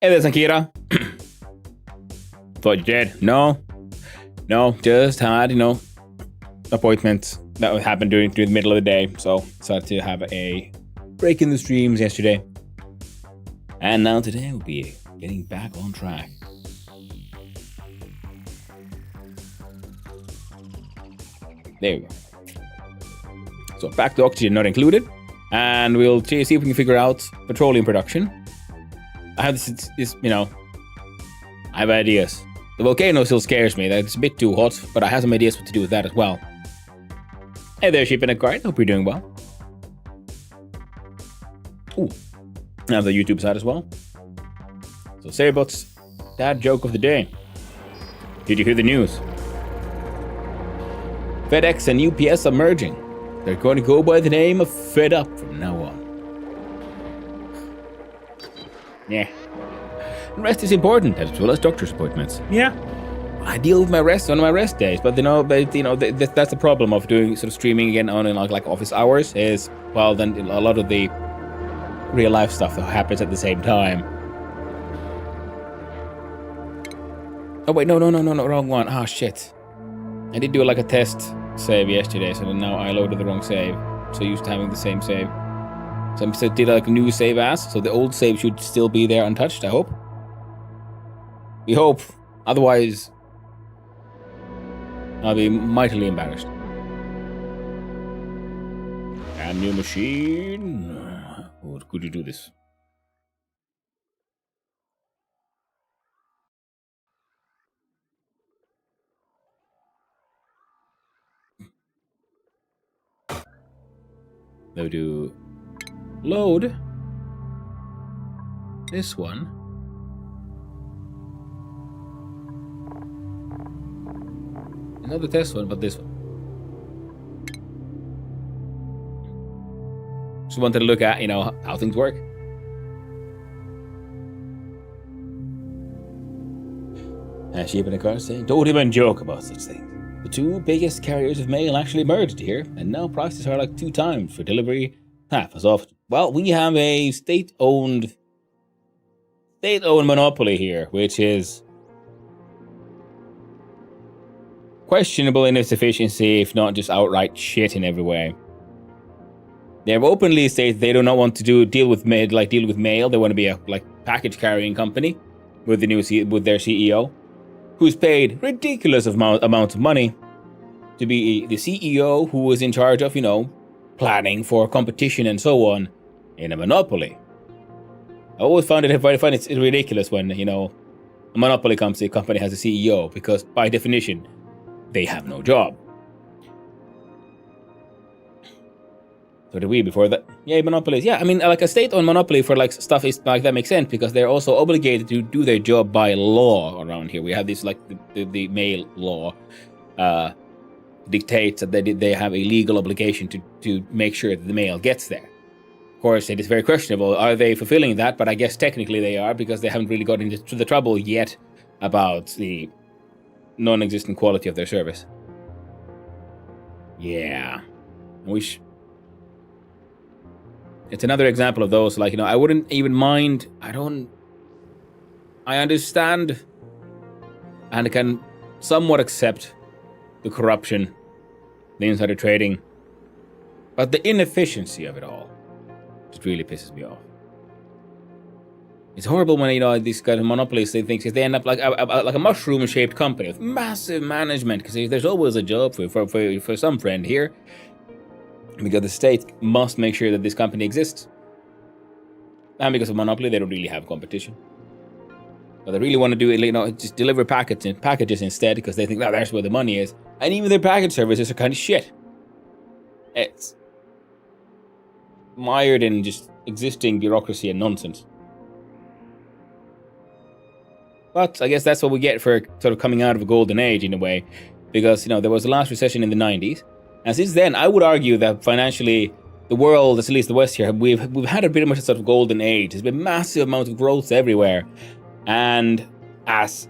Hey there, Sankira. Thought you did. No, just had, appointments that happened during the middle of the day. So decided to have a break in the streams yesterday. And now today we'll be getting back on track. There we go. So back to oxygen not included. And we'll see if we can figure out petroleum production. I have I have ideas. The volcano still scares me. It's a bit too hot, but I have some ideas what to do with that as well. Hey there, sheep in a cart. Hope you're doing well. Ooh. I have the YouTube side as well. So Sarabot's dad joke of the day. Did you hear the news? FedEx and UPS are merging. They're going to go by the name of Fed Up from now on. Yeah. Rest is important, as well as doctor's appointments. Yeah. I deal with my rest on my rest days, but that's the problem of doing sort of streaming again on in like office hours is, well, then a lot of the real life stuff that happens at the same time. Oh wait, no, wrong one. Ah, shit. I did do like a test save yesterday, so now I loaded the wrong save. So used to having the same save. So I did like a new save as, so the old save should still be there untouched, I hope. We hope. Otherwise, I'll be mightily embarrassed. And new machine. Or could you do this? Now do load this one. Another test one, but this one. Just wanted to look at, how things work. And sheep in the car saying, don't even joke about such things. The two biggest carriers of mail actually merged here, and now prices are like 2 times for delivery, half as often. Well, we have a state-owned monopoly here, which is questionable in its efficiency, if not just outright shit in every way. They have openly stated they do not want to deal with mail. They want to be a package carrying company with with their CEO, who's paid ridiculous amounts of money to be the CEO who is in charge of, planning for competition and so on in a monopoly. I always find it ridiculous when, a monopoly company has a CEO, because by definition, they have no job. So did we before that? Yeah, monopolies. Yeah, I mean, like a state-owned monopoly for stuff is like that makes sense because they're also obligated to do their job by law around here. We have this the mail law dictates that they have a legal obligation to make sure that the mail gets there. Of course, it is very questionable. Are they fulfilling that? But I guess technically they are, because they haven't really gotten into the trouble yet about the non-existent quality of their service. Yeah. It's another example of those, I wouldn't even mind. I understand and can somewhat accept the corruption, the insider trading, but the inefficiency of it all just really pisses me off. It's horrible when, these kind of monopolies, they end up like a mushroom-shaped company with massive management, because there's always a job for some friend here. Because the state must make sure that this company exists. And because of monopoly, they don't really have competition. But they really want to do it, just deliver packages instead, because they think that's where the money is. And even their package services are kind of shit. It's mired in just existing bureaucracy and nonsense. But I guess that's what we get for sort of coming out of a golden age in a way. Because, there was the last recession in the 90s. And since then, I would argue that financially, the world, at least the West here, we've had a pretty much a sort of golden age. There's been massive amounts of growth everywhere. And as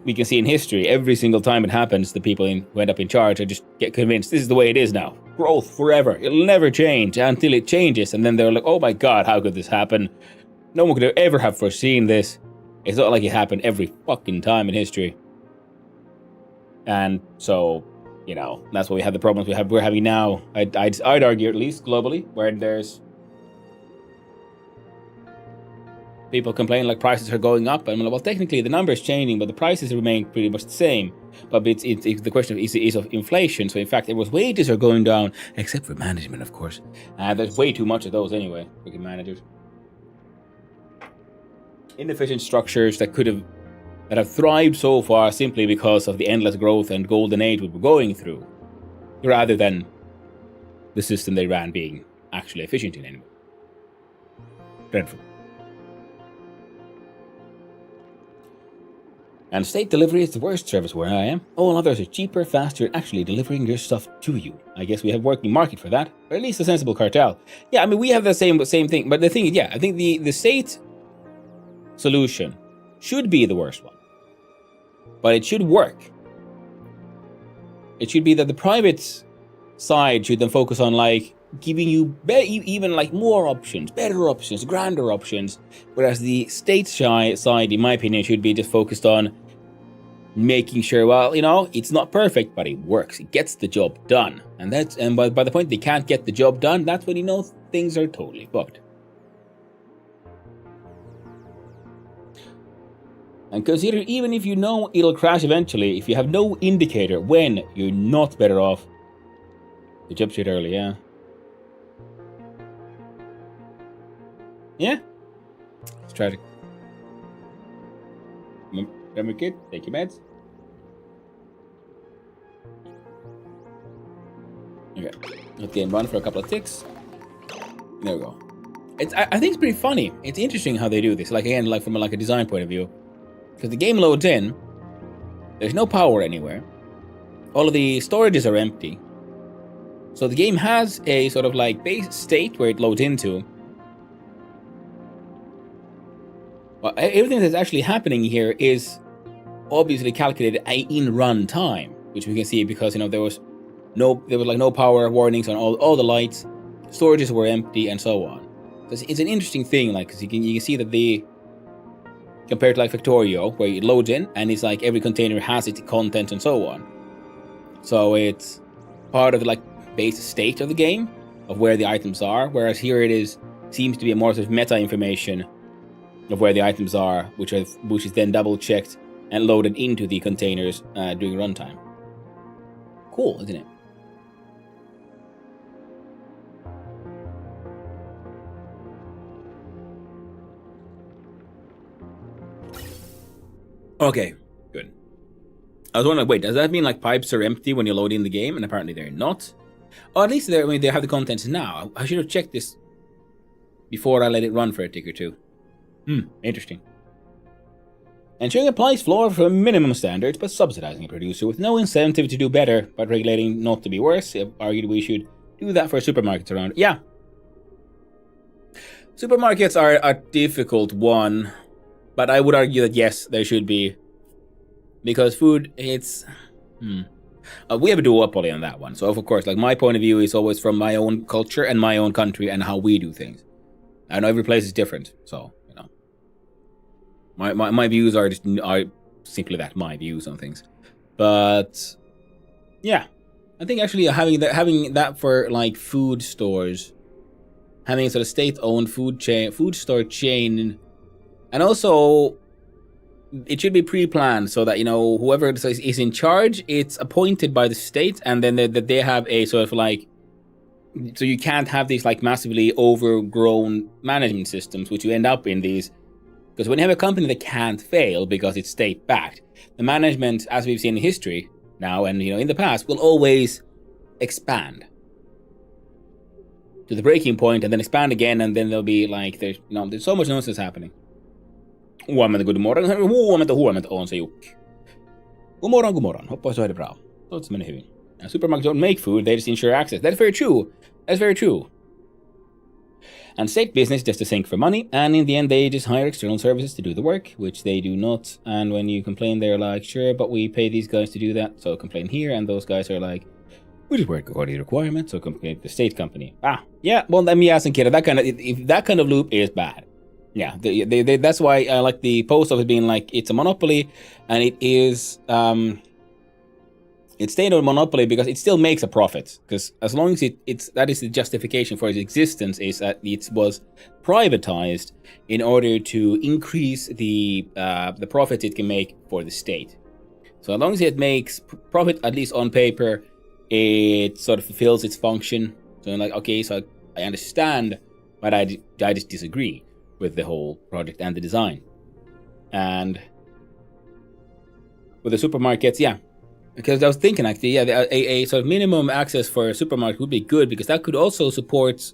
we can see in history, every single time it happens, the people who end up in charge just get convinced this is the way it is now. Growth forever. It'll never change until it changes. And then they're like, oh my God, how could this happen? No one could ever have foreseen this. It's not like it happened every fucking time in history. And so, you know, that's why we have the problems we're having now. I'd argue, at least globally, where there's people complaining like prices are going up. And I'm like, well, technically the number is changing, but the prices remain pretty much the same. But it's the question is of inflation. So in fact, everyone's wages are going down, except for management, of course. There's way too much of those anyway, freaking managers. Inefficient structures that have thrived so far simply because of the endless growth and golden age we were going through, rather than the system they ran being actually efficient in any way. Dreadful. And state delivery is the worst service where I am. All others are cheaper, faster, and actually delivering your stuff to you. I guess we have working market for that, or at least a sensible cartel. Yeah, I mean, we have the same thing. But the thing is, yeah, I think the state solution should be the worst one. But it should work. It should be that the private side should then focus on like giving you even like more options, better options, grander options, whereas the state side, in my opinion, should be just focused on making sure, well, you know, it's not perfect, but it works. It gets the job done, and by the point they can't get the job done, that's when you know things are totally fucked. And consider, even if you know it'll crash eventually, if you have no indicator when, you're not better off to jump shit early, yeah. Yeah. It's tragic. Remember, kid? Take your meds. Okay. Let the game run for a couple of ticks. There we go. I think it's pretty funny. It's interesting how they do this. Like, again, like from a design point of view. Because the game loads in, there's no power anywhere. All of the storages are empty. So the game has a sort of like base state where it loads into. Well, everything that's actually happening here is obviously calculated in run time, which we can see because, you know, there was like no power warnings on all the lights, storages were empty, and so on. So it's an interesting thing, like, because you can see that compared to like Factorio, where it loads in and it's like every container has its content and so on. So it's part of the like base state of the game of where the items are, whereas here seems to be a more sort of meta information of where the items are, which is then double checked and loaded into the containers during runtime. Cool, isn't it? Okay, good. I was wondering, wait, does that mean like pipes are empty when you load in the game? And apparently they're not. Or at least they have the contents now. I should have checked this before I let it run for a tick or two. Interesting. Ensuring a price floor for minimum standards, but subsidizing a producer with no incentive to do better, but regulating not to be worse. I've argued we should do that for supermarkets around. Yeah. Supermarkets are a difficult one, but I would argue that yes, there should be. Because food, it's... we have a duopoly on that one. So of course, like my point of view is always from my own culture and my own country and how we do things. I know every place is different, so... My views are simply that, my views on things. But yeah, I think actually having that for like food stores, having a sort of state-owned food store chain, and also it should be pre-planned so that, you know, whoever is in charge, it's appointed by the state, and then they have a sort of like, so you can't have these like massively overgrown management systems, which you end up in these. Because when you have a company that can't fail because it's state-backed, the management, as we've seen in history now and, you know, in the past, will always expand to the breaking point and then expand again, and then there'll be like, there's so much nonsense happening. Huomenta on se Jukki. God morgon. Hoppas du har det bra. Låter som en hyvin. Supermarkets don't make food, they just ensure access. That's very true. And state business just to sink for money, and in the end they just hire external services to do the work, which they do not. And when you complain, they're like, sure, but we pay these guys to do that, so complain here. And those guys are like, we just work according to the requirements, so complain to the state company. Yeah, well, let me ask and kid, if that kind of loop is bad. Yeah, that's why I like the post of it being like it's a monopoly, and it is it's stayed on monopoly because it still makes a profit. Because as long as it's that is the justification for its existence, is that it was privatized in order to increase the profits it can make for the state. So as long as it makes profit, at least on paper, it sort of fulfills its function. So I'm like, okay, so I understand, but I just disagree with the whole project and the design. And with the supermarkets, yeah, because I was thinking actually, yeah, a sort of minimum access for a supermarket would be good because that could also support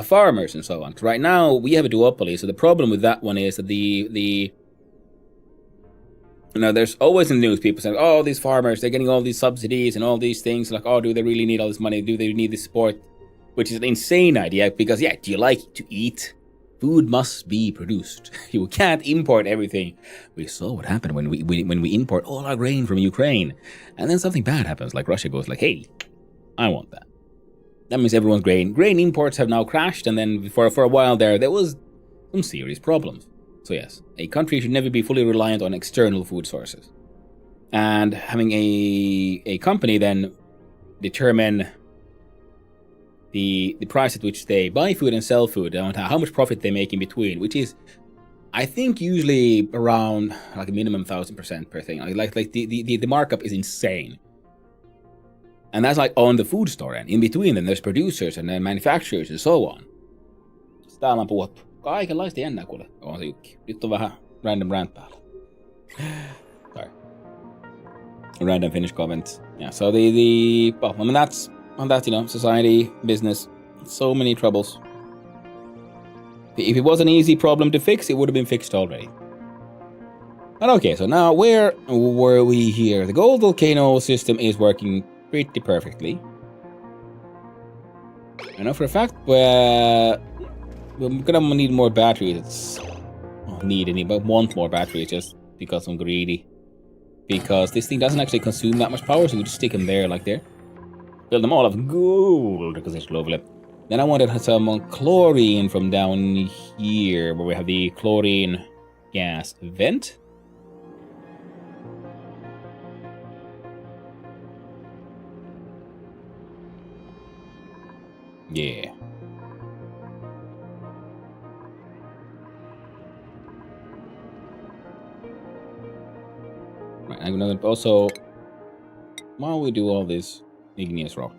farmers and so on. Right now we have a duopoly, so the problem with that one is that the there's always in the news people saying, oh, these farmers, they're getting all these subsidies and all these things. Like, oh, do they really need all this money? Do they need this support? Which is an insane idea because, yeah, do you like to eat? Food must be produced. You can't import everything. We saw what happened when we import all our grain from Ukraine. And then something bad happens, like Russia goes like, hey, I want that. That means everyone's grain imports have now crashed, and then for a while there was some serious problems. So yes, a country should never be fully reliant on external food sources. And having a company then determine the price at which they buy food and sell food, and how much profit they make in between, which is, I think, usually around like a minimum 1,000% per thing. Like the markup is insane. And that's like on the food store, and in between them there's producers and then manufacturers and so on. Täällä on puhuttu kaikenlaista jännää, kuule. On se Jukki. Nyt on vähän random rant päällä. Sorry. Random Finnish comments. Yeah, so well, I mean that's on that, society, business, so many troubles. If it was an easy problem to fix, it would have been fixed already. But okay, so now where were we here? The gold volcano system is working pretty perfectly. I know for a fact we're gonna need more batteries. But want more batteries just because I'm greedy. Because this thing doesn't actually consume that much power, so we just stick them there like there. Build them all of gold because it's lovely. Then I wanted some chlorine from down here, where we have the chlorine gas vent. Yeah. Right, I'm gonna also, while we do all this igneous rock.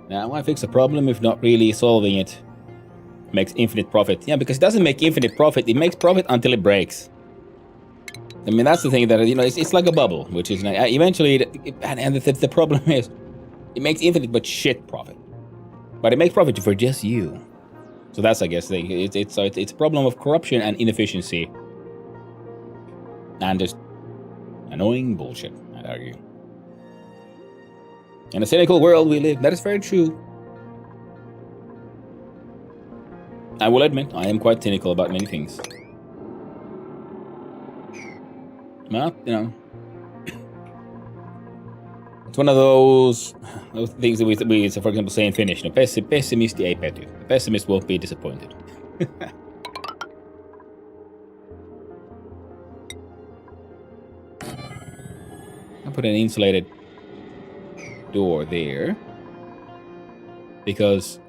Now, why fix a problem if not really solving it? Makes infinite profit. Yeah, because it doesn't make infinite profit. It makes profit until it breaks. I mean, that's the thing that, it's like a bubble, which is eventually, the problem is, it makes infinite but shit profit. But it makes profit for just you. So that's, I guess, it's a problem of corruption and inefficiency. And just annoying bullshit, I'd argue. In a cynical world we live. That is very true. I will admit, I am quite cynical about many things. Well, it's one of those things that we for example, say in Finnish, pessimisti ei pety. The pessimist won't be disappointed. I put an insulated door there because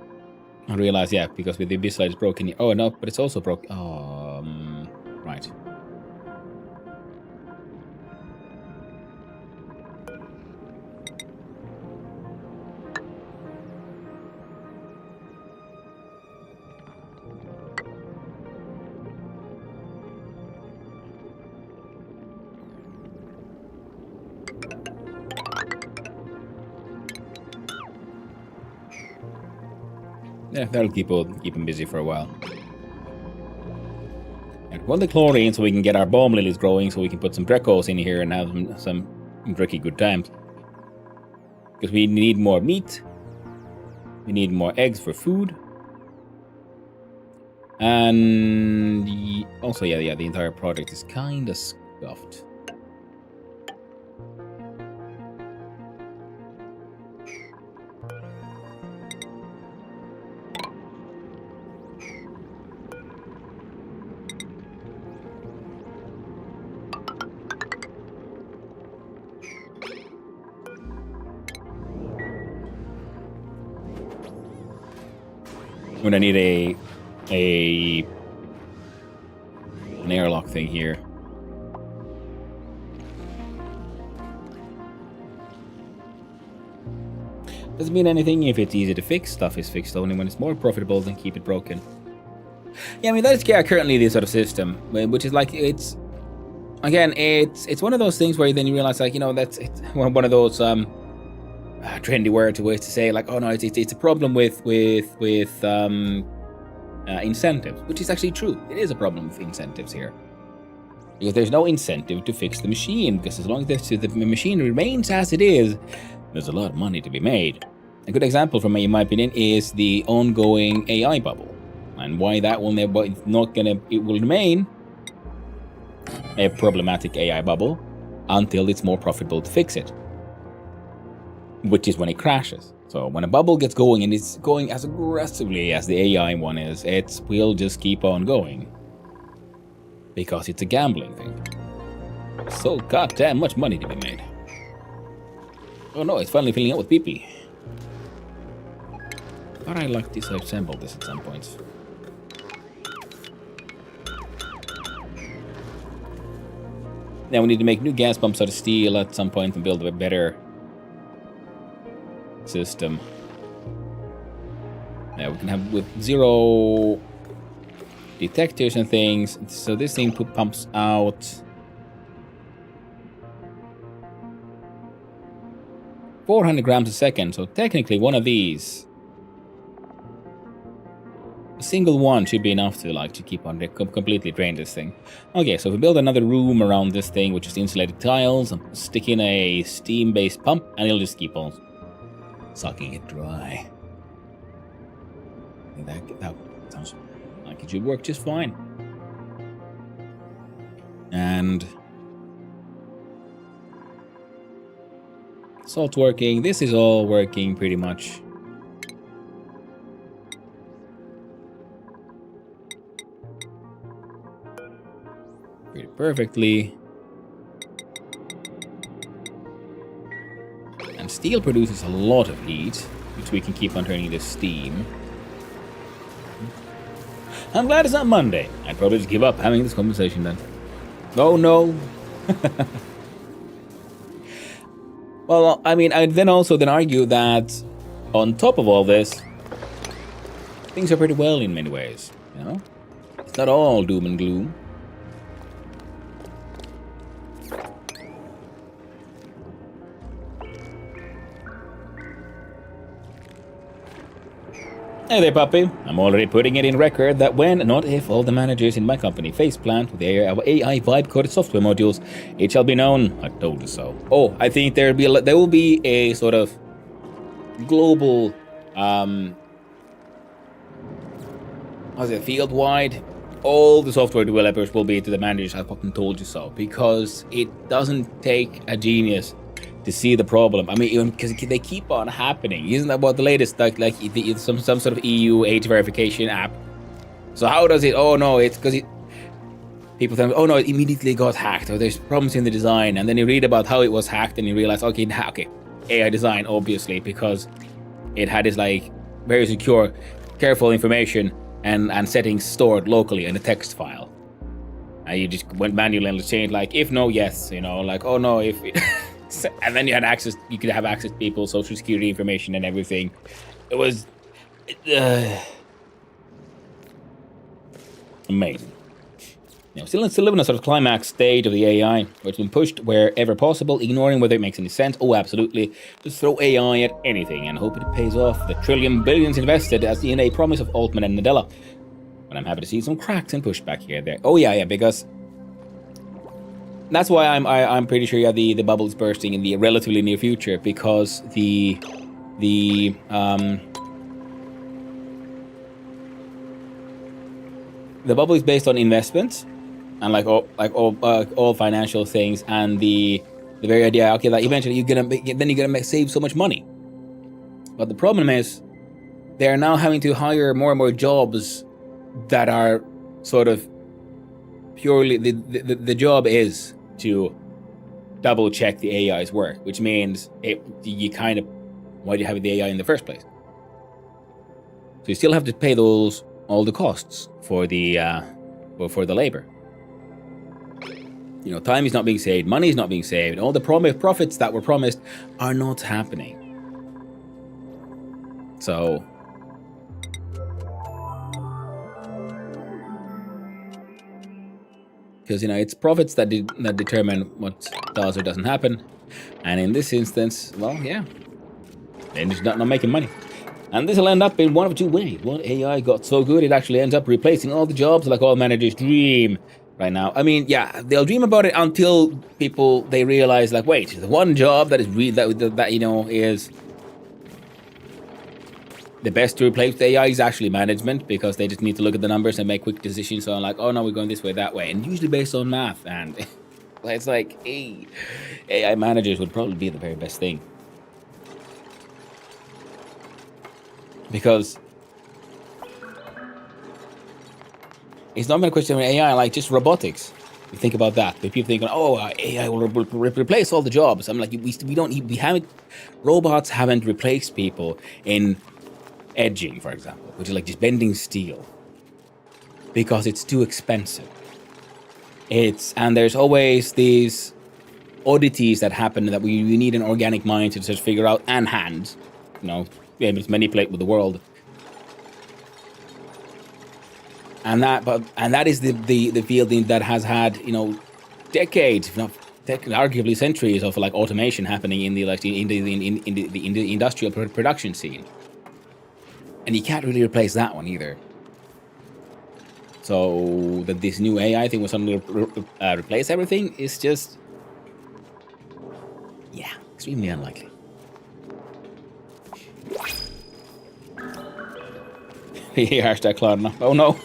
I realized, because with the abyss light is broken. Oh no, but it's also broken. Right. Yeah, that'll keep him busy for a while. And want the chlorine so we can get our bomb lilies growing, so we can put some Drecos in here and have some tricky good times. Because we need more meat. We need more eggs for food. And also, yeah, the entire project is kind of scuffed. I'm gonna need an airlock thing here. Doesn't mean anything if it's easy to fix. Stuff is fixed only when it's more profitable than keep it broken. Yeah, I mean, that is currently the sort of system, which is like, it's one of those things where then you realize, like, you know, that's it's one of those trendy ways to say, like, oh no, it's a problem with incentives, which is actually true. It is a problem with incentives here, because there's no incentive to fix the machine, because as long as the machine remains as it is, there's a lot of money to be made. A good example from me, in my opinion, is the ongoing AI bubble, and why that will never, it will remain a problematic AI bubble until it's more profitable to fix it, which is when it crashes. So when a bubble gets going, and it's going as aggressively as the AI one is, it will just keep on going, because it's a gambling thing. So goddamn much money to be made. Oh no, it's finally filling up with PP. But I like this, I assembled this at some points. Now we need to make new gas pumps out of steel at some point and build a better system. Now we can have with 0 detectors and things. So this thing pumps out 400 grams a second. So technically one of these, a single one, should be enough to keep on completely drain this thing. Okay, so if we build another room around this thing, which is insulated tiles, and stick in a steam-based pump, and it'll just keep on sucking it dry. That sounds like it should work just fine. And salt's working. This is all working pretty much. Pretty perfectly. And steel produces a lot of heat, which we can keep on turning into steam. I'm glad it's not Monday. I'd probably just give up having this conversation then. Oh no. Well, I mean, I'd then argue that on top of all this, things are pretty well in many ways, you know? It's not all doom and gloom. Hey there, puppy. I'm already putting it in record that when, not if, all the managers in my company faceplant with our AI vibe-coded software modules, it shall be known, I told you so. Oh, I think there will be a sort of global, field-wide. All the software developers will be to the managers, I fucking told you so, because it doesn't take a genius to see the problem. I mean, even because they keep on happening. Isn't that what the latest, like some sort of EU age verification app? So how does it? Oh no, it's because people think, oh no, it immediately got hacked, or there's problems in the design, and then you read about how it was hacked, and you realize, okay, AI design, obviously, because it had this like very secure, careful information and settings stored locally in a text file. And you just went manually and changed, like, if no, yes, you know, like, oh no, if. And then you had access, you could have access to people's social security information and everything. It was amazing. Now, still live in a sort of climax stage of the AI, where it's been pushed wherever possible, ignoring whether it makes any sense. Oh, absolutely. Just throw AI at anything and hope it pays off the billions invested as in a promise of Altman and Nadella. But I'm happy to see some cracks and pushback here. There. Oh yeah, because that's why I'm pretty sure the bubble's bursting in the relatively near future, because the bubble is based on investments and all financial things, and the very idea, okay, that eventually you're gonna save so much money. But the problem is they are now having to hire more and more jobs that are sort of purely the job is to double check the AI's work, which means you kind of, why do you have the AI in the first place? So you still have to pay all the costs for the labor. Time is not being saved, money is not being saved, all the profits that were promised are not happening. So because it's profits that determine what does or doesn't happen, and in this instance, well, yeah, they're just not making money. And this will end up in one of two ways. One, AI got so good it actually ends up replacing all the jobs, like all managers dream right now. I mean, yeah, they'll dream about it until they realize, like, wait, the one job that is is the best to replace the AI is actually management, because they just need to look at the numbers and make quick decisions on, like, oh no, we're going this way, that way, and usually based on math. And it's like, hey, AI managers would probably be the very best thing. Because it's not a question of AI, like just robotics. You think about that. People think, oh, AI will replace all the jobs. I'm like, robots haven't replaced people in edging, for example, which is like just bending steel, because it's too expensive. And there's always these oddities that happen that we need an organic mind to just figure out, and hands, be able to manipulate with the world. And that is the field that has had decades, if not arguably centuries, of like automation happening in the industrial production scene, and you can't really replace that one either. So that this new AI thing will suddenly replace everything is just, yeah, extremely unlikely. Hashtag Klarna. Oh no.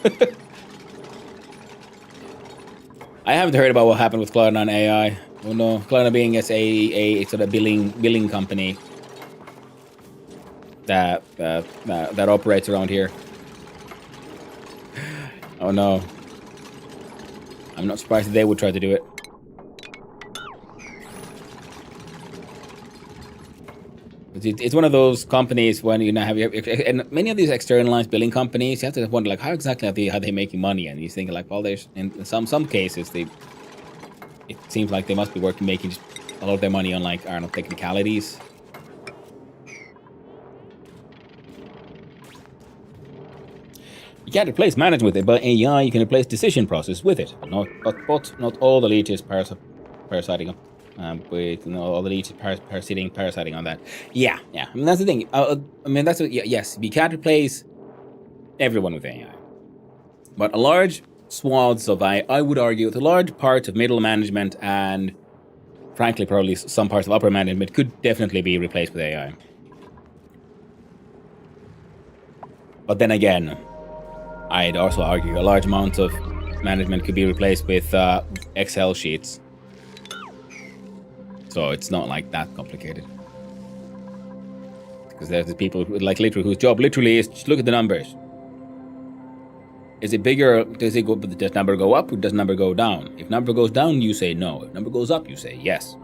I haven't heard about what happened with Klarna and AI. Oh no. Klarna being as a sort of billing company that operates around here. Oh no. I'm not surprised that they would try to do it. It's one of those companies when and many of these externalized billing companies, you have to wonder, like, how exactly are they making money? And you think, like, well, there's in some cases it seems like they must be making a lot of their money on, like, I don't know, technicalities. You can't replace management with it, but AI you can replace decision process with it. But not all the leeches parasiting on. All the leeches parasiting on that. Yeah. I mean, that's the thing. Yes, we can't replace everyone with AI, but a large swaths of I would argue, a large part of middle management and, frankly, probably some parts of upper management could definitely be replaced with AI. But then again, I'd also argue a large amount of management could be replaced with Excel sheets. So it's not like that complicated. Because there's the people whose job literally is just look at the numbers. Is it bigger? Does number go up or does number go down? If number goes down, you say no. If number goes up, you say yes.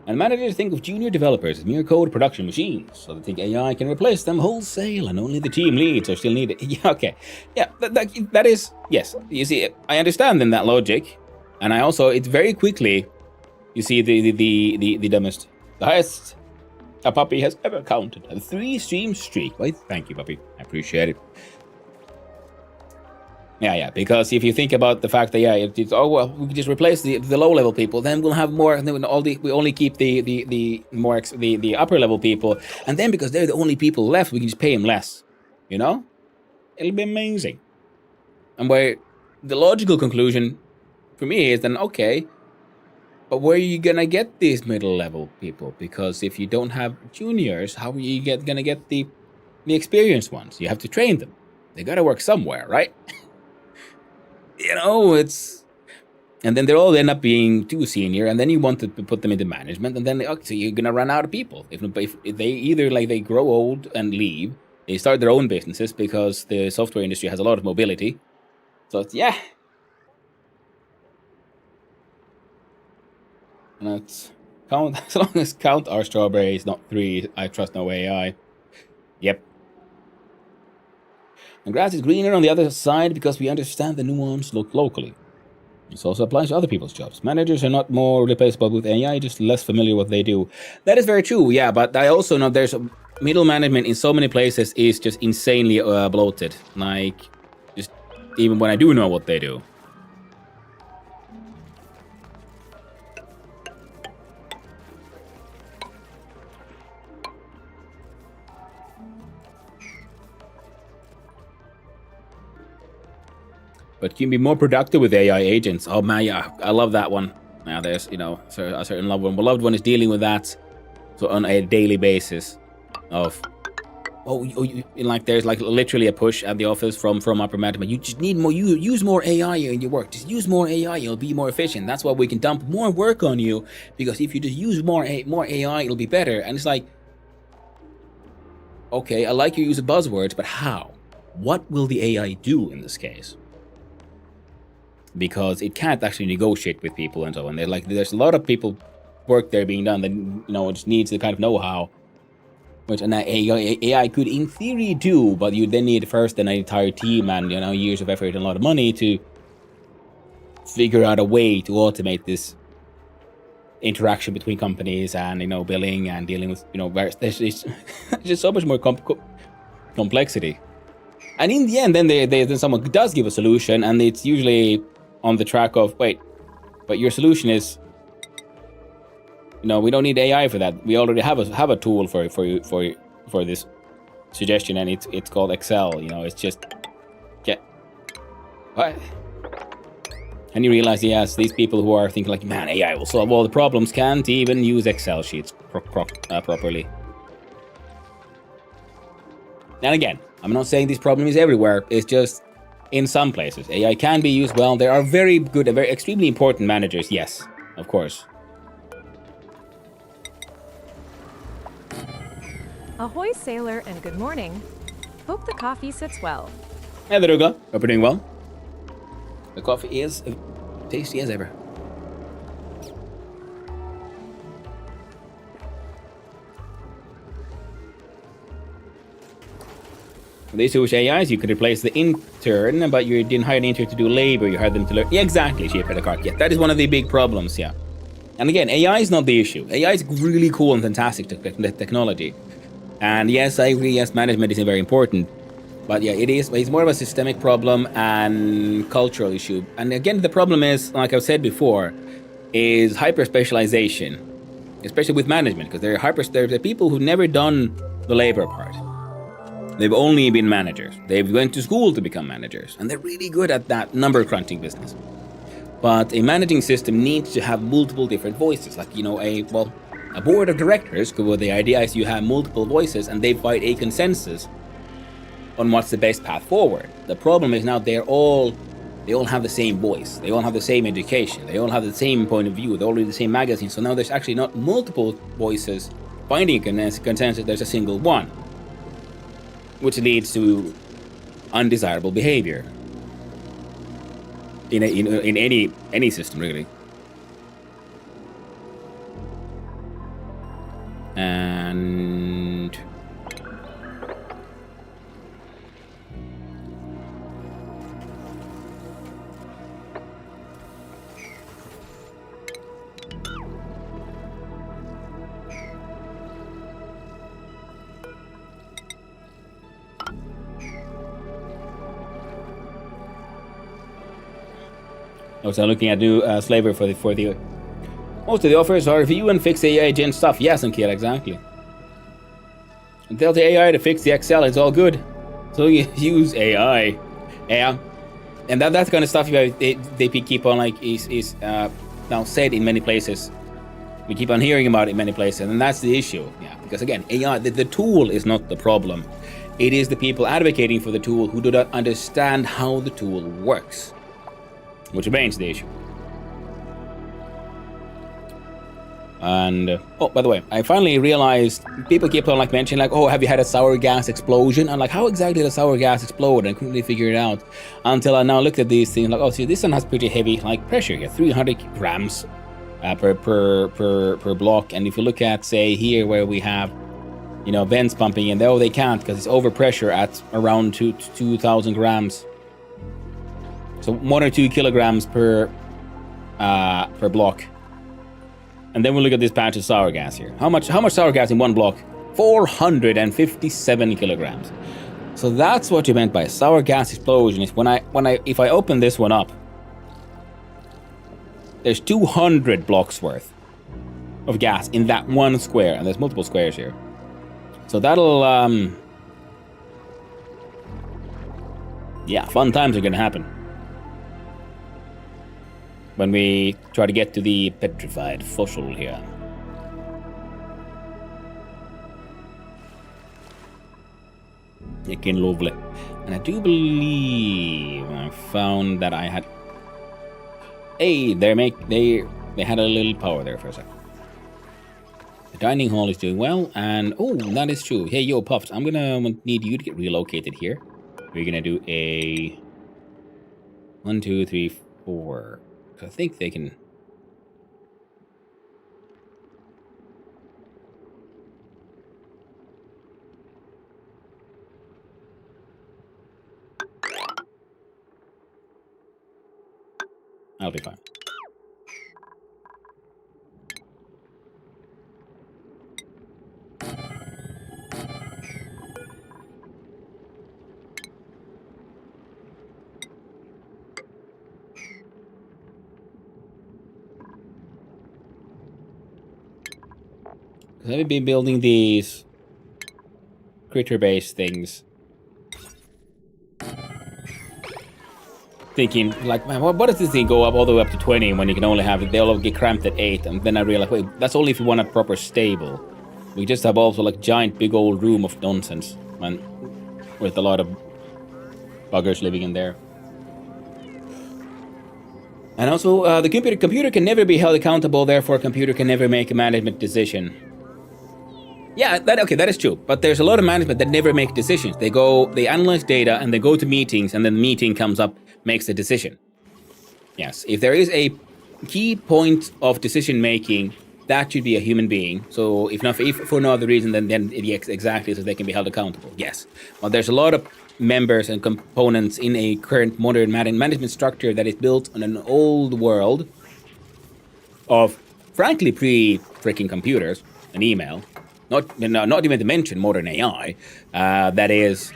And managers think of junior developers as mere code production machines, so they think AI can replace them wholesale and only the team leads are still needed. Yeah, okay. Yeah, that is, yes. You see, I understand then that logic, and I also, it's very quickly, you see the dumbest, the highest a puppy has ever counted, a 3-stream streak. Why, thank you, puppy. I appreciate it. Yeah. Because if you think about the fact that it's oh well, we can just replace the low level people, then we'll have more, and then we only keep the upper level people, and then because they're the only people left, we can just pay them less. You know, it'll be amazing. And where the logical conclusion for me is then okay, but where are you gonna get these middle level people? Because if you don't have juniors, how are you gonna get the experienced ones? You have to train them. They gotta work somewhere, right? It's, and then they all end up being too senior, and then you want to put them into management, and then so you're gonna run out of people. If they either like they grow old and leave, they start their own businesses because the software industry has a lot of mobility. So it's, yeah, and that's count as long as count our strawberries, not 3. I trust no AI. Yep. The grass is greener on the other side because we understand the nuance locally. This also applies to other people's jobs. Managers are not more replaceable with AI, just less familiar what they do. That is very true, yeah, but I also know there's middle management in so many places is just insanely bloated. Like, just even when I do know what they do. But you can be more productive with AI agents. Oh man, yeah, I love that one. Now there's, a certain loved one. My loved one is dealing with that so on a daily basis. Of like there's like literally a push at the office from upper management. You just need more. You use more AI in your work. Just use more AI. You'll be more efficient. That's why we can dump more work on you, because if you just use more AI, it'll be better. And it's like, okay, I like you use buzzwords, but how? What will the AI do in this case? Because it can't actually negotiate with people and so on. There's a lot of people work there being done that just needs the kind of know-how, which an AI could in theory do, but you then need first an entire team and years of effort and a lot of money to figure out a way to automate this interaction between companies and billing and dealing with there's just so much more complexity. And in the end, then someone does give a solution, and it's usually on the track of, wait, but your solution is, we don't need AI for that. We already have a tool for this suggestion, and it's called Excel. It's just what? And you realize, yes, these people who are thinking like, man, AI will solve all the problems, can't even use Excel sheets properly. And again, I'm not saying this problem is everywhere. It's just in some places. AI can be used well. There are very good and very extremely important managers. Yes, of course. Ahoy, sailor, and good morning. Hope the coffee sits well. Hey there, Douglas. Hope you're doing well. The coffee is tasty as ever. These two AIs, you could replace the intern, but you didn't hire an intern to do labor, you hired them to learn. Yeah, exactly, Chief Pedicart. Yeah, that is one of the big problems, yeah. And again, AI is not the issue. AI is really cool and fantastic technology. And yes, I agree, yes, management is very important. But yeah, it's more of a systemic problem and cultural issue. And again, the problem is, like I've said before, is hyper-specialization, especially with management, because they're people who've never done the labor part. They've only been managers. They've went to school to become managers, and they're really good at that number crunching business. But a managing system needs to have multiple different voices, like a board of directors. Where the idea is you have multiple voices, and they find a consensus on what's the best path forward. The problem is now they all have the same voice. They all have the same education. They all have the same point of view. They all read the same magazine. So now there's actually not multiple voices finding a consensus. There's a single one, which leads to undesirable behavior in any system, really. And Also, I'm looking at new flavor for the. Most of the offers are view and fix AI gen stuff. Yes, and kill exactly. And tell the AI to fix the Excel. It's all good. So you use AI. Yeah. And that kind of stuff they keep on like is now said in many places. We keep on hearing about it in many places, and that's the issue. Yeah, because again, AI, the tool is not the problem. It is the people advocating for the tool who do not understand how the tool works, which remains the issue. And oh, by the way, I finally realized people keep on like mentioning like, oh, have you had a sour gas explosion? I'm like, how exactly did a sour gas explode? And I couldn't really figure it out until I now looked at these things like, oh, see, this one has pretty heavy like pressure here, 300 grams per block. And if you look at say here where we have, you know, vents pumping in, though they can't because it's over pressure at around 2,000 grams. So 1 or 2 kilograms per block. And then we look at this patch of sour gas here. How much sour gas in one block? 457 kilograms. So that's what you meant by sour gas explosion. Is if I open this one up, there's 200 blocks worth of gas in that one square, and there's multiple squares here. So that'll yeah, fun times are gonna happen when we try to get to the petrified fossil here. Again, lovely. And I do believe I found that I had. Hey, they had a little power there for a second. The dining hall is doing well, and oh, that is true. Hey, yo, Puffs, I'm gonna need you to get relocated here. We're gonna do a 1, 2, 3, 4. I think they can. I'll be fine. I've been building these critter-based things, thinking like, man, what does this thing go up all the way up to 20 when you can only have it? They'll all get cramped at 8, and then I realized, wait, that's only if you want a proper stable. We just have also like giant big old room of nonsense, man, with a lot of buggers living in there. And also, the computer can never be held accountable. Therefore, computer can never make a management decision. Yeah, that is true. But there's a lot of management that never make decisions. They analyze data and they go to meetings, and then the meeting comes up, makes a decision. Yes, if there is a key point of decision making, that should be a human being. So if for no other reason, then exactly so they can be held accountable. Yes, but there's a lot of members and components in a current modern management structure that is built on an old world of, frankly, pre-freaking computers and email. Not even to mention modern AI, that is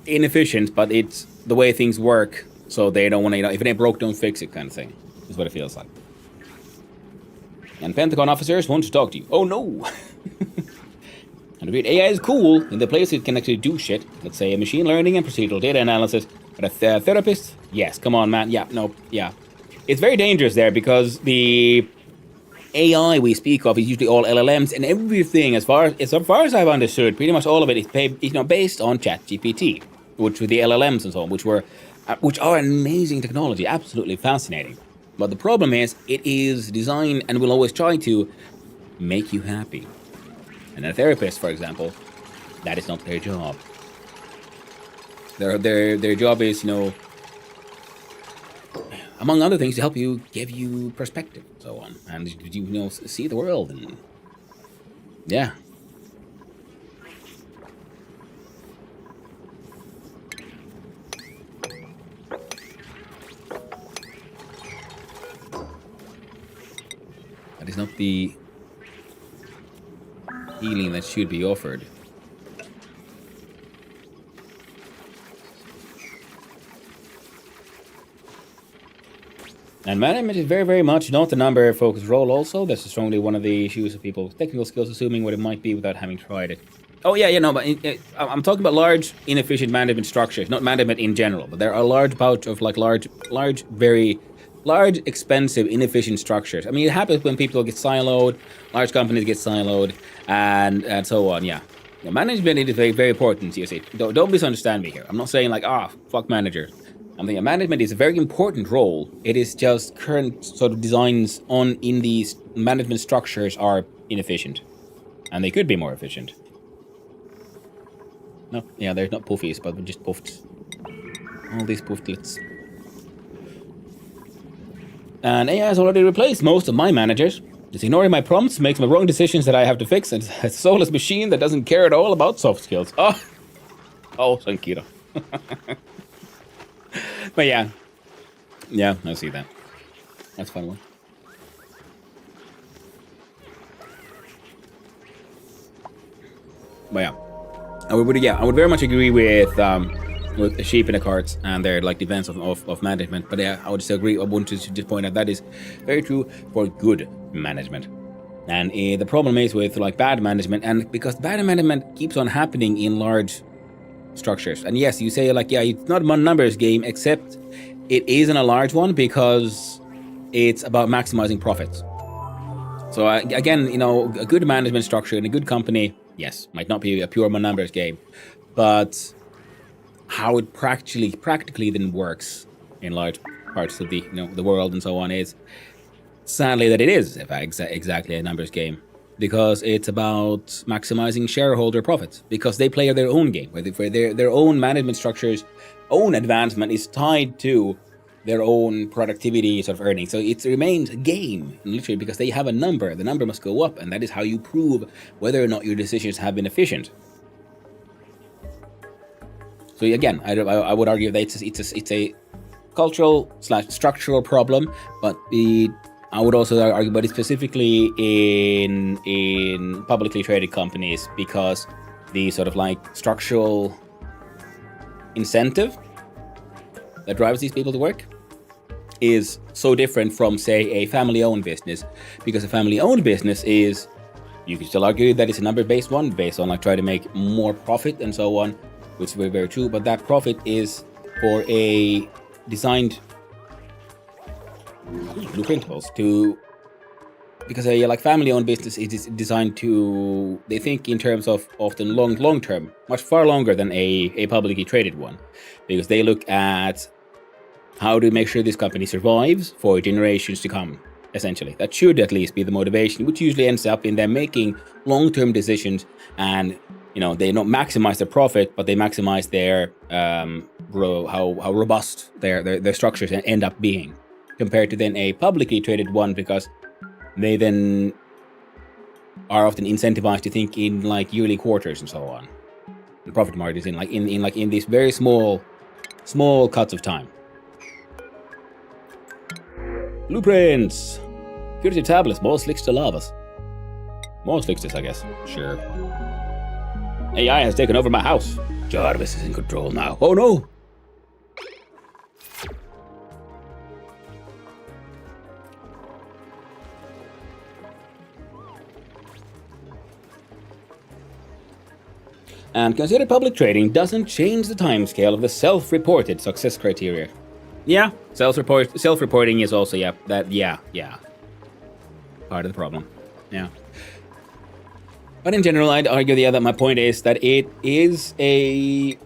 inefficient, but it's the way things work, so they don't want to, if it ain't broke, don't fix it kind of thing, is what it feels like. And Pentagon officers want to talk to you. Oh no! And repeat, AI is cool in the place it can actually do shit. Let's say machine learning and procedural data analysis. But a therapist? Yes, come on, man. Yeah, no, yeah. It's very dangerous there because the AI we speak of is usually all LLMs, and everything, as far as I've understood, pretty much all of it is based on ChatGPT, which were the LLMs and so on, which are an amazing technology, absolutely fascinating. But the problem is, it is designed and will always try to make you happy. And a therapist, for example, that is not their job. Their job is, among other things, to help you, give you perspective, and so on, and see the world, and yeah. That is not the healing that should be offered. And management is very, very much not a number-focused role also. That's strongly one of the issues of people's technical skills, assuming what it might be without having tried it. Oh, yeah, no, but I'm talking about large, inefficient management structures, not management in general, but there are a large pouch of, like, very large, expensive, inefficient structures. I mean, it happens when people get siloed, large companies get siloed, and so on, yeah. Management is very, very important, you see. Don't misunderstand me here. I'm not saying, like, fuck managers. I'm thinking management is a very important role. It is just current sort of designs in these management structures are inefficient. And they could be more efficient. No, yeah, they're not puffies, but we're just puffed. All these pufflets. And AI has already replaced most of my managers. Just ignoring my prompts makes my wrong decisions that I have to fix, and it's a soulless machine that doesn't care at all about soft skills. Oh, Sankira. But yeah, I see that. That's a fun one. But I would very much agree with the sheep in the carts and their like defense of management. But yeah, I would still agree. I wanted to just point out that is very true for good management. And the problem is with like bad management, and because bad management keeps on happening in large structures. And yes, you say like, yeah, it's not a numbers game, except it is in a large one because it's about maximizing profits. So again, a good management structure in a good company, yes, might not be a pure numbers game, but how it practically then works in large parts of the the world and so on is sadly that it is exactly a numbers game, because it's about maximizing shareholder profits, because they play their own game, where their own management structures, own advancement is tied to their own productivity sort of earnings. So it remains a game, literally, because they have a number. The number must go up, and that is how you prove whether or not your decisions have been efficient. So again, I would argue that it's a cultural/structural problem, but I would also argue, but it's specifically in publicly traded companies, because the sort of like structural incentive that drives these people to work is so different from, say, a family-owned business. Because a family-owned business is, you can still argue that it's a number-based one, based on like trying to make more profit and so on, which is very, very true. But that profit is for a designed blueprintables to, because a like family-owned business is designed to, they think in terms of often long term, much far longer than a publicly traded one, because they look at how to make sure this company survives for generations to come. Essentially, that should at least be the motivation, which usually ends up in them making long-term decisions, and they not maximize their profit, but they maximize their how robust their structures end up being, compared to then a publicly traded one, because they then are often incentivized to think in like yearly quarters and so on, and profit margins in these very small cuts of time. Blueprints. Security tablets. More slicks to lavas. More slicks, I guess. Sure. AI has taken over my house. Jarvis is in control now. Oh no! And consider public trading doesn't change the timescale of the self-reported success criteria. Yeah, self-reporting is also, part of the problem. Yeah. But in general, I'd argue that my point is that it is a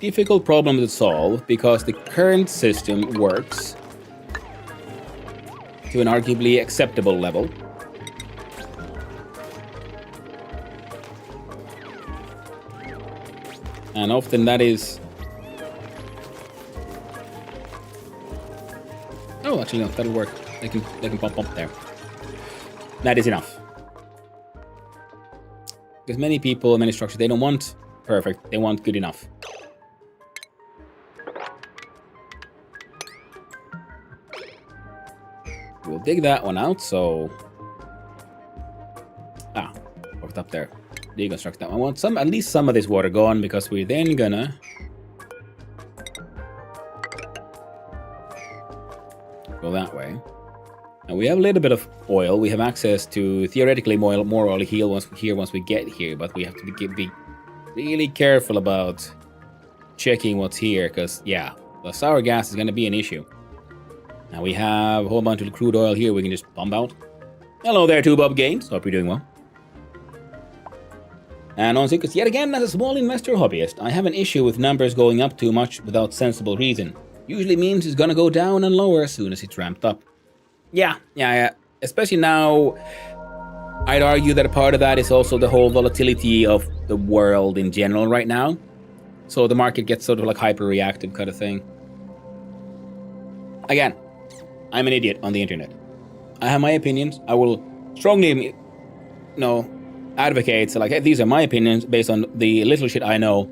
difficult problem to solve, because the current system works to an arguably acceptable level. And often that is... Oh, actually, no, that'll work. They can pump up there. That is enough. Because many people, many structures, they don't want perfect. They want good enough. We'll dig that one out, so... Worked up there. Deconstruct that one. I want at least some of this water gone, because we're then gonna... Go that way. And we have a little bit of oil. We have access to theoretically more oil here once we get here, but we have to be really careful about checking what's here, because yeah, the sour gas is going to be an issue. Now we have a whole bunch of crude oil here we can just pump out. Hello there, Bob Games. Hope you're doing well. And on because yet again, as a small investor hobbyist, I have an issue with numbers going up too much without sensible reason. Usually means it's going to go down and lower as soon as it's ramped up. Yeah. Especially now, I'd argue that a part of that is also the whole volatility of the world in general right now. So the market gets sort of like hyper-reactive kind of thing. Again, I'm an idiot on the internet. I have my opinions. I will strongly, advocate. So like, hey, these are my opinions based on the little shit I know.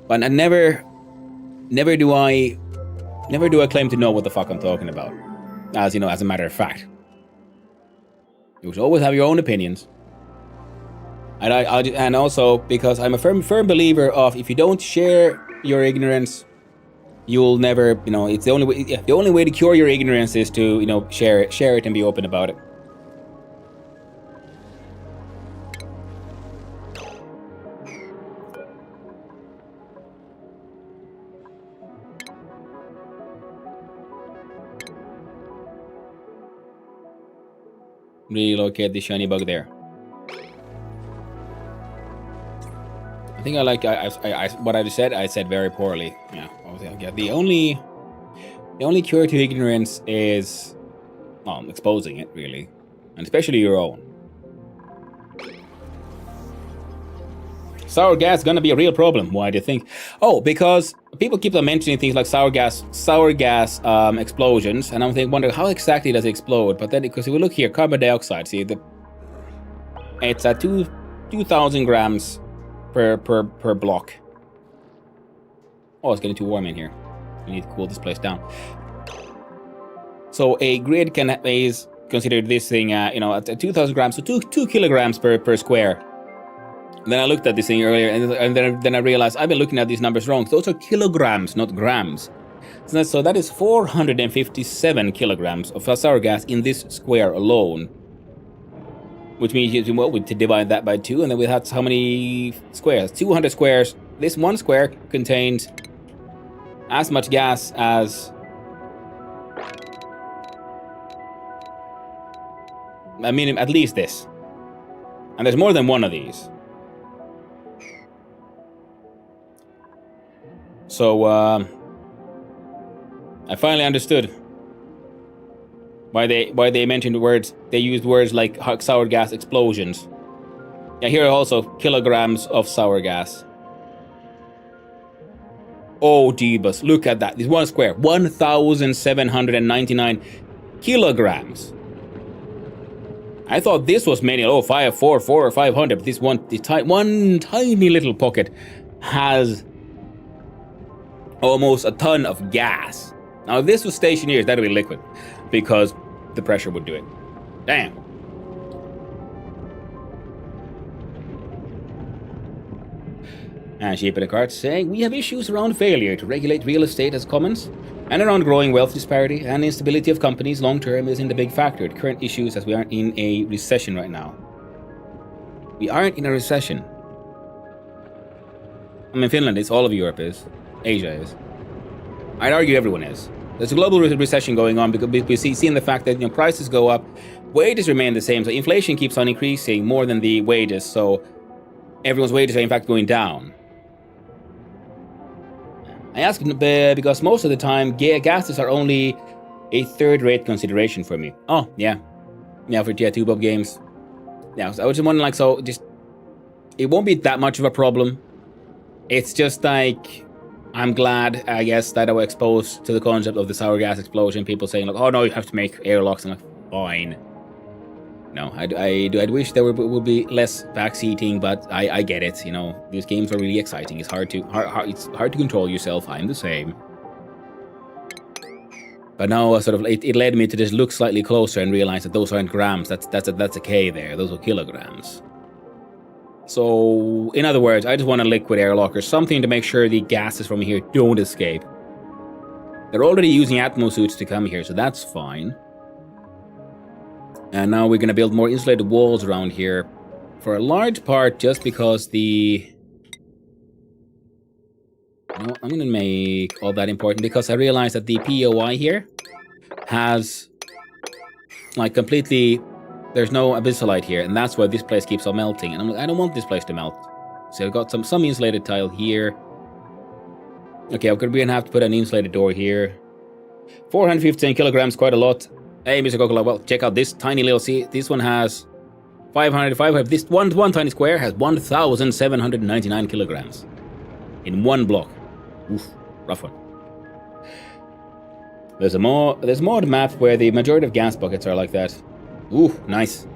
But I never do I claim to know what the fuck I'm talking about. As a matter of fact. You should always have your own opinions. And also because I'm a firm believer of if you don't share your ignorance, you'll never, it's the only way. Yeah, the only way to cure your ignorance is to, share it and be open about it. Relocate the shiny bug there. I think what I just said. I said very poorly. Yeah. The only cure to ignorance is, exposing it really, and especially your own. Sour gas is gonna be a real problem. Why do you think? Oh, because people keep on mentioning things like sour gas explosions, and I'm wondering how exactly does it explode? But then, because if we look here, carbon dioxide, see it's at 2,000 grams per block. Oh, it's getting too warm in here. We need to cool this place down. So a grid is considered this thing, at 2,000 grams, so 2 kilograms per square. And then I looked at this thing earlier, and then I realized I've been looking at these numbers wrong. Those are kilograms, not grams. So that is 457 kilograms of sour gas in this square alone. Which means, we divide that by 2, and then we have how many squares? 200 squares. This one square contains as much gas as... at least this. And there's more than one of these. So, I finally understood why they mentioned words. They used words like sour gas explosions. Yeah, here are also kilograms of sour gas. Oh, Jeebus, look at that. This one square, 1,799 kilograms. I thought this was many, 4 or 500, but this one tiny little pocket has almost a ton of gas. Now, if this was stationary, that'd be liquid, because the pressure would do it. Damn. And Sheep in the Cart saying, we have issues around failure to regulate real estate as commons, and around growing wealth disparity and instability of companies long term isn't a big factor. The current issues as we aren't in a recession right now. We aren't in a recession. Finland is, all of Europe is. Asia is. I'd argue everyone is. There's a global recession going on because we see in the fact that prices go up, wages remain the same, so inflation keeps on increasing more than the wages, so everyone's wages are in fact going down. I ask because most of the time gases are only a third-rate consideration for me. Oh, yeah. Yeah, for 2 Bob games. Yeah, so I was just wondering, it won't be that much of a problem. It's just I'm glad, I guess, that I was exposed to the concept of the sour gas explosion. People saying, oh no, you have to make airlocks. I'm like, fine. No, I'd wish there would be less backseating, but I get it. These games are really exciting. It's hard to control yourself. I'm the same. But now, it led me to just look slightly closer and realize that those aren't grams. That's a K there. Those are kilograms. So, in other words, I just want a liquid airlock or something to make sure the gases from here don't escape. They're already using Atmo suits to come here, so that's fine. And now we're going to build more insulated walls around here. For a large part, just because the... You know, I'm going to make all that important because I realized that the POI here has... like, completely... There's no abyssalite here, and that's why this place keeps on melting. And I'm like, I don't want this place to melt. So I've got some insulated tile here. Okay, we're going to have to put an insulated door here. 415 kilograms, quite a lot. Hey, Mr. Cocola, well, check out this tiny little... See, this one has 505. This one tiny square has 1,799 kilograms. In one block. Oof, rough one. There's a mod map where the majority of gas buckets are like that. Ooh, nice.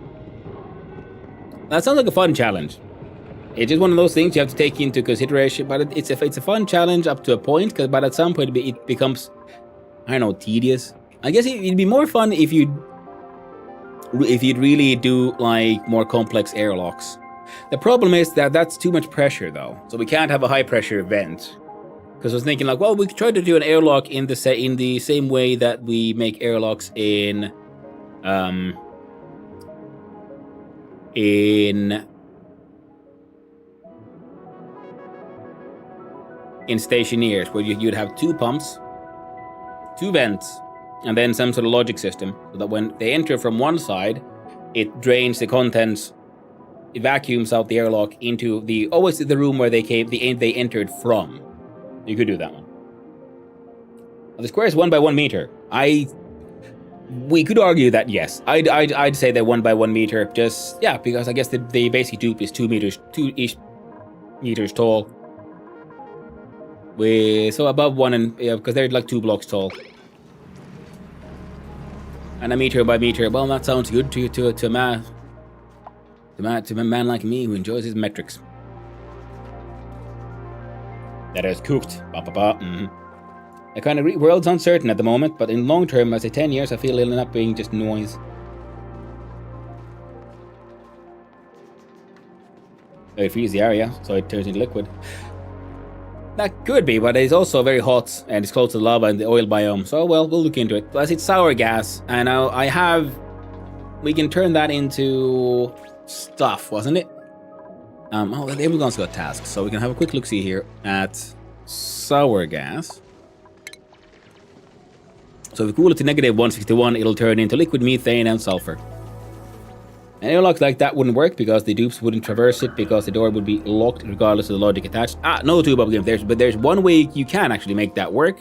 That sounds like a fun challenge. It's just one of those things you have to take into consideration, but it's a fun challenge up to a point, but at some point it becomes, I don't know, tedious. I guess it'd be more fun if you'd really do like more complex airlocks. The problem is that that's too much pressure though, so we can't have a high pressure vent. Because I was thinking like, well, we could try to do an airlock in the same way that we make airlocks in stationeers, where you'd have two pumps, two vents, and then some sort of logic system, so that when they enter from one side, it drains the contents, it vacuums out the airlock into always the room where they entered from. You could do that one. The square is 1 by 1 meter. We could argue that yes, I'd say they're 1 by 1 meter. Just because I guess the basic dupe is 2 meters tall. So above one, and because they're like 2 blocks tall. And a meter by meter. Well, that sounds good to a man like me who enjoys his metrics. That is cooked. Mm-hmm. I kind of agree. World's uncertain at the moment, but in long term, as a 10 years, I feel it'll end up being just noise. They freeze the area, so it turns into liquid. That could be, but it's also very hot, and it's close to the lava and the oil biome. So, well, we'll look into it. Plus, it's sour gas, and we can turn that into stuff, wasn't it? Everyone's got tasks, so we can have a quick look-see here at sour gas. So if we cool it to negative 161, it'll turn into liquid methane and sulfur. An airlock like that wouldn't work because the dupes wouldn't traverse it, because the door would be locked regardless of the logic attached. No tube up game. But there's one way you can actually make that work.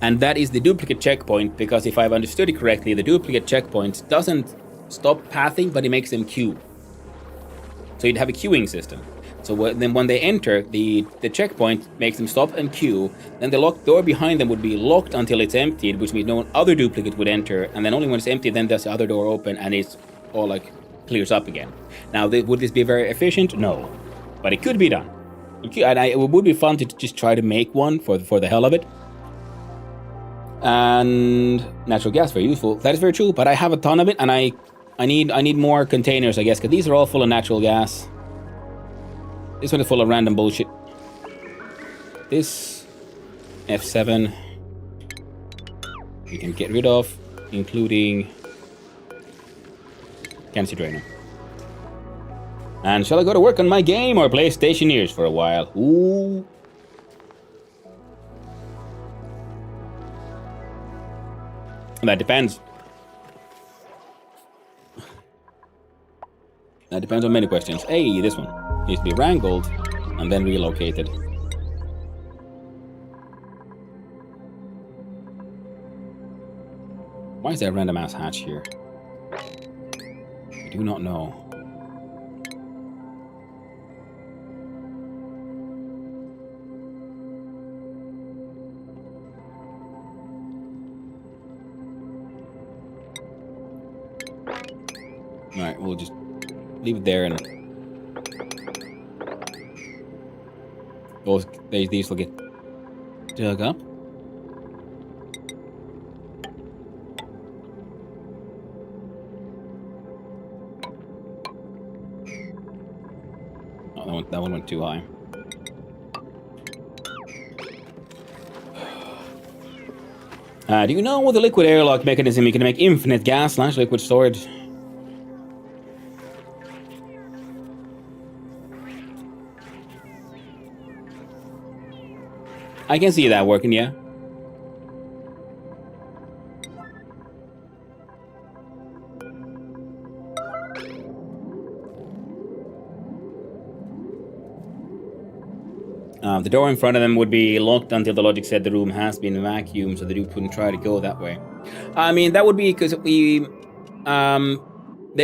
And that is the duplicate checkpoint, because if I've understood it correctly, the duplicate checkpoint doesn't stop pathing, but it makes them queue. So you'd have a queuing system. So then when they enter, the checkpoint makes them stop and queue. Then the locked door behind them would be locked until it's emptied, which means no other duplicate would enter. And then only when it's empty, then does the other door open and it's all like clears up again. Now, would this be very efficient? No. But it could be done. It would be fun to just try to make one for the hell of it. And natural gas, very useful. That is very true, but I have a ton of it, and I need more containers, I guess, because these are all full of natural gas. This one is full of random bullshit. This F7 we can get rid of, including Cancy Drainer. And shall I go to work on my game or play Stationeers for a while? Ooh. That depends. That depends on many questions. Hey, this one needs to be wrangled and then relocated. Why is there a random ass hatch here? I do not know. Alright, we'll just leave it there, and these will get dug up. Oh, that one went too high. Do you know with the liquid airlock mechanism you can make infinite gas/liquid storage? I can see that working, yeah. The door in front of them would be locked until the logic said the room has been vacuumed, so the dude wouldn't try to go that way. I mean, that would be because they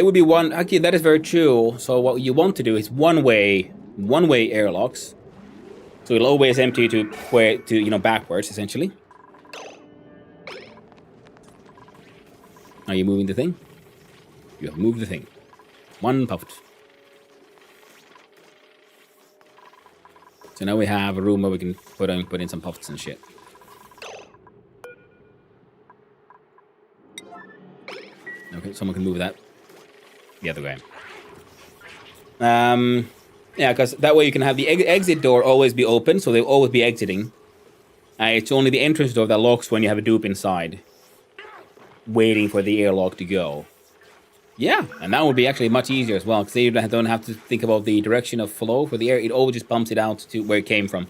would be one. Actually, that is very true. So what you want to do is one-way airlocks. So it'll always empty to backwards essentially. Are you moving the thing? You have moved the thing. One puffed. So now we have a room where we can put in some puffs and shit. Okay, someone can move that the other way. Yeah, because that way you can have the exit door always be open, so they'll always be exiting. It's only the entrance door that locks when you have a dupe inside, waiting for the airlock to go. Yeah, and that would be actually much easier as well, because you don't have to think about the direction of flow for the air. It always just pumps it out to where it came from.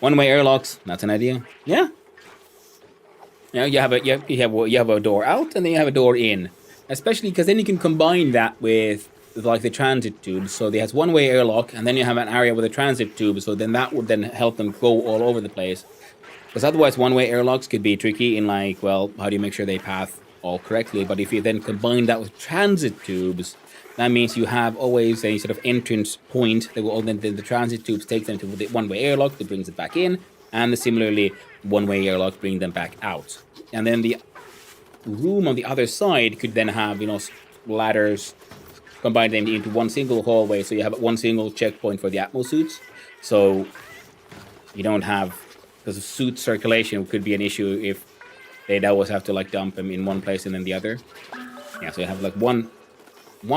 One-way airlocks, that's an idea. Yeah. You have a door out, and then you have a door in. Especially because then you can combine that with like the transit tubes. So it has one-way airlock, and then you have an area with a transit tube. So then that would then help them go all over the place. Because otherwise, one-way airlocks could be tricky in like, well, how do you make sure they path all correctly? But if you then combine that with transit tubes, that means you have always a sort of entrance point that will then the transit tubes take them to the one-way airlock that brings it back in, and similarly one-way airlock bring them back out. And then the room on the other side could then have ladders, combine them into one single hallway, so you have one single checkpoint for the Atmo suits. So you don't have, because suit circulation could be an issue if they'd always have to like dump them in one place and then the other. Yeah, so you have like one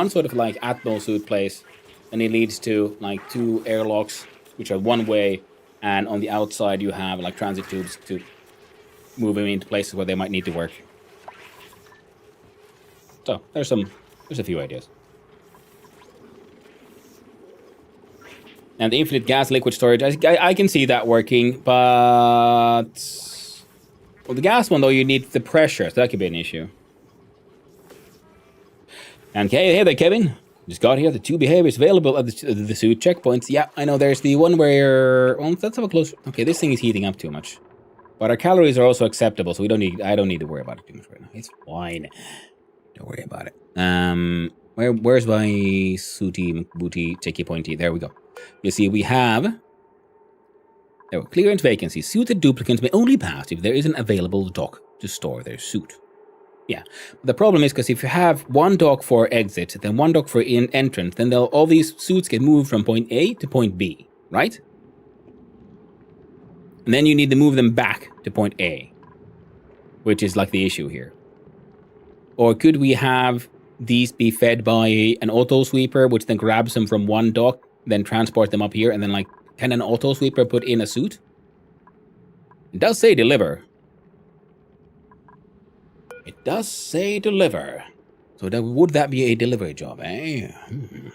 sort of like Atmo suit place, and it leads to like two airlocks which are one way, and on the outside you have like transit tubes to move them into places where they might need to work. So there's a few ideas. And the infinite gas liquid storage, I can see that working, but well, the gas one though, you need the pressure, so that could be an issue. And hey there, Kevin. Just got here. The two behaviors available at the suit checkpoints. Yeah, I know. There's the one where let's have a close. Okay, this thing is heating up too much, but our calories are also acceptable, so I don't need to worry about it too much right now. It's fine. Don't worry about it. Where's my sooty booty ticky pointy? There we go. You see, we have clearance vacancy. Suited duplicants may only pass if there is an available dock to store their suit. Yeah, the problem is because if you have one dock for exit, then one dock for entrance, then all these suits get moved from point A to point B, right? And then you need to move them back to point A, which is like the issue here. Or could we have these be fed by an auto sweeper, which then grabs them from one dock, then transport them up here, and then like, can an auto sweeper put in a suit? It does say deliver. It does say deliver. So would that be a delivery job, eh? You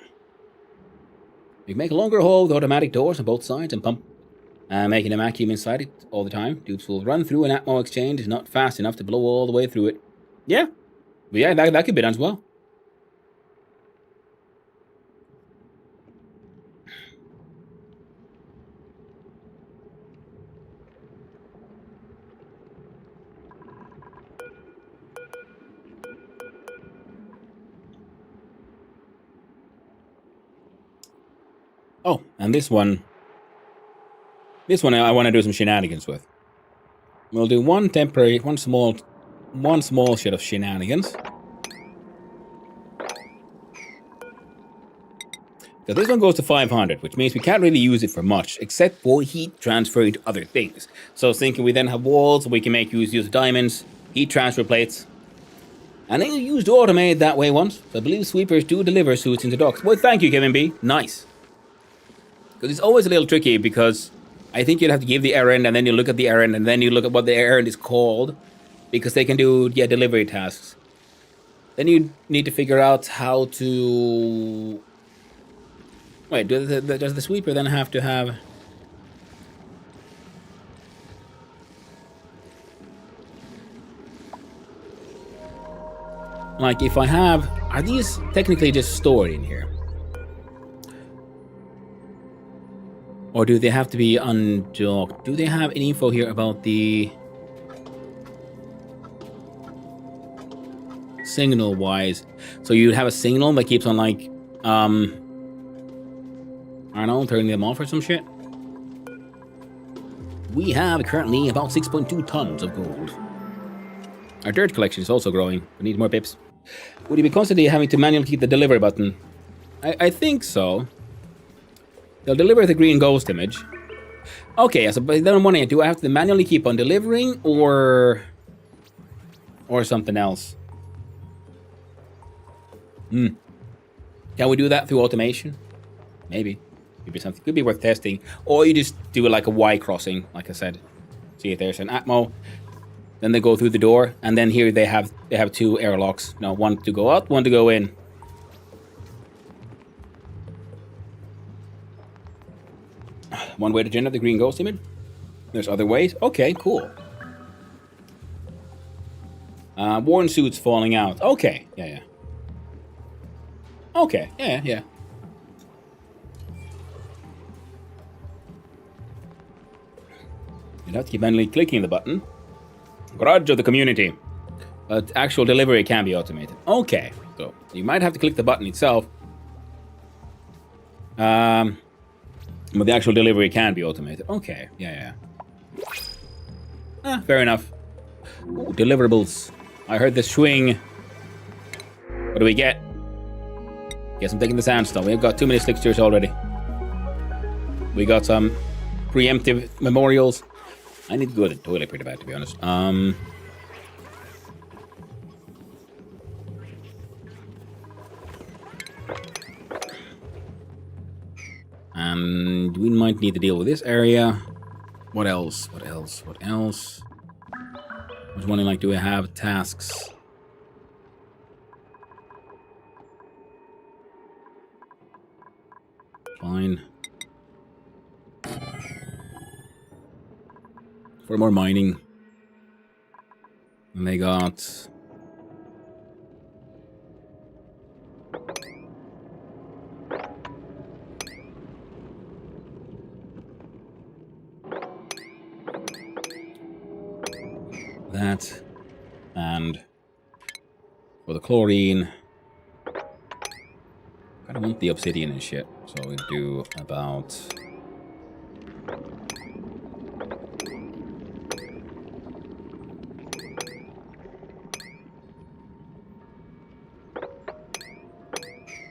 can make a longer haul with automatic doors on both sides and pump, making a vacuum inside it all the time. Dupes will run through an Atmo exchange, not fast enough to blow all the way through it. Yeah. But yeah, that could be done as well. Oh, and this one I want to do some shenanigans with. We'll do one small shit of shenanigans. So this one goes to 500, which means we can't really use it for much, except for heat transfer into other things. So I was thinking we then have walls, we can use diamonds, heat transfer plates. And they used to automate that way once. So I believe sweepers do deliver suits into docks. Well, thank you, Kevin B. Nice. Because it's always a little tricky, because I think you'd have to give the errand, and then you look at the errand, and then you look at what the errand is called. because they can do delivery tasks. Then you need to figure out how to. Wait, does the sweeper then have to have? Like, if I have, are these technically just stored in here? Or do they have to be undocked? Do they have any info here about the signal wise? So you'd have a signal that keeps on like, I don't know, turning them off or some shit? We have currently about 6.2 tons of gold. Our dirt collection is also growing. We need more pips. Would you be constantly having to manually keep the delivery button? I think so. They'll deliver the green ghost image. Okay, so but then I'm wondering, do I have to manually keep on delivering or something else? Can we do that through automation? Maybe. Maybe something could be worth testing. Or you just do it like a Y crossing, like I said. See if there's an Atmo. Then they go through the door, and then here they have 2 airlocks. No, one to go out, one to go in. One way to generate the green ghost image. There's other ways. Okay, cool. Worn suits falling out. Okay, yeah. Okay, yeah. You'd have to keep manually clicking the button. Grudge of the community. But actual delivery can be automated. Okay, so you might have to click the button itself. But the actual delivery can be automated. Okay, yeah. Fair enough. Ooh, deliverables. I heard the swing. What do we get? Guess I'm taking the sandstone. We've got too many slicksters already. We got some preemptive memorials. I need to go to the toilet pretty bad, to be honest. And we might need to deal with this area. What else? I was wondering, like, do we have tasks? Fine. For more mining. And they got... that. And for the chlorine, I don't want the obsidian and shit, so we do about...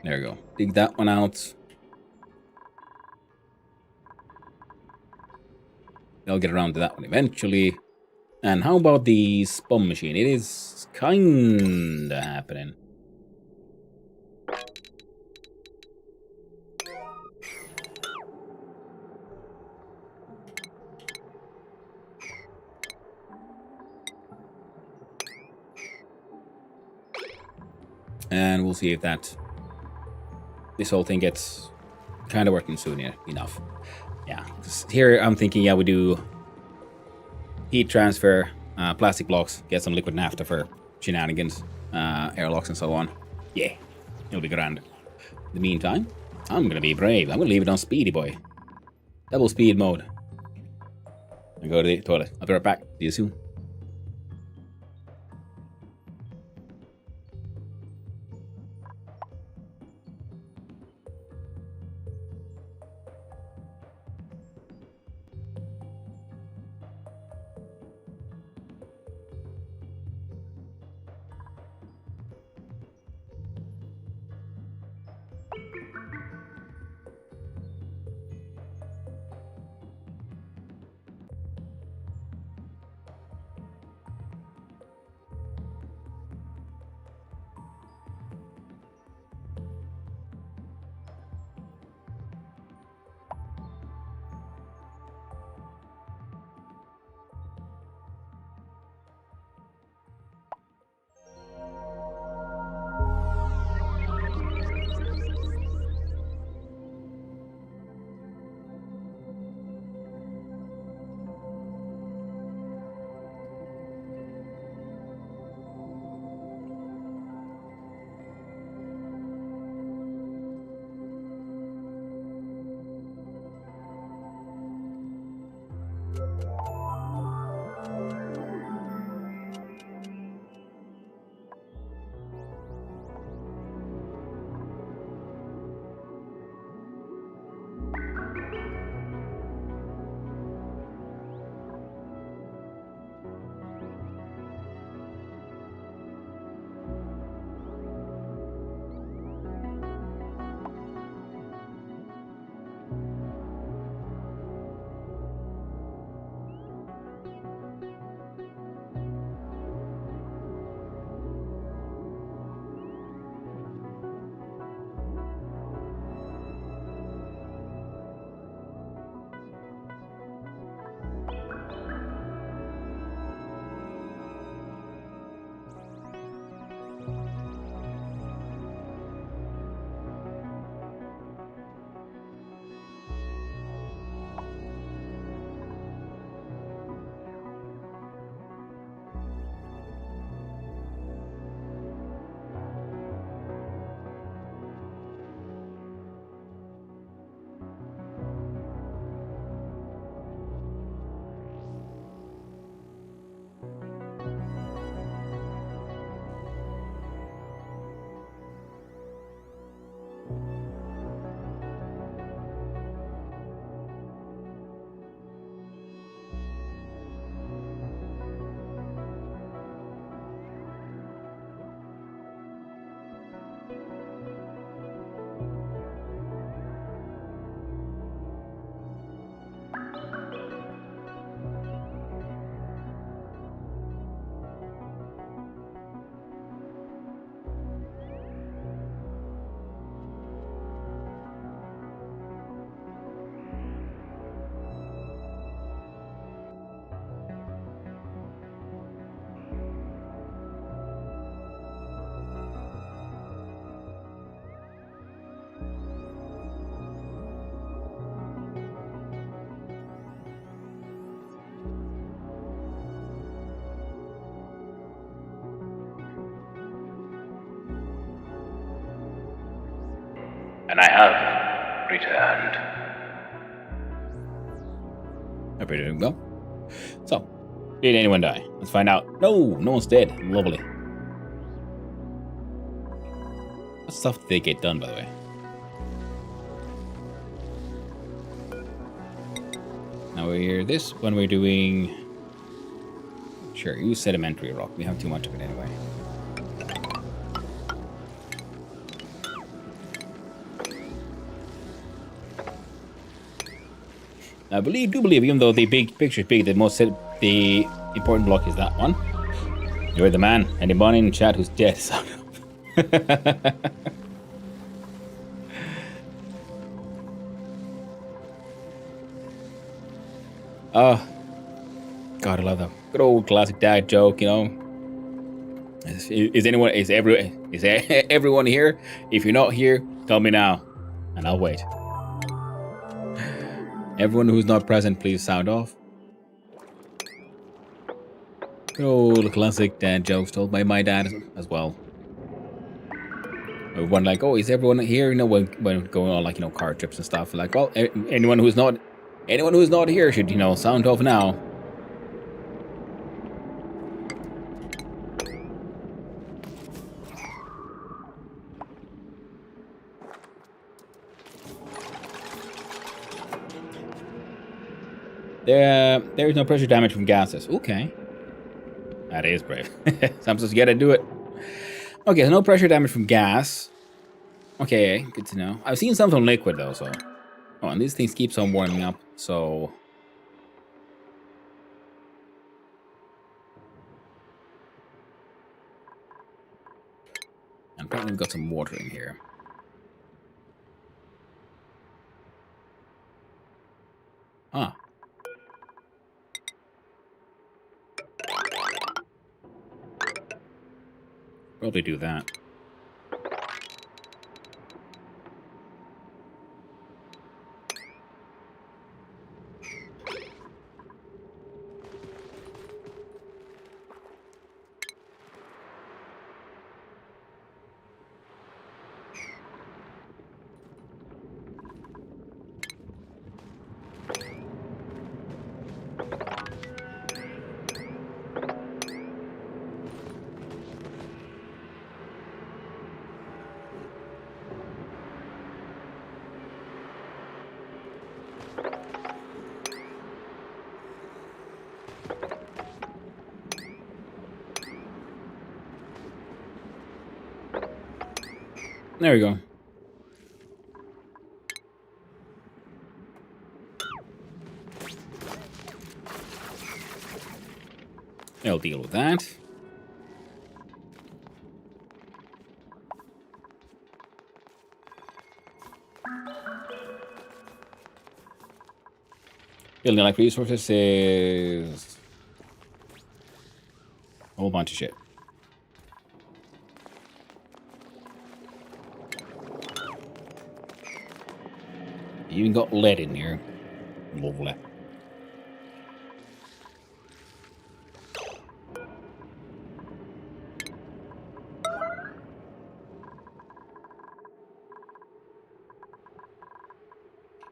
There we go. Dig that one out. I'll get around to that one eventually. And how about the spawn machine? It is kinda happening. And we'll see if this whole thing gets kind of working soon enough. Yeah, 'cause here I'm thinking, yeah, we do heat transfer, plastic blocks, get some liquid naphtha for shenanigans, airlocks and so on. Yeah, it'll be grand. In the meantime, I'm gonna be brave. I'm gonna leave it on speedy boy. Double speed mode. I go to the toilet. I'll be right back. See you soon. And I have returned. Hope you're doing well. So, did anyone die? Let's find out. No, no one's dead. Lovely. What stuff did they get done, by the way? Now we're this one we're doing. Sure, use sedimentary rock. We have too much of it anyway. I do believe, even though the big picture is big, the important block is that one. You're the man. Anybody in chat who's dead, sound up. Oh, God, I love that good old classic dad joke. You know, is everyone here? If you're not here, tell me now, and I'll wait. Everyone who's not present, please sound off. Good old classic dad jokes told by my dad as well. Everyone like, oh, is everyone here? You know, when going on like, you know, car trips and stuff. Like, well, anyone who's not here should, you know, sound off now. There is no pressure damage from gases. Okay. That is brave. Sometimes you gotta do it. Okay, so no pressure damage from gas. Okay, good to know. I've seen some from liquid though, so. Oh, and these things keeps on warming up, so. And apparently we've got some water in here. Ah. Probably do that. There we go. I'll deal with that. Building like resources is a whole bunch of shit. You even got lead in here. Lovely.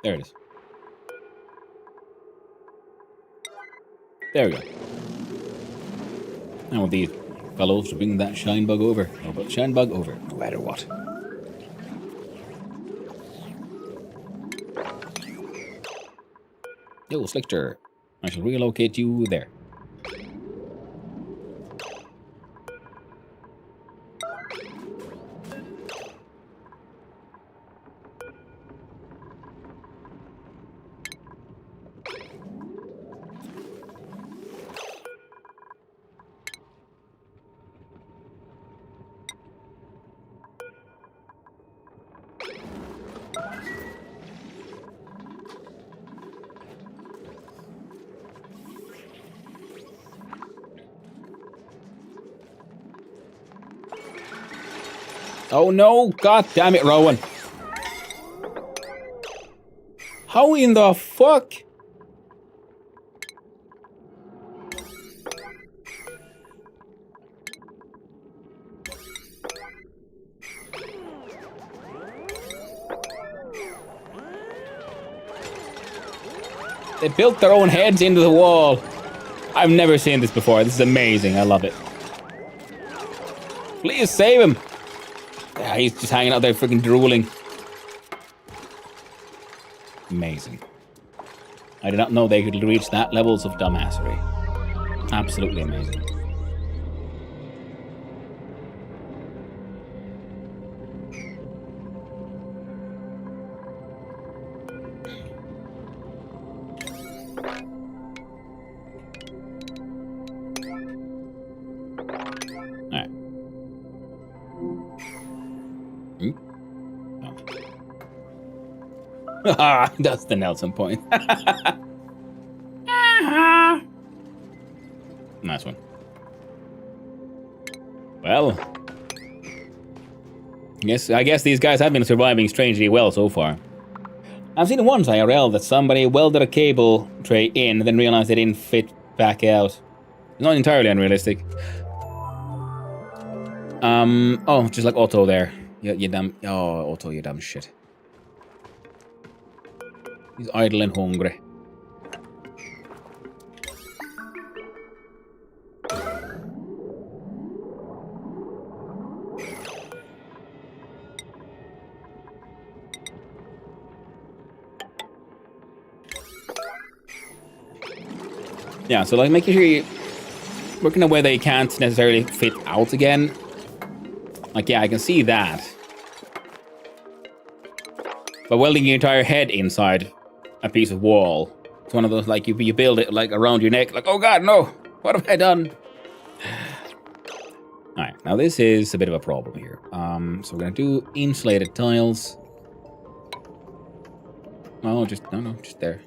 There it is. There we go. Now with these fellows to bring that shine bug over. No, but shine bug over, no matter what. Yo, Slichter, I shall relocate you there. Oh no, god damn it, Rowan. How in the fuck? They built their own heads into the wall. I've never seen this before. This is amazing. I love it. Please save him. Yeah, he's just hanging out there freaking drooling. Amazing. I did not know they could reach that levels of dumbassery. Absolutely amazing. Alright. Ah, that's the Nelson point. Nice one. Well, I guess these guys have been surviving strangely well so far. I've seen once IRL that somebody welded a cable tray in and then realized they didn't fit back out. Not entirely unrealistic. Oh, just like Otto there. You dumb. Oh, Otto, you dumb shit. He's idle and hungry. Yeah, so like making sure you work in a way that you can't necessarily fit out again. Like, yeah, I can see that. But welding your entire head inside a piece of wall, it's one of those, like, you build it, like, around your neck, like, oh god, no, what have I done? Alright, now this is a bit of a problem here. So we're gonna do insulated tiles. Oh, just, no, just there.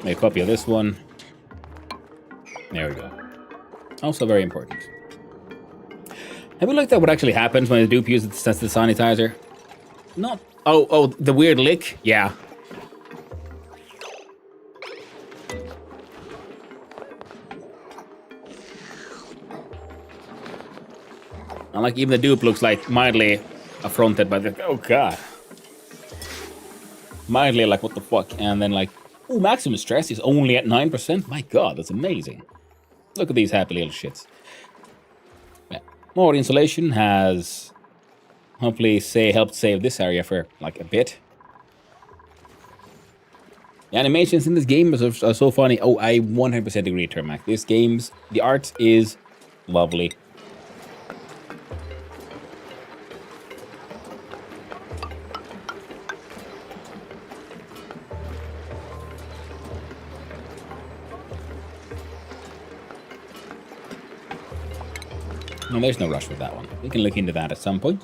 Make a copy of this one. There we go. Also very important. Have you looked at what actually happens when the dupe uses the sanitizer? Not... Oh, the weird lick? Yeah. And like even the dupe looks like mildly affronted by the... Oh god. Mildly like what the fuck. And then like... Oh, maximum stress is only at 9%. My god, that's amazing. Look at these happy little shits. Yeah. More insulation has hopefully helped save this area for like a bit. The animations in this game are so funny. Oh, I 100% agree, Termac. This game's... The art is lovely. No, there's no rush with that one. We can look into that at some point.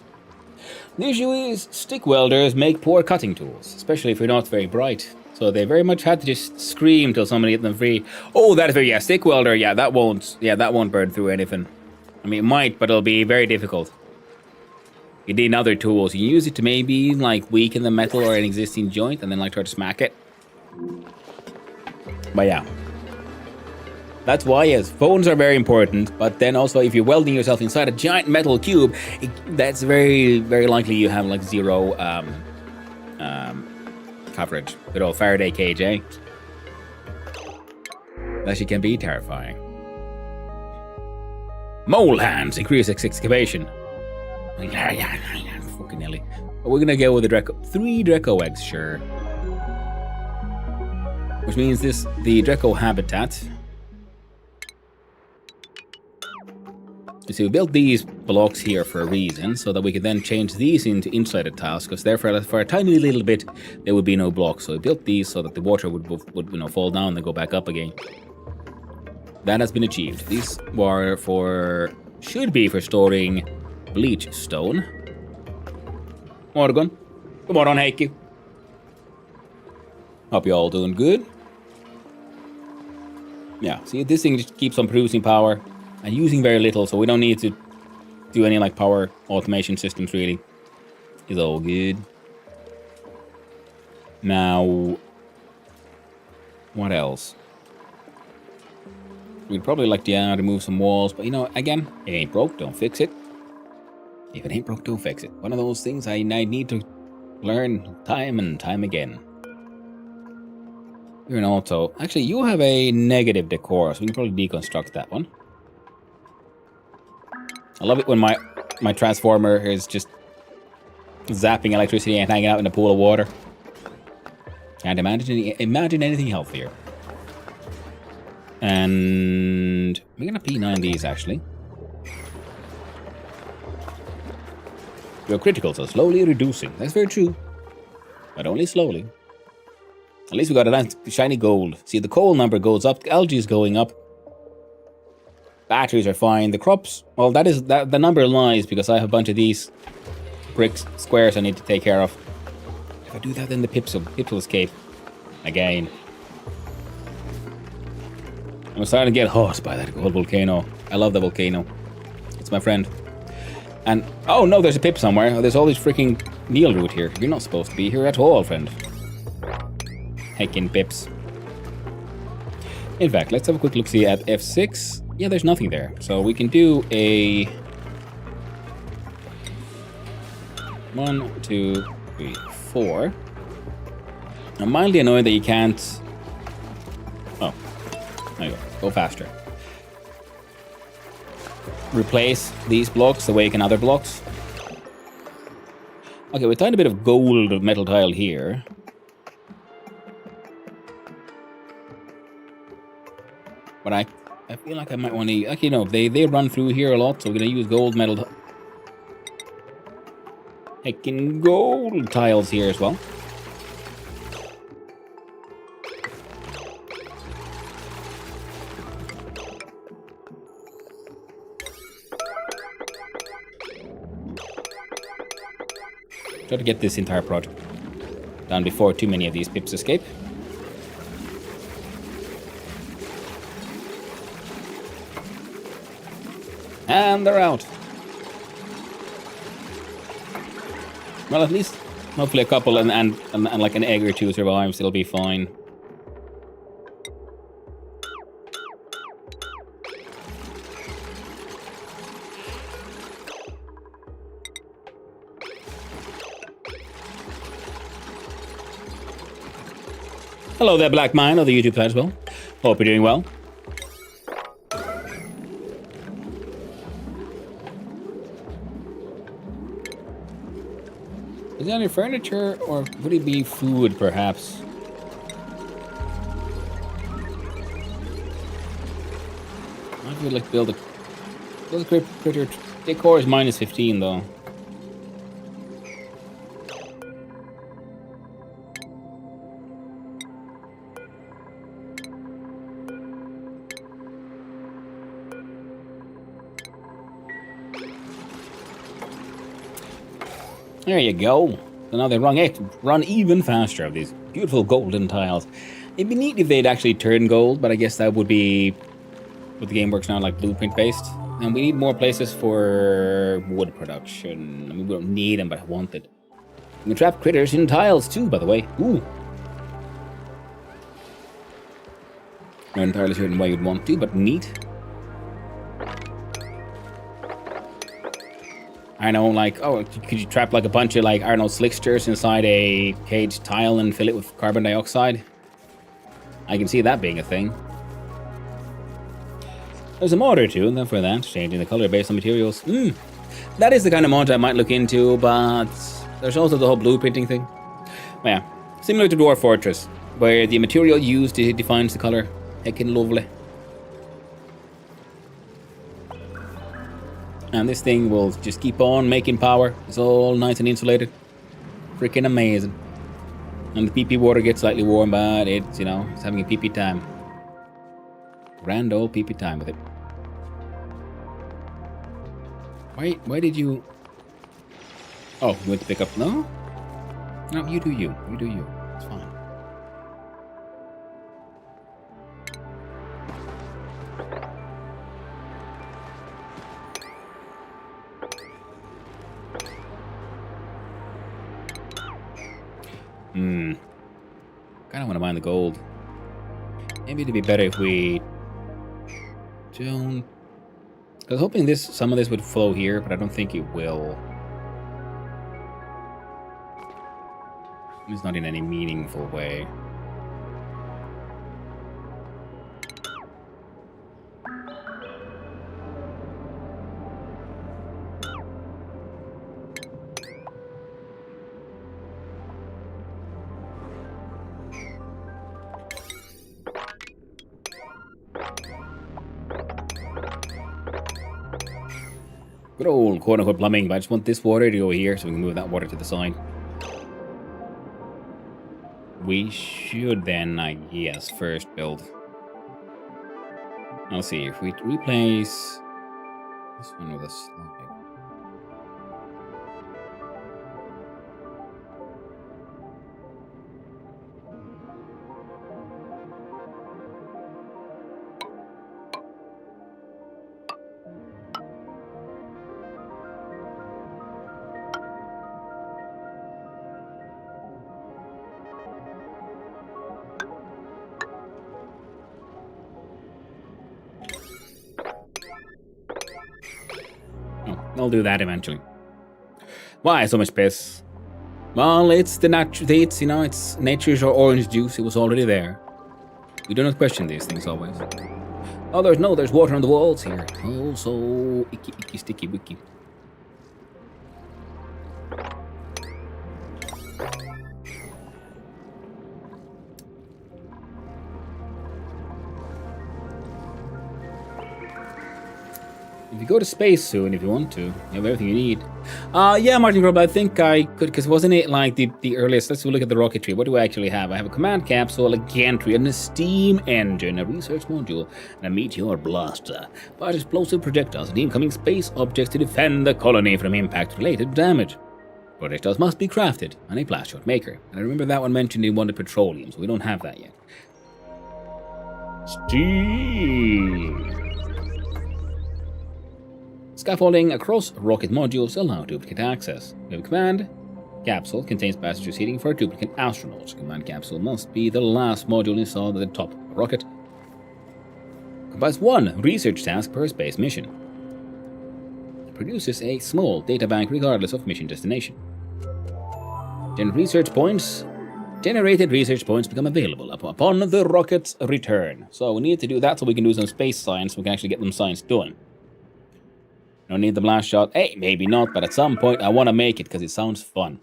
The issue is, stick welders make poor cutting tools, especially if you're not very bright. So they very much had to just scream till somebody get them free. Oh, that is very... Yeah, stick welder, yeah, that won't burn through anything. I mean, it might, but it'll be very difficult. You need other tools. You use it to maybe, like, weaken the metal or an existing joint, and then, like, try to smack it. But yeah. That's why, yes, phones are very important, but then also if you're welding yourself inside a giant metal cube, that's very, very likely you have like zero coverage. Good old Faraday cage, eh? That actually can be terrifying. Mole hands increase excavation. Fucking Nelly. But we're gonna go with the Dreco. 3 Dreco eggs, sure. Which means the Dreco habitat. You see, we built these blocks here for a reason, so that we could then change these into insulated tiles, because therefore, for a tiny little bit, there would be no blocks. So we built these so that the water would fall down and go back up again. That has been achieved. These should be for storing bleach stone. Morgan. Come on, Heikki. Hope you're all doing good. Yeah, see, this thing just keeps on producing power. And using very little, so we don't need to do any like power automation systems really. It's all good. Now, what else? We'd probably like to remove some walls, but you know, again, it ain't broke, don't fix it. If it ain't broke, don't fix it. One of those things I need to learn time and time again. You're an auto. Actually, you have a negative decor, so we can probably deconstruct that one. I love it when my transformer is just zapping electricity and hanging out in a pool of water. Can't imagine anything healthier. And we're gonna P9 these actually. Your criticals are slowly reducing. That's very true. But only slowly. At least we got a nice shiny gold. See, the coal number goes up, algae is going up. Batteries are fine. The crops, well, the number lies because I have a bunch of these bricks, squares I need to take care of. If I do that, then the pips will escape. Again. I'm starting to get hot by that gold volcano. I love the volcano. It's my friend. And, oh no, there's a pip somewhere. There's all these freaking Neil root here. You're not supposed to be here at all, friend. Heckin' pips. In fact, let's have a quick look-see at F6. Yeah, there's nothing there. So we can do a 1, 2, 3, 4. I'm mildly annoyed that you can't... Oh, there you go. Go faster. Replace these blocks the way you can other blocks. Okay, we found a bit of gold metal tile here. But I feel like I might want to... Actually, no, they run through here a lot, so we're going to use gold metal... Heckin' gold tiles here as well. Try to get this entire project done before too many of these pips escape. And they're out. Well, at least hopefully a couple and like an egg or two survives. It'll be fine. Hello there, Black Mine, of the YouTube side as well. Hope you're doing well. Is it any furniture, or would it be food, perhaps? I would like to build a critter. Decor is minus 15, though. There you go. So now they run even faster of these beautiful golden tiles. It'd be neat if they'd actually turn gold, but I guess that would be what the game works now, like blueprint based. And we need more places for wood production. I mean, we don't need them, but I want it. You can trap critters in tiles too, by the way. Ooh. Not entirely certain why you'd want to, but neat. I know, like, oh, could you trap like a bunch of, like, I don't know, slicksters inside a caged tile and fill it with carbon dioxide? I can see that being a thing. There's a mod or two, and then for that, changing the color based on materials. That is the kind of mod I might look into, but there's also the whole blueprinting thing. But yeah, similar to Dwarf Fortress, where the material used defines the color. Heckin' lovely. And this thing will just keep on making power. It's all nice and insulated. Freaking amazing. And the PP water gets slightly warm, but it's, you know, it's having a PP time. Grand old PP time with it. Why did you... Oh, you went to pick up... No? No, you do you. You do you. It's fine. Kind of want to mine the gold. Maybe it'd be better if we don't... I was hoping some of this would flow here, but I don't think it will. It's not in any meaningful way. Good old quote-unquote plumbing, but I just want this water to go here so we can move that water to the side. We should then, I guess, first build. I'll see if we replace this one with a slide. I'll do that eventually. Why so much piss? Well, it's it's nature's orange juice. It was already there. We do not question these things always. Oh, there's water on the walls here. Oh, so icky, sticky, wicky. You go to space soon if you want to. You have everything you need. Yeah, Martin Grub, I think I could, because wasn't it like the earliest? Let's look at the rocketry. What do I actually have? I have a command capsule, a gantry, and a steam engine, a research module, and a meteor blaster. Fires explosive projectiles and incoming space objects to defend the colony from impact-related damage. Projectiles must be crafted on a blast shot maker. And I remember that one mentioned in one of the petroleum, so we don't have that yet. Steam! Scaffolding across rocket modules allow duplicate access. We have a command capsule contains passengers heating for duplicate astronauts. Command capsule must be the last module installed at the top of the rocket. Combines one research task per space mission. It produces a small databank regardless of mission destination. Generated research points become available upon the rocket's return. So we need to do that so we can do some space science. We can actually get some science done. Don't need the blast shot. Hey, maybe not, but at some point I want to make it because it sounds fun.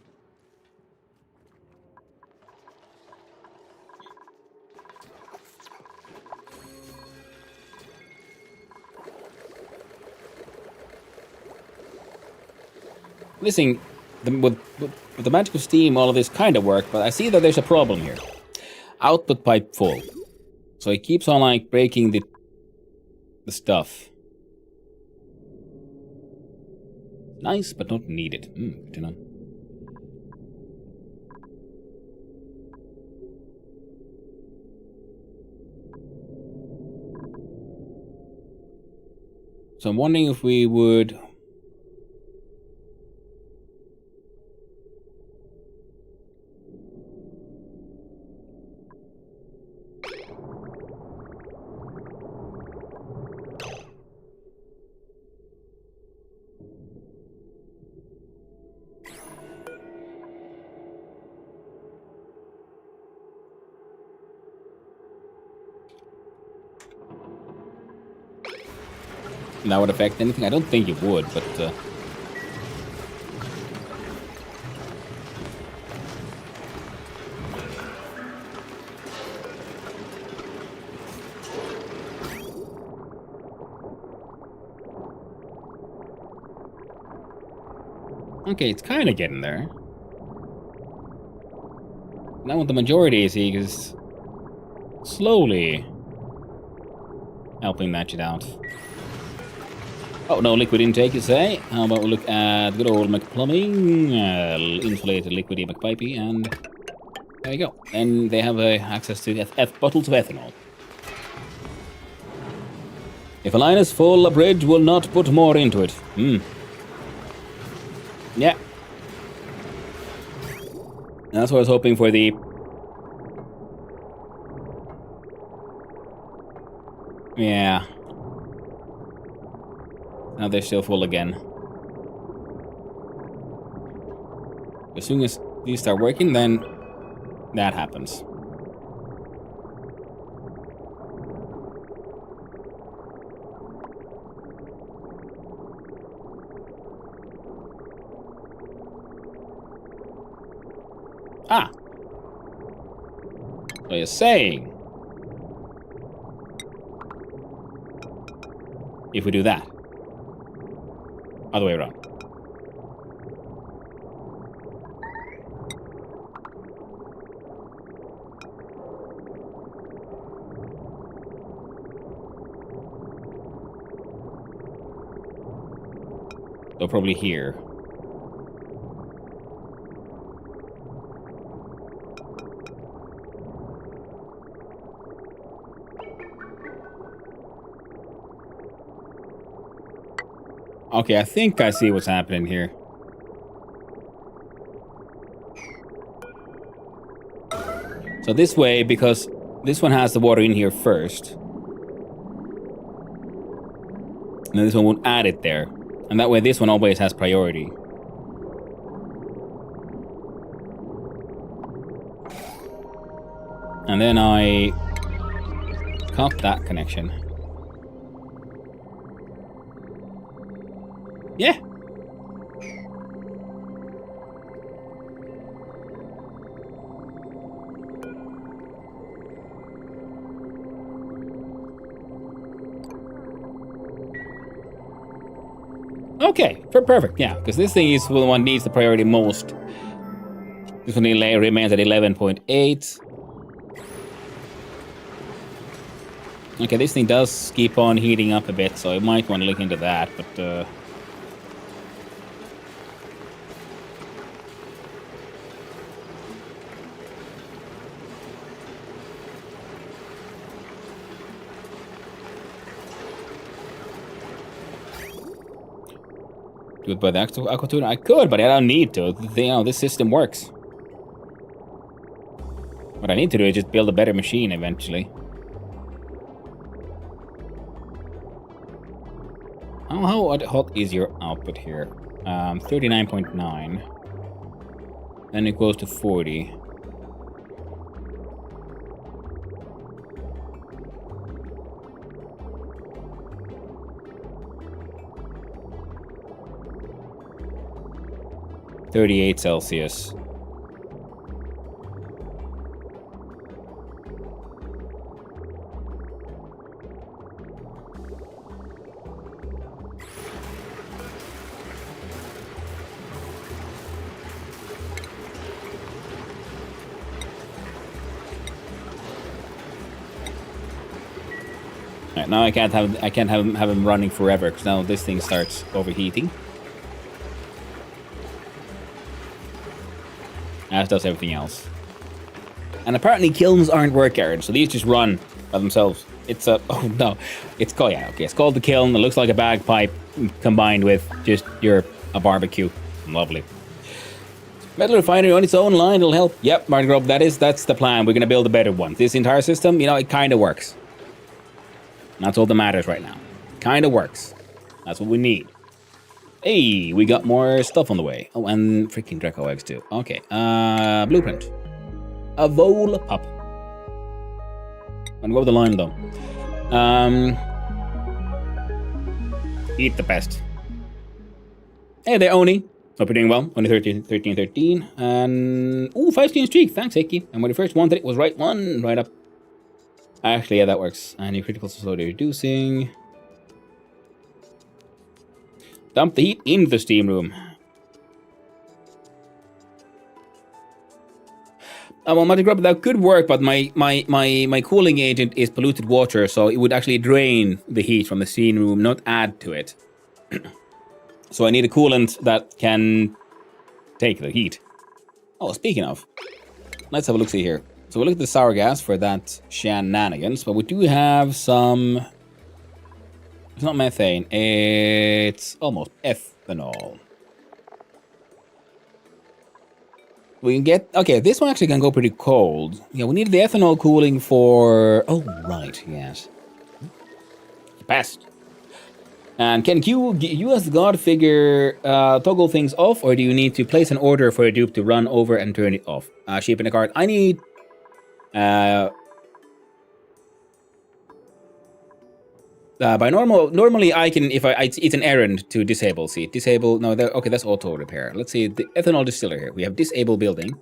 Listen, with the magic of steam, all of this kind of work, but I see that there's a problem here. Output pipe full. So it keeps on like breaking the stuff. Nice, but not needed. Good to know. So I'm wondering if we would... that would affect anything? I don't think it would, but... Okay, it's kind of getting there. Now what the majority is, he is slowly helping match it out. Oh, no liquid intake, you say? How about we look at good old McPlumbing, insulated liquidy McPipey, and there you go. And they have access to bottles of ethanol. If a line is full, a bridge will not put more into it. Yeah. That's what I was hoping for the... Yeah. Now they're still full again. As soon as these start working, then that happens. Ah! So you're saying if we do that. Other way around. So probably here. Okay, I think I see what's happening here. So this way, because this one has the water in here first. And then this one won't add it there. And that way this one always has priority. And then I cut that connection. Yeah. Okay, perfect. Yeah, because this thing is the one needs the priority most. This one remains at 11.8. Okay, this thing does keep on heating up a bit, so I might want to look into that, but do it by the aqua tuner? I could, but I don't need to. You know, this system works. What I need to do is just build a better machine eventually. How hot is your output here? 39.9. Then it goes to 40. Celsius. Right, now I can't have him running forever because now this thing starts overheating. As does everything else. And apparently kilns aren't work errands, so these just run by themselves. It's a oh no, it's called it's called the kiln. It looks like a bagpipe combined with just a barbecue. Lovely. Metal refinery on its own line will help. Yep, Martin Grove, that's the plan. We're gonna build a better one. This entire system, you know, it kind of works. That's all that matters right now. Kind of works. That's what we need. Hey, we got more stuff on the way. Oh, and freaking Draco eggs too. Okay, blueprint. A vole pup. I'm gonna go with the line though. Eat the pest. Hey there, Oni. Hope you're doing well. Only 13. And ooh, 5-stream streak. Thanks, Hickey. And when the first one that it was right one, right up. Actually, yeah, that works. And your critical slowly reducing. Dump the heat into the steam room. Well, Magic Rubber, that could work, but my cooling agent is polluted water, so it would actually drain the heat from the steam room, not add to it. So I need a coolant that can take the heat. Oh, speaking of, let's have a look-see here. So we look at the sour gas for that shenanigans, but we do have some... It's not methane, it's almost ethanol. We can get... Okay, this one actually can go pretty cold. Yeah, we need the ethanol cooling for... Oh, right, yes. Pest. And can you as the god figure toggle things off, or do you need to place an order for a dupe to run over and turn it off? Sheep in the cart. I need normally I can, if it's an errand to disable. See, disable, no, okay, that's auto repair. Let's see, the ethanol distiller here. We have disable building.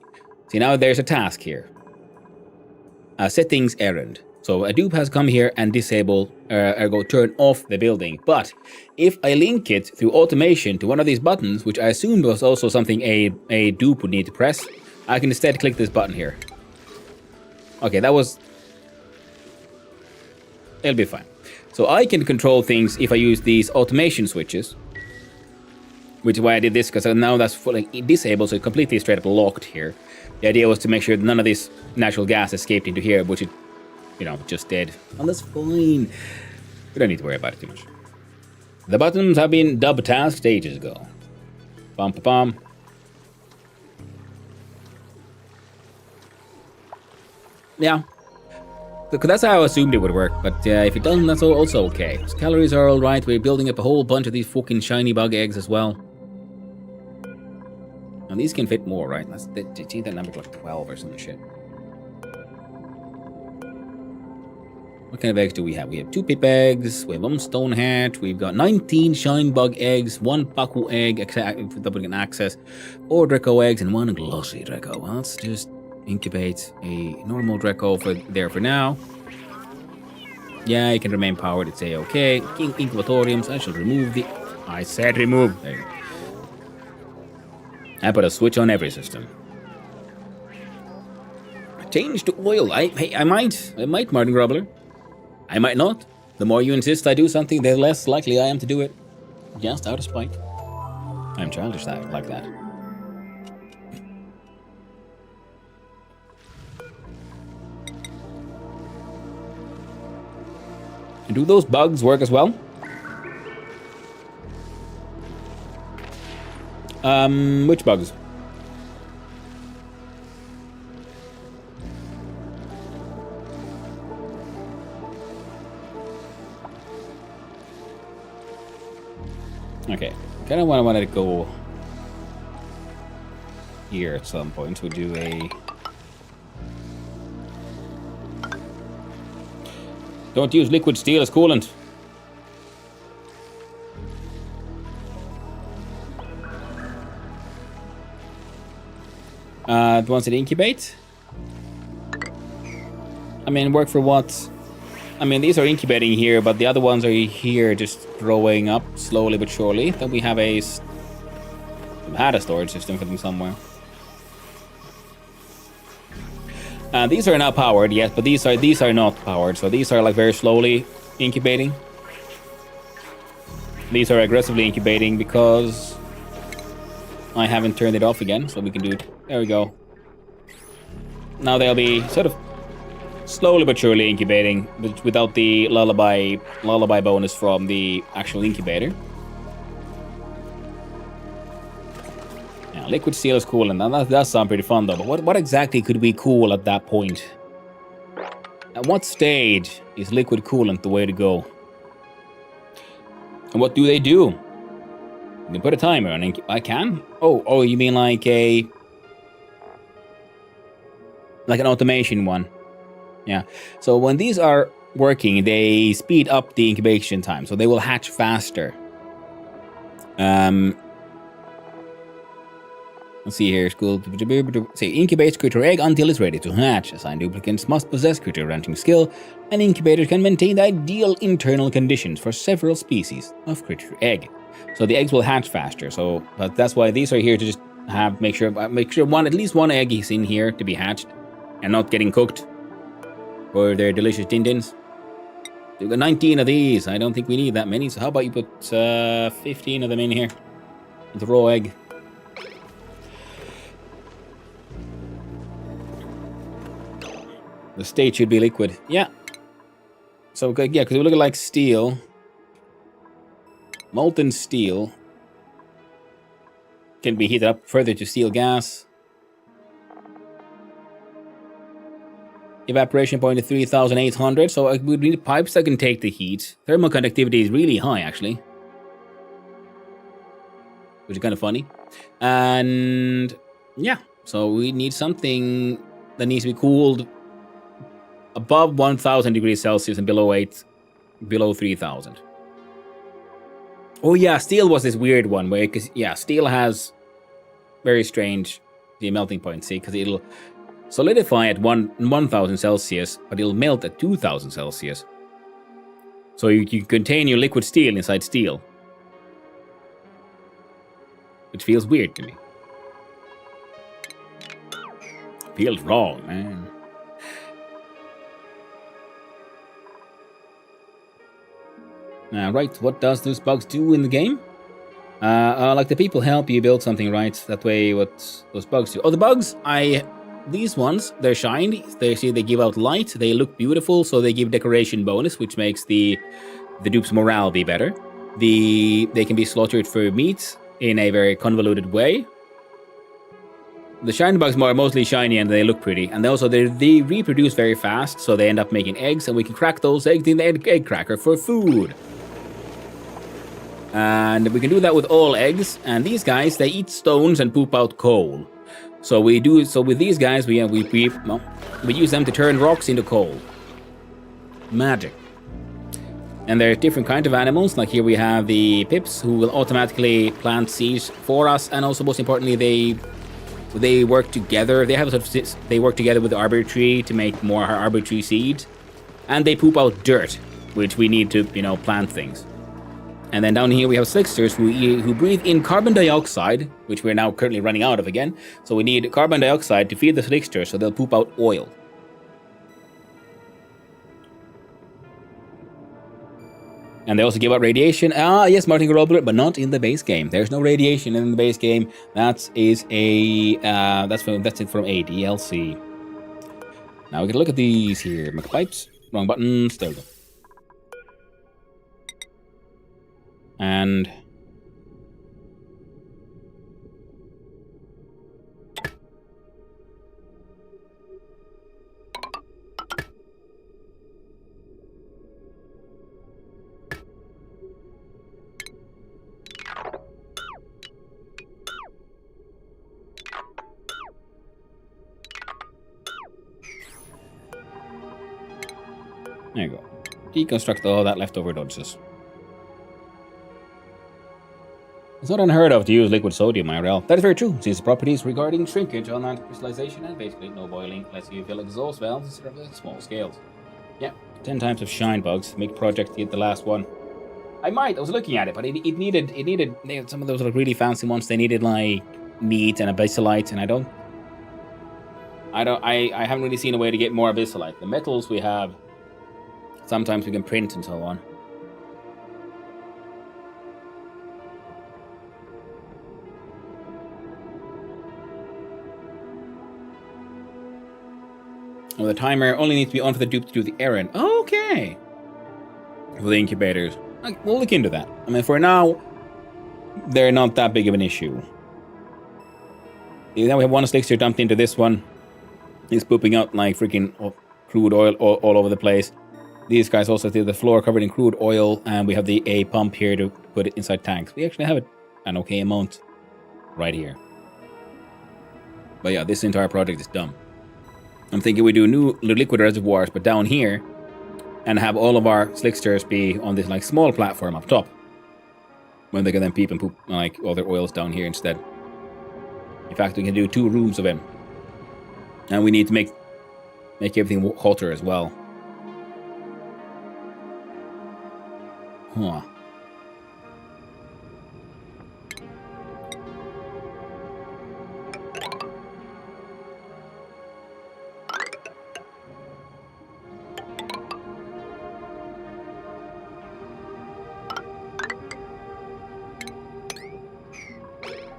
See, now there's a task here. Settings errand. So a dupe has come here and disable, ergo turn off the building. But if I link it through automation to one of these buttons, which I assumed was also something a dupe would need to press, I can instead click this button here. Okay, that was... It'll be fine. So I can control things if I use these automation switches. Which is why I did this, because now that's fully disabled, so it's completely straight up locked here. The idea was to make sure that none of this natural gas escaped into here, which it, just did. And that's fine. We don't need to worry about it too much. The buttons have been dub-tasked ages ago. Bum-pa-bum. Yeah. That's how I assumed it would work, but if it doesn't, that's also okay. So calories are alright, we're building up a whole bunch of these fucking shiny bug eggs as well. And these can fit more, right? Gee, that number's like 12 or some shit. What kind of eggs do we have? We have 2 pip eggs, we have 1 stone hat, we've got 19 shine bug eggs, 1 paku egg that we can access, 4 Draco eggs, and 1 glossy Draco. Well, let's just incubate a normal Draco for now. Yeah, it can remain powered, it's a-okay. Incubatoriums, I shall remove the... I said remove. There you go. I put a switch on every system. Change to oil. I might, Martin Grubbler. I might not. The more you insist I do something, the less likely I am to do it. Just out of spite. I'm childish like that. And do those bugs work as well? Which bugs? Okay, kind of want to go here at some point. We do a... Don't use liquid steel as coolant. Once it incubate? I mean, work for what? I mean, these are incubating here, but the other ones are here just growing up slowly but surely. Then we have we had a storage system for them somewhere. These are now powered, yes, but these are not powered. So these are like very slowly incubating. These are aggressively incubating because I haven't turned it off again, so we can do it. There we go. Now they'll be sort of slowly but surely incubating, but without the lullaby bonus from the actual incubator. Now, liquid steel is cool, and that does sound pretty fun though. But what exactly could we cool at that point? At what stage is liquid coolant the way to go? And what do they do? You can put a timer on. I can? Oh, you mean like an automation one? Yeah. So when these are working, they speed up the incubation time, so they will hatch faster. Let's see here. School. Say incubates critter egg until it's ready to hatch. Assigned duplicants must possess critter ranching skill, and incubators can maintain the ideal internal conditions for several species of critter egg. So the eggs will hatch faster. So, but that's why these are here to just make sure at least one egg is in here to be hatched and not getting cooked for their delicious din-dins. We've got 19 of these. I don't think we need that many. So how about you put 15 of them in here? With a raw egg. The state should be liquid. Yeah. So, yeah, because we look at like steel. Molten steel can be heated up further to steel gas. Evaporation point is 3,800, so we need pipes that can take the heat. Thermal conductivity is really high, actually. which is kind of funny. And yeah, so we need something that needs to be cooled above 1,000 degrees Celsius and below 3,000. Oh yeah, steel was this weird one where, because yeah, steel has very strange the melting point. See, because it'll solidify at 1,000 Celsius, but it'll melt at 2,000 Celsius. So you can contain your liquid steel inside steel, which feels weird to me. Feels wrong, man. Right, what does those bugs do in the game? Like the people help you build something, right? That way, what those bugs do. Oh, the bugs, these ones, they're shiny. They give out light. They look beautiful, so they give decoration bonus, which makes the dupe's morale be better. They can be slaughtered for meat in a very convoluted way. The shiny bugs are mostly shiny and they look pretty, and they reproduce very fast, so they end up making eggs, and we can crack those eggs in the egg cracker for food. And we can do that with all eggs. And these guys, they eat stones and poop out coal. So with these guys, we use them to turn rocks into coal. Magic. And there are different kinds of animals. Like here we have the pips, who will automatically plant seeds for us, and also most importantly, they work together. They work together with the arbor tree to make more arbor tree seeds, and they poop out dirt, which we need to plant things. And then down here we have slicksters who breathe in carbon dioxide, which we're now currently running out of again. So we need carbon dioxide to feed the slicksters, so they'll poop out oil. And they also give out radiation. Yes, Martin Robert, but not in the base game. There's no radiation in the base game. That's it from a DLC. Now we can look at these here. McPipes, wrong buttons. There we go. And there you go. Deconstruct all that leftover dodges. It's not unheard of to use liquid sodium IRL. That is very true, since the properties regarding shrinkage, online crystallization, and basically no boiling lets you fill exhaust valves instead of the small scales. Yeah, 10 types of shine bugs. Make project to get the last one. I was looking at it, but it needed some of those like really fancy ones. They needed like meat and abyssalite, and I haven't really seen a way to get more abyssalite. The metals we have, sometimes we can print and so on. Well, the timer only needs to be on for the dupe to do the errand. Okay. For the incubators. We'll look into that. I mean, for now, they're not that big of an issue. Now we have one slickster dumped into this one. He's pooping out like freaking crude oil all over the place. These guys also have the floor covered in crude oil, and we have a pump here to put it inside tanks. We actually have an okay amount right here. But yeah, this entire project is dumb. I'm thinking we do new liquid reservoirs, but down here, and have all of our slicksters be on this like small platform up top, when they can then peep and poop like all their oils down here instead. In fact, we can do 2 rooms of them, and we need to make everything hotter as well. Huh.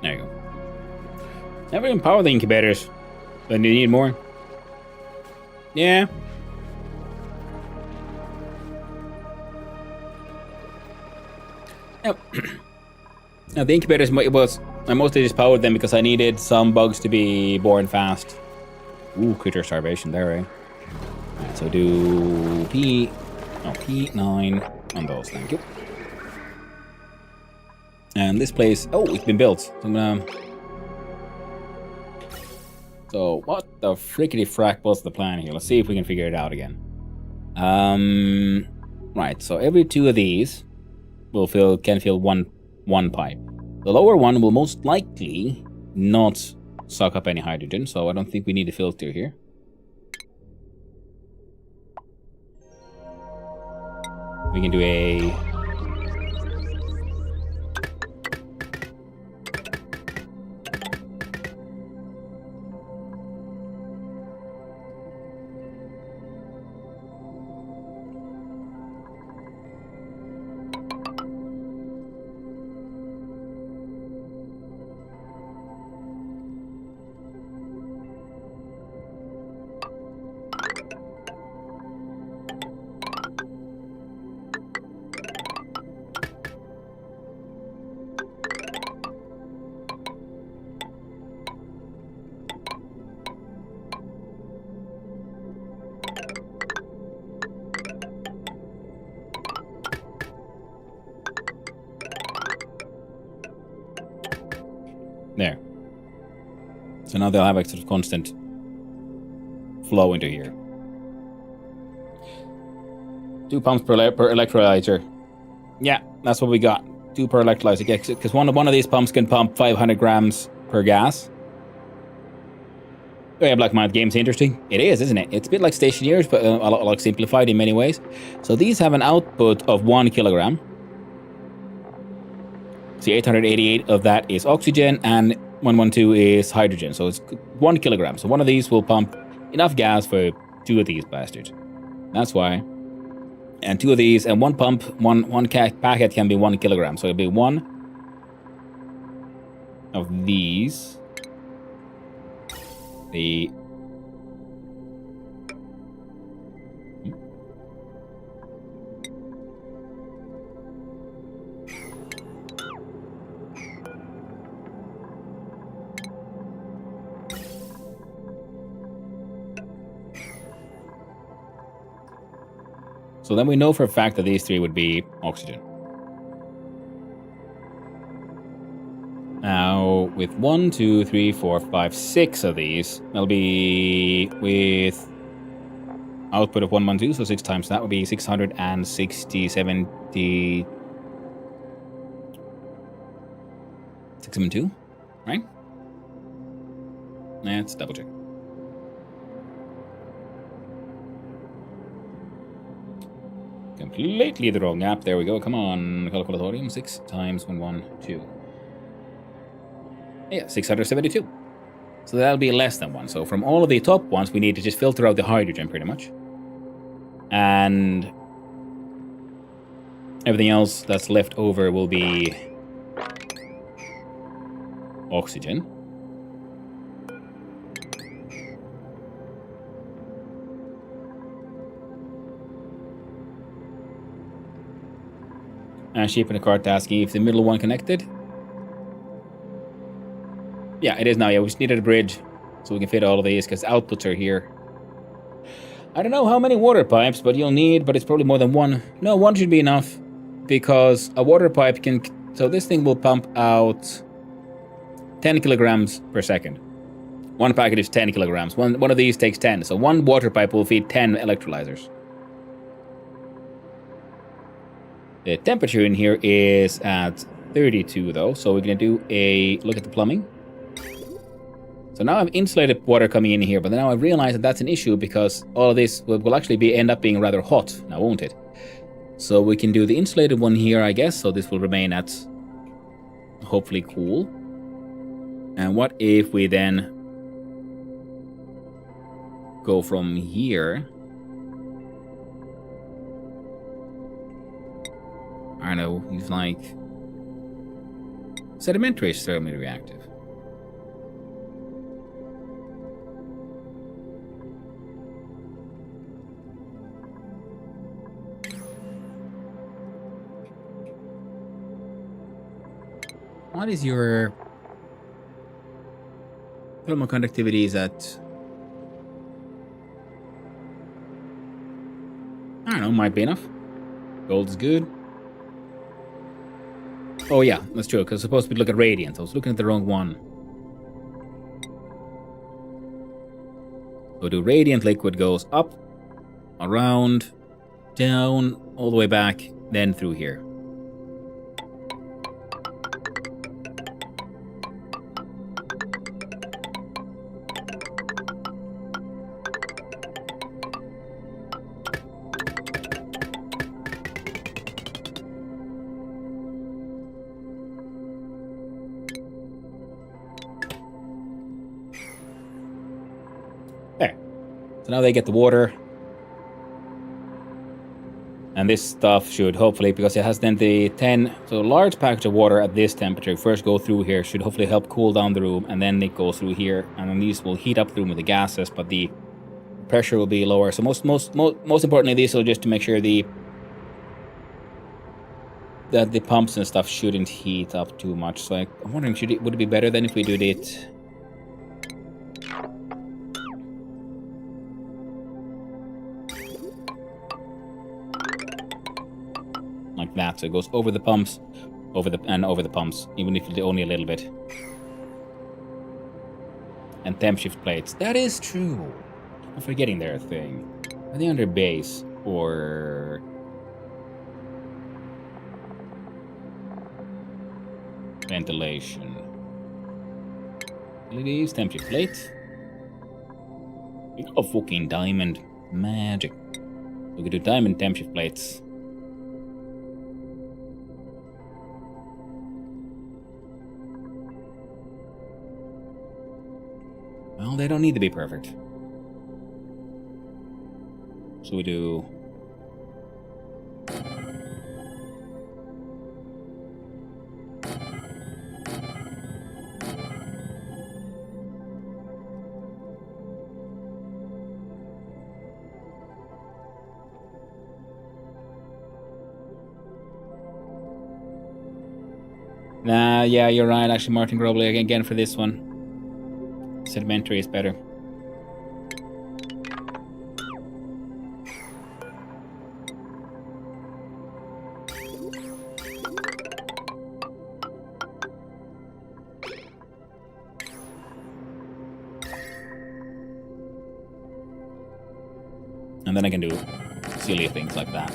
There you go. Never empower the incubators. Then you need more. Yeah. Now the incubators I mostly just powered them because I needed some bugs to be born fast. Ooh, critter starvation there, eh? Alright, so do P9 on those, thank you. And this place, oh, it's been built. So I'm gonna. So what the frickety frack was the plan here? Let's see if we can figure it out again. Right. So every 2 of these can fill one pipe. The lower one will most likely not suck up any hydrogen, so I don't think we need a filter here. We can do a... There. So now they'll have a sort of constant flow into here. 2 pumps per electrolyzer. Yeah, that's what we got. 2 per electrolyzer. Because one of these pumps can pump 500 grams per gas. Oh yeah, Black Mind Game's interesting. It is, isn't it? It's a bit like stationaries, but a lot like simplified in many ways. So these have an output of 1 kilogram. See, 888 of that is oxygen, and 112 is hydrogen. So it's 1 kilogram. So one of these will pump enough gas for 2 of these bastards. That's why. And 2 of these, and one pump, one packet can be 1 kilogram. So it'll be 1 of these. The... So then we know for a fact that these 3 would be oxygen. Now, with 1, 2, 3, 4, 5, 6 of these, that'll be with output of 112, so 6 times that would be 660, 70, 672, right? Let's double check. Completely the wrong app. There we go. Come on, calculatorium. 6 times 112. Yeah, 672. So that'll be less than 1. So from all of the top ones, we need to just filter out the hydrogen pretty much. And everything else that's left over will be oxygen. And sheep in the cart asking if the middle one connected. Yeah, it is now. Yeah, we just needed a bridge so we can fit all of these because outputs are here. I don't know how many water pipes, but you'll need, but it's probably more than 1. No, 1 should be enough because a water pipe can... So this thing will pump out 10 kilograms per second. 1 packet is 10 kilograms. One of these takes 10. So 1 water pipe will feed 10 electrolyzers. The temperature in here is at 32 though, so we're gonna do a look at the plumbing. So now I've insulated water coming in here, but now I've realized that that's an issue because all of this will actually end up being rather hot now, won't it? So we can do the insulated one here, I guess, so this will remain at hopefully cool. And what if we then go from here? I don't know, he's like... Sedimentary is thermally reactive. What is your... thermal conductivity is at... I don't know, might be enough. Gold is good. Oh yeah, that's true, because it's supposed to be look at radiant. I was looking at the wrong one. So do radiant liquid goes up, around, down, all the way back, then through here. There. So now they get the water. And this stuff should hopefully, because it has then the 10, so a large package of water at this temperature first go through here, should hopefully help cool down the room, and then it goes through here, and then these will heat up the room with the gases, but the pressure will be lower. So most importantly, these will just to make sure that the pumps and stuff shouldn't heat up too much. So I'm wondering, would it be better than if we did it like that? So it goes over the pumps, over the pumps, even if it's only a little bit. And temp shift plates. That is true. I'm forgetting their thing. Are they under base or ventilation? LEDs, temp shift plate. Oh, fucking diamond magic. We could do diamond temp shift plates. Well, they don't need to be perfect. So we do... Nah, yeah, you're right. Actually, Martin Grobley again for this one. Sedimentary is better. And then I can do silly things like that.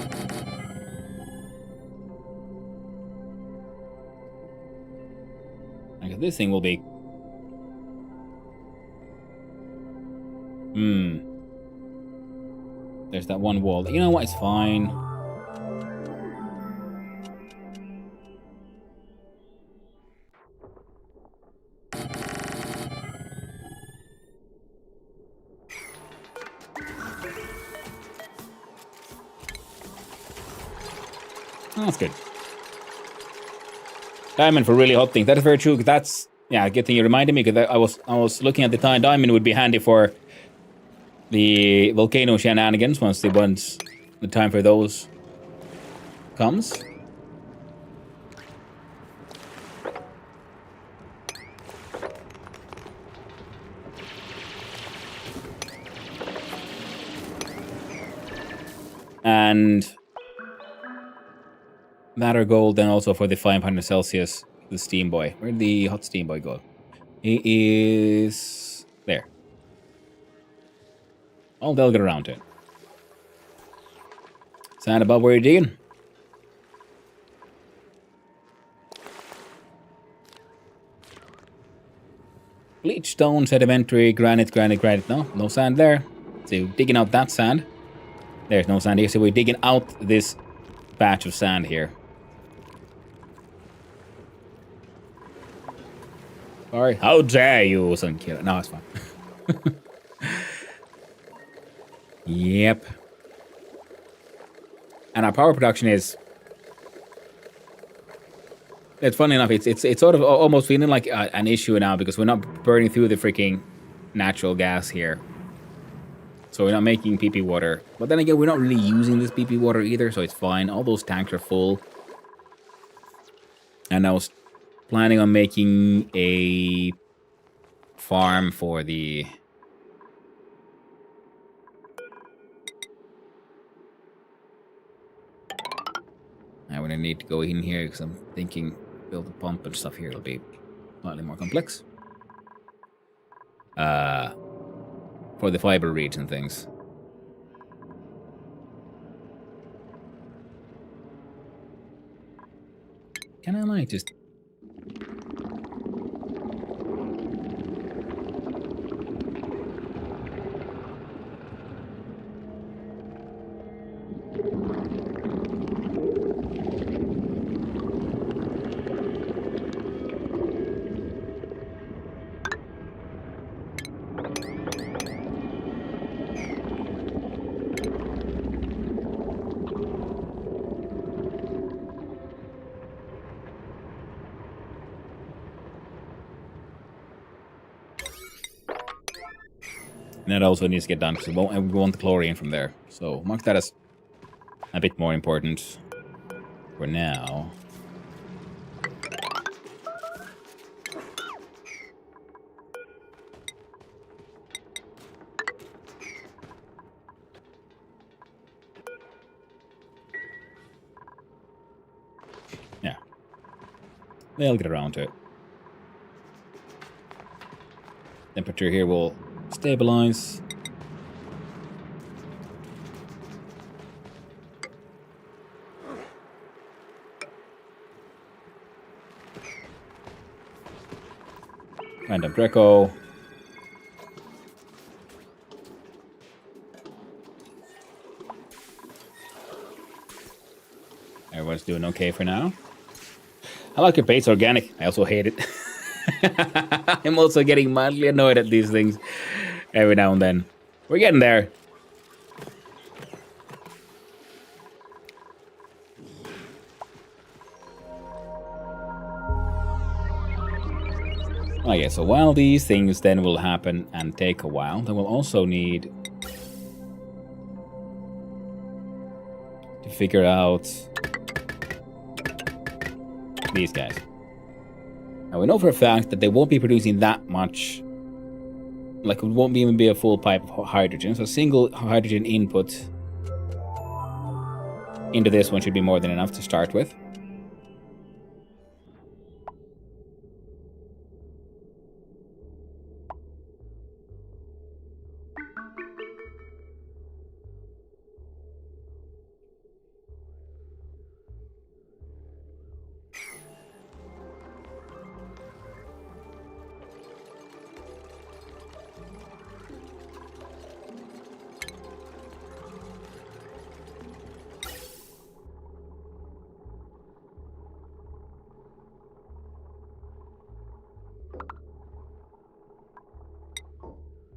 Like this thing will be... There's that one wall. You know what? It's fine. Oh, that's good. Diamond for really hot things. That is very true. That's... Yeah, good thing you reminded me, because I was looking at the time. Diamond would be handy for the volcano shenanigans once the time for those comes. And matter gold then also for the 500 Celsius, the steam boy. Where'd the hot steam boy go? He is there. Oh, they'll get around to it. Sand above where you're digging. Bleach stone, sedimentary, granite. No sand there. So digging out that sand. There's no sand here, so we're digging out this patch of sand here. Sorry, how dare you, son kid. No, it's fine. Yep. And our power production is... It's funny enough, it's sort of almost feeling like an issue now, because we're not burning through the freaking natural gas here. So we're not making PP water. But then again, we're not really using this PP water either, so it's fine. All those tanks are full. And I was planning on making a farm for the... I'm gonna need to go in here because I'm thinking build a pump and stuff here, it'll be slightly more complex. For the fiber reeds and things. Can I like just... And that also needs to get done because we want the chlorine from there. So mark that as a bit more important for now. Yeah. They'll get around to it. Temperature here will stabilize. Random Greco. Everyone's doing okay for now. I like your bait's organic. I also hate it. I'm also getting mildly annoyed at these things every now and then. We're getting there. Okay, so while these things then will happen and take a while, then we'll also need to figure out these guys. Now we know for a fact that they won't be producing that much. Like, it won't even be a full pipe of hydrogen. So a single hydrogen input into this one should be more than enough to start with.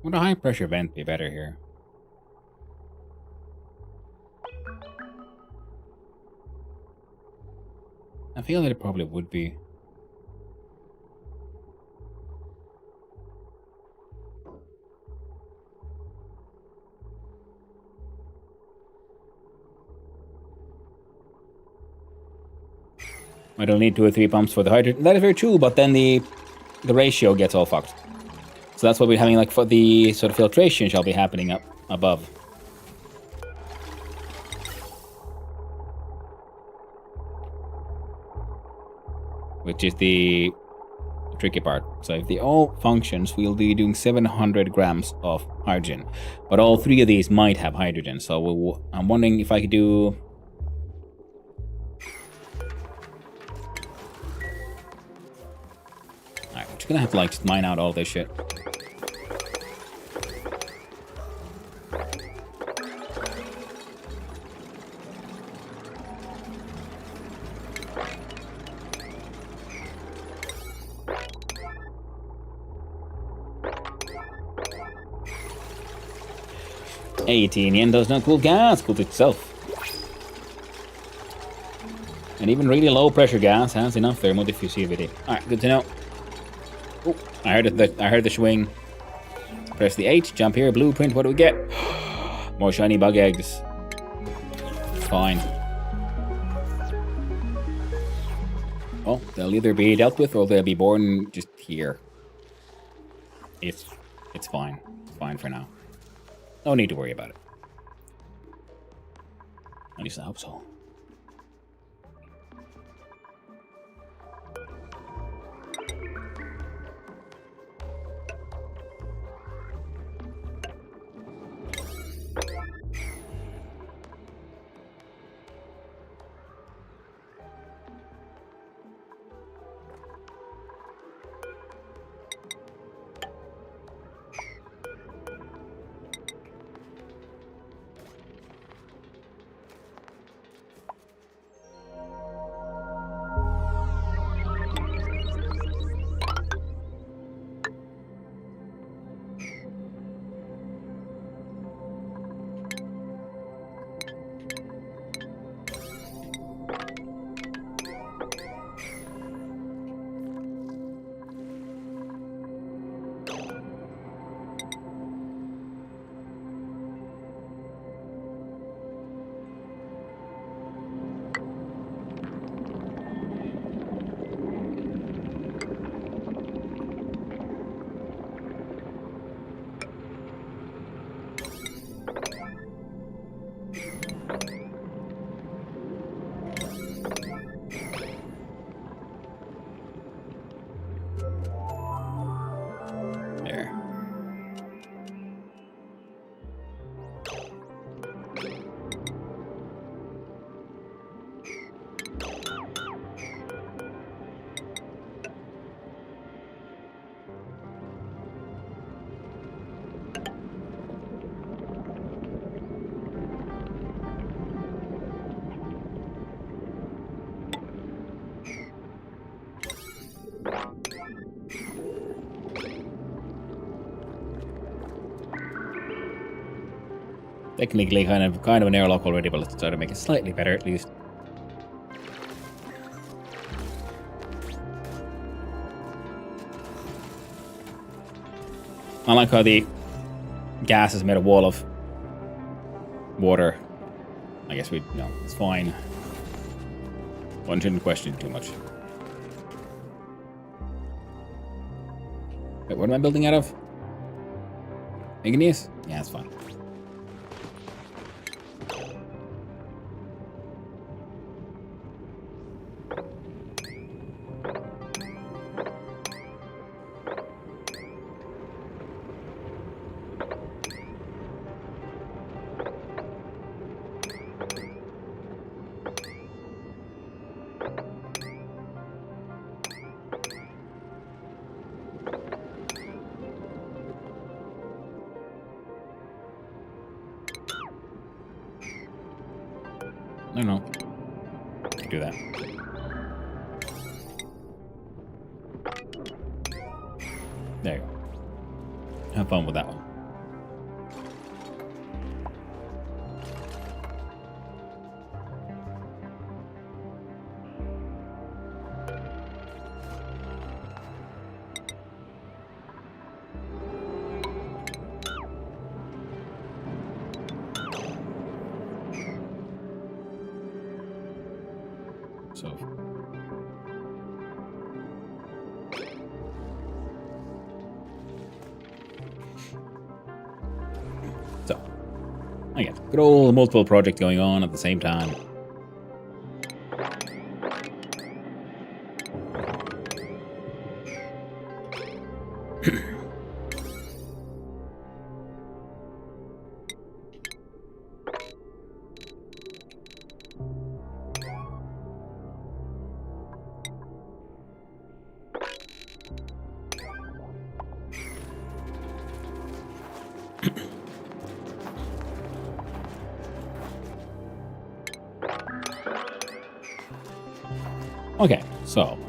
Would a high pressure vent be better here? I feel that it probably would be. I don't need 2 or 3 pumps for the hydrogen. That is very true, but then the ratio gets all fucked. So that's what we're having, like, for the sort of filtration shall be happening up above. Which is the tricky part. So if the all functions, we'll be doing 700 grams of hydrogen. But all 3 of these might have hydrogen. So I'm wondering if I could do... Alright, we're just gonna have to, like, just mine out all this shit. Yen does not cool gas, cools itself. And even really low pressure gas has enough thermal diffusivity. Alright, good to know. Oh, I heard the swing. Press the H, jump here, blueprint, what do we get? More shiny bug eggs. Fine. Well, they'll either be dealt with or they'll be born just here. It's fine. It's fine for now. No need to worry about it. At least I hope so. technically kind of an airlock already, but let's try to make it slightly better at least. I like how the gas has made a wall of water. I guess it's fine. One shouldn't question too much. Wait, what am I building out of? Igneous? Yeah, that's fine. No. Do that. There you go. Have fun with that one. So, again, good old multiple projects going on at the same time. Okay, so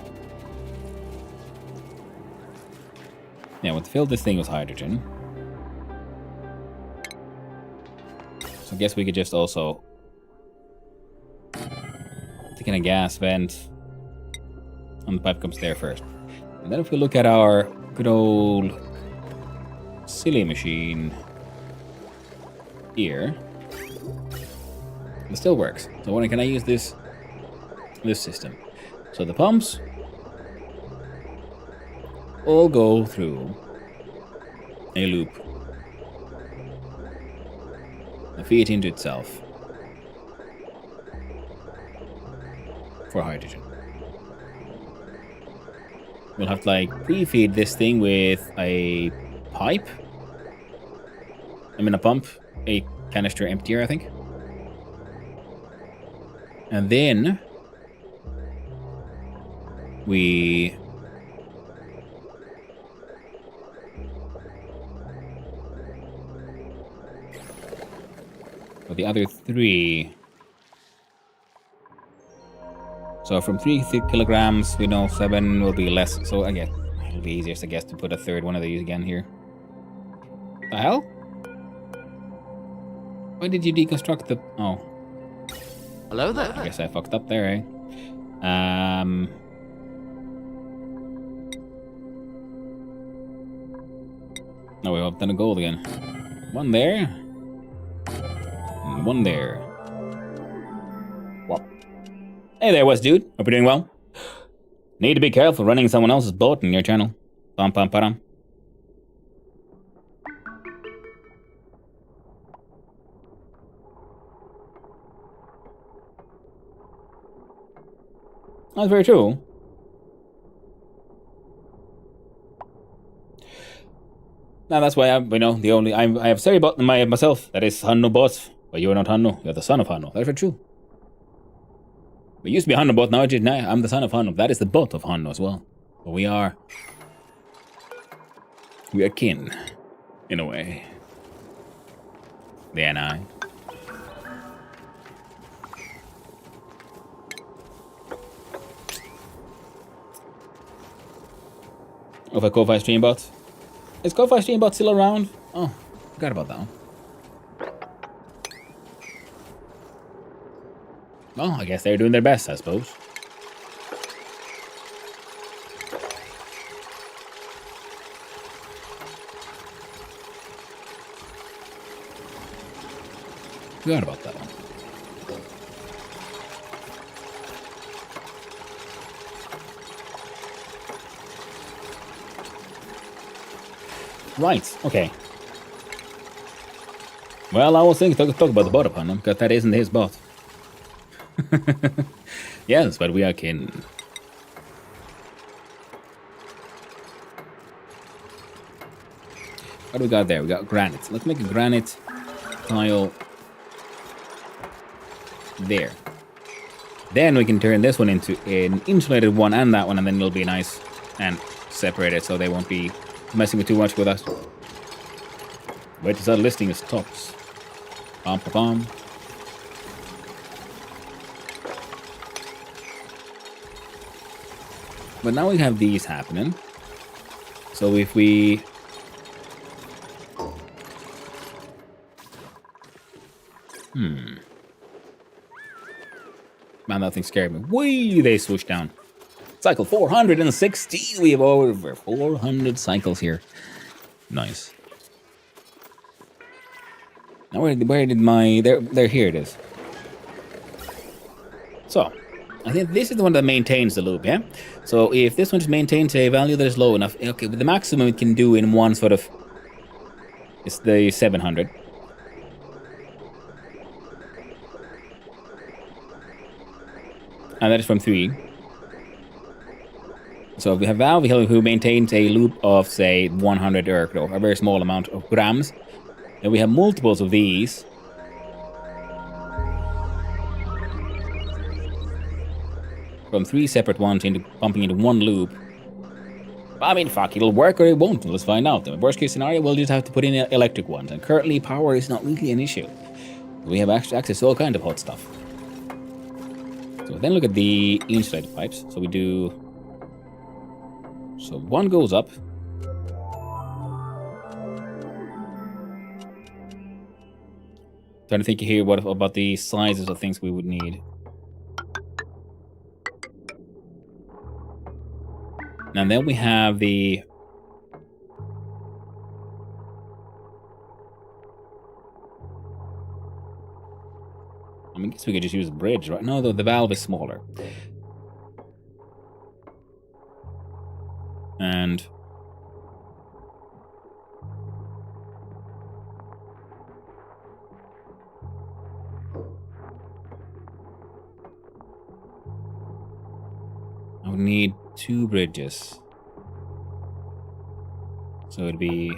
yeah, we'll fill this thing with hydrogen. So I guess we could just also stick in a gas vent and the pipe comes there first. And then if we look at our good old silly machine here, it still works. So when can I use this system? So the pumps all go through a loop and feed into itself for hydrogen. We'll have to like pre-feed this thing with a pipe. A pump, a canister emptier, I think. And then we for the other 3. So from 3 kilograms, we know 7 will be less. So again, it'll be easiest, I guess, to put a third one of these again here. The hell? Why did you deconstruct the... Oh. Hello there. I guess I fucked up there, eh? No, we're up to the gold again. One there. And one there. What? Hey there, West Dude. Hope you're doing well. Need to be careful running someone else's boat in your channel. Pam pam param. That's very true. Now that's why I have Sari bot myself. That is Hanno bot. But you are not Hanno. You're the son of Hanno. That's very true. We used to be Hanno bot. Now I'm the son of Hanno. That is the bot of Hanno as well. But we are kin, in a way. The NI. Of a Ko-Fi Streambot. Is Ko-Fi Streambot still around? Oh, forgot about that one. Well, I guess they're doing their best, I suppose. Forgot about that one. Right, okay. Well, I was thinking to talk about the bot upon him, because that isn't his bot. Yes, but we are kin. What do we got there? We got granite. Let's make a granite tile there. Then we can turn this one into an insulated one and that one, and then it'll be nice and separated so they won't be messing with too much with us. Wait to start listing as tops. Bum, bum, bum. But now we have these happening. So if we... Man, that thing scared me. Whee! They swooshed down. Cycle 416. We have over 400 cycles here. Nice. Now where did my... There, here it is. So, I think this is the one that maintains the loop, yeah? So if this one just maintains a value that is low enough, okay, but the maximum it can do in one sort of... is the 700. And that is from 3. So if we have valve who maintains a loop of, say, 100 or a very small amount of grams, then we have multiples of these. From 3 separate ones into pumping into one loop. I mean, fuck, it'll work or it won't. Let's find out. In the worst case scenario, we'll just have to put in electric ones. And currently, power is not really an issue. We have access to all kind of hot stuff. So then look at the insulated pipes. So we do... So one goes up. Trying to think here what about the sizes of things we would need. And then we have the... I guess we could just use a bridge, right? No, the valve is smaller. And... I would need 2 bridges. So it'd be...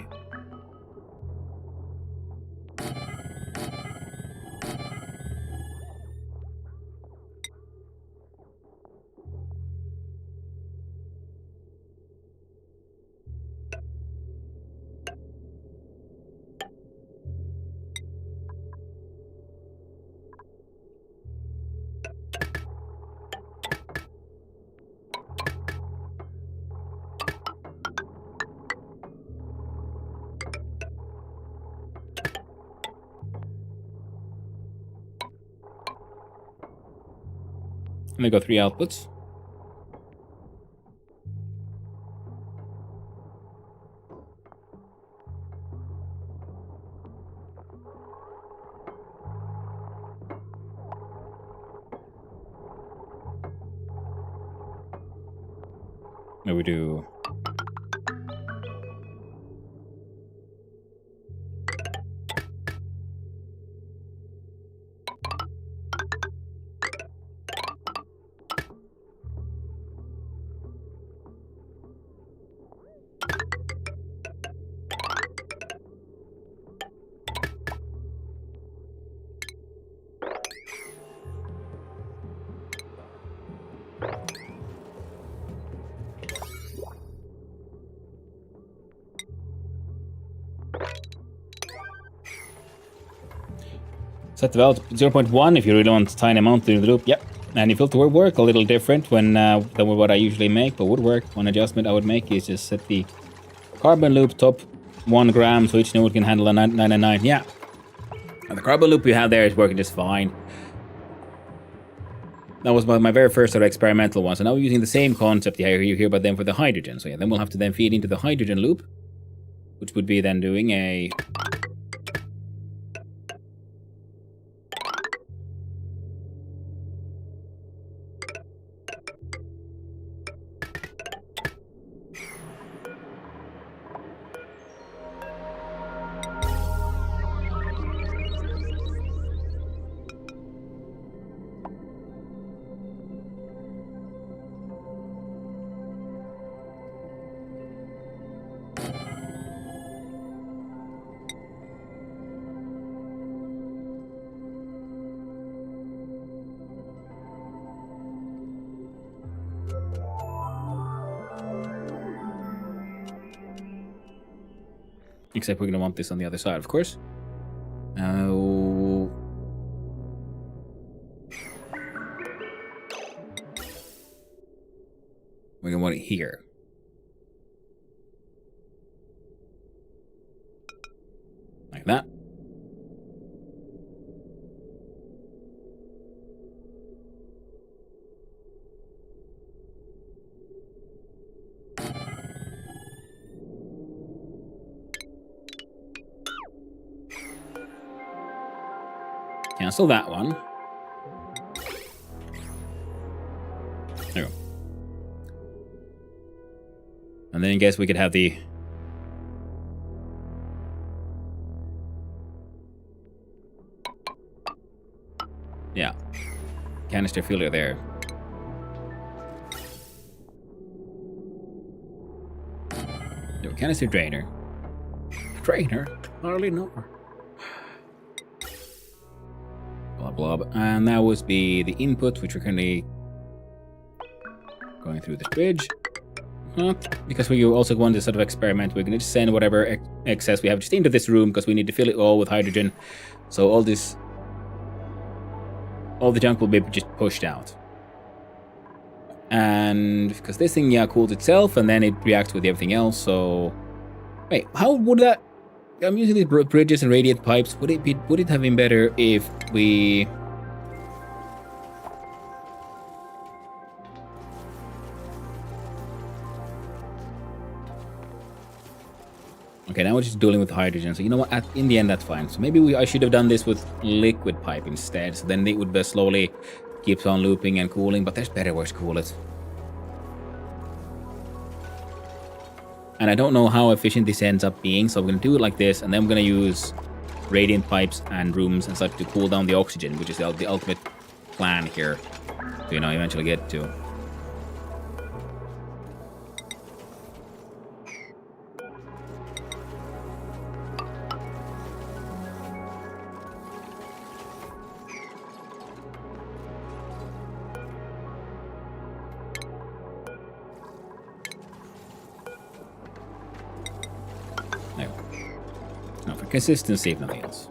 Let me go 3 outputs. Now we do... Set the valve to 0.1 if you really want a tiny amount to the loop. Yep. And the filter would work a little different than what I usually make, but would work. One adjustment I would make is just set the carbon loop top 1 gram so each node can handle a 999. Yeah. And the carbon loop you have there is working just fine. That was my very first sort of experimental one. So now we're using the same concept here, but then for the hydrogen. So yeah, then we'll have to then feed into the hydrogen loop, which would be then doing a... Except we're going to want this on the other side, of course. We're going to want it here. Like that. Cancel that one. There we go. And then I guess we could have the... Yeah. Canister filler there. No, canister drainer. Drainer? Hardly know. Blob, and that would be the input, which we're currently going through this bridge. Because we also want to sort of experiment, we're going to just send whatever excess we have just into this room, because we need to fill it all with hydrogen. So all the junk will be just pushed out. And because this thing, yeah, cools itself, and then it reacts with everything else. So, wait, how would that? I'm using these bridges and radiant pipes. Would it have been better if we... Okay, now we're just dealing with hydrogen. So you know what? In the end, that's fine. So maybe I should have done this with liquid pipe instead. So then it would slowly keeps on looping and cooling. But there's better ways to cool it. And I don't know how efficient this ends up being, so we're going to do it like this, and then we're going to use radiant pipes and rooms and such to cool down the oxygen, which is the ultimate plan here to, you know, eventually get to. Consistency, if nothing else.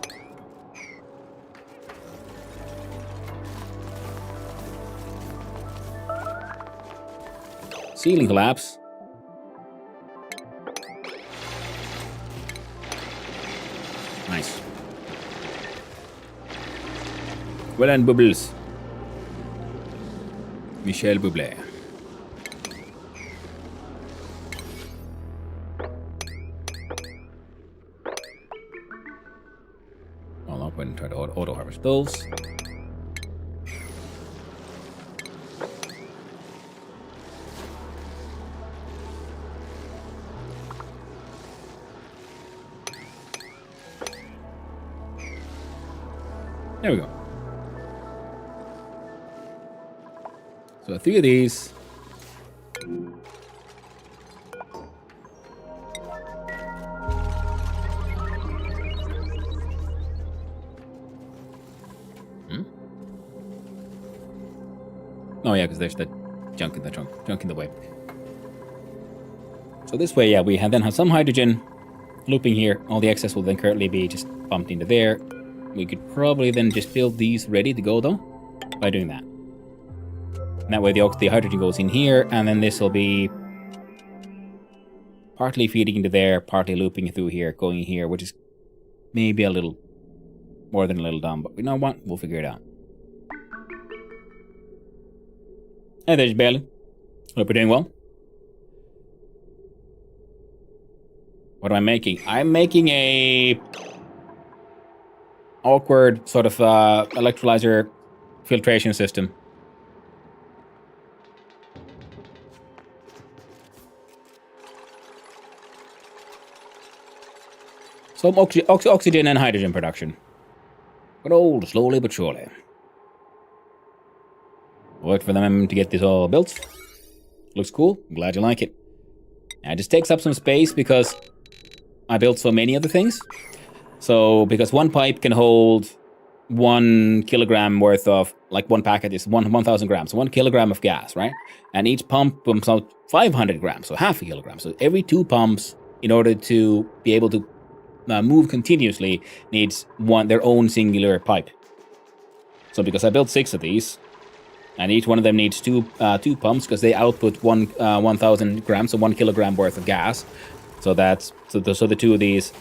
Ceiling collapse. Nice. Well done, Bubbles. Michel Bublé. And try to auto harvest those. There we go. So 3 of these. Oh yeah, because there's the junk in the trunk, junk in the way. So this way, yeah, we then have some hydrogen looping here. All the excess will then currently be just pumped into there. We could probably then just build these ready to go though, by doing that. And that way the hydrogen goes in here, and then this will be partly feeding into there, partly looping through here, going here, which is maybe a little more than a little dumb, but you know what? We'll figure it out. Hey, there's Bailey. Hope you're doing well. What am I making? I'm making a awkward sort of electrolyzer filtration system. Some oxygen and hydrogen production. But old, slowly but surely. Worked for them to get this all built. Looks cool. I'm glad you like it. It just takes up some space because I built so many other things. So, because one pipe can hold 1 kilogram worth of, like one packet is 1,000 grams, so 1 kilogram of gas, right? And each pump pumps out 500 grams, so half a kilogram. So every 2 pumps, in order to be able to move continuously, needs their own singular pipe. So because I built 6 of these, and each one of them needs two pumps because they output 1,000 grams, so 1 kilogram worth of gas. So the 2 of these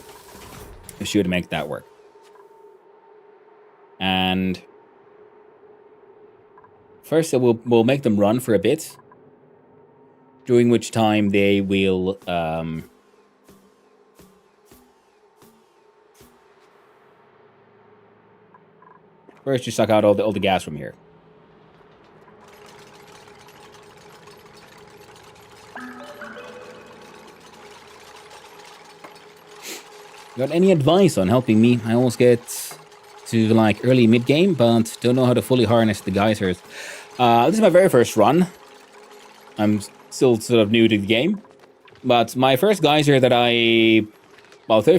should make that work. And first, we'll make them run for a bit, during which time they will first just suck out all the gas from here. Got any advice on helping me? I always get to like early mid game, but don't know how to fully harness the geysers. This is my very first run. I'm still sort of new to the game, but my first geyser that the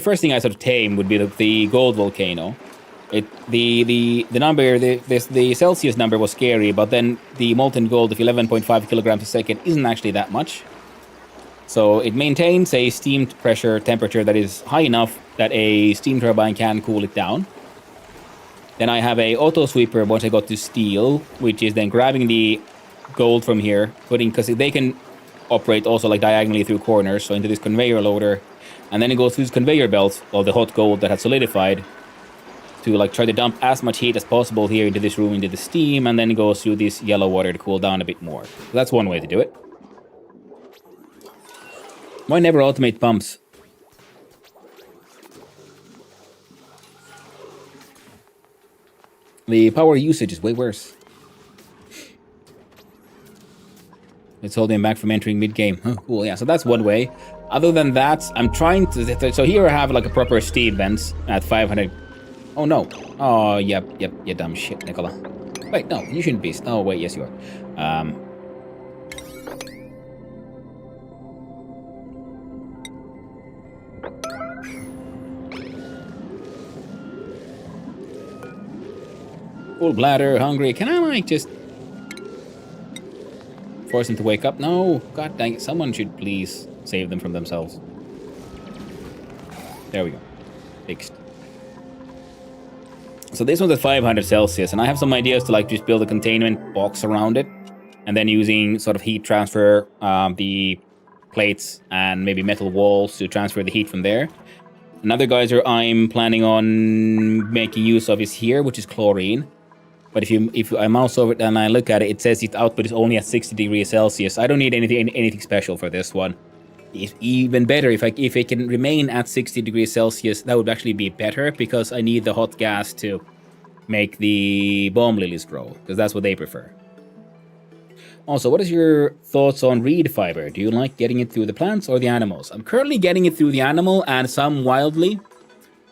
first thing I sort of tame would be the gold volcano. The number, the Celsius number was scary, but then the molten gold of 11.5 kilograms a second isn't actually that much. So it maintains a steam pressure temperature that is high enough that a steam turbine can cool it down. Then I have a auto sweeper once I got to steel, which is then grabbing the gold from here, because they can operate also like diagonally through corners, so into this conveyor loader, and then it goes through this conveyor belt of the hot gold that has solidified to like try to dump as much heat as possible here into this room, into the steam, and then it goes through this yellow water to cool down a bit more. So that's one way to do it. Why never automate pumps? The power usage is way worse. It's holding him back from entering mid-game. Oh, cool, yeah, so that's one way. Other than that, I'm trying to... So here I have like a proper steam vents at 500... Oh, no. Oh, yep, you dumb shit, Nicola. Wait, no, you shouldn't be... Oh, wait, yes, you are. Full bladder, hungry. Can I, like, just... force them to wake up? No. God dang it. Someone should please save them from themselves. There we go. Fixed. So this one's at 500 Celsius, and I have some ideas to, like, just build a containment box around it. And then using sort of heat transfer, the plates and maybe metal walls to transfer the heat from there. Another geyser I'm planning on making use of is here, which is chlorine. But if I mouse over it and I look at it, it says its output is only at 60 degrees Celsius. I don't need anything special for this one. It's even better if it can remain at 60 degrees Celsius. That would actually be better because I need the hot gas to make the bomb lilies grow, because that's what they prefer. Also, what is your thoughts on reed fiber? Do you like getting it through the plants or the animals? I'm currently getting it through the animal and some wildly.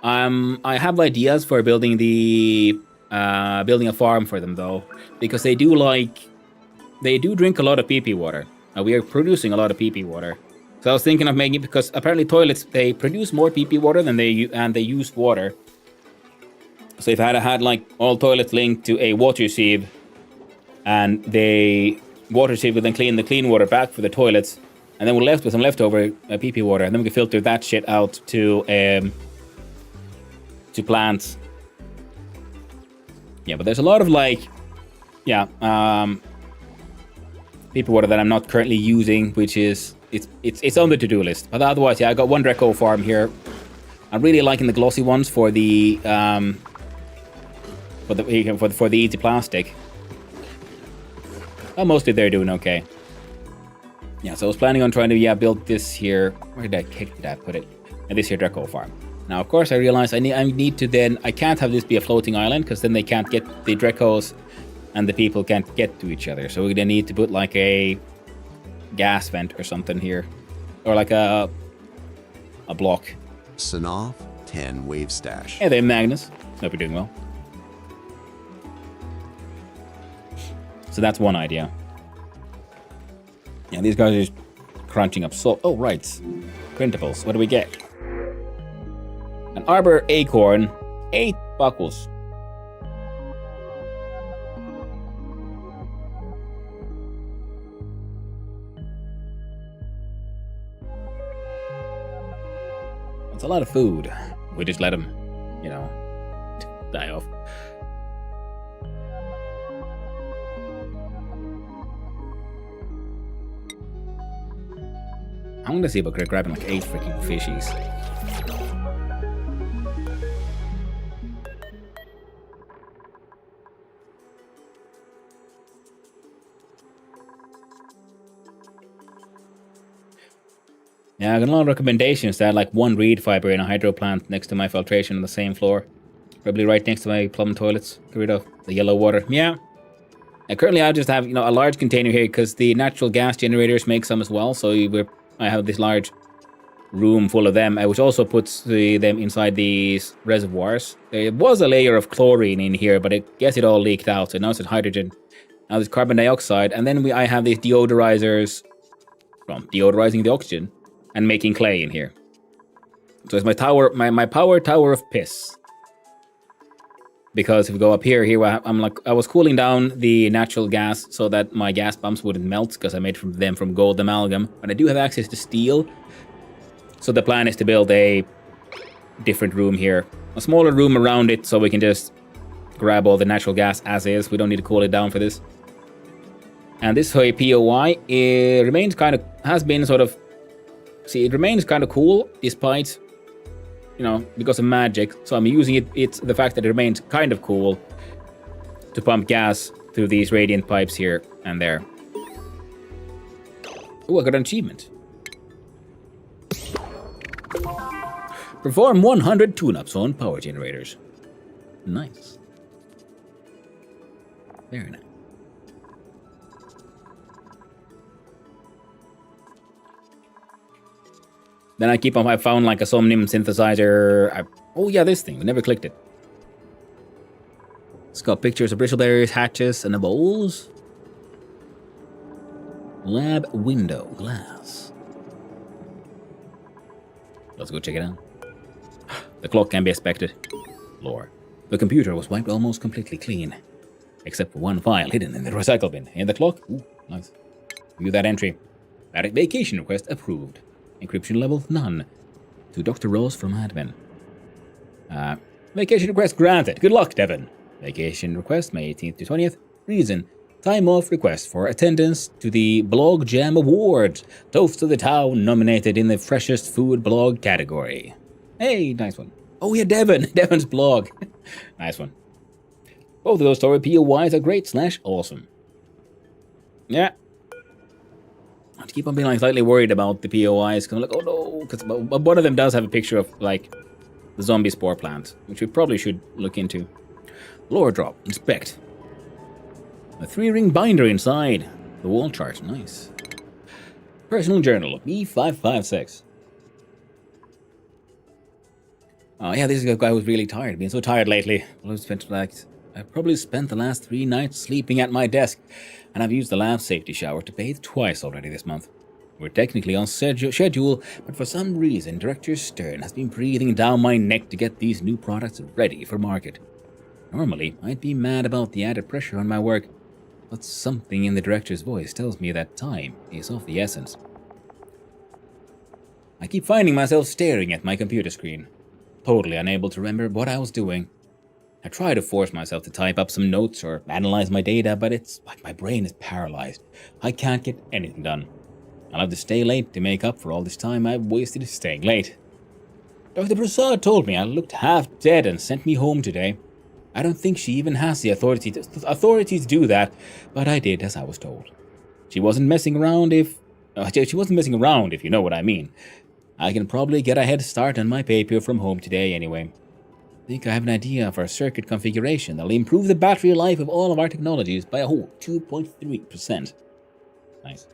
I have ideas for building a farm for them though, because they do drink a lot of pee-pee water. We are producing a lot of pee-pee water. So I was thinking of making, because apparently toilets, they produce more pee-pee water than they use water. So if I had like all toilets linked to a water sieve, and the water sieve would then clean the clean water back for the toilets, and then we're left with some leftover pee-pee water, and then we can filter that shit out to plants. Yeah, but there's a lot of pee-pee water that I'm not currently using, which is it's on the to-do list. But otherwise, yeah, I got one Dreco farm here. I'm really liking the glossy ones for the easy plastic. Oh, mostly they're doing okay. Yeah, so I was planning on trying to build this here. Where did I put it? And this here Draco farm. Now, of course, I realized I need to then. I can't have this be a floating island because then they can't get the Dracos, and the people can't get to each other. So we're gonna need to put like a gas vent or something here, or like a block. Sanov 10 wave stash. Hey there, Magnus. Hope you're doing well. So that's one idea. Yeah, these guys are just crunching up salt. Oh, right. Printables. What do we get? An arbor acorn. 8 buckles. That's a lot of food. We just let them, die off. I'm gonna see about grabbing like 8 freaking fishies. Yeah, I got a lot of recommendations to add like 1 reed fiber in a hydro plant next to my filtration on the same floor. Probably right next to my plumbed toilets. Get rid of the yellow water. Yeah. And currently I just have, a large container here because the natural gas generators make some as well. So I have this large room full of them, which also puts them inside these reservoirs. There was a layer of chlorine in here, but I guess it all leaked out. So now it's hydrogen. Now there's carbon dioxide. And then I have these deodorizers from deodorizing the oxygen and making clay in here. So it's my tower, my power tower of piss. Because if we go up here, I was cooling down the natural gas so that my gas pumps wouldn't melt because I made them from gold amalgam. But I do have access to steel. So the plan is to build a different room here. A smaller room around it so we can just grab all the natural gas as is. We don't need to cool it down for this. And this POI, it remains kind of, has been sort of, it remains kind of cool despite, because of magic. So I'm using it. It's the fact that it remains kind of cool to pump gas through these radiant pipes here and there. Oh, I got an achievement. Perform 100 tune-ups on power generators. Nice. Very nice. Then I found like a Somnium synthesizer. Oh yeah, this thing. We never clicked it. It's got pictures of bristleberries, hatches, and the bowls. Lab window glass. Let's go check it out. The clock can be expected. Lore. The computer was wiped almost completely clean, except for one file hidden in the recycle bin. And the clock? Ooh, nice. View that entry. Vacation request approved. Encryption level none. To Dr. Rose from admin. Vacation request granted. Good luck, Devon. Vacation request May 18th to 20th. Reason. Time off request for attendance to the Blog Jam Awards. Toast to the town nominated in the freshest food blog category. Hey, nice one. Oh yeah, Devon. Devon's blog. Nice one. Both of those story POIs are great / awesome. Yeah. I have to keep on being slightly worried about the POIs because I'm like, oh no, because one of them does have a picture of the zombie spore plant, which we probably should look into. Lore drop, inspect. A 3-ring binder inside. The wall chart, nice. Personal journal, E556. Oh yeah, this is a guy who's really tired. Been so tired lately. I've probably spent the last 3 nights sleeping at my desk, and I've used the lab safety shower to bathe twice already this month. We're technically on schedule, but for some reason, Director Stern has been breathing down my neck to get these new products ready for market. Normally, I'd be mad about the added pressure on my work, but something in the director's voice tells me that time is of the essence. I keep finding myself staring at my computer screen, totally unable to remember what I was doing. I try to force myself to type up some notes or analyze my data, but it's like my brain is paralyzed. I can't get anything done. I'll have to stay late to make up for all this time I've wasted staying late. Dr. Prasad told me I looked half dead and sent me home today. I don't think she even has the authority to do that, but I did as I was told. She wasn't messing around if you know what I mean. I can probably get a head start on my paper from home today anyway. I think I have an idea for a circuit configuration that'll improve the battery life of all of our technologies by a whole 2.3%. Nice.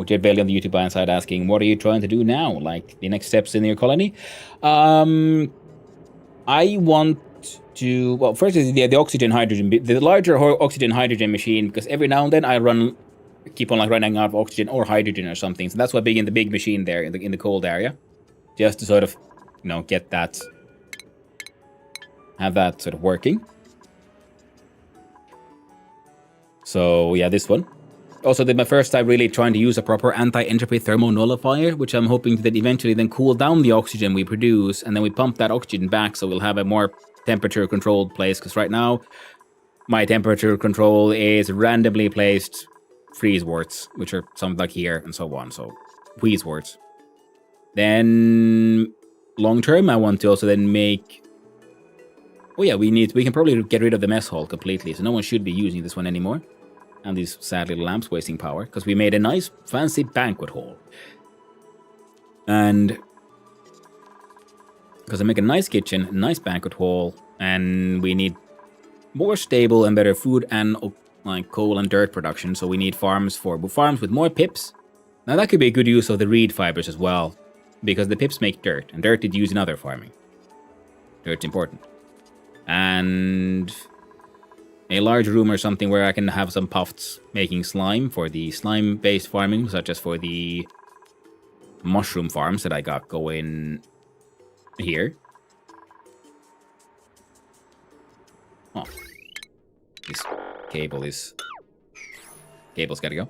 Jed Bailey on the YouTube inside asking, what are you trying to do now? Like, the next steps in your colony? I want to... Well, first is the oxygen hydrogen... The larger oxygen hydrogen machine, because every now and then I keep on like running out of oxygen or hydrogen or something. So that's why the big machine there in the cold area. Just to sort of, get that... Have that sort of working. So, yeah, this one. Also, did my first time really trying to use a proper anti-entropy thermal nullifier, which I'm hoping to then eventually then cool down the oxygen we produce, and then we pump that oxygen back so we'll have a more temperature-controlled place, because right now, my temperature control is randomly placed freeze words, which are something like here and so on, so wheeze words. Then, long-term, I want to also then make... Oh yeah, we can probably get rid of the mess hall completely, so no one should be using this one anymore. And these sad little lamps wasting power, because we made a nice, fancy banquet hall. And because I make a nice kitchen, a nice banquet hall, and we need more stable and better food and like coal and dirt production, so we need farms with more pips. Now that could be a good use of the reed fibers as well, because the pips make dirt, and dirt is used in other farming. Dirt's important. And... a large room or something where I can have some puffs making slime for the slime-based farming, such as for the mushroom farms that I got going here. Oh. This cable's gotta go.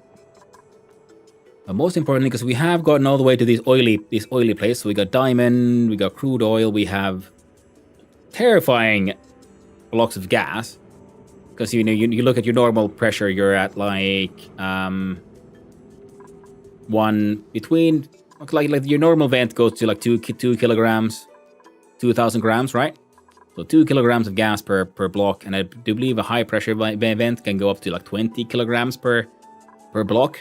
But most importantly, because we have gotten all the way to this oily place, so we got diamond, we got crude oil, we have terrifying blocks of gas. Because, you look at your normal pressure, you're at, like, like your normal vent goes to, like, 2 kilograms, 2,000 grams, right? So 2 kilograms of gas per block, and I do believe a high-pressure vent can go up to, like, 20 kilograms per block.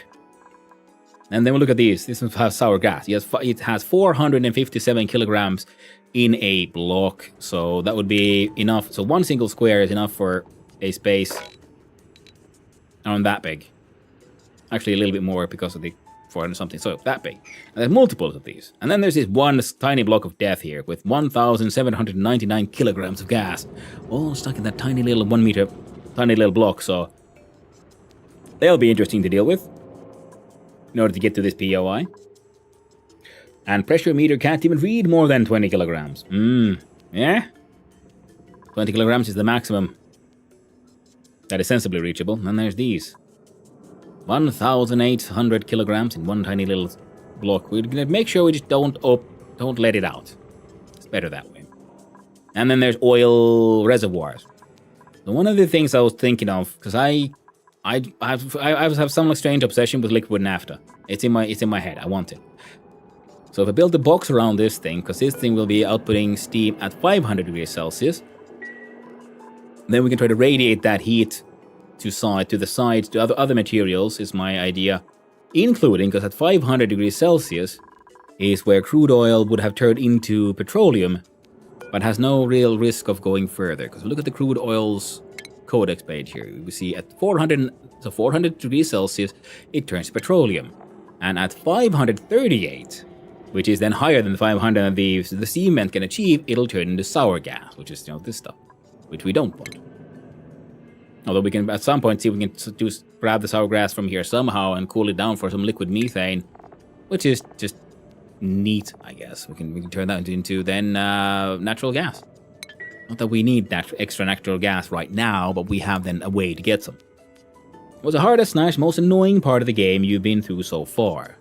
And then we look at these. This one has sour gas. It has 457 kilograms in a block, so that would be enough. So one single square is enough for... a space around that big. Actually, a little bit more because of the 400 something. So that big. And there's multiples of these. And then there's this one tiny block of death here with 1,799 kilograms of gas, all stuck in that tiny little 1 meter, tiny little block. So they'll be interesting to deal with in order to get to this POI. And pressure meter can't even read more than 20 kilograms. Yeah? 20 kilograms is the maximum that is sensibly reachable. And there's these. 1,800 kilograms in one tiny little block. We're gonna make sure we just don't let it out. It's better that way. And then there's oil reservoirs. So one of the things I was thinking of, because I have some strange obsession with liquid naphtha. It's in my head. I want it. So if I build a box around this thing, because this thing will be outputting steam at 500 degrees Celsius, then we can try to radiate that heat to the sides, to other materials, is my idea. Including, because at 500 degrees Celsius is where crude oil would have turned into petroleum, but has no real risk of going further. Because we look at the crude oil's codex page here. We see at 400 degrees Celsius, it turns to petroleum. And at 538, which is then higher than the 500 that the cement can achieve, it'll turn into sour gas, which is, this stuff, which we don't want. Although we can, at some point, see if we can grab the sour gas from here somehow and cool it down for some liquid methane, which is just neat, I guess. We can turn that into then natural gas. Not that we need that extra natural gas right now, but we have then a way to get some. What's the hardest / most annoying part of the game you've been through so far?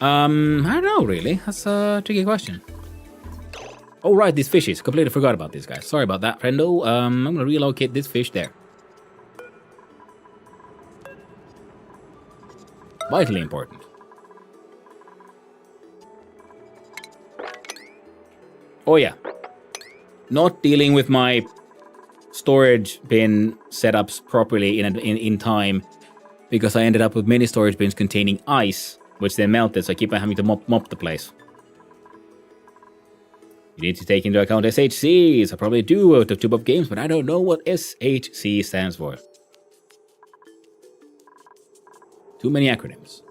I don't know, really. That's a tricky question. Oh, right, these fishes. Completely forgot about these guys. Sorry about that, friendo. I'm gonna relocate this fish there. Vitally important. Oh yeah. Not dealing with my storage bin setups properly in time, because I ended up with many storage bins containing ice, which then melted, so I keep having to mop the place. You need to take into account SHCs. I probably do out of Tube Up Games, but I don't know what SHC stands for. Too many acronyms.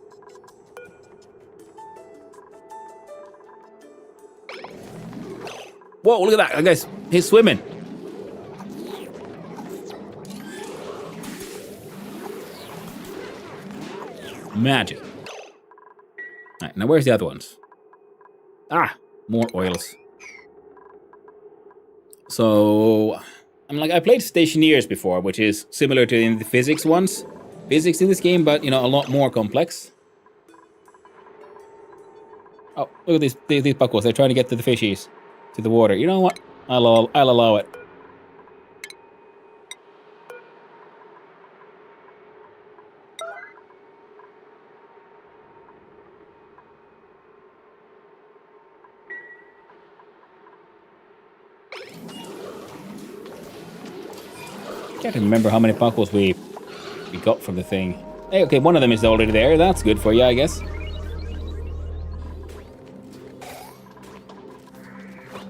Whoa, look at that, guys. He's swimming. Magic. Alright, now where's the other ones? Ah, more oils. So, I played Stationeers before, which is similar to the physics ones. Physics in this game, but, a lot more complex. Oh, look at these buckles. They're trying to get to the fishies, to the water. You know what? I'll allow it. Can't remember how many buckles we got from the thing. Hey, okay, one of them is already there. That's good for you, I guess.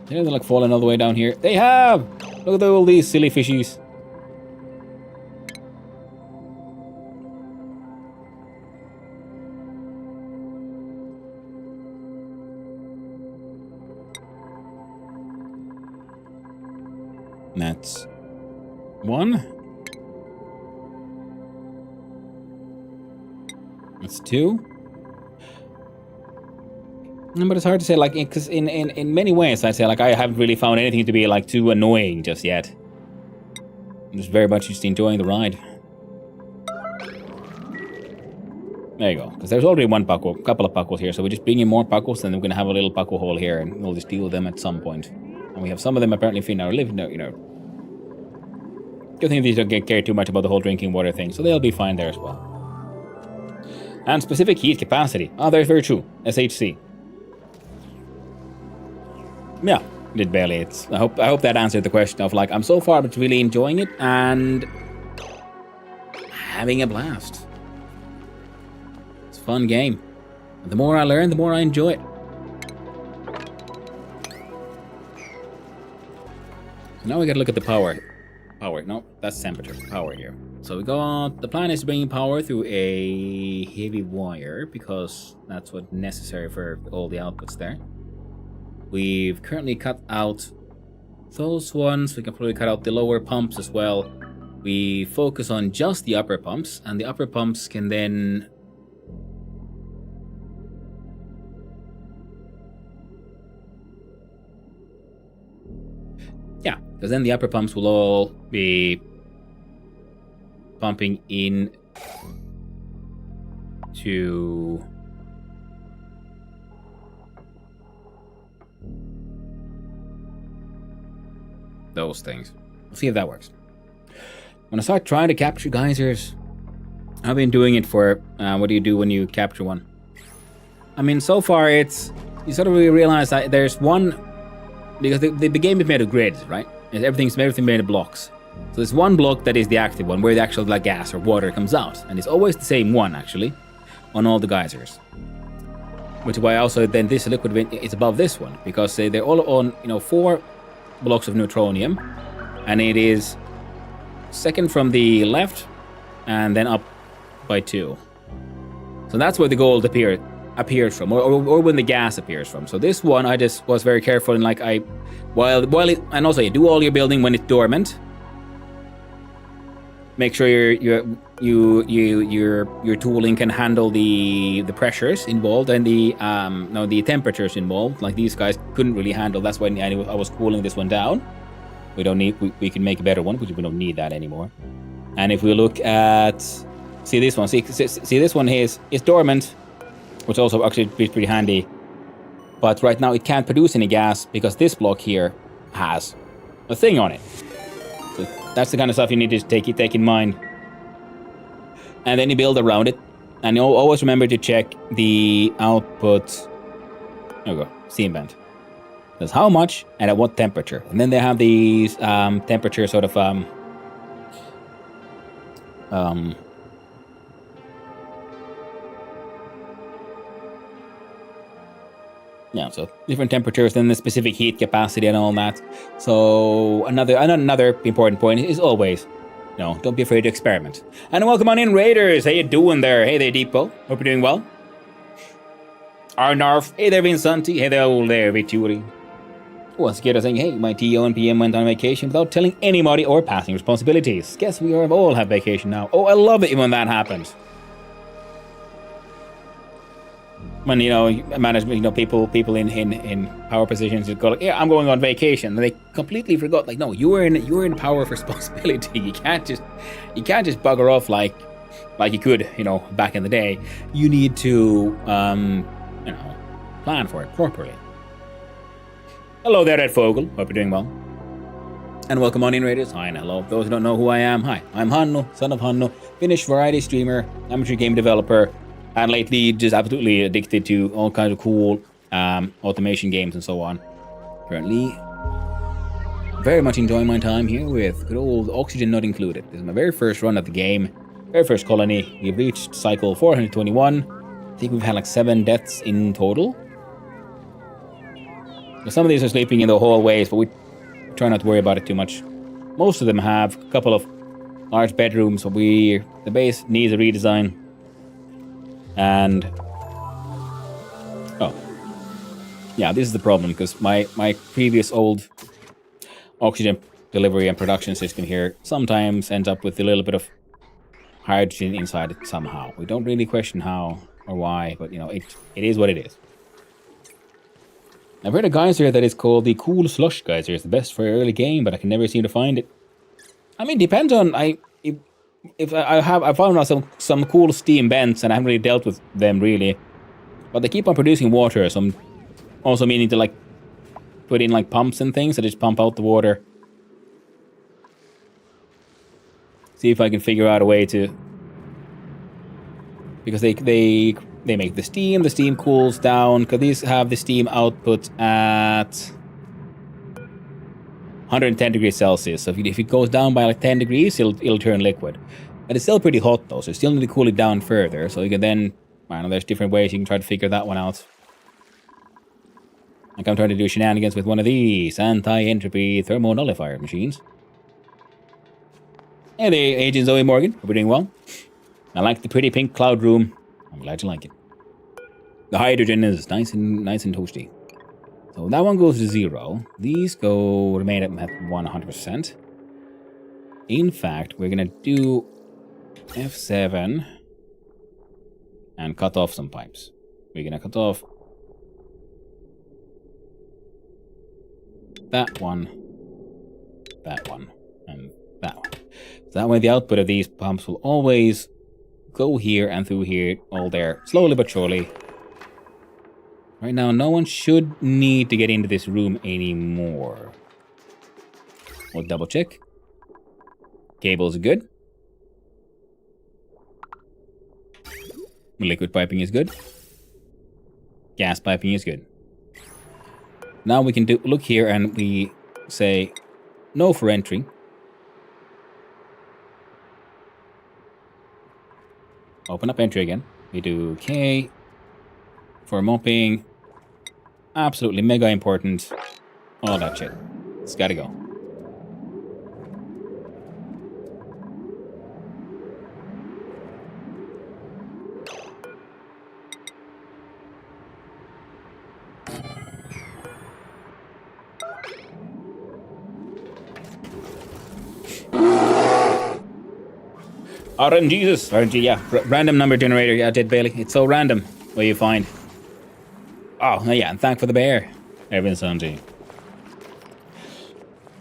They're like falling all the way down here. They have! Look at all these silly fishies. That's one. That's two. But it's hard to say, because in many ways, I'd say, I haven't really found anything to be, too annoying just yet. I'm just very much just enjoying the ride. There you go. Because there's already one buckle, a couple of buckles here, so we just bring in more buckles, and then we're going to have a little buckle hole here, and we'll just deal with them at some point. And we have some of them apparently in our living, Good thing these don't care too much about the whole drinking water thing, so they'll be fine there as well. And specific heat capacity. Ah, that's very true. SHC. Yeah, did barely. I hope that answered the question of I'm so far but really enjoying it and having a blast. It's a fun game. And the more I learn, the more I enjoy it. So now we gotta look at the power. No, that's temperature. Power here. So we got, the plan is to bring power through a heavy wire because that's what's necessary for all the outputs there. We've currently cut out those ones. We can probably cut out the lower pumps as well. We focus on just the upper pumps, and the upper pumps can then because then the upper pumps will all be pumping in to those things. We'll see if that works. I'm gonna start trying to capture geysers. I've been doing it for, what do you do when you capture one? I mean, so far it's, you sort of really realize that there's one, because the game is made of grids, right? Everything's made of blocks. So there's one block that is the active one, where the actual gas or water comes out. And it's always the same one, actually, on all the geysers. Which is why also then this liquid is above this one, because they're all on, 4 blocks of neutronium. And it is second from the left, and then up by 2. So that's where the gold appeared from, or when the gas appears from. So this one, I just was very careful, and and also you do all your building when it's dormant. Make sure your tooling can handle the pressures involved and the temperatures involved. Like these guys couldn't really handle. That's why I was cooling this one down. We can make a better one, because we don't need that anymore. And if we look at, see this one, see this one here is dormant, which also actually is pretty handy. But right now it can't produce any gas because this block here has a thing on it. So that's the kind of stuff you need to take in mind. And then you build around it. And you'll always remember to check the output. There we go, steam vent. That's how much and at what temperature. And then they have these temperature sort of yeah, so different temperatures, then the specific heat capacity and all that. So another important point is always, don't be afraid to experiment. And welcome on in, Raiders. How you doing there? Hey there, Depot. Hope you're doing well. Arnarf. Hey there, Vinsanti. Hey there, old there, Vituri. Once again, saying, hey, my TO and PM went on vacation without telling anybody or passing responsibilities. Guess we all have vacation now. Oh, I love it when that happens. When, management, people in power positions just go like, yeah, I'm going on vacation. And they completely forgot, like, no, you're in power of responsibility. You can't just bugger off like you could, back in the day. You need to, plan for it properly. Hello there, Red Fogel. Hope you're doing well. And welcome on in, Raiders. Hi and hello. Those who don't know who I am, hi. I'm Hanno, son of Hanno, Finnish variety streamer, amateur game developer, and lately just absolutely addicted to all kinds of cool automation games and so on. Currently, very much enjoying my time here with good old Oxygen Not Included. This is my very first run of the game, very first colony. We've reached cycle 421. I think we've had like 7 deaths in total. Some of these are sleeping in the hallways, but we try not to worry about it too much. Most of them have a couple of large bedrooms, but the base needs a redesign. And yeah, this is the problem, because my previous old oxygen delivery and production system here sometimes ends up with a little bit of hydrogen inside it somehow. We don't really question how or why, but it is what it is. I've heard a geyser that is called the Cool Slush Geyser. It's the best for early game, but I can never seem to find it. I mean, depends on I found out some cool steam vents, and I haven't really dealt with them really. But they keep on producing water, so I'm also meaning to like put in like pumps and things that just pump out the water. See if I can figure out a way to, because they make the steam cools down, because these have the steam output at 110 degrees Celsius. So if it goes down by like 10 degrees, it'll turn liquid. But it's still pretty hot though, so you still need to cool it down further. So you can then, there's different ways you can try to figure that one out. Like I'm trying to do shenanigans with one of these anti-entropy thermonullifier machines. Hey there, Agent Zoe Morgan. Hope you're doing well. I like the pretty pink cloud room. I'm glad you like it. The hydrogen is nice and toasty. So that one goes to 0. These remain at 100%. In fact, we're gonna do F7 and cut off some pipes. We're gonna cut off that one, and that one. So that way the output of these pumps will always go here and through here, all there, slowly but surely. Right now, no one should need to get into this room anymore. We'll double check. Cables are good. Liquid piping is good. Gas piping is good. Now we can look here and we say no for entry. Open up entry again. We do K for mopping. Absolutely mega important. All that shit. It's gotta go. RNG, yeah. Random number generator, yeah, Dead Bailey. It's so random what you find. Oh, yeah, and thank for the bear. Evan Sanji.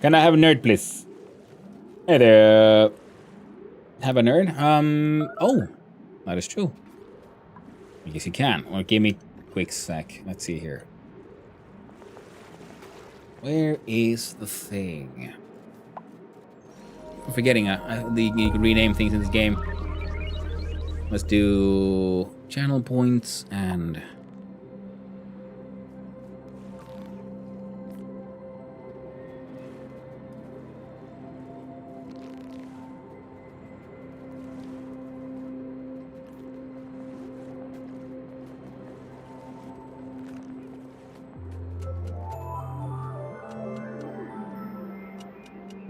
Can I have a nerd, please? Hey there. Have a nerd? Oh, that is true. I guess you can. Or give me a quick sec. Let's see here. Where is the thing? I'm forgetting, you can rename things in this game. Let's do channel points and...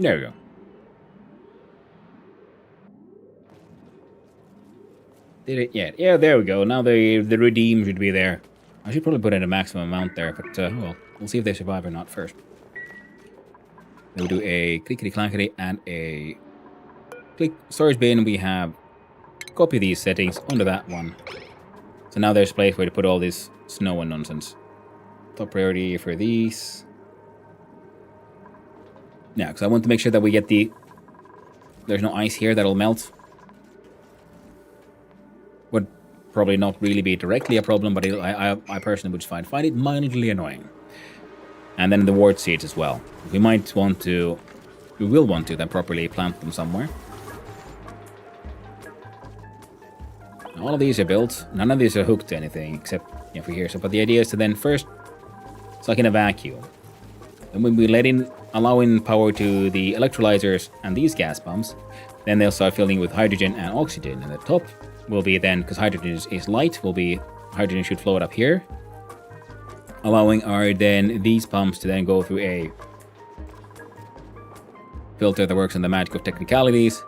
There we go. Did it yet? Yeah, there we go. Now the redeem should be there. I should probably put in a maximum amount there, but well, we'll see if they survive or not first. We'll do a clickety clackety and a click storage bin. We have copy these settings onto that one. So now there's a place where to put all this snow and nonsense. Top priority for these. Yeah, because I want to make sure that we get the... There's no ice here that'll melt. Would probably not really be directly a problem, but I personally would find it mildly annoying. And then the ward seeds as well. We might want to... We will want to then properly plant them somewhere. All of these are built. None of these are hooked to anything except for here. So, but the idea is to then first... It's like in a vacuum. Then when we allow in power to the electrolyzers and these gas pumps, then they'll start filling with hydrogen and oxygen. And the top will be then, because hydrogen is light, will be hydrogen should float up here, allowing these pumps to then go through a filter that works on the magic of technicalities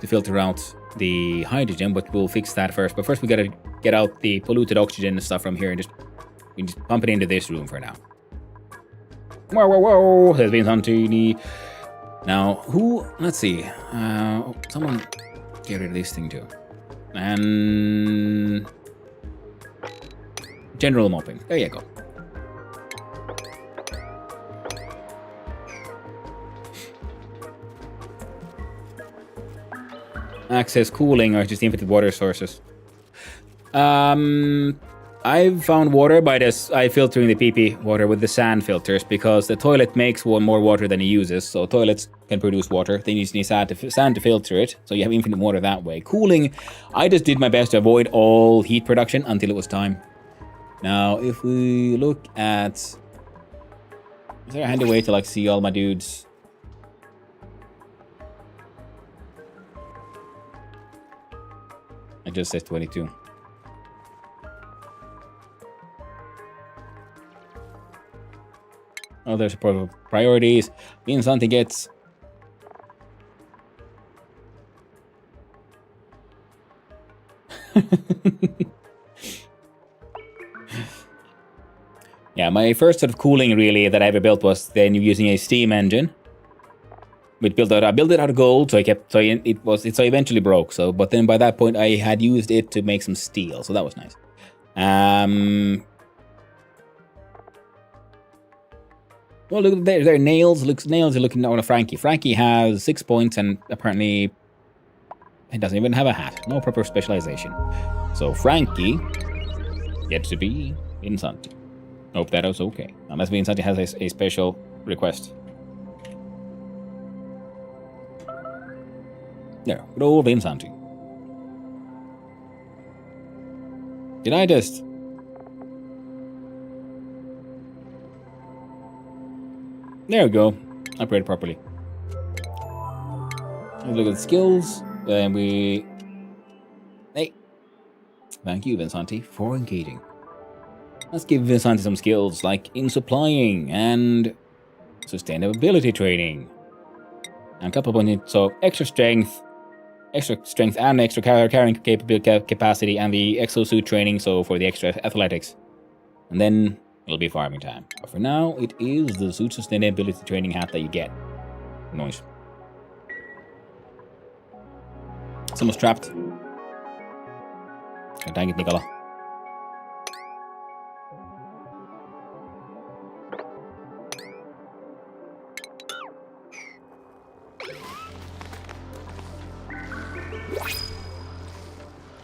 to filter out the hydrogen, but we'll fix that first. But first we gotta get out the polluted oxygen and stuff from here and just pump it into this room for now. Whoa, whoa, whoa! Has been Santini. Now, who? Let's see. Someone get rid of this thing too. And general mopping. There you go. Access cooling or just infinite water sources. I've found water by this. I filtering the PP water with the sand filters because the toilet makes more water than it uses. So toilets can produce water. They just need sand to filter it. So you have infinite water that way. Cooling, I just did my best to avoid all heat production until it was time. Now, if we look at... Is there a handy way to see all my dudes? It just says 22. Oh, there's priorities. Means something gets... Yeah, my first sort of cooling really that I ever built was then using a steam engine. I built it out of gold, so it eventually broke. So, but then by that point I had used it to make some steel, so that was nice. Well, look, there are nails. Nails are looking on a Frankie. Frankie has 6 points, and apparently he doesn't even have a hat. No proper specialization. So Frankie gets to be Vinsanti. Hope that was okay. Unless Vinsanti has a special request. There, good old Vinsanti. Did I just... There we go. Upgrade properly. Let's look at the skills. Then we... Hey. Thank you, Vinsanti, for engaging. Let's give Vinsanti some skills, like in supplying and sustainability training. And a couple of points, so extra strength and extra carrying capacity, and the exosuit training, so for the extra athletics. And then it'll be farming time. But for now, it is the suit sustainability training hat that you get. Nice. Someone's trapped. Oh, dang it, Nicola.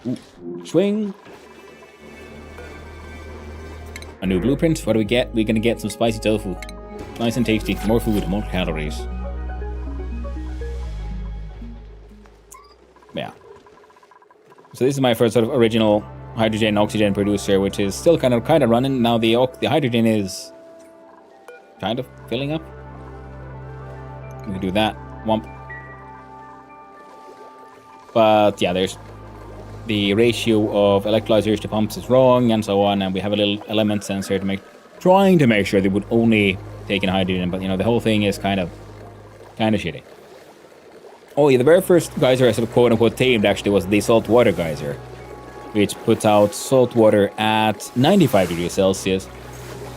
Ooh. Swing. A new blueprint. What do we get? We're gonna get some spicy tofu. Nice and tasty. More food, more calories. Yeah. So this is my first sort of original hydrogen oxygen producer, which is still kind of running. Now the hydrogen is kind of filling up. We can do that. Womp. But yeah, there's the ratio of electrolyzers to pumps is wrong and so on, and we have a little element sensor trying to make sure they would only take in hydrogen, but you know, the whole thing is kind of shitty. Oh yeah, the very first geyser I sort of quote unquote tamed actually was the salt water geyser, which puts out salt water at 95 degrees Celsius.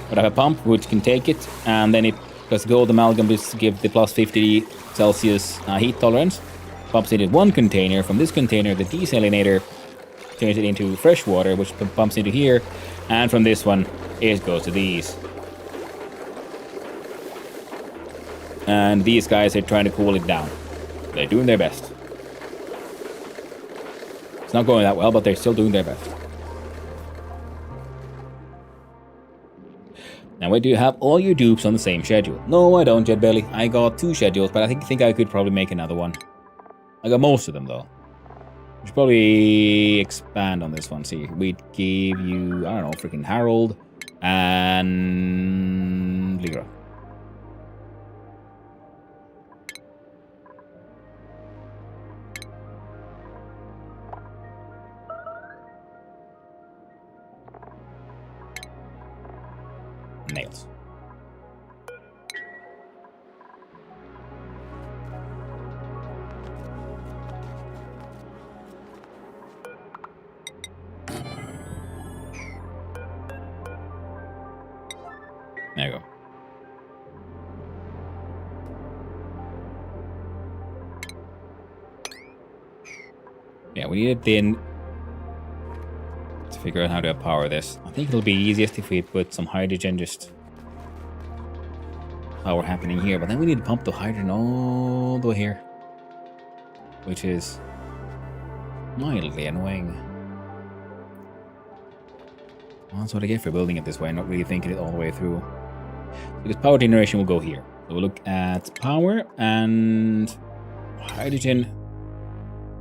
But I have a pump which can take it, and then it does gold amalgam to give the plus 50 Celsius heat tolerance. Pumps it in one container. From this container, the desalinator turns it into fresh water, which pumps into here, and from this one, it goes to these. And these guys are trying to cool it down. They're doing their best. It's not going that well, but they're still doing their best. Now, wait, do you have all your dupes on the same schedule? No, I don't, Jedbelly. I got 2 schedules, but I think I could probably make another one. I got most of them, though. We should probably expand on this one. See, we'd give you, I don't know, freaking Harold and Lyra. Nails. There you go. Yeah, we need it then to figure out how to power this. I think it'll be easiest if we put some hydrogen just power happening here, but then we need to pump the hydrogen all the way here, which is mildly annoying. Well, that's what I get for building it this way, not really thinking it all the way through. Because power generation will go here. So we'll look at power and hydrogen.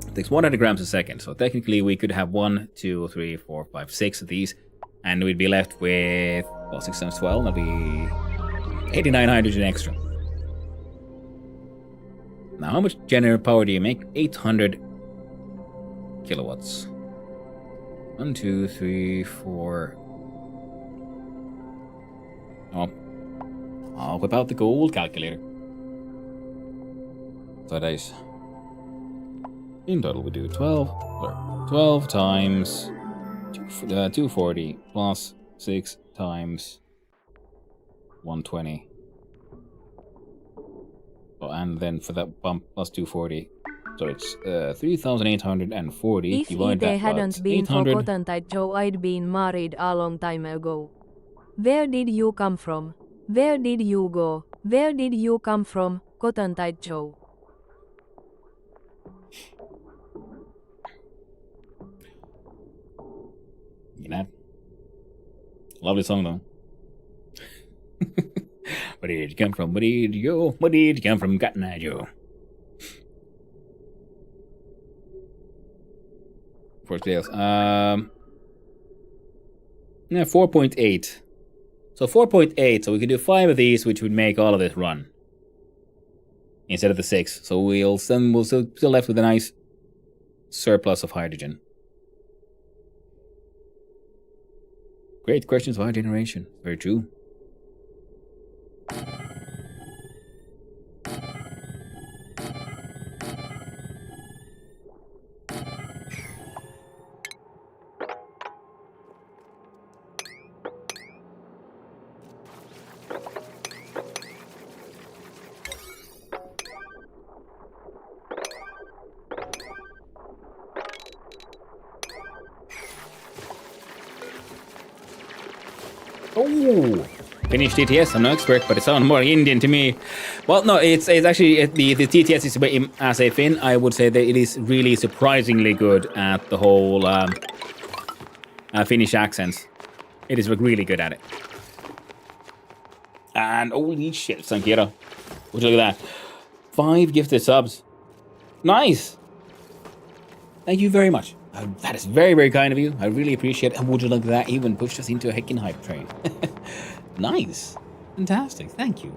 It takes 100 grams a second. So technically we could have 1, 2, 3, 4, 5, 6 of these. And we'd be left with, well, 6 times 12. That'll be 89 hydrogen extra. Now, how much generator power do you make? 800 kilowatts. 1, 2, 3, 4. Oh, I'll whip out the gold calculator. So that is, in total we do 12 times 240 plus 6 times 120. Oh, and then for that bump plus 240. So it's 3,840. If it hadn't been for Cotton Tide Joe, I'd been married a long time ago. Where did you come from? Where did you go? Where did you come from, Cotton Tide Joe? You know, lovely song though. Where did you come from? Where did you go? Where did you come from, Cotton Eye Joe? For sales. Yeah, 4.8. So 4.8. So we could do 5 of these, which would make all of this run instead of the 6. So we'll still left with a nice surplus of hydrogen. Great questions of our generation. Very true. Oh, Finnish TTS. I'm no expert, but it sounds more Indian to me. Well, no, it's actually the TTS is as a Finn. I would say that it is really surprisingly good at the whole Finnish accents. It is really good at it. And holy shit, Sankira, would you look at that? 5 gifted subs. Nice. Thank you very much. That is very, very kind of you. I really appreciate it. And would you look at that? Even pushed us into a heckin' hype train. Nice. Fantastic. Thank you.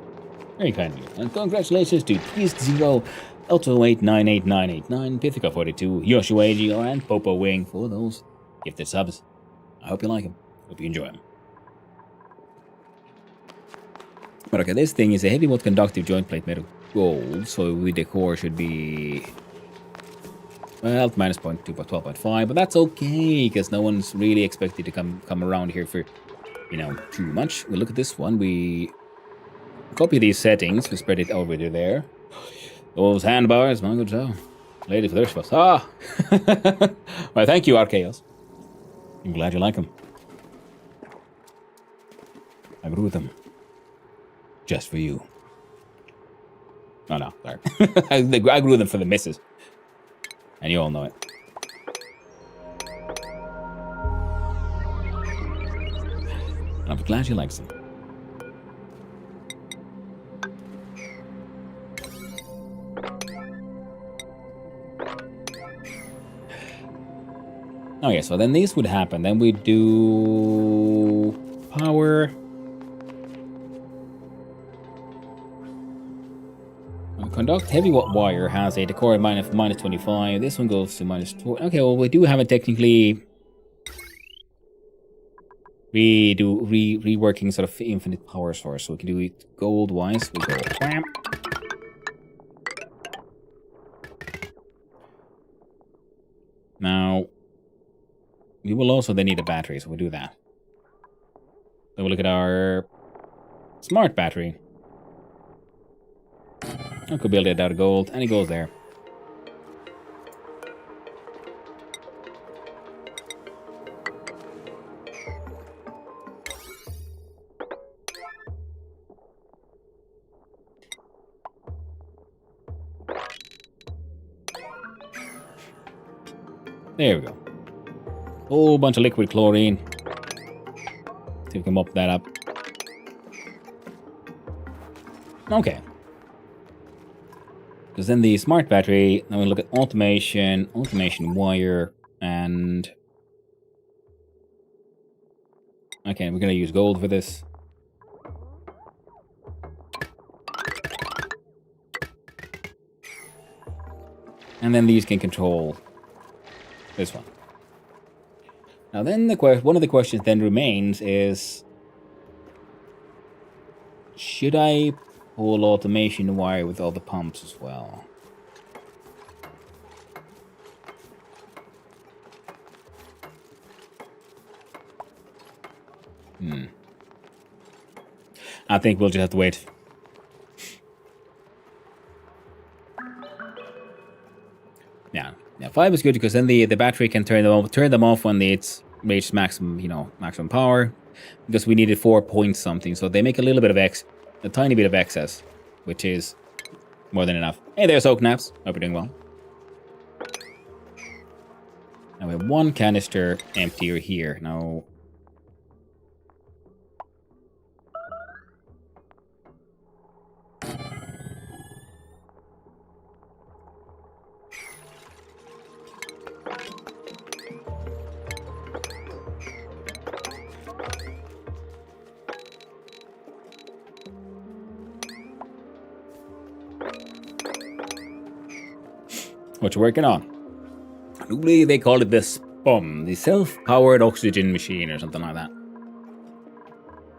Very kind of you. And congratulations to Priest Zero, Elto898989, Pithica42, Yoshua AGR, and Popo Wing for those gifted subs. I hope you like them. Hope you enjoy them. But okay, this thing is a heavy mode conductive joint plate made of gold, so the core should be, well, minus 0.2 by 12.5, but that's okay, because no one's really expected to come around here for, you know, too much. We look at this one, we copy these settings, we spread it over to there. Those handbars, my good soul. Lady for their stuff. Ah! Well, thank you, Archaeos. I'm glad you like them. I grew them. Just for you. Oh, no, sorry. I grew them for the missus. And you all know it. And I'm glad you like them. Okay, so then this would happen. Then we do power. Conduct heavy wire has a decor minus 25. This one goes to minus 20. Okay, well, we do have a technically reworking sort of infinite power source. So we can do it gold wise. We go wham. Now we will also then need a battery, so we'll do that. Then we'll look at our smart battery. I could build it out of gold, and it goes there. There we go. Whole bunch of liquid chlorine. See if we can mop that up. Okay. Because then the smart battery, then we look at automation wire, and okay, we're gonna use gold for this. And then these can control this one. Now then one of the questions then remains is, should I pull automation wire with all the pumps as well? I think we'll just have to wait. Yeah, 5 is good because then the battery can turn them off when it's reached maximum power. Because we needed 4 point something, so they make a little bit of a tiny bit of excess, which is more than enough. Hey there, Soak Naps. Hope you're doing well. Now we have 1 canister emptier here. Now, what you working on? I believe they call it the SPOM, the self-powered oxygen machine or something like that.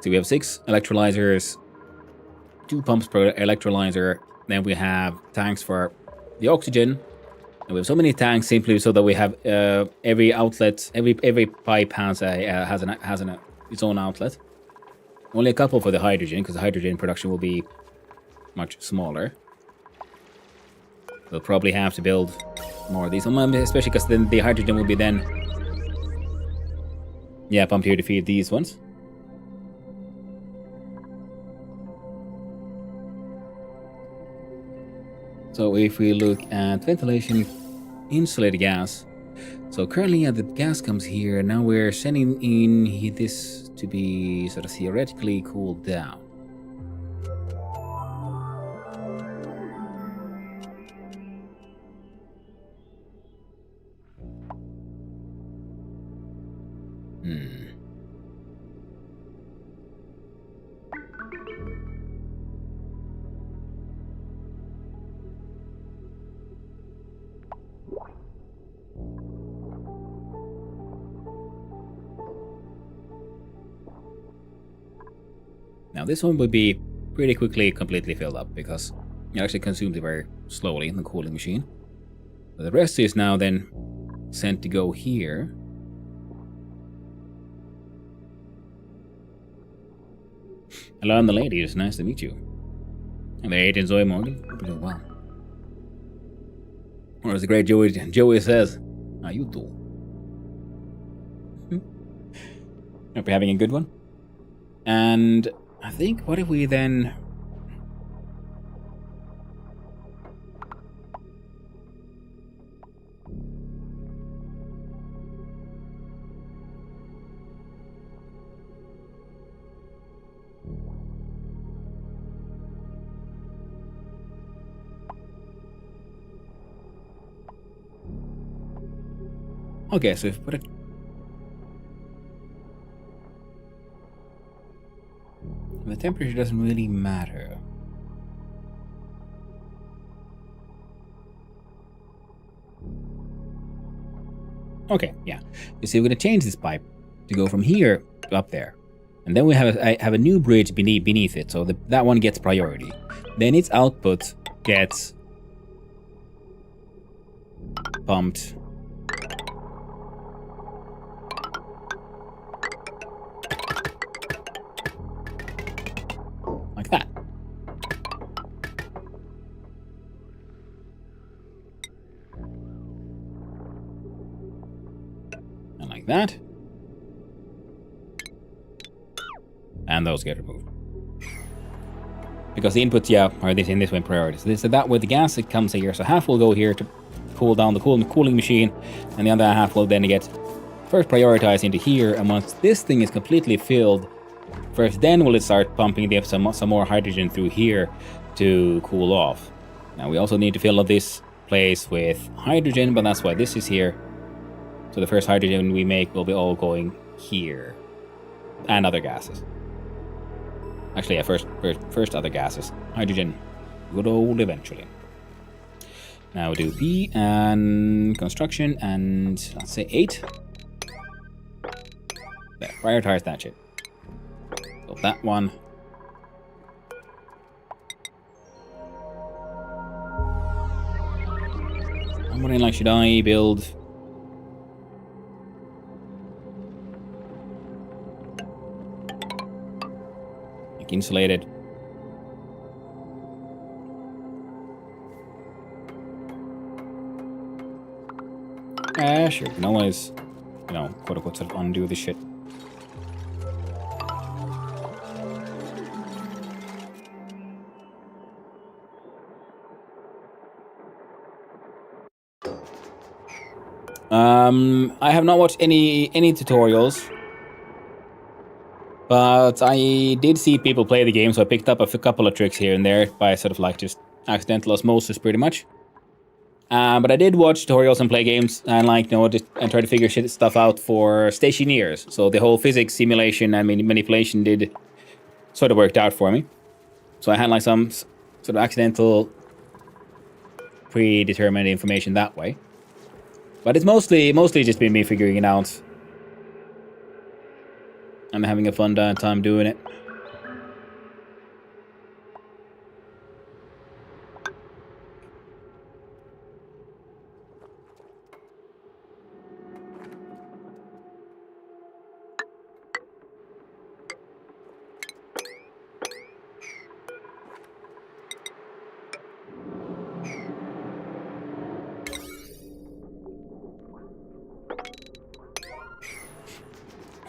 So we have 6 electrolyzers, 2 pumps per electrolyzer. Then we have tanks for the oxygen. And we have so many tanks simply so that we have every outlet, every pipe has its own outlet. Only a couple for the hydrogen, because the hydrogen production will be much smaller. We'll probably have to build more of these, especially because then the hydrogen will be then, yeah, pumped here to feed these ones. So if we look at ventilation, insulated gas. So currently, the gas comes here. Now we're sending in this to be sort of theoretically cooled down. Now this one would be pretty quickly completely filled up because it actually consumes it very slowly in the cooling machine. But the rest is now then sent to go here. Hello, I'm the lady. It's nice to meet you. And the agent Zoe Morgan. Hope you're doing well. Or as the great Joey says, how you do? Hope you're having a good one. And I think, what if we then... Okay, so if we put it... The temperature doesn't really matter. Okay, yeah. You see, we're going to change this pipe to go from here to up there. And then we have a new bridge beneath it, so that one gets priority. Then its output gets pumped. Like that. And like that. And those get removed. Because the inputs, yeah, are in this way priorities. So that way the gas that comes here, so half will go here to cool down the cooling machine, and the other half will then get first prioritized into here, and once this thing is completely filled, first then will it start pumping some more hydrogen through here to cool off. Now we also need to fill up this place with hydrogen, but that's why this is here. So the first hydrogen we make will be all going here. And other gases. Actually, yeah, first other gases. Hydrogen. Good old eventually. Now we do P and construction and let's say 8. There, prioritize that shit. So that one. I'm wondering, like, should I build... like insulated? Sure, you can always, you know, quote unquote, sort of undo the shit. I have not watched any tutorials, but I did see people play the game, so I picked up a couple of tricks here and there by sort of like just accidental osmosis, pretty much. But I did watch tutorials and play games and, like, you know, and try to figure stuff out for stationeers. So the whole physics simulation and manipulation did sort of worked out for me. So I had like some sort of accidental predetermined information that way. But it's mostly just been me figuring it out. I'm having a fun time doing it.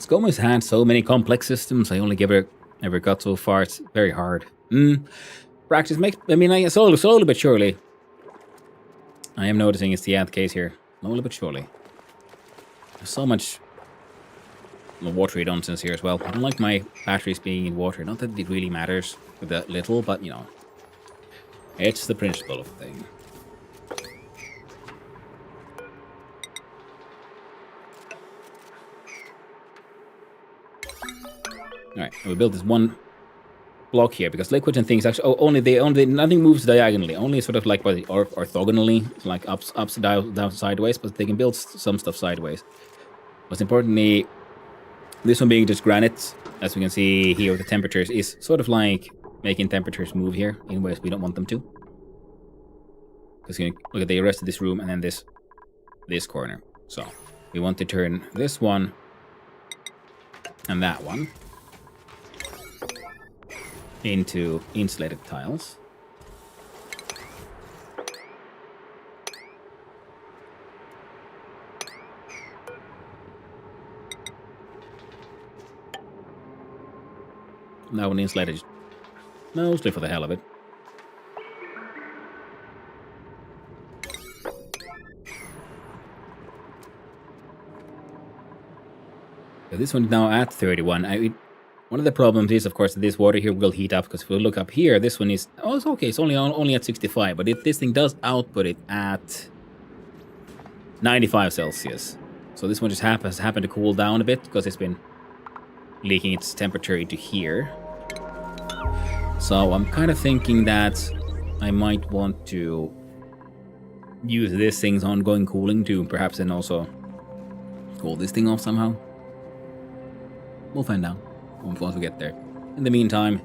Gomez had so many complex systems. I only ever got so far. It's very hard. Practice makes. I mean, like, slowly but surely. I am noticing it's the case here. Slowly but surely. There's so much watery nonsense here as well. I don't like my batteries being in water. Not that it really matters with that little, but you know, it's the principle of the thing. Alright, we built this one block here because liquids and things actually only nothing moves diagonally, only sort of like orthogonally, like ups down sideways, but they can build some stuff sideways. What's importantly, this one being just granite as we can see here with the temperatures, is sort of like making temperatures move here in ways we don't want them to. Because you can look at the rest of this room and then this corner. So we want to turn this one and that one into insulated tiles. That one insulated mostly for the hell of it. But this one is now at 31. One of the problems is, of course, that this water here will heat up, because if we look up here, this one is... Oh, it's okay. It's only at 65, but this thing does output it at 95 Celsius. So this one just has happened to cool down a bit, because it's been leaking its temperature into here. So I'm kind of thinking that I might want to use this thing's ongoing cooling to perhaps then also cool this thing off somehow. We'll find out once we get there. In the meantime,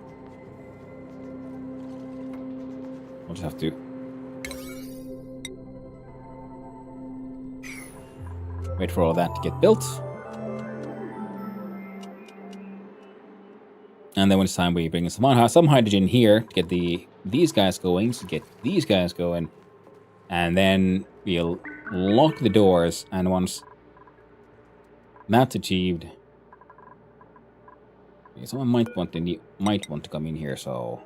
we'll just have to wait for all that to get built. And then when it's time, we bring in some hydrogen here to get these guys going, to get these guys going. And then we'll lock the doors, and once that's achieved, someone might want to come in here, so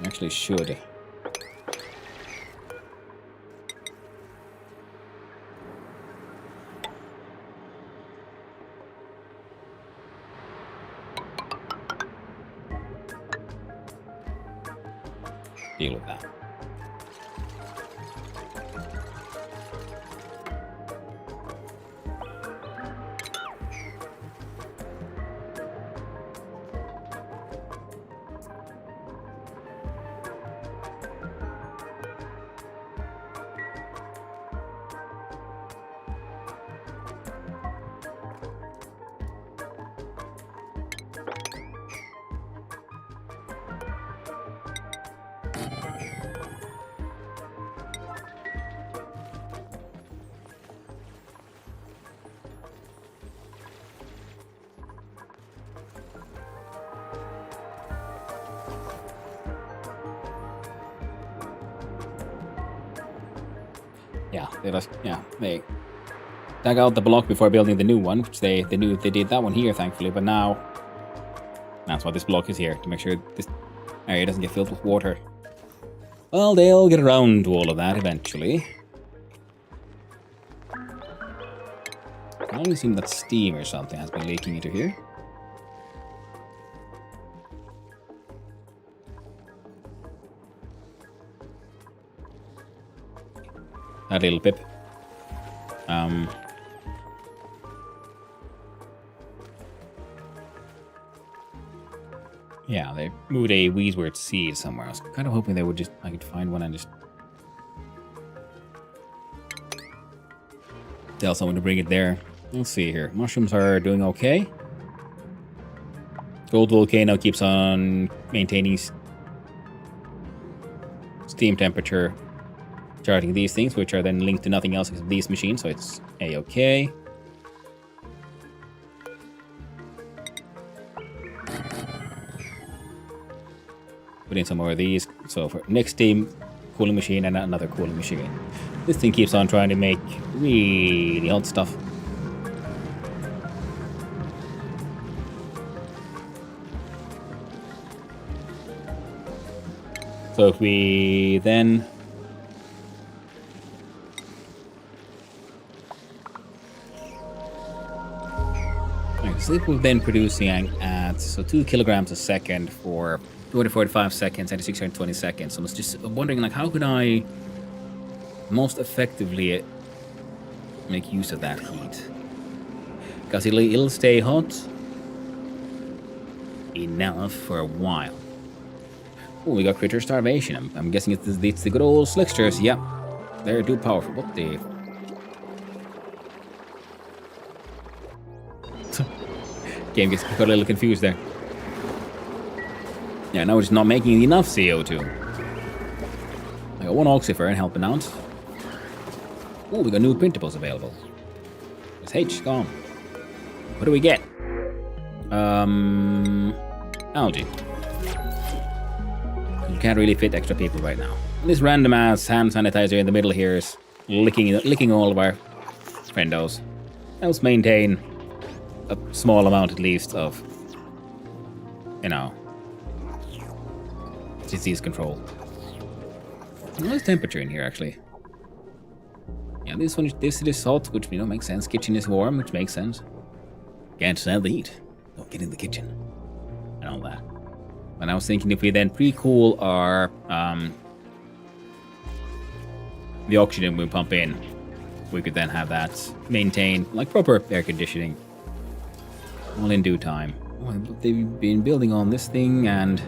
actually should. Deal with that. They dug out the block before building the new one, which they did that one here, thankfully. But now that's why this block is here, to make sure this area doesn't get filled with water. Well, they'll get around to all of that eventually. I only seem that steam or something has been leaking into here. That little pip. Yeah, they moved a Weeswort seed somewhere. I was kind of hoping I could find one and just tell someone to bring it there. Let's see here. Mushrooms are doing okay. Gold Volcano keeps on maintaining steam temperature, charting these things, which are then linked to nothing else except these machines, so it's a-okay. Put in some more of these. So for next steam cooling machine and another cooling machine. This thing keeps on trying to make really hot stuff. So if we then so it will then producing at 2 kilograms a second for 245 seconds and 620 seconds. So I was just wondering, like, how could I most effectively make use of that heat? Because it'll stay hot enough for a while. Oh, we got critter starvation. I'm guessing it's the good old slicksters. Yep, they're too powerful. What the? Game gets got a little confused there. Yeah, no, it's not making enough CO2. I got one oxyfer helping out. Ooh, we got new printables available. It's H gone. What do we get? Algae. You can't really fit extra people right now. And this random ass hand sanitizer in the middle here is licking all of our friendos. Helps maintain a small amount at least of, you know, disease control. Nice temperature in here actually. Yeah, this is hot, which makes sense. Kitchen is warm, which makes sense. Can't stand the heat. Don't get in the kitchen. And all that. And I was thinking if we then pre-cool our the oxygen we pump in, we could then have that maintained like proper air conditioning. All in due time. Oh, they've been building on this thing and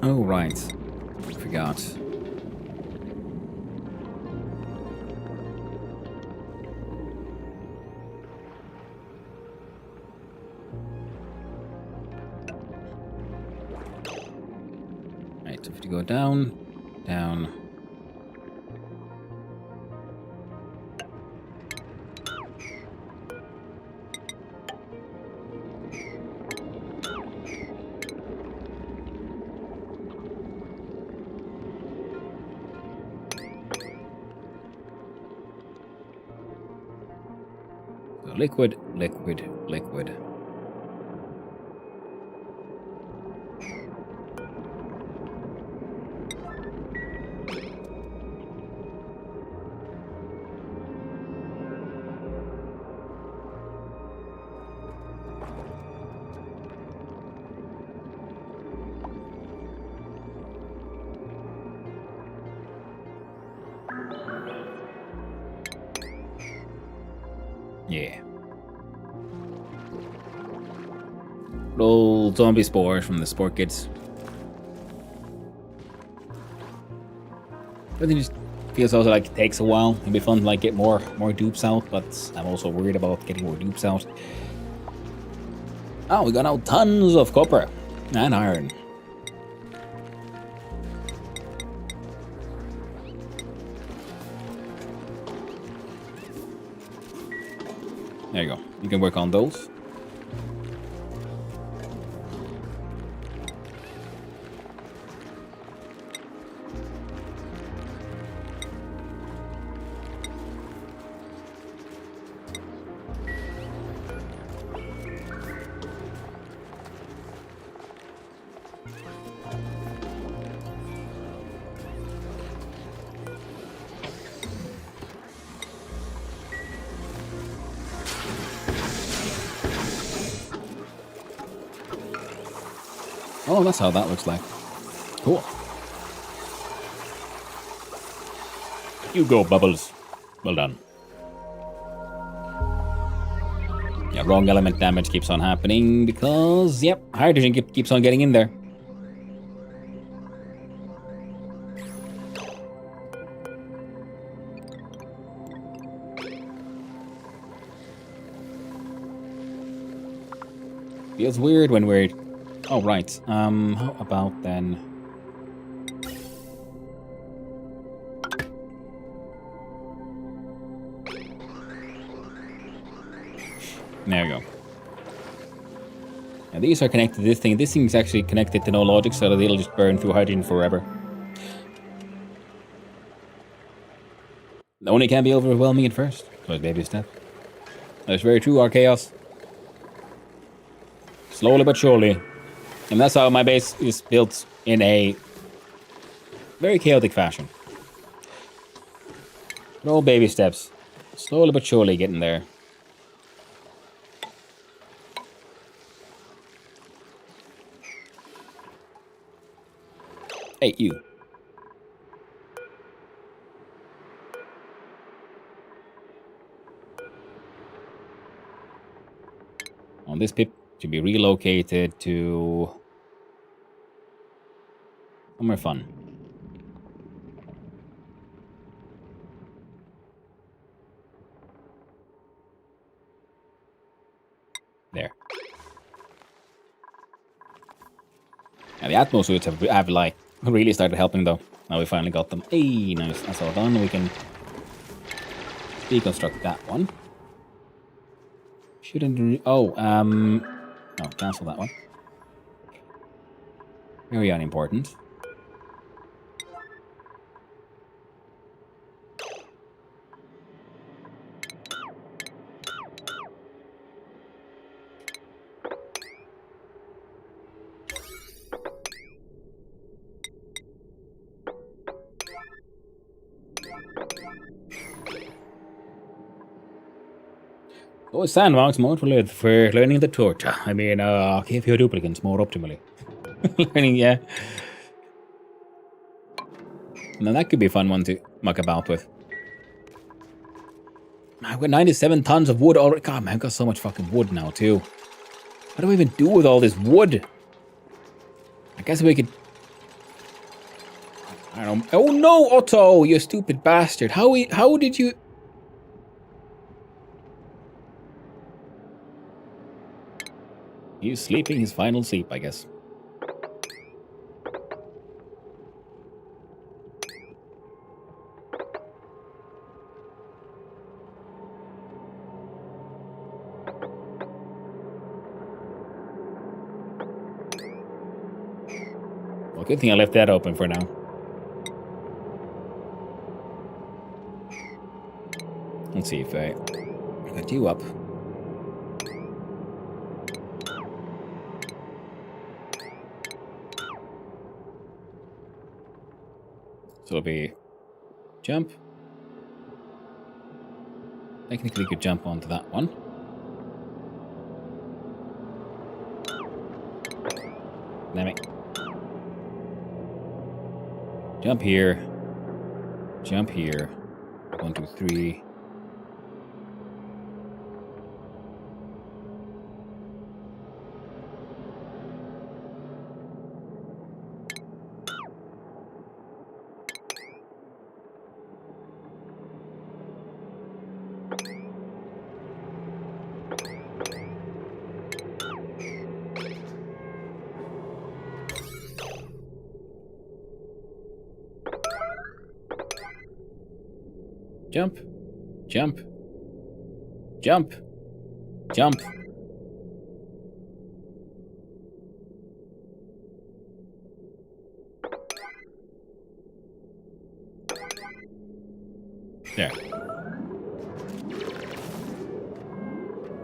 oh right. Forgot. Right, so if you go down, down. So liquid, liquid, liquid. Yeah. Old zombie spores from the spore kids. But it just feels also like it takes a while. It'd be fun to like get more dupes out, but I'm also worried about getting more dupes out. Oh, we got now tons of copper and iron. There you go. You can work on those. Oh, that's how that looks like. Cool. You go, Bubbles. Well done. Yeah, wrong element damage keeps on happening because, yep, hydrogen keeps on getting in there. Feels weird when we're... Oh, right. How about then... There we go. Now these are connected to this thing. This thing's actually connected to no logic, so that it'll just burn through hydrogen forever. The ONI can be overwhelming at first. So baby step. That's very true, our chaos. Slowly but surely. And that's how my base is built in a very chaotic fashion. But all baby steps. Slowly but surely getting there. Hey, you. On this pip to be relocated to somewhere fun. There. And the Atmo suits have like really started helping though. Now we finally got them. Hey, nice. That's all done. We can deconstruct that one. Shouldn't. Oh, no, cancel that one. Very unimportant. Oh, sandbox mode for learning the torture. I mean, give your duplicants more optimally. Learning, yeah. Now that could be a fun one to muck about with. I've got 97 tons of wood already. God, man, I've got so much fucking wood now, too. What do I even do with all this wood? I guess we could... I don't know. Oh, no, Otto, you stupid bastard. How did you... He's sleeping his final sleep, I guess. Well, good thing I left that open for now. Let's see if I got you up. So it'll be jump. Technically, you could jump onto that one. Damn it. Jump here. Jump here. 1, 2, 3. Jump, jump, jump, jump. There.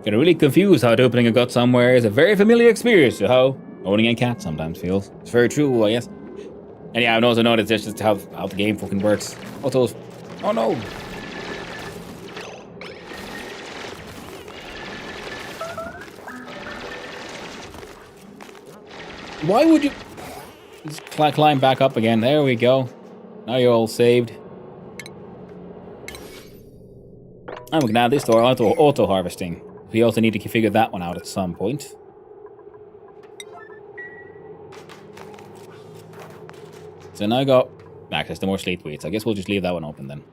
Getting really confused how opening a gut somewhere is a very familiar experience to how owning a cat sometimes feels. It's very true, I guess. And yeah, I've also noticed that's just how the game fucking works. Also, oh no. Why would you... Let's climb back up again. There we go. Now you're all saved. And we can add this to our auto-harvesting. We also need to figure that one out at some point. So now I got access to more sleep weeds. I guess we'll just leave that one open then.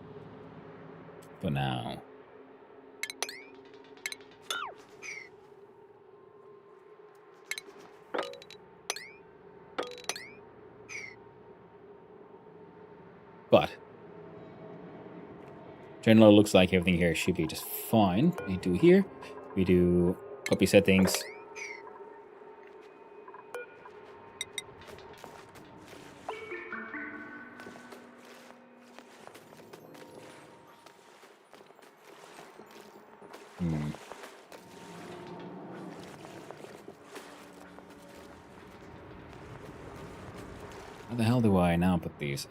For now. But generally looks like everything here should be just fine. We do here. We do copy settings. How the hell do I now put these?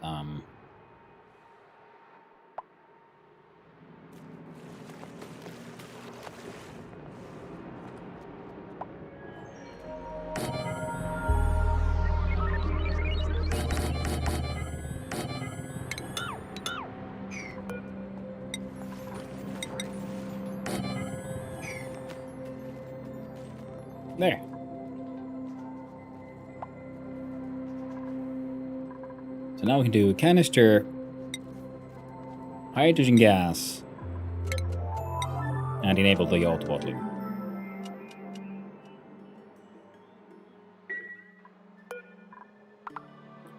There. So now we can do canister, hydrogen gas, and enable the auto bottling.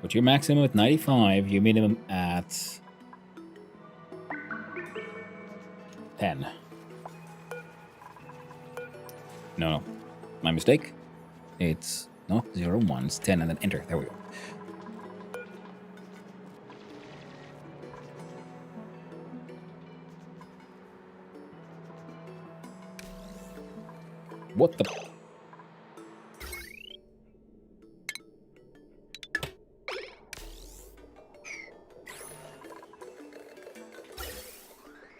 Put your maximum at 95, your minimum at 10. No, my mistake. It's no 0, 1, it's 10, and then enter. There we go. What the?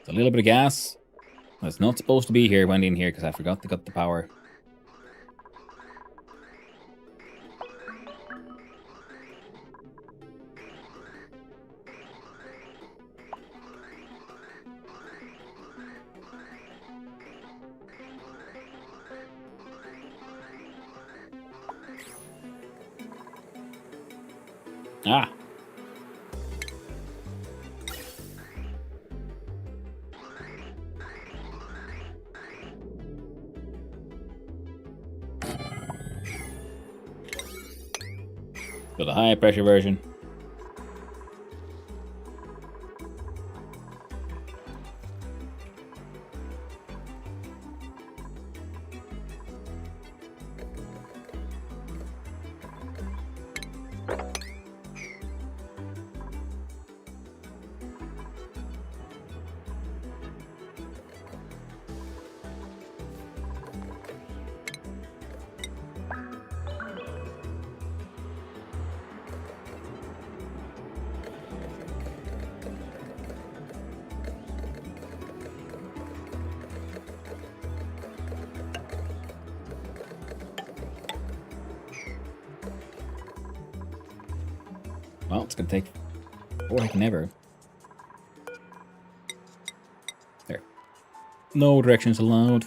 A little bit of gas. That's not supposed to be here. Went in here because I forgot to cut the power. Ah. So the high pressure version. Well, it's gonna take more like never. There. No directions allowed.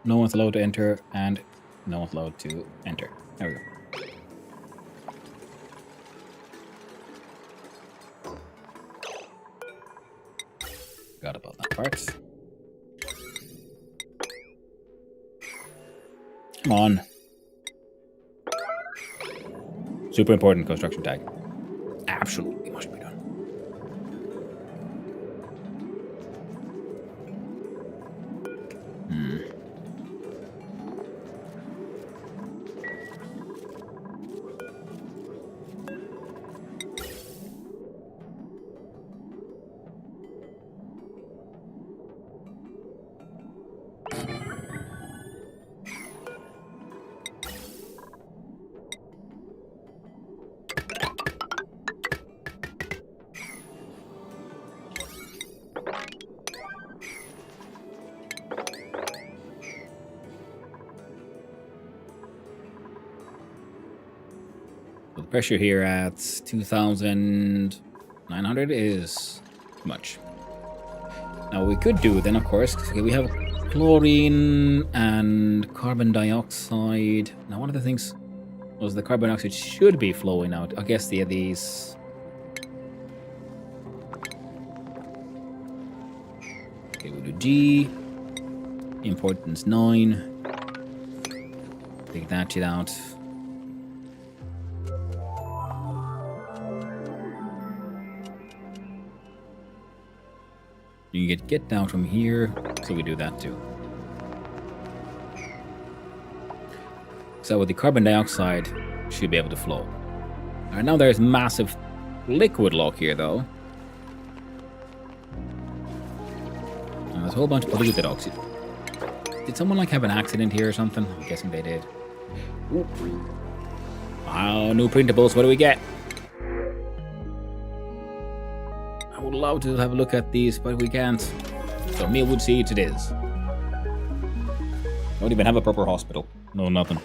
No one's allowed to enter, and no one's allowed to enter. There we go. Forgot about that part. Come on. Super important construction tag. Absolutely must be done. The pressure here at 2,900 is too much. Now what we could do then, of course, we have chlorine and carbon dioxide. Now one of the things was the carbon dioxide should be flowing out. I guess these. Okay, we'll do G. Importance 9. Take that shit out. You can get down from here, so we do that too. So with the carbon dioxide, should be able to flow. Alright, now there's massive liquid lock here though. And there's a whole bunch of polluted oxygen. Did someone like have an accident here or something? I'm guessing they did. Ooh. Wow, new printables, what do we get? I would love to have a look at these, but we can't. So Millwood Seeds it is. Don't even have a proper hospital. No, nothing.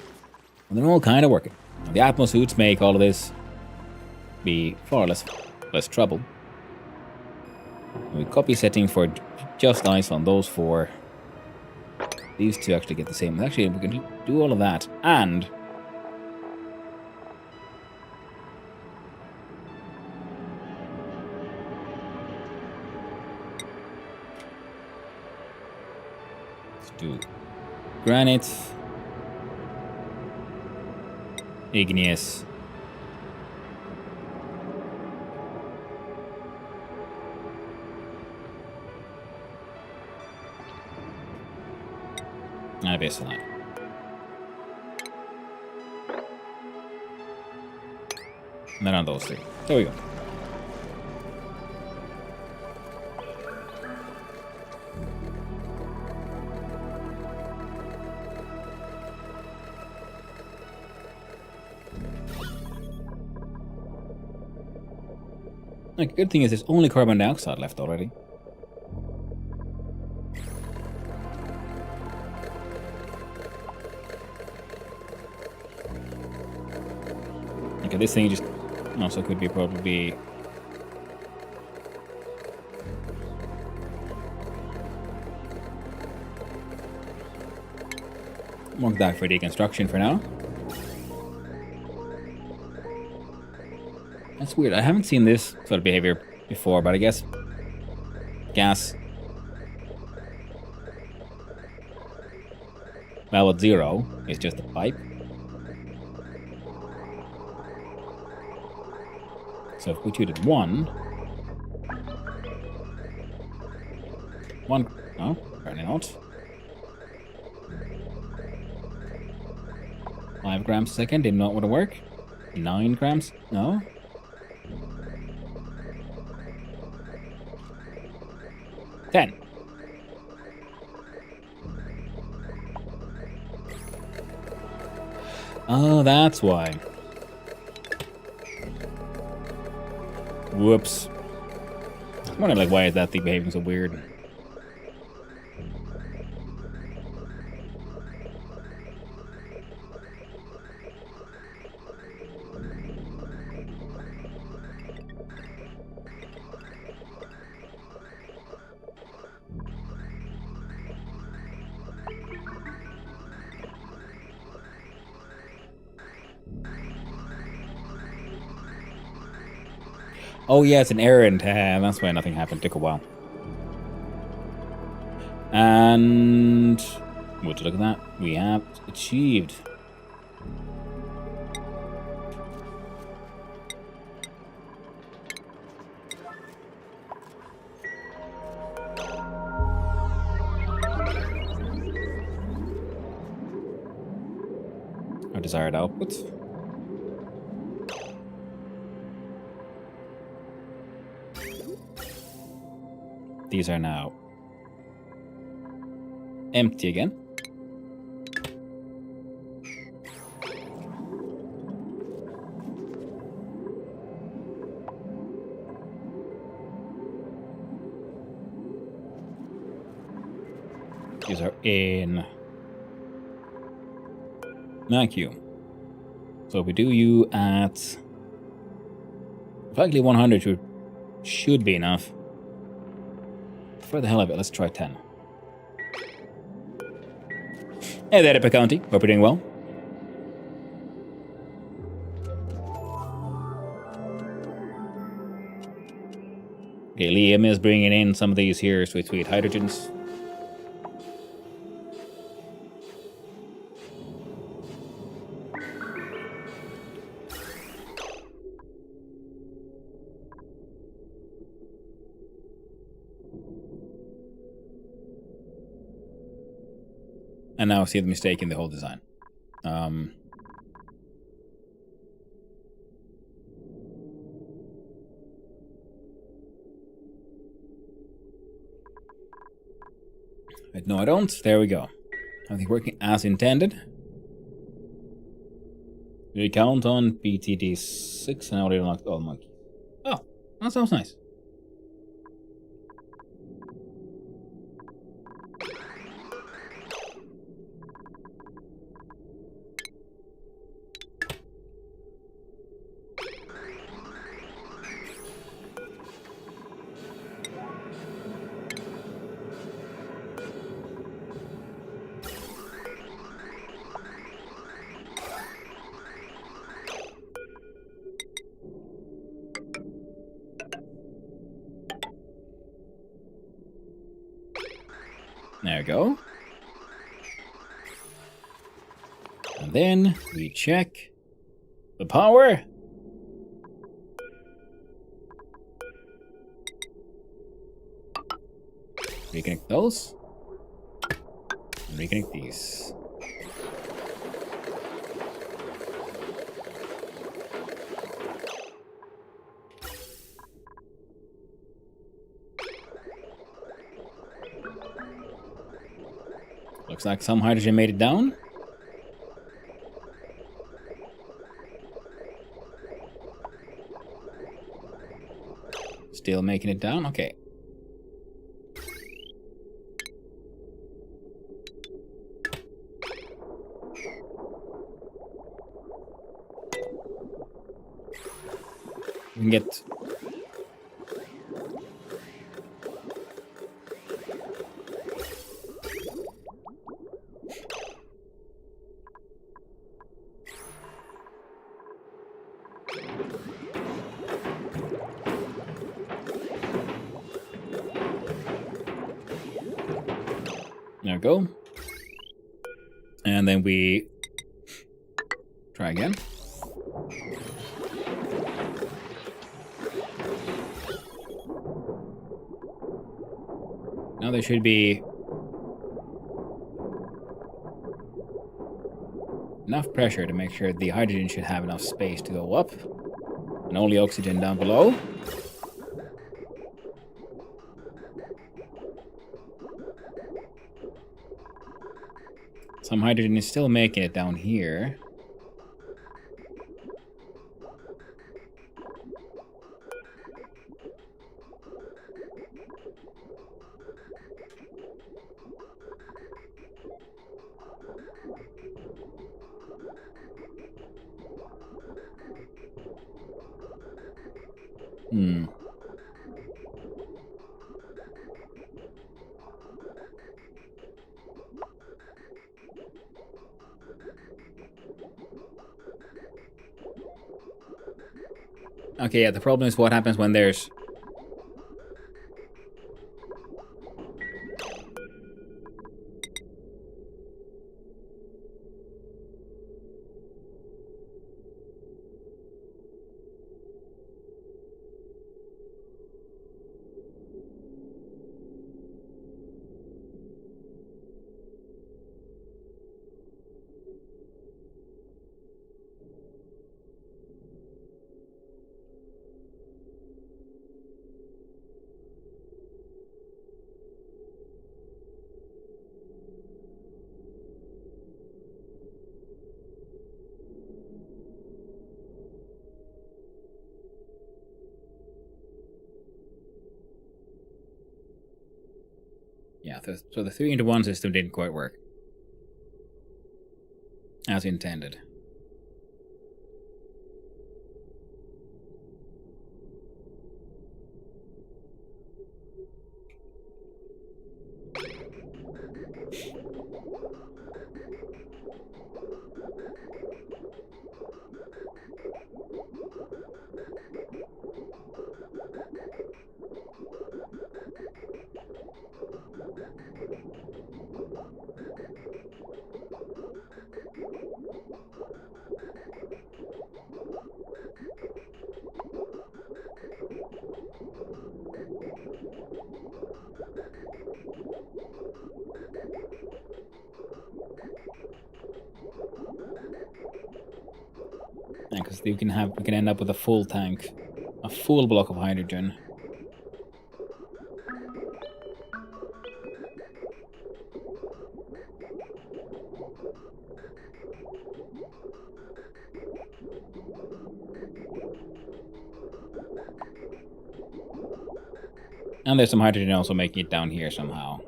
And they're all kind of working. Now, the Atmos suits make all of this be far less trouble. And we copy setting for just ice on those four. These two actually get the same. Actually, we can do all of that and do granite, igneous, I guess not. None of those three. There we go. Like, good thing is there's only carbon dioxide left already. Okay, this thing just also could be probably mark that for deconstruction for now. That's weird. I haven't seen this sort of behavior before, but I guess gas level 0 is just a pipe. So if we treated 1, no, apparently not. 5 grams a second did not want to work. 9 grams, no. Ten. Oh, that's why. Whoops. I'm wondering, like, why is that thing behaving so weird? Oh yeah, it's an errand. That's why nothing happened. Took a while. And would you look at that? We have achieved. Our desired output. These are now empty again. These are in vacuum. So if we do you at likely 100 should be enough. For the hell of it, let's try 10. Hey there, Epic County. Hope you're doing well. Okay, Liam is bringing in some of these here sweet hydrogens. And now I see the mistake in the whole design. But no, I don't. There we go. Everything working as intended. We count on BTD6 and I already unlocked all monkeys. Oh, that sounds nice. There we go. And then we check the power. Reconnect those. Reconnect these. Looks like some hydrogen made it down. Still making it down? Okay. We can get... There we go. And then we try again. Now there should be enough pressure to make sure the hydrogen should have enough space to go up, and only oxygen down below. Some hydrogen is still making it down here. Okay, yeah, the problem is what happens when there's... Yeah, so the 3-into-1 system didn't quite work as intended. Because we can end up with a full tank, a full block of hydrogen. And there's some hydrogen also making it down here somehow.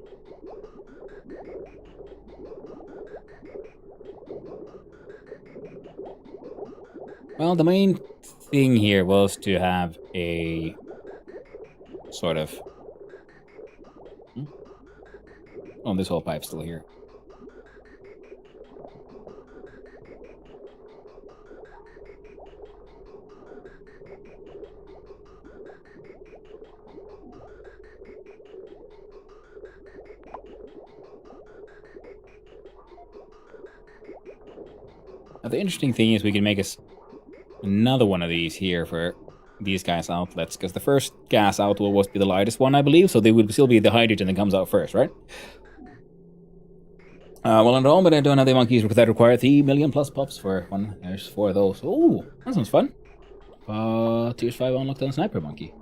Well, the main thing here was to have a sort of... Oh, this whole pipe's still here. Now, the interesting thing is we can make another one of these here for these guys' outlets, because the first gas outlet was the lightest one, I believe, so they would still be the hydrogen that comes out first, right? Well, on all, but I don't have the monkeys that require 3 million plus pops for one. There's 4 of those. Oh, that sounds fun. Tier 5 unlocked on Sniper Monkey.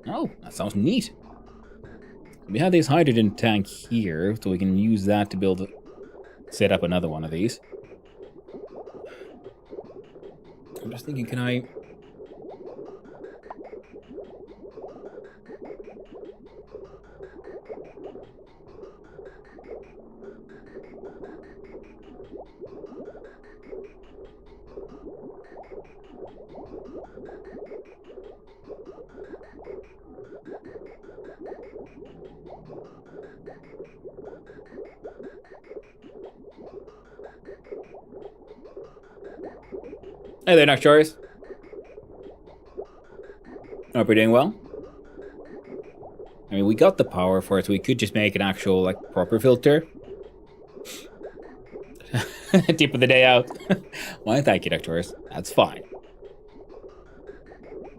Oh, that sounds neat. We have this hydrogen tank here, so we can use that to set up another one of these. I'm just thinking, can I... Hey there, Nocturus. Hope you're doing well. I mean, we got the power for it, so we could just make an actual, like, proper filter. Tip of the day out. Why, thank you, Nocturus. That's fine.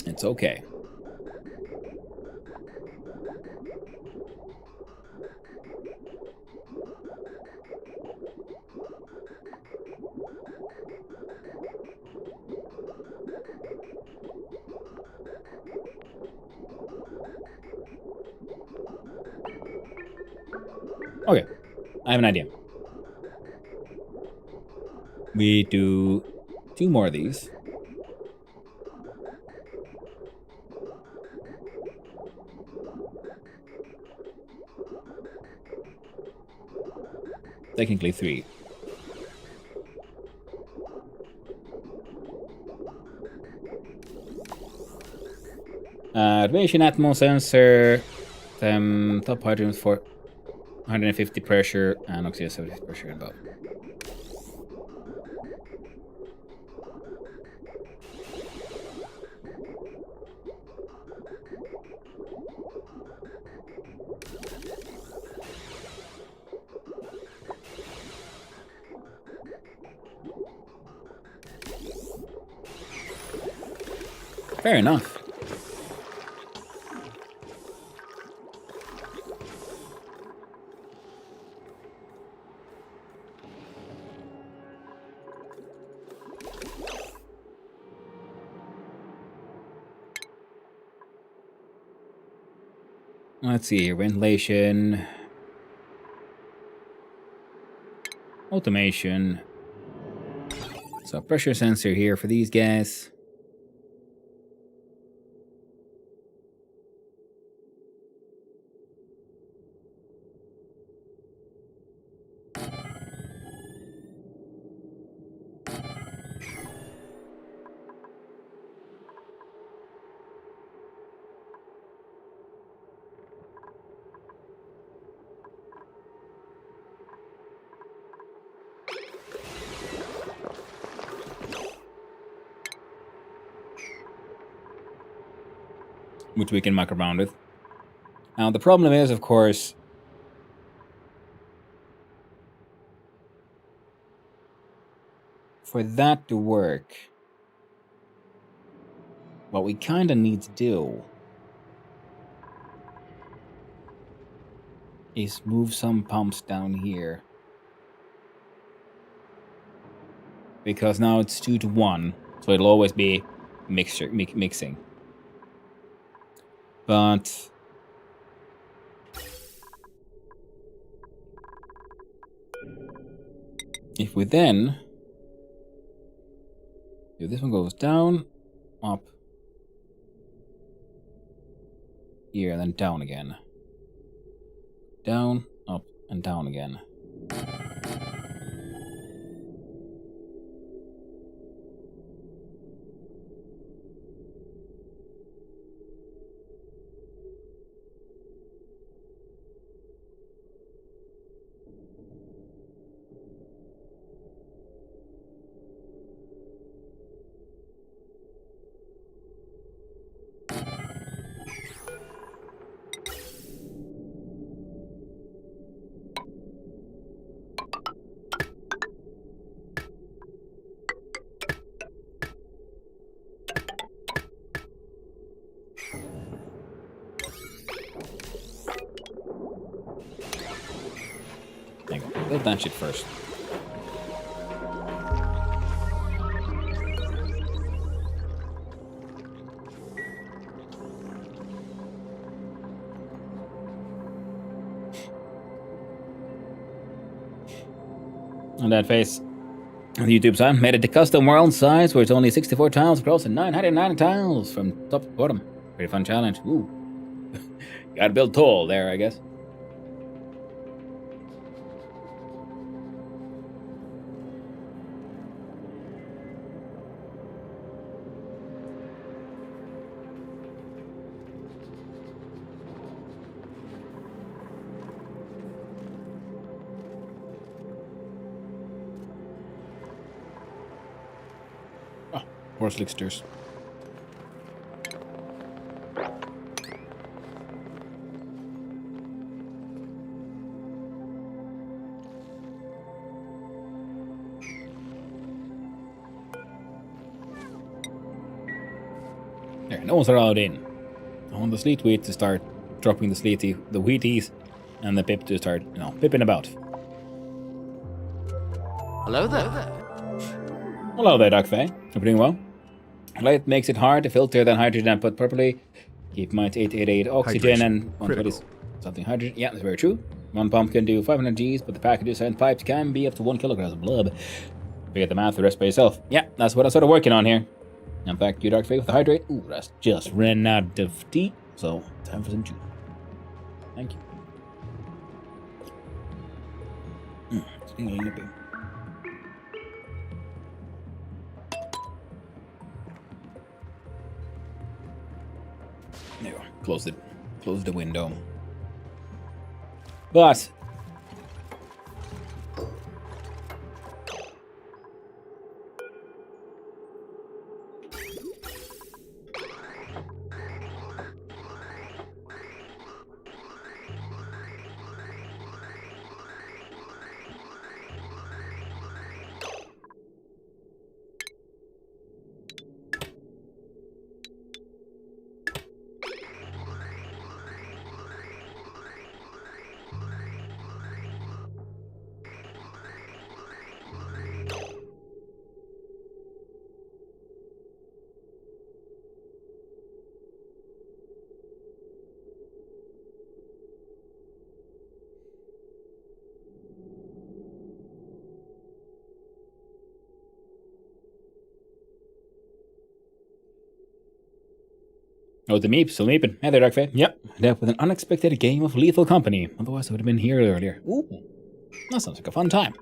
It's okay. Okay, I have an idea. We do 2 more of these. Technically 3. Automation Atmo sensor. Top hydrogen for 150 pressure and oxygen 70 pressure and above. Fair enough. Let's see here. Ventilation. Automation. So pressure sensor here for these guys. Which we can muck around with. Now the problem is, of course, for that to work, what we kind of need to do is move some pumps down here. Because now it's 2 to 1, so it'll always be mixing. But if we then, if this one goes down, up, here, and then down again. Down, up, and down again. Build that shit first. On that face, on the YouTube side, made it to custom world size where it's only 64 tiles across and 990 tiles from top to bottom. Pretty fun challenge. Ooh. Gotta build tall there, I guess. Horse licksters. There, no one's allowed in. I want the sleet wheat to start dropping the wheaties, and the pip to start, pipping about. Hello there. Hello there, Doc Faye. Hope you're doing well. Light makes it hard to filter that hydrogen output properly. Keep minus 888 oxygen and 120 something hydrogen. Yeah, that's very true. One pump can do 500 Gs, but the packages and pipes can be up to 1 kilogram of blood. Figure the math, the rest by yourself. Yeah, that's what I'm sort of working on here. In fact, you Dark Fae with the hydrate. Ooh, that's just ran out of tea. So, time for some juice. Thank you. There we go. Close the window. But oh, the Meep, still meeping. Hey there, Dark Fae. Yep, dealt with an unexpected game of Lethal Company. Otherwise, I would have been here earlier. Ooh, that sounds like a fun time.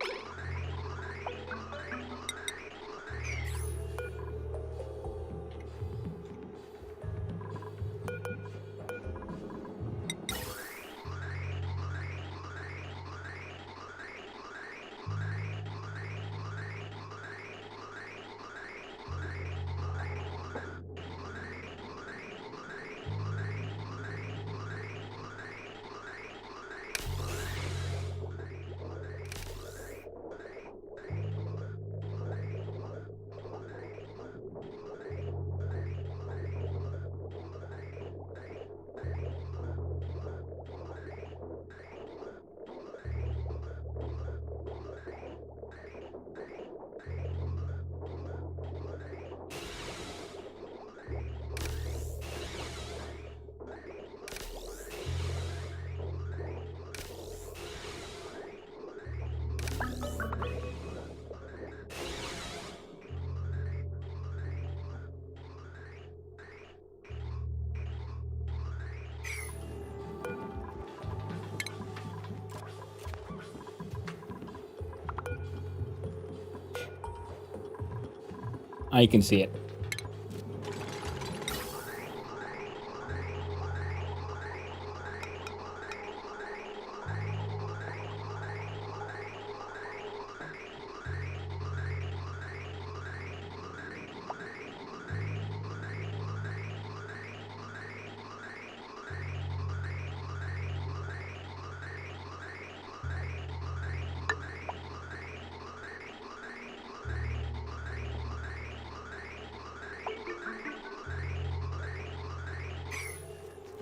I can see it.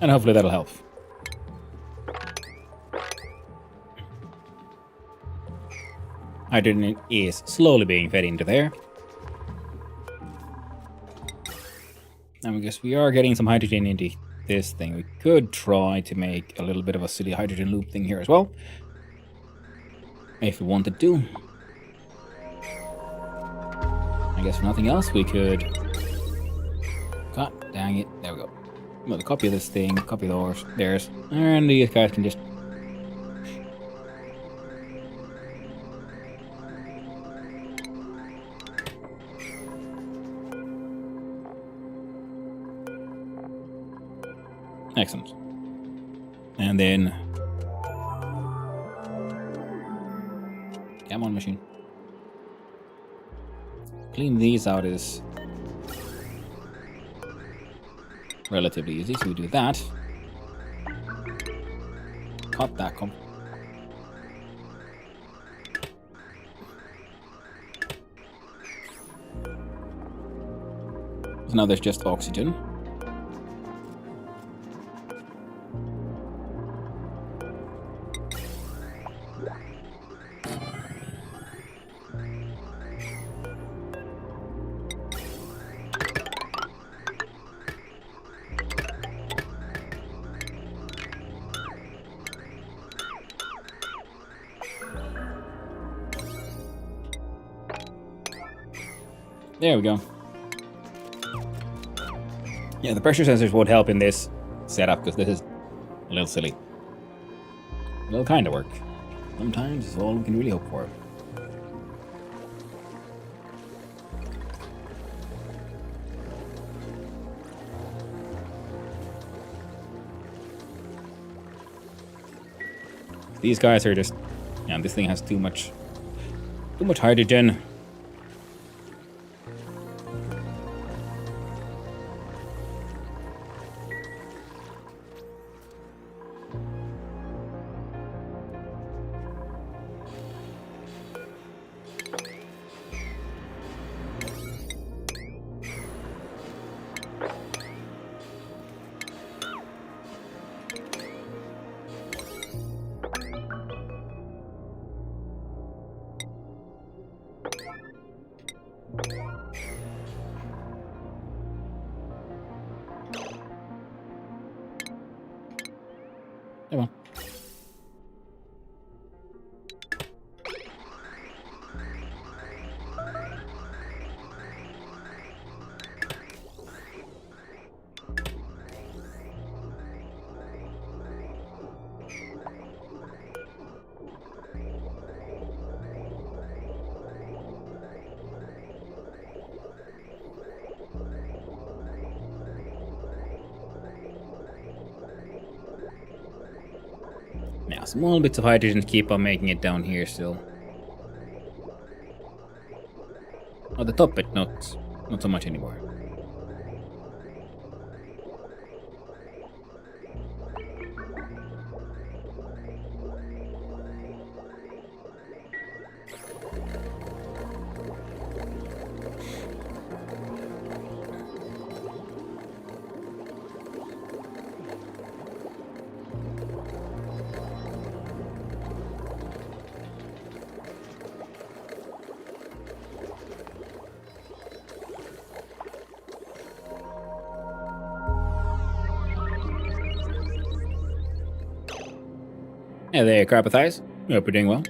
And hopefully that'll help. hydrogen is slowly being fed into there. And I guess we are getting some hydrogen into this thing. We could try to make a little bit of a silly hydrogen loop thing here as well, if we wanted to. I guess for nothing else, we could... God dang it. There we go. I'm going to copy this thing, copy theirs, and these guys can just... Excellent. And then... Come on, machine. Clean these out is relatively easy, so we do that. Cut that comp. So now there's just oxygen. There we go. Yeah, the pressure sensors would help in this setup because this is a little silly. It'll kind of work. Sometimes it's all we can really hope for. These guys are just... Yeah, this thing has too much hydrogen. Come on. Now, small bits of hydrogen keep on making it down here still. Oh, the top bit, not so much anymore. Yeah, there, Carpathize. I hope you're doing well.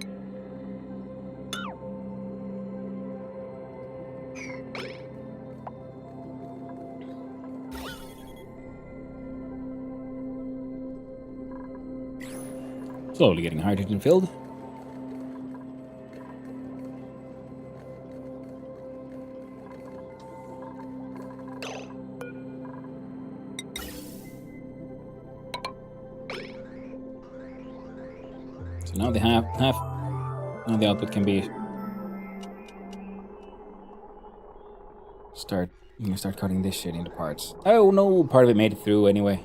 Slowly getting hydrogen filled. So now they have now the output can be you can start cutting this shit into parts. Oh no, part of it made it through anyway.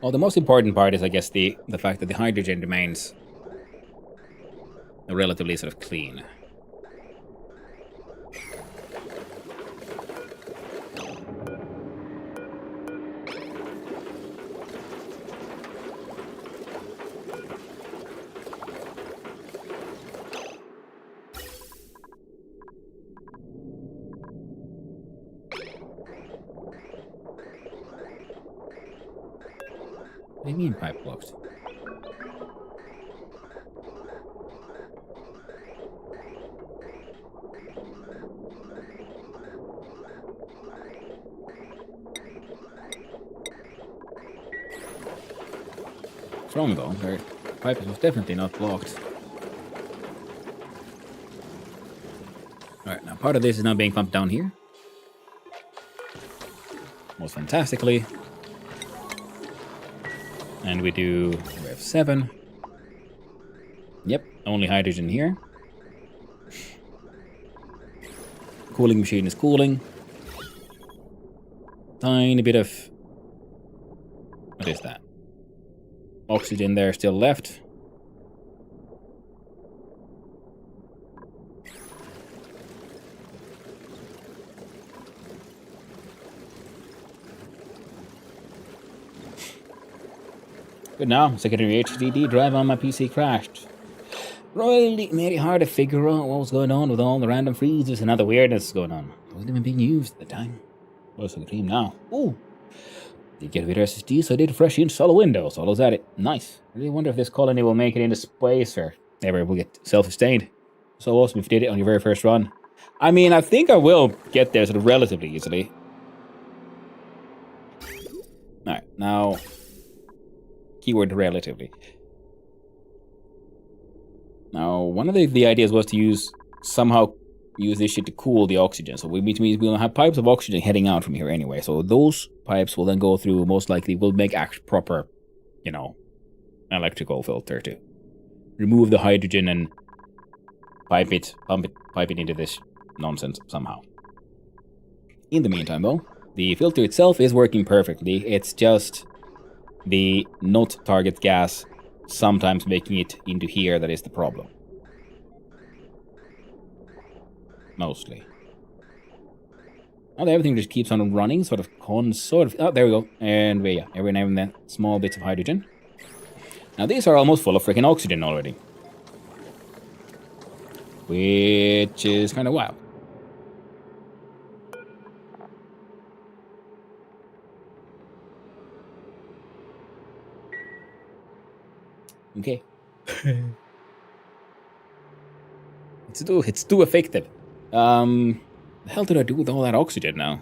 Well, the most important part is, I guess, the fact that the hydrogen remains relatively sort of clean. What do you mean pipe blocked? What's wrong though? Their pipe was definitely not blocked. Alright, now part of this is now being pumped down here. Most fantastically. And we have 7. Yep, only hydrogen here. Cooling machine is cooling. Tiny bit of... What is that? Oxygen there still left. Good now, secondary HDD drive on my PC crashed. Really made it hard to figure out what was going on with all the random freezes and other weirdness going on. It wasn't even being used at the time. What's the dream now? Ooh! Did get a bit of SSD, so I did a fresh install Windows. All those at it. Nice. I really wonder if this colony will make it into space or ever will get self-sustained. So awesome if you did it on your very first run. I mean, I think I will get there sort of relatively easily. Alright, now... Keyword relatively. Now, one of the ideas was to somehow use this shit to cool the oxygen. So which means we'll have pipes of oxygen heading out from here anyway. So those pipes will then go through, most likely, will make proper, electrical filter to remove the hydrogen and pipe it into this nonsense somehow. In the meantime, though, the filter itself is working perfectly. It's just the not target gas sometimes making it into here that is the problem. Mostly. Oh, everything just keeps on running, oh, there we go. And every now and then, small bits of hydrogen. Now these are almost full of freaking oxygen already. Which is kind of wild. Okay. It's too effective. The hell did I do with all that oxygen now?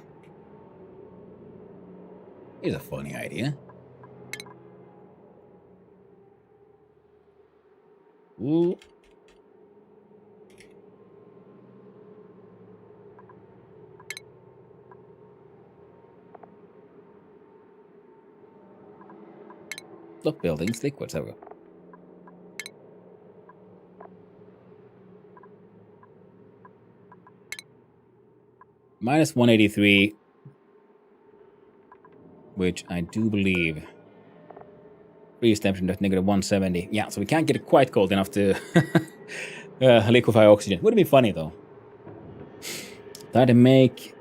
Here's a funny idea. Ooh. Look, buildings, liquids, there we go. Minus 183, which I do believe freeze temperature at negative 170. Yeah, so we can't get it quite cold enough to liquefy oxygen. Would it be funny though? Try to make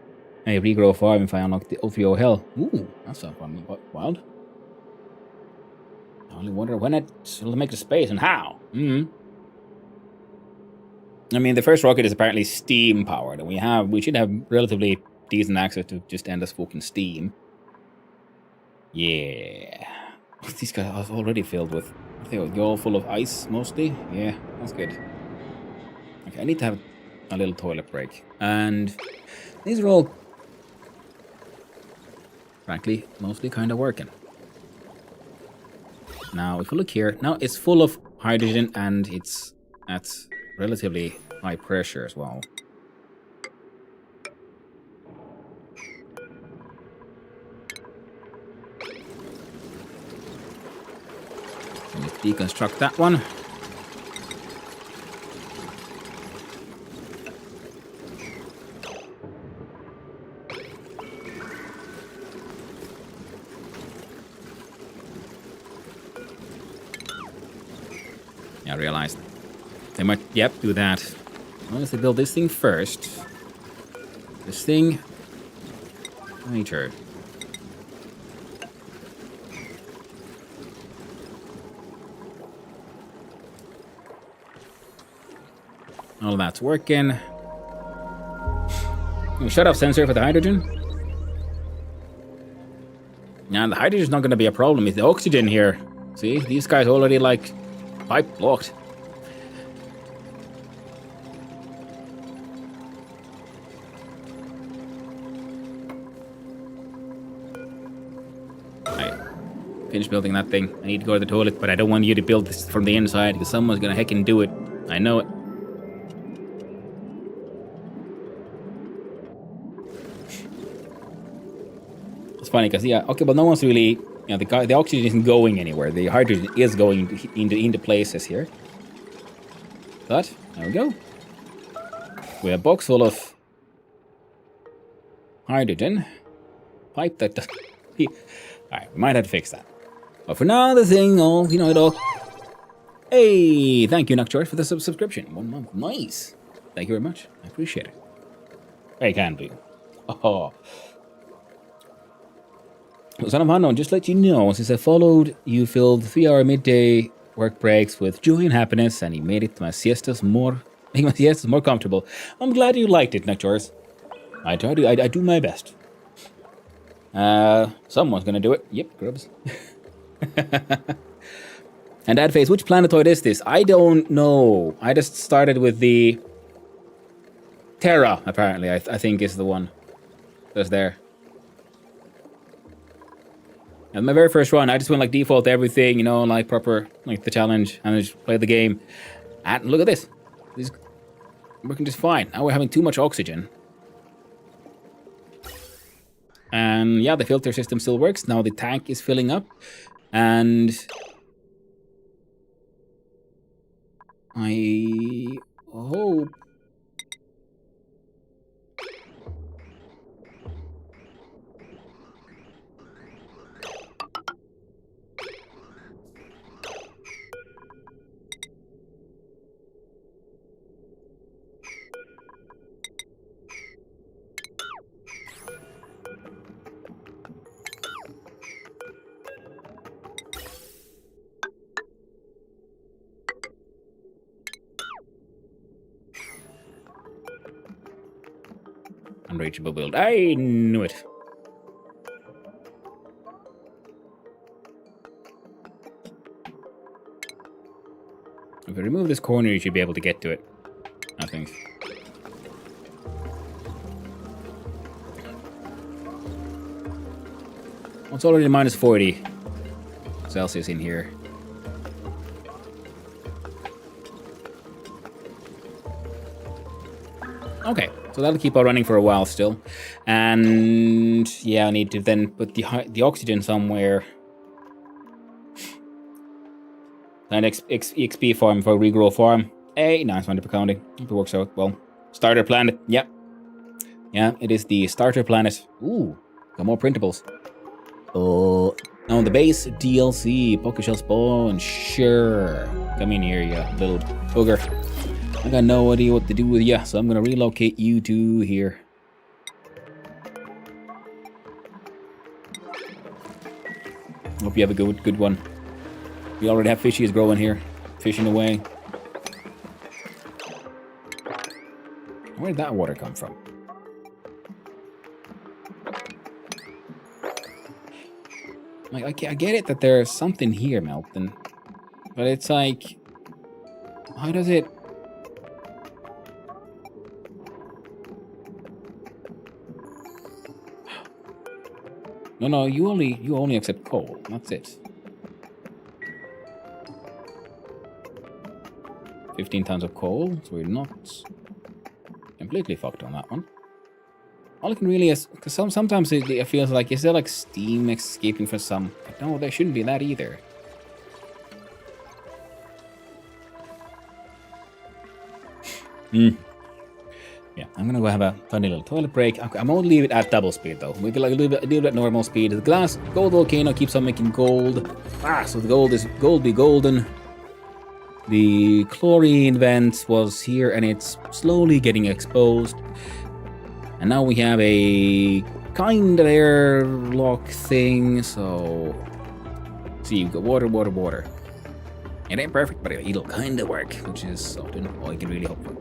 a regrow farm if I unlock the OVO hell. Ooh, that's not fun. Wild. I only wonder when it'll make the space and how. I mean, the first rocket is apparently steam powered, and we should have relatively decent access to just endless fucking steam. Yeah. These guys are already filled with... They're all full of ice, mostly. Yeah, that's good. Okay, I need to have a little toilet break. And these are all, frankly, mostly kind of working. Now, if you look here, now it's full of hydrogen, and it's at relatively high pressure as well. Let's deconstruct that one. I realized they might, do that. Unless they build this thing first. This thing later. All that's working. Shut off sensor for the hydrogen. Yeah, the hydrogen's not gonna be a problem. It's the oxygen here. See, these guys already like pipe blocked. Right. Finish building that thing. I need to go to the toilet, but I don't want you to build this from the inside because someone's gonna heckin' do it. I know it. It's funny because okay, but no one's really, the oxygen isn't going anywhere. The hydrogen is going into places here. But there we go. We have a box full of hydrogen. Pipe that does. Alright, we might have to fix that. But for now, the thing, it all. Hey, thank you, Nocturne, for the subscription. 1 month. Nice. Thank you very much. I appreciate it. Very kind of you. Oh. Son of Unknown, just let you know, since I followed, you filled 3-hour midday work breaks with joy and happiness, and he made it my siestas more comfortable. I'm glad you liked it, Nocturne. I do my best. Someone's gonna do it. Yep, grubs. And Adface, which planetoid is this? I don't know. I just started with the Terra, apparently, I think is the one that's there. And my very first run, I just went like default everything, like proper, like the challenge, and I just played the game. And look at this. This is working just fine. Now we're having too much oxygen. And yeah, the filter system still works. Now the tank is filling up. And I hope unreachable build. I knew it. If we remove this corner, you should be able to get to it, I think. Well, it's already minus 40 Celsius in here. Okay, so that'll keep on running for a while still. And yeah, I need to then put the oxygen somewhere. An EXP farm for regrow farm. Hey, nice one per counting. If it works out well. Starter planet, yep. Yeah, it is the starter planet. Ooh, got more printables. Oh, on the base DLC, Pokeshell spawn, sure. Come in here, you little booger. I got no idea what to do with you, so I'm gonna relocate you to here. Hope you have a good one. We already have fishies growing here, fishing away. Where did that water come from? Like, I get it that there's something here, Melton, but it's like, how does it? No, you only accept coal. That's it. 15 tons of coal, so we're not completely fucked on that one. All I can really is, because sometimes it feels like, is there like steam escaping from some? But no, there shouldn't be that either. Yeah, I'm gonna go have a funny little toilet break. I'm gonna leave it at double speed though. We can like a little bit normal speed. The glass gold volcano keeps on making gold. So the gold be golden. The chlorine vent was here and it's slowly getting exposed. And now we have a kind of airlock thing. So see, you've got water. It ain't perfect, but it'll kind of work, which is often all you can really hope for.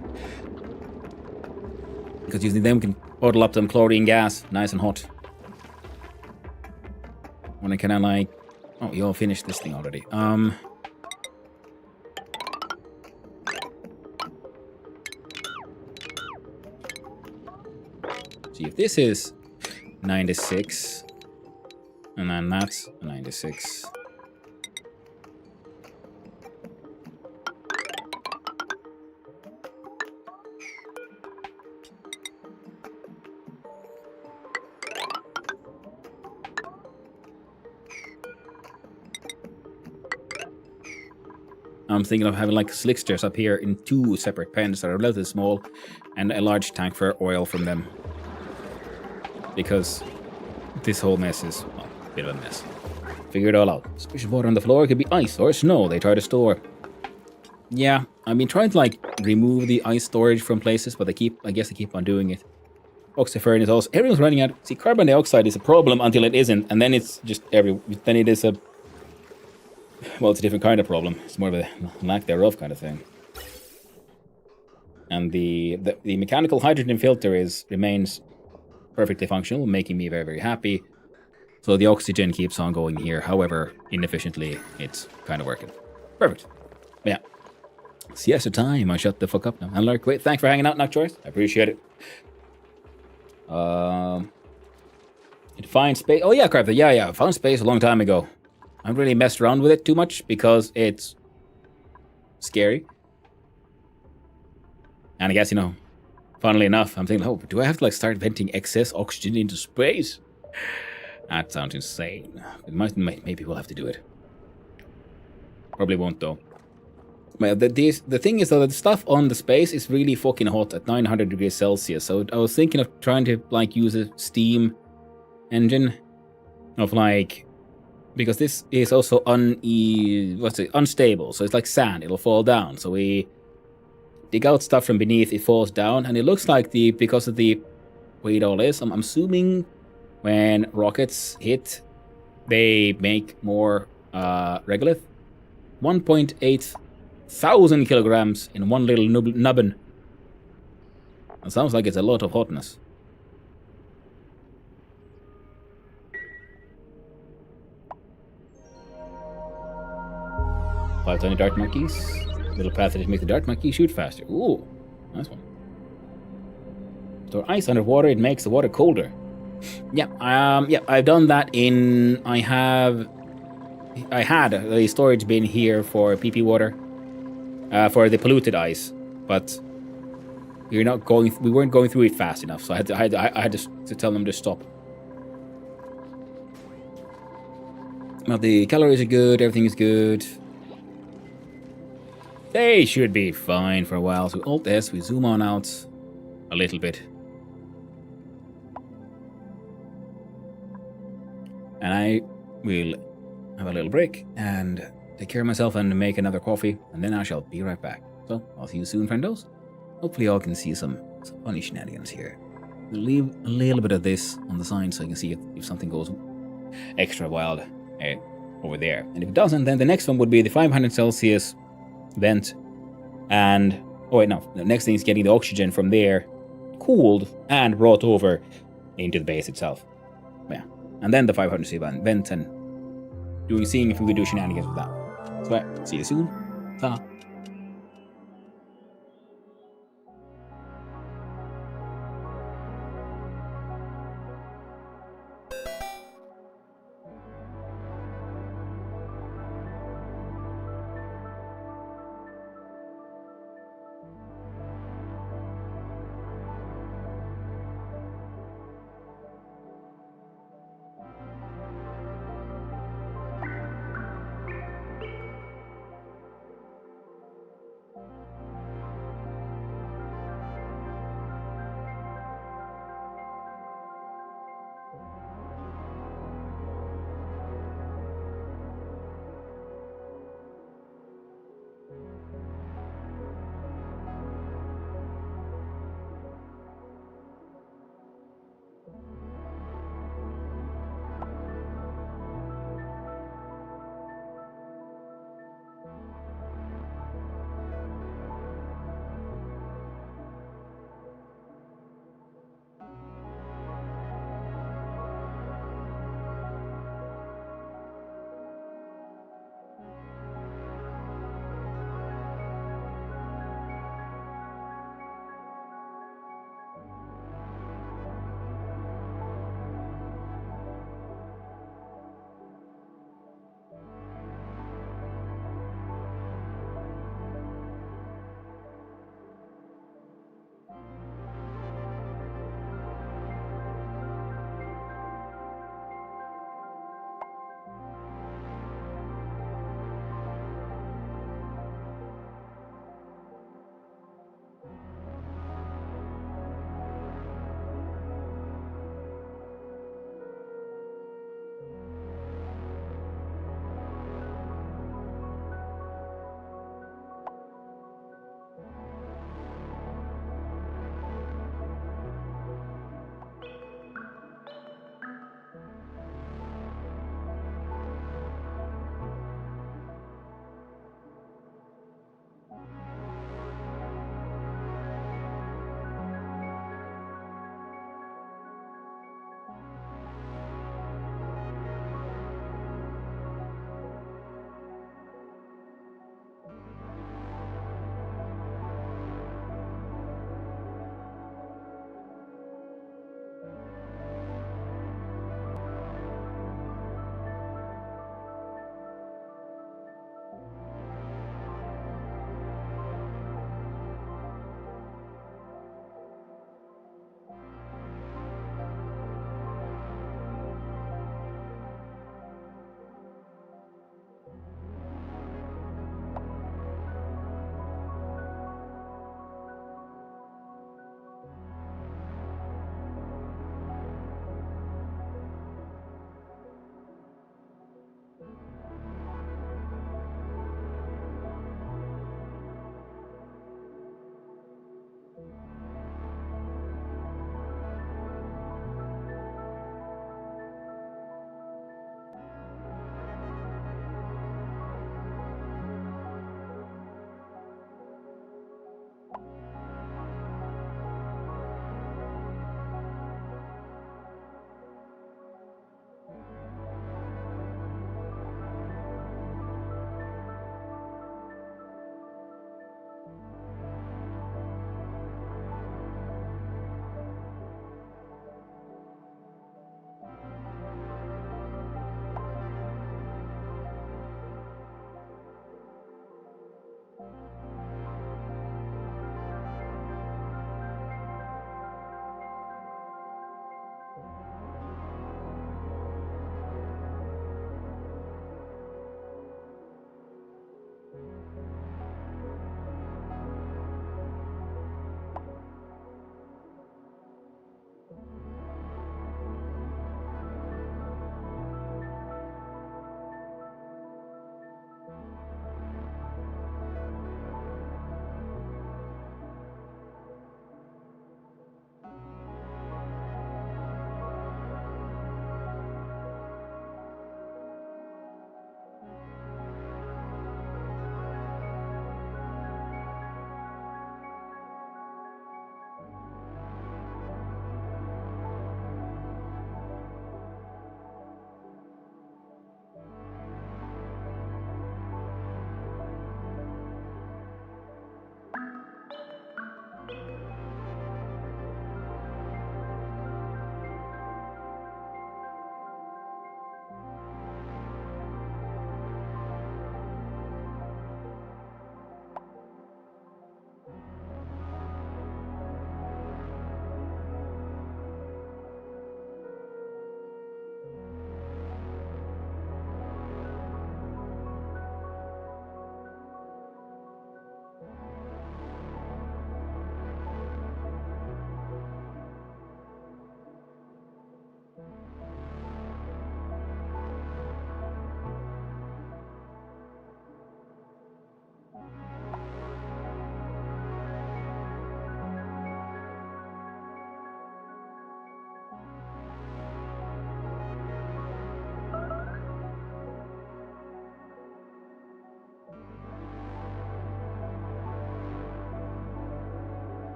Because using them can bottle up some chlorine gas, nice and hot. When I kind of like... Oh, you all finished this thing already. See if this is 96. And then that's 96. I'm thinking of having like slicksters up here in 2 separate pens that are relatively small and a large tank for oil from them. Because this whole mess is, well, a bit of a mess. Figure it all out. Sufficient water on the floor, it could be ice or snow they try to store. Yeah, I've been trying to like remove the ice storage from places, but I guess they keep on doing it. Oxyferrin is also, everyone's running out. See, carbon dioxide is a problem until it isn't, and then it's just then it is a, well, it's a different kind of problem. It's more of a lack thereof kind of thing. And the mechanical hydrogen filter remains perfectly functional, making me very, very happy. So the oxygen keeps on going here. However, inefficiently, it's kind of working. Perfect. Yeah. Siesta time. I shut the fuck up now. And Lark, wait, thanks for hanging out, Knock Choice. I appreciate it. Find space. Oh yeah, crap. Yeah. Found space a long time ago. I haven't really messed around with it too much because it's scary. And I guess, funnily enough, I'm thinking, oh, do I have to like start venting excess oxygen into space? That sounds insane. Maybe we'll have to do it. Probably won't though. Well, the thing is though that the stuff on the space is really fucking hot at 900 degrees Celsius. So I was thinking of trying to like use a steam engine of like, because this is also unstable. So it's like sand, it'll fall down. So we dig out stuff from beneath, it falls down, and it looks like because of the way it all is, I'm assuming when rockets hit, they make more regolith. 1.8 thousand kilograms in one little nubbin. It sounds like it's a lot of hotness. Five tiny dart monkeys. Little path that make the dart monkey shoot faster. Ooh, nice one. Store ice underwater, it makes the water colder. Yeah, I've done that in. I had a storage bin here for PP water, for the polluted ice, but we weren't going through it fast enough, so I had to tell them to stop. Well, the calories are good, everything is good. They should be fine for a while. So Alt S, we zoom on out a little bit. And I will have a little break and take care of myself and make another coffee, and then I shall be right back. So I'll see you soon, friendos. Hopefully y'all can see some funny shenanigans here. We'll leave a little bit of this on the side so you can see if something goes extra wild over there. And if it doesn't, then the next one would be the 500 Celsius vent. And, oh wait, no. The next thing is getting the oxygen from there cooled and brought over into the base itself. Yeah. And then the 500 C vent and seeing if we could do shenanigans with that. So, yeah, see you soon. Ta.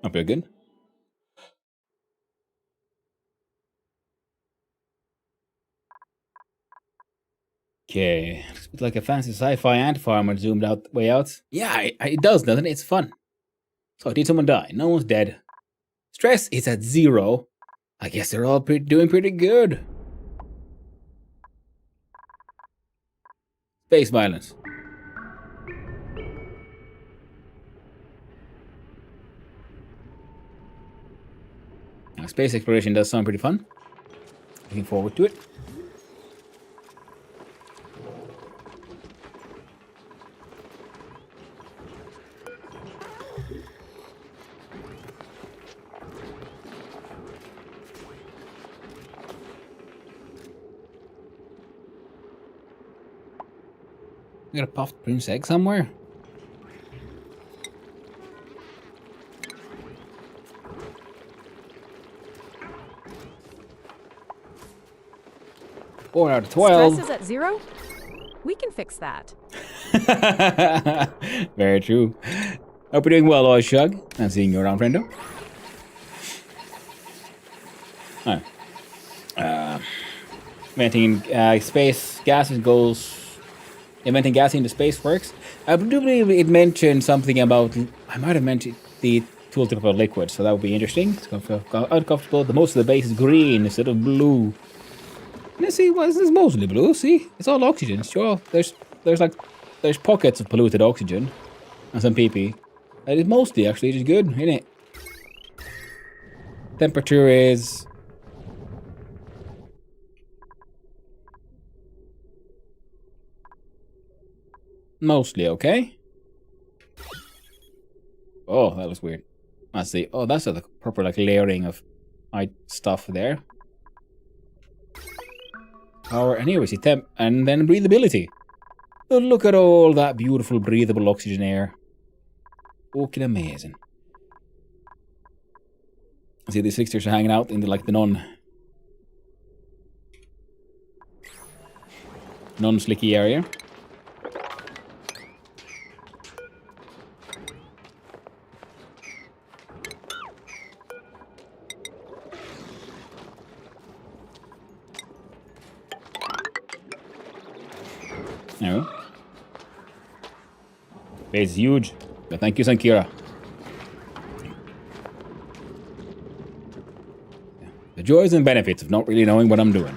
That'll be good. Okay, it's like a fancy sci-fi ant farmer zoomed out way out. Yeah, it does, doesn't it? It's fun. So did someone die? No one's dead. Stress is at 0. I guess they're all doing pretty good. Space violence. Now, space exploration does sound pretty fun. Looking forward to it. We got a puffed prince egg somewhere. Four out of 12. Stress is at 0? We can fix that. Very true. Hope you're doing well, Oz Shug. And seeing you around, friendo. Inventing space gases goes. Inventing gas into space works. I do believe it mentioned something about. I might have mentioned the tooltip about liquid, so that would be interesting. It's uncomfortable. The most of the base is green instead of blue. Let's see, well, this is mostly blue. See, it's all oxygen. Sure, there's pockets of polluted oxygen and some pee. That is mostly actually just good, isn't it? Temperature is. Mostly okay. Oh, that was weird. Let's see. Oh, that's a proper like layering of stuff there. Power, and here we see temp, and then breathability. Oh, look at all that beautiful breathable oxygen air. Fucking amazing. See, these fixtures are hanging out in the non-slicky area. No. Base is huge. But thank you, Sankira. The joys and benefits of not really knowing what I'm doing.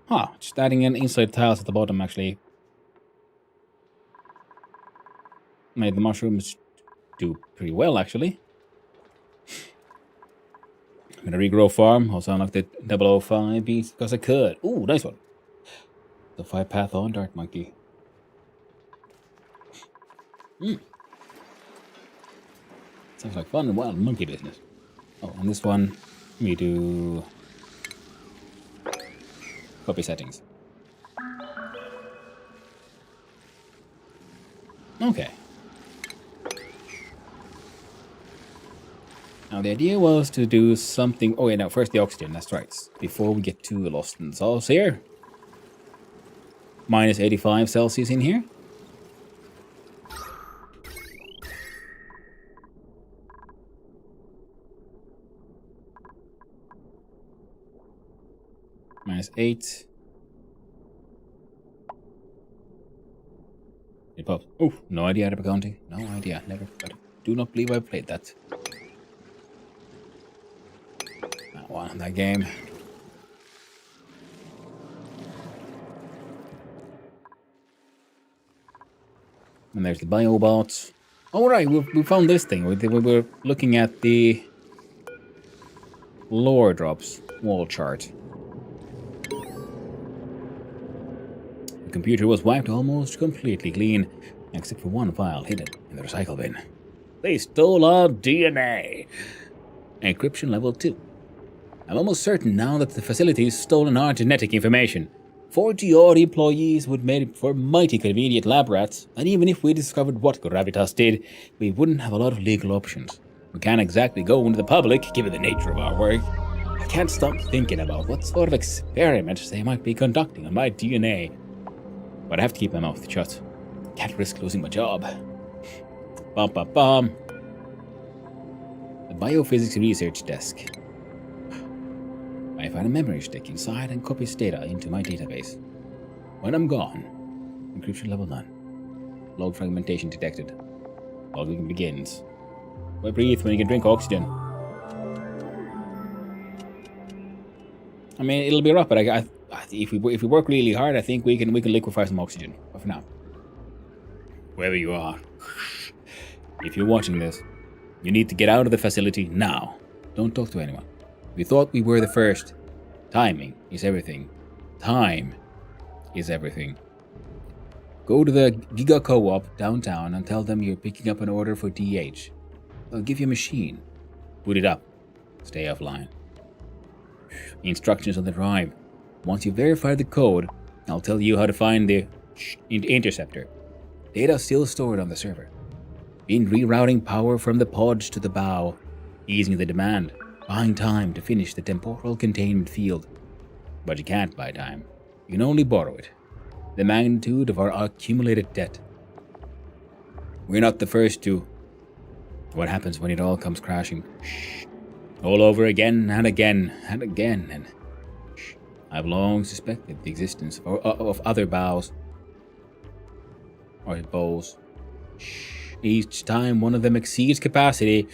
Huh, just adding in inside tiles at the bottom actually made the mushrooms do pretty well, actually. I'm gonna regrow farm. Also unlock the 005 beast because I could. Ooh, nice one. The 5 path on Dark Monkey. Sounds like fun and wild monkey business. Oh, on this one, we do copy settings. Okay. Now the idea was to do something. Oh yeah, no, first the oxygen. That's right. Before we get too lost in the sauce here. Minus 85 Celsius in here. Minus 8. It pops. Oh, no idea how to be counting. No idea. Never. I do not believe I played that. Not one in that game. And there's the biobots. Oh, right. We found this thing. We were looking at the lore drops wall chart. The computer was wiped almost completely clean, except for one file hidden in the recycle bin. They stole our DNA. Encryption level 2. I'm almost certain now that the facility's stolen our genetic information. 40-odd employees would make for mighty convenient lab rats, and even if we discovered what Gravitas did, we wouldn't have a lot of legal options. We can't exactly go into the public, given the nature of our work. I can't stop thinking about what sort of experiments they might be conducting on my DNA. But I have to keep my mouth shut. Can't risk losing my job. Bum bum bum. The biophysics research desk. I find a memory stick inside and copies data into my database. When I'm gone, encryption level none. Log fragmentation detected. Logging begins. Why breathe when you can drink oxygen? I mean, it'll be rough, but if we work really hard, I think we can liquefy some oxygen. But for now, wherever you are, if you're watching this, you need to get out of the facility now. Don't talk to anyone. We thought we were the first. Timing is everything. Time is everything. Go to the Giga Co-op downtown and tell them you're picking up an order for DH. They'll give you a machine. Boot it up. Stay offline. Instructions on the drive. Once you verify the code, I'll tell you how to find the interceptor. Data still stored on the server. Been rerouting power from the pods to the bow, easing the demand, buying time to finish the temporal containment field. But you can't buy time. You can only borrow it. The magnitude of our accumulated debt. We're not the first to. What happens when it all comes crashing? All over again and again and again, and I've long suspected the existence of other bows or bows. Each time one of them exceeds capacity,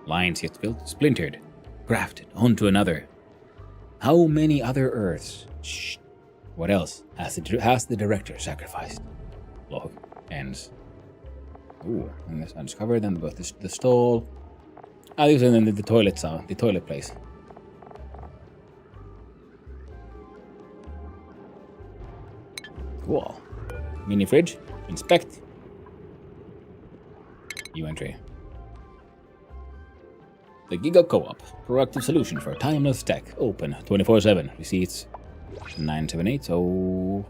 lines get splintered, grafted onto another. How many other Earths? What else has the director sacrificed? Log ends. Ooh, and this undiscovered. Then the stall. These are then the toilet sound, the toilet place. Cool. Mini fridge. Inspect. New entry. The Giga Co-op. Proactive solution for timeless tech. Open 24/7. Receipts 978-045.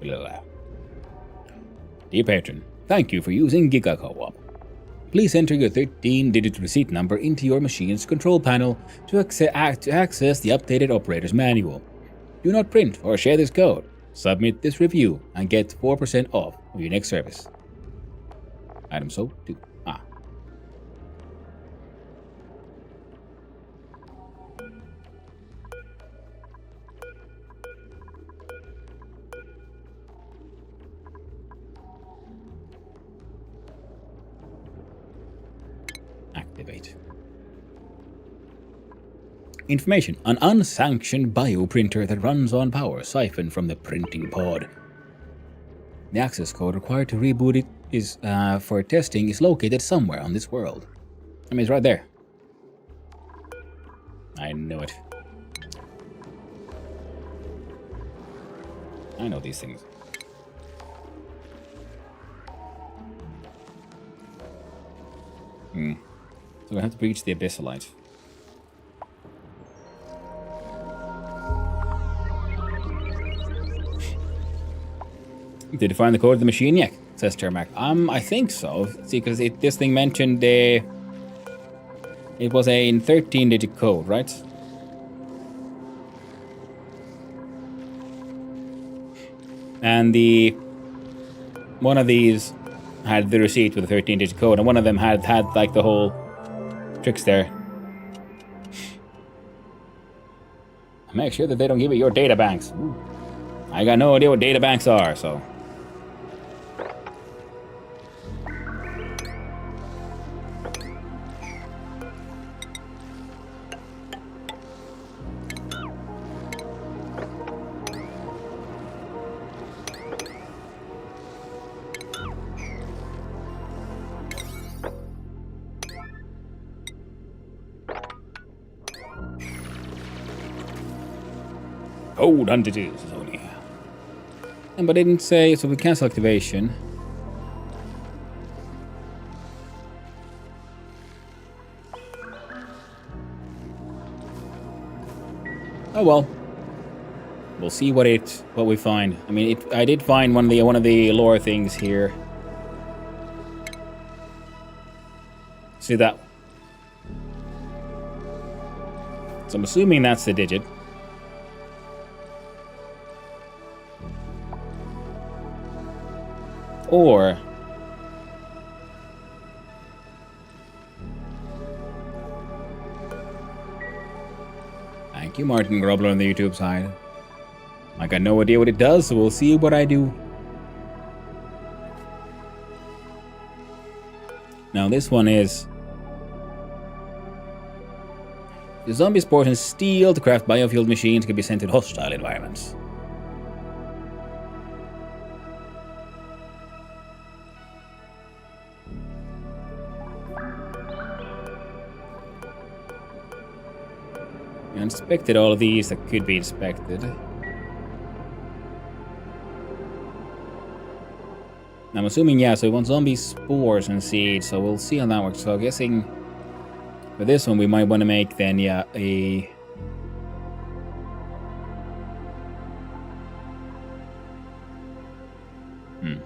Blah, blah. Dear patron, thank you for using Giga Co-op. Please enter your 13-digit receipt number into your machine's control panel to access the updated operator's manual. Do not print or share this code. Submit this review and get 4% off of your next service. Item sold to activate. Information. An unsanctioned bioprinter that runs on power siphoned from the printing pod. The access code required to reboot it is for testing is located somewhere on this world. I mean, it's right there. I know it. I know these things. So we have to breach the Abyssalite. Did you find the code of the machine yet? Says Termac. I think so. See, because this thing mentioned it was a 13-digit code, right? And one of these had the receipt with a 13-digit code, and one of them had like the whole tricks there. Make sure that they don't give you your data banks. Ooh. I got no idea what data banks are, so. Code entities only. But I didn't say, so we cancel activation. Oh well. We'll see what we find. I mean, I did find one of the lore things here. See that So I'm assuming that's the digit. Or... Thank you, Martin Grobler on the YouTube side. I got no idea what it does, so we'll see what I do. Now this one is... The zombie spores and steel to craft biofuel machines can be sent to hostile environments. I inspected all of these that could be inspected. I'm assuming, yeah, so we want zombie spores and seeds, so we'll see how that works. So I'm guessing for this one we might want to make then, yeah, a...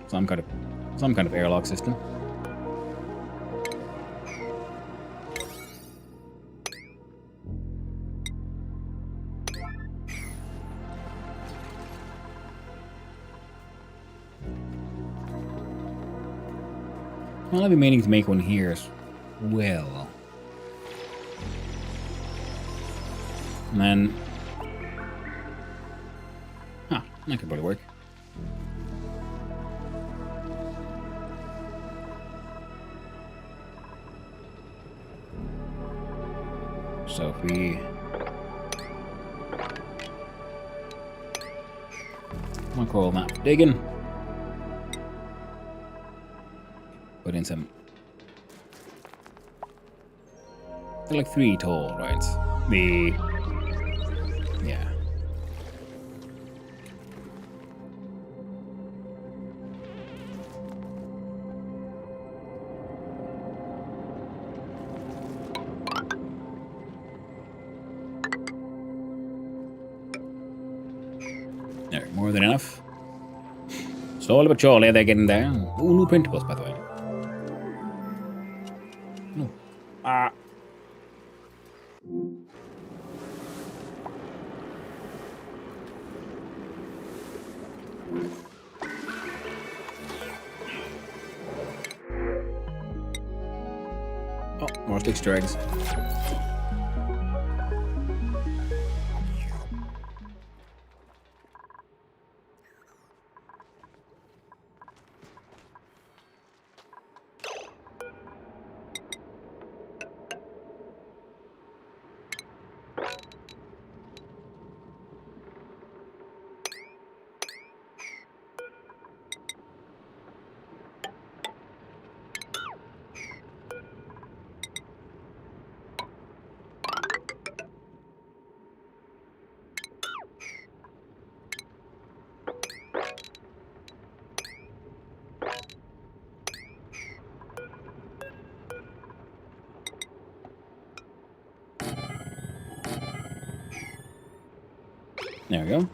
some kind of airlock system. Well, I've been meaning to make one here as well. And then... Huh, that could probably work. So if we... I'll call that for digging. Put in some... They're like 3 tall, right? The... Yeah. There, more than enough. Slowly but surely they're getting there. Ooh, new printables, by the way. No. Oh, more Easter eggs. There we go.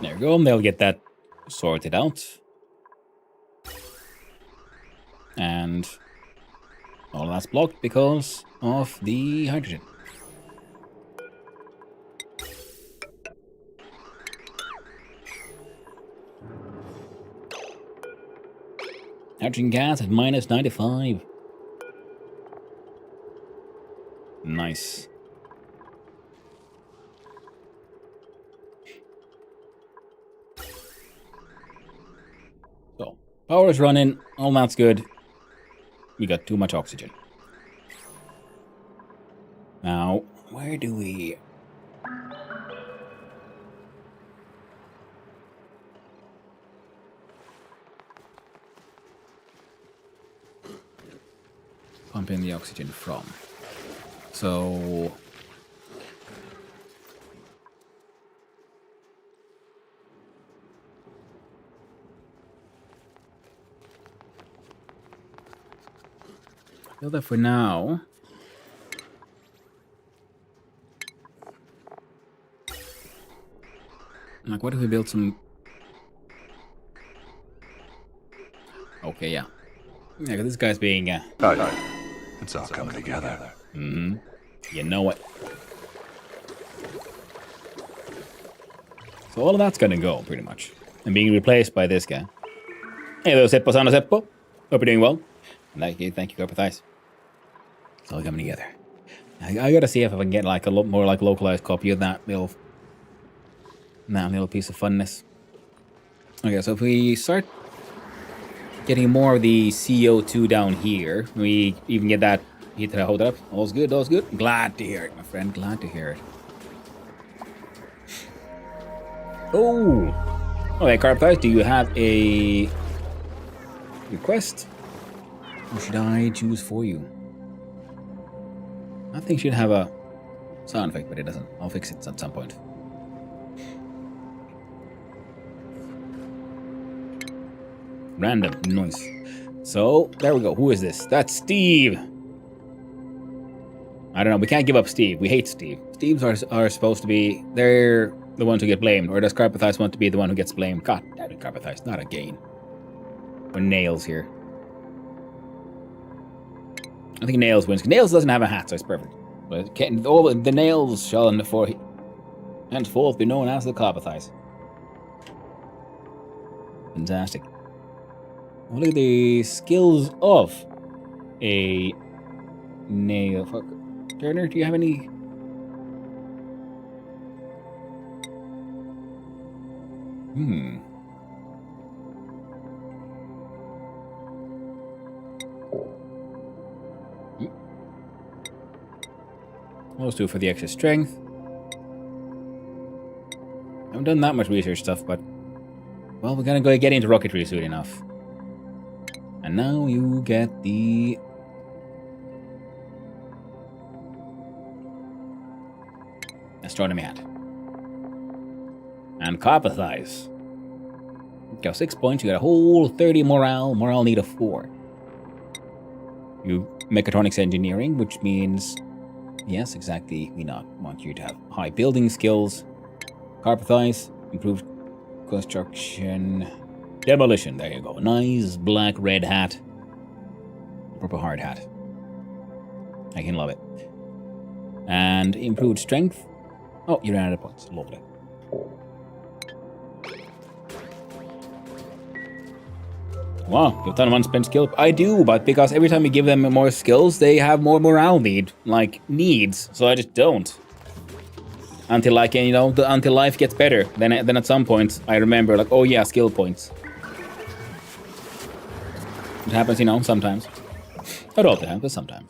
There we go, and they'll get that sorted out. And all that's blocked because of the hydrogen. Hydrogen gas at minus 95. Nice. So, power is running, all that's good. We got too much oxygen. Now, where do we... pump in the oxygen from. So build that for now. Like, what if we build some? Okay, yeah. Yeah, 'cause this guy's being It's all coming together. you know it. So all of that's gonna go, pretty much. And being replaced by this guy. Hey there, Seppo, Sana Seppo. Hope you're doing well. Thank you, Carpathize. It's all coming together. I gotta see if I can get like a lot more like localized copy of that little piece of funness. Okay, so if we start getting more of the CO2 down here, we even get that heat to hold it up. All's good, all's good. Glad to hear it, my friend. Glad to hear it. Oh! Okay, Carpathize, do you have a request? Or should I choose for you? I think she'd have a sound effect, but it doesn't. I'll fix it at some point. Random noise. So, there we go. Who is this? That's Steve! I don't know. We can't give up Steve. We hate Steve. Steves are supposed to be... They're the ones who get blamed. Or does Carpathize want to be the one who gets blamed? God damn it, Carpathize. Not again. Or Nails here. I think Nails wins. Nails doesn't have a hat, so it's perfect. But all the Nails shall henceforth be known as the Carpathize. Fantastic. Well, look at the skills of a nail. Fuck. Turner, do you have any? Let's do it for the extra strength. I haven't done that much research stuff, but... Well, we're gonna go get into rocketry soon enough. And now you get the... astronomy hat. And Carpathize. You got 6 points, you got a whole 30 morale need of 4. You mechatronics engineering, which means... Yes, exactly. We not want you to have high building skills. Carpathize, improved construction, demolition. There you go. Nice black red hat, proper hard hat. I can love it. And improved strength. Oh, you ran out of points. Lovely. Wow, you have a ton of unspent skill. I do, but because every time you give them more skills, they have more morale needs. So I just don't. Until until life gets better. Then at some point, I remember, like, oh yeah, skill points. It happens, sometimes. Not all the time, but sometimes.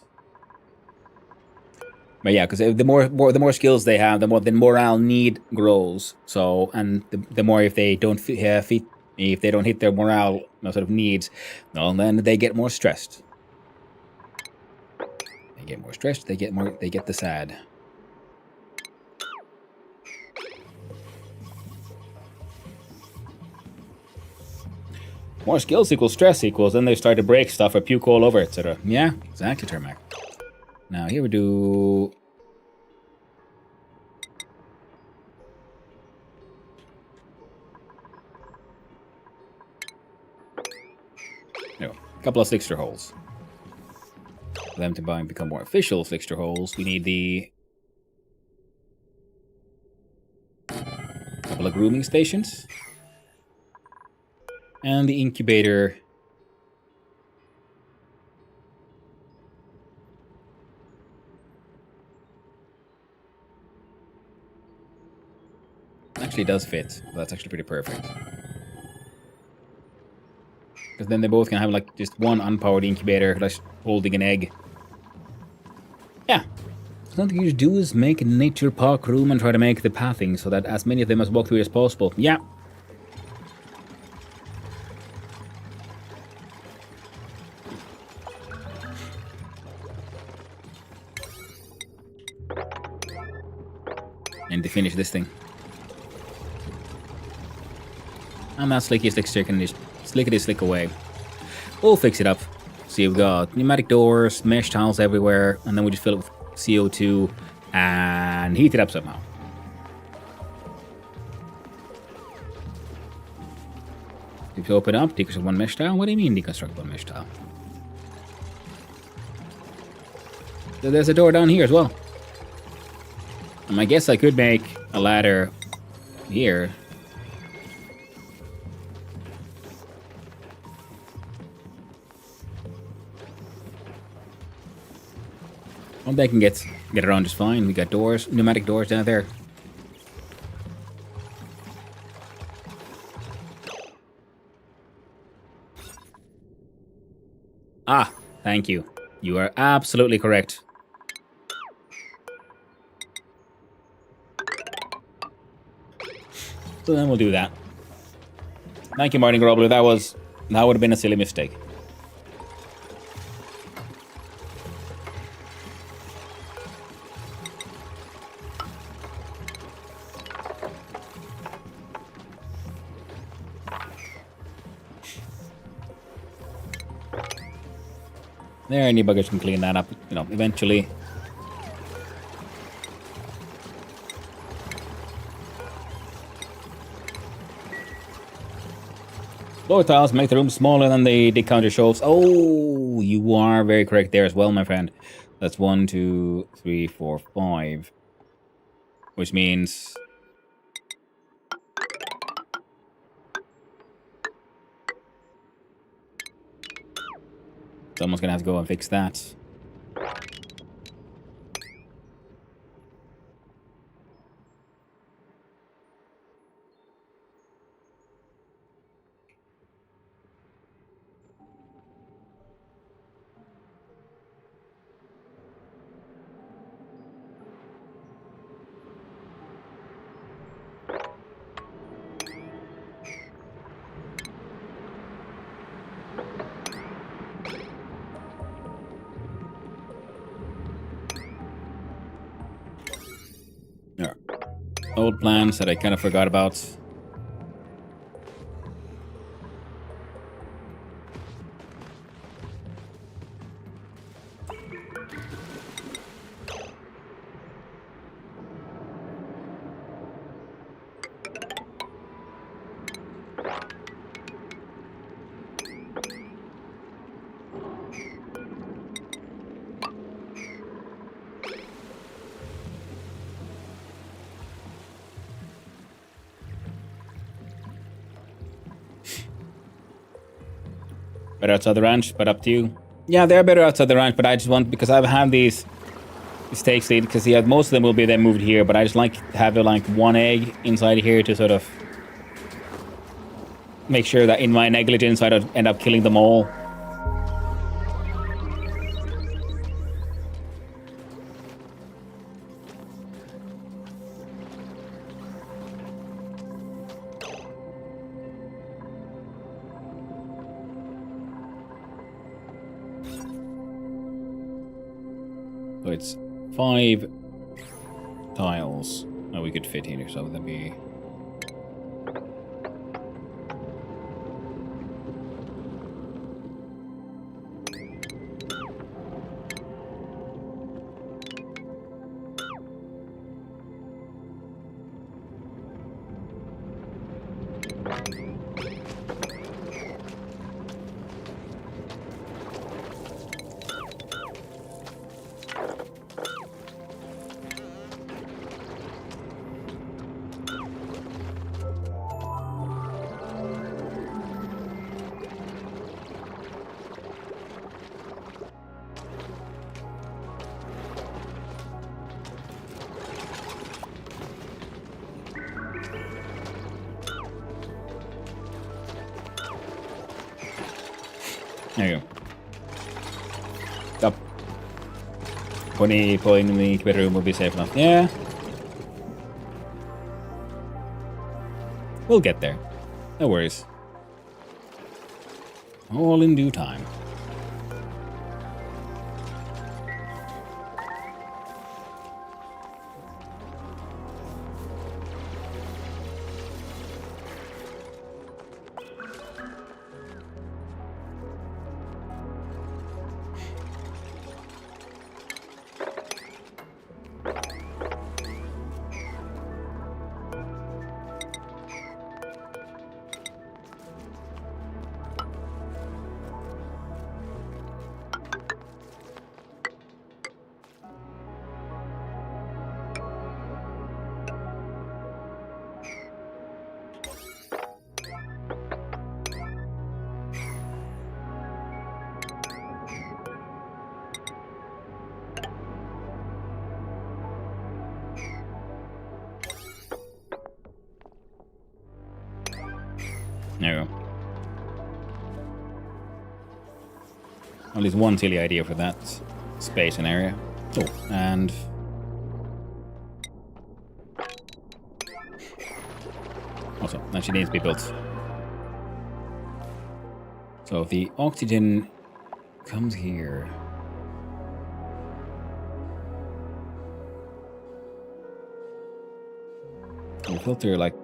But yeah, because the more skills they have, the more the morale need grows. So, and the more if they don't if they don't hit their morale sort of needs, well, then they get more stressed. They get more stressed. They get the sad. More skills equals stress equals. Then they start to break stuff or puke all over, etc. Yeah, exactly, Termac. Now here we do. No, a couple of Slickster holes. For them to become more official Slickster holes, we need the couple of grooming stations and the incubator. Actually does fit. So that's actually pretty perfect. Because then they both can have like just one unpowered incubator that's holding an egg. Yeah. Something you should do is make a nature park room and try to make the pathing so that as many of them as walk through as possible. Yeah. And to finish this thing. And that slicky slick chicken is slickety slick away. We'll fix it up. See, we've got pneumatic doors, mesh tiles everywhere, and then we just fill it with CO2 and heat it up somehow. If you open up, deconstruct one mesh tile. What do you mean deconstruct one mesh tile? So there's a door down here as well. I guess I could make a ladder here. Well, they can get around just fine. We got doors, pneumatic doors down there. Ah, thank you. You are absolutely correct. So then we'll do that. Thank you, Martin Grobler. That would have been a silly mistake. There, any buggers can clean that up, eventually. Lower tiles make the room smaller than the decounter shelves. Oh, you are very correct there as well, my friend. That's 1, 2, 3, 4, 5. Which means... someone's gonna have to go and fix that. Old plans that I kind of forgot about. Better outside the ranch, but up to you. Yeah, they're better outside the ranch, but I just want, because I've had these stakes lead, because most of them will be then moved here, but I just like to have like one egg inside here to sort of make sure that in my negligence I don't end up killing them all. So it's 5 tiles that we could fit here, so that'd be... There you go. Stop. Pony pulling in the bedroom will be safe enough. Yeah. We'll get there. No worries. All in due time. There we go. At least one silly idea for that space and area. Oh, and also, that she needs to be built. So if the oxygen comes here. We'll filter like.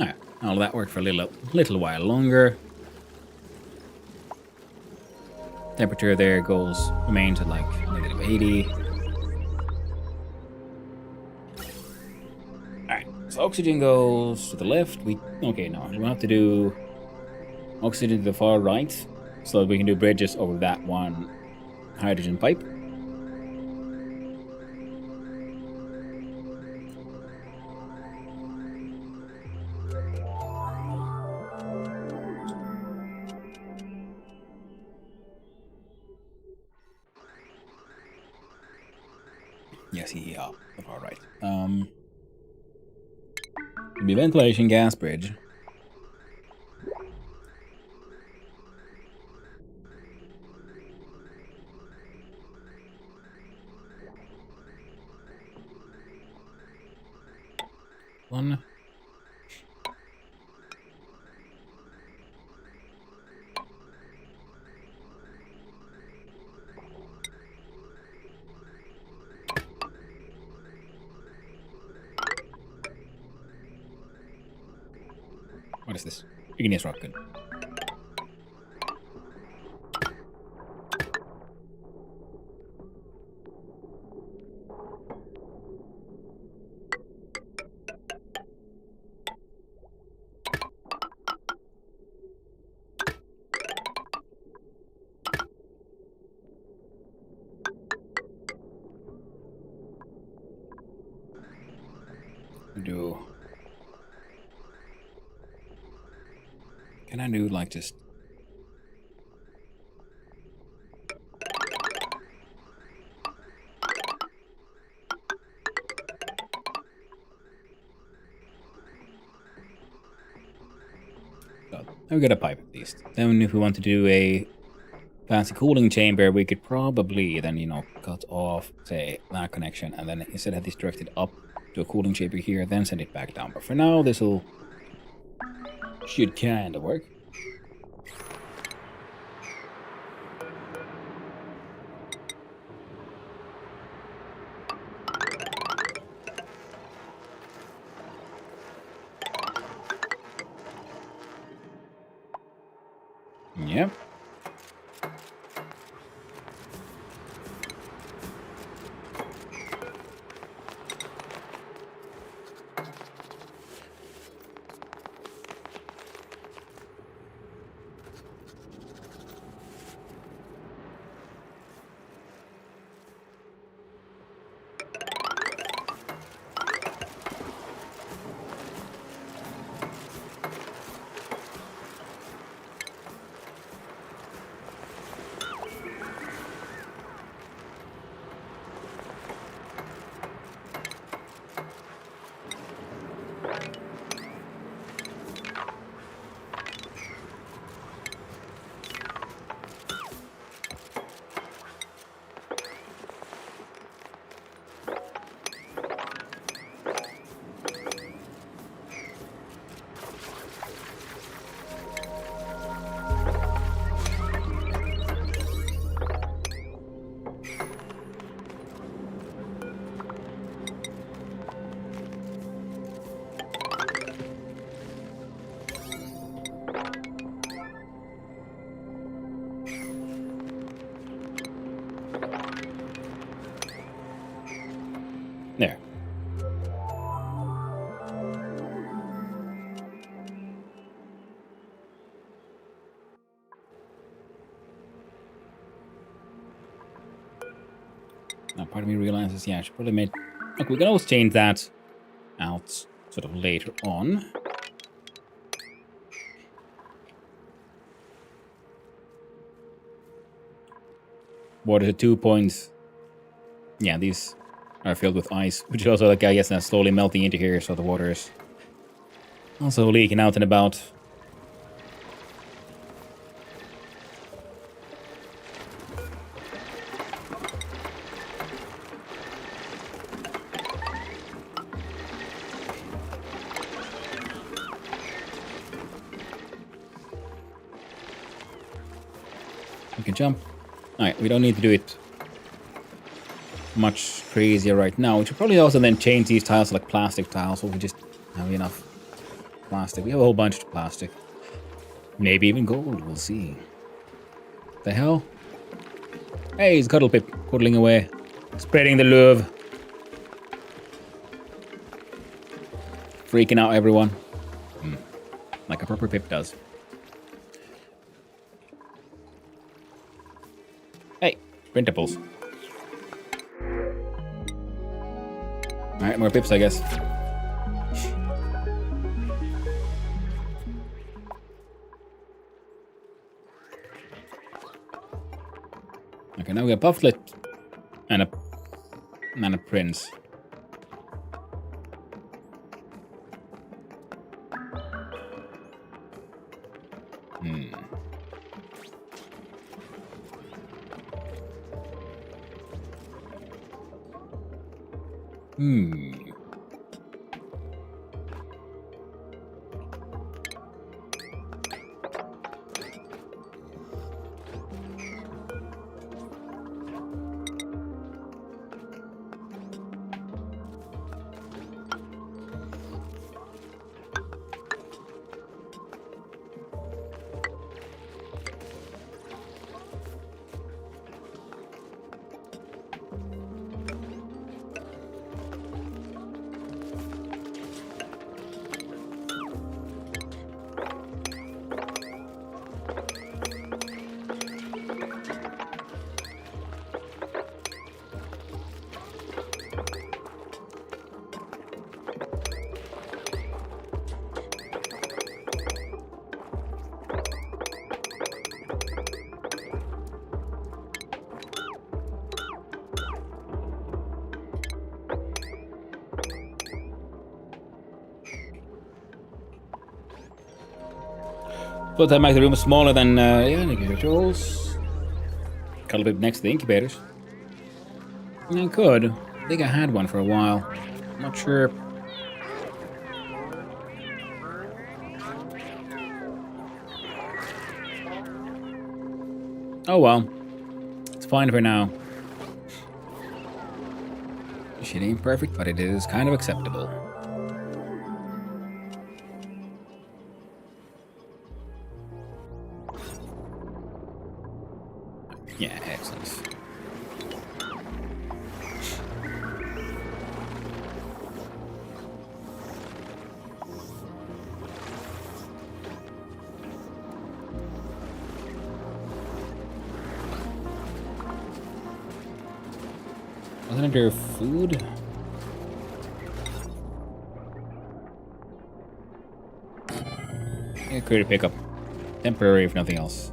Alright, all that worked for a little while longer. Temperature there remains at like -80. Alright, so oxygen goes to the left. Okay, no, we'll have to do oxygen to the far right so that we can do bridges over that one hydrogen pipe. Yes, yeah, all right. It'll be ventilation gas bridge. One. What is this? Igneous rock, good. Can I do like just we got a pipe at least. Then if we want to do a fancy cooling chamber, we could probably then, cut off, say, that connection, and then instead have this directed up to a cooling chamber here, then send it back down. But for now, should kind of work. Yep. Now, part of me realizes, yeah, I should probably make... Look, we can always change that out sort of later on. Water to 2 points. Yeah, these are filled with ice, which is also, like, I guess, now slowly melting into here, so the water is also leaking out and about. We can jump. Alright, we don't need to do it much crazier right now. We should probably also then change these tiles to like plastic tiles, so we just have enough plastic. We have a whole bunch of plastic. Maybe even gold, we'll see. The hell? Hey, it's Cuddle Pip, cuddling away. Spreading the love. Freaking out everyone. Like a proper Pip does. Hey, printables. Alright, more Pips, I guess. Okay, now we have Pufflet and a Prince. But that makes the room smaller than, yeah, individuals. Cuddle Pip next to the incubators. I could. I think I had one for a while. Not sure. Oh well. It's fine for now. Shit ain't perfect, but it is kind of acceptable. Yeah, excellent. Wasn't there food? Yeah, create a pickup. Temporary if nothing else.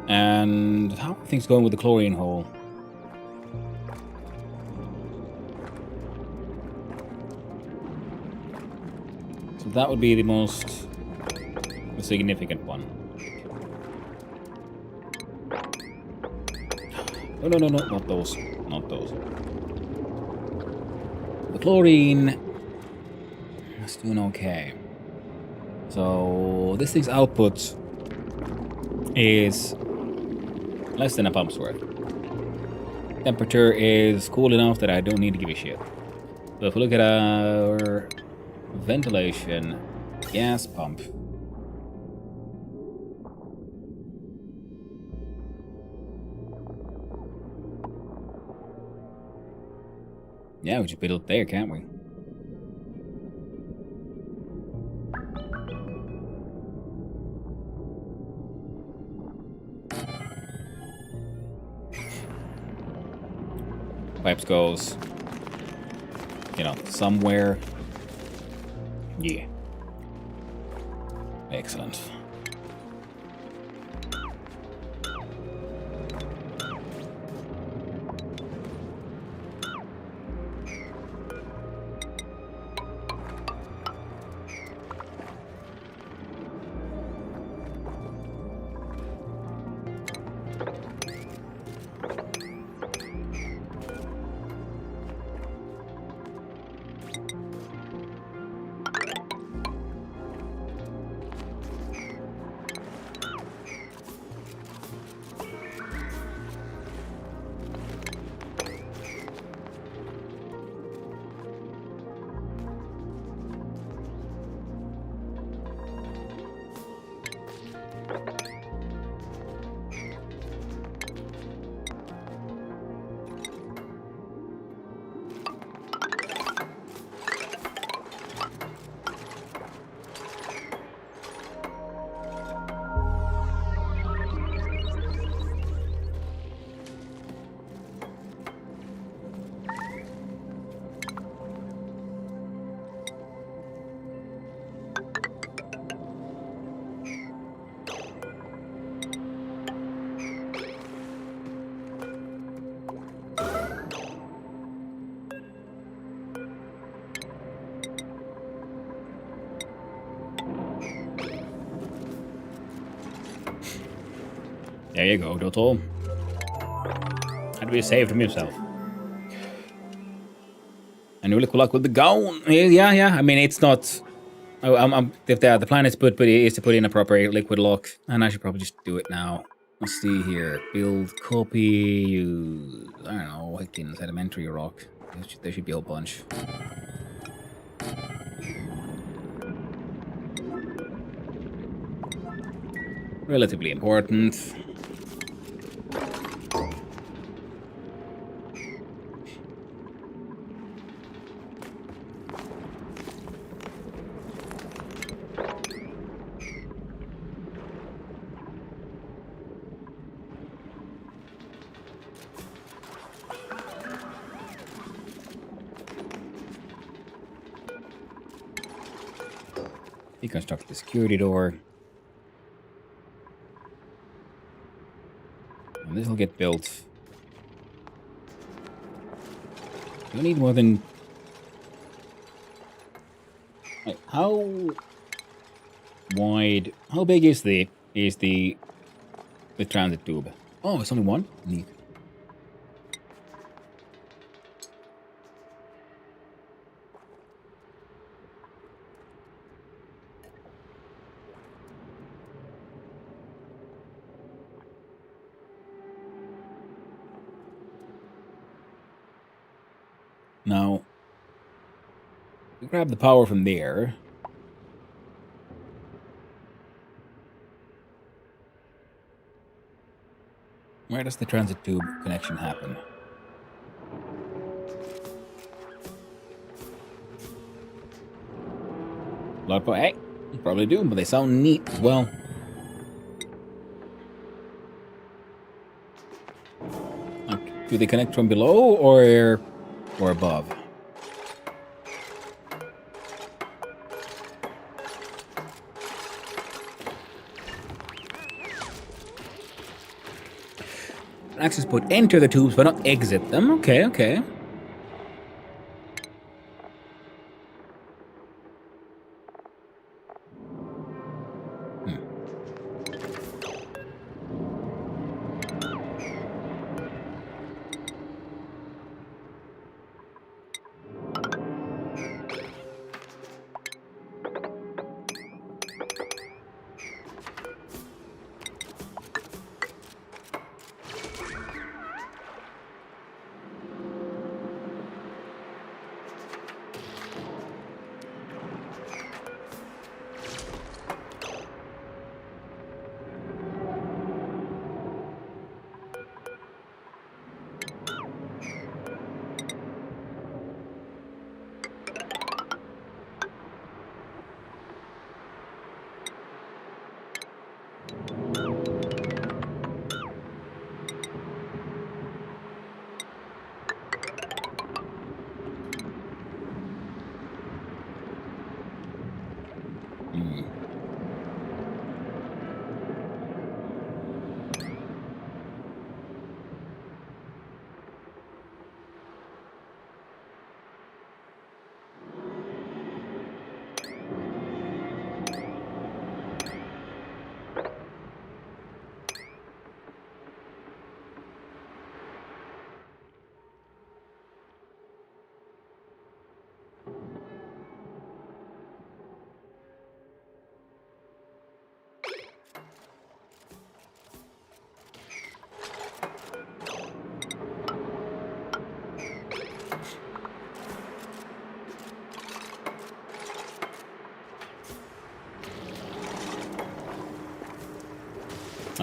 And how are things going with the chlorine hole? So that would be the most significant one. No, not those. Not those. The chlorine is doing okay. So this thing's output is less than a pump's worth. Temperature is cool enough that I don't need to give a shit. So if we look at our ventilation gas pump, yeah, we just build it there, can't we? pipes goes, you know, somewhere. Yeah. Excellent. There you go, Dotto. Had to be saved from yourself. And really good luck with the gown. Yeah. I mean, it's not. If the plan is to put in a proper liquid lock, and I should probably just do it now. Let's see here. Build, copy, use. I don't know. Higgins sedimentary rock. There should be a whole bunch. Relatively important. Deconstruct the security door. And this will get built. You need more than... Like, how wide... How big is the transit tube? Oh, it's only one? Neat. Now, we grab the power from there. Where does the transit tube connection happen? Hey, you probably do, but they sound neat as well. Do they connect from below or above? Access port enter the tubes but not exit them. Okay.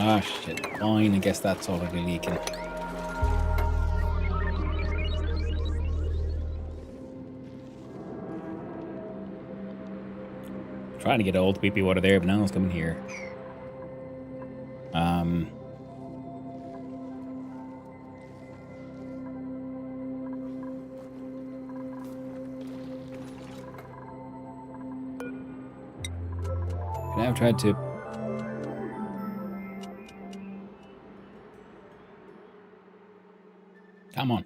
Ah, shit. Fine, I guess that's already leaking. Trying to get all the PP water there, but now it's coming here. I've tried to... Come on.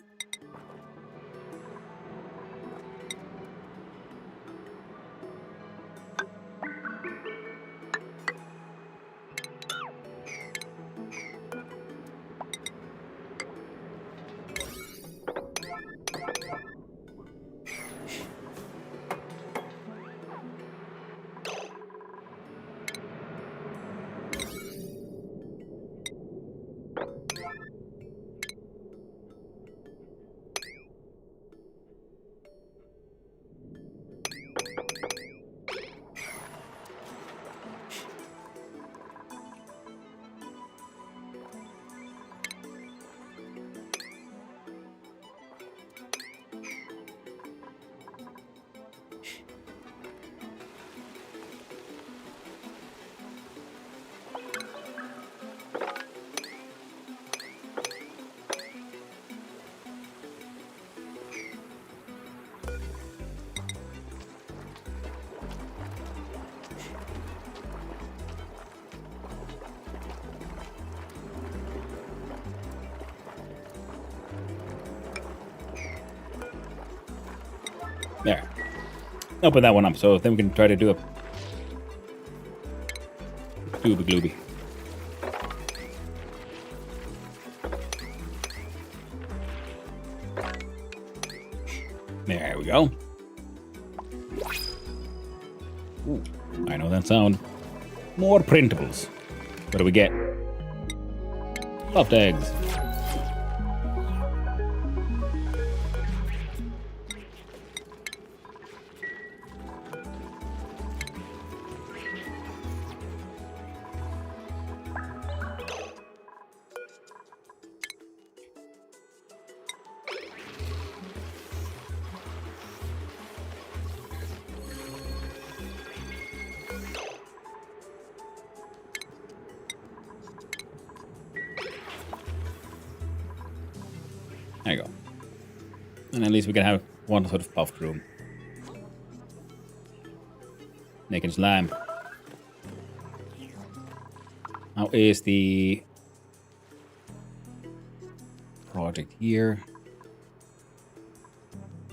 There. Open that one up, so then we can try to do a Glooby Glooby. There we go. Ooh, I know that sound. More printables. What do we get? Stuffed eggs. There you go. And at least we can have one sort of puffed room. Naked slime. How is the project here?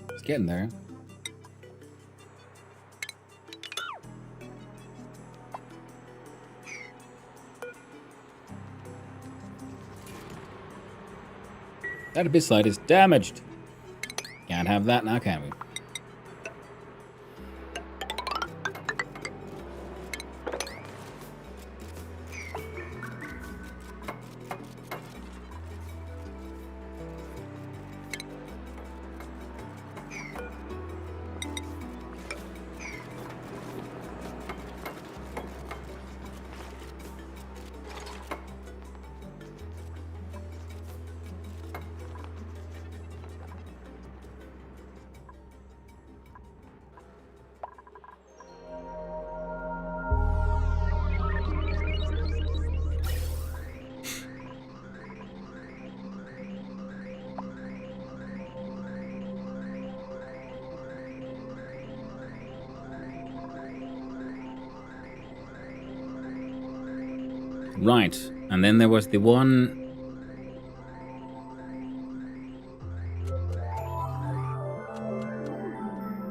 It's getting there. That abyss slide is damaged. Can't have that now, can we? Right, and then there was the one...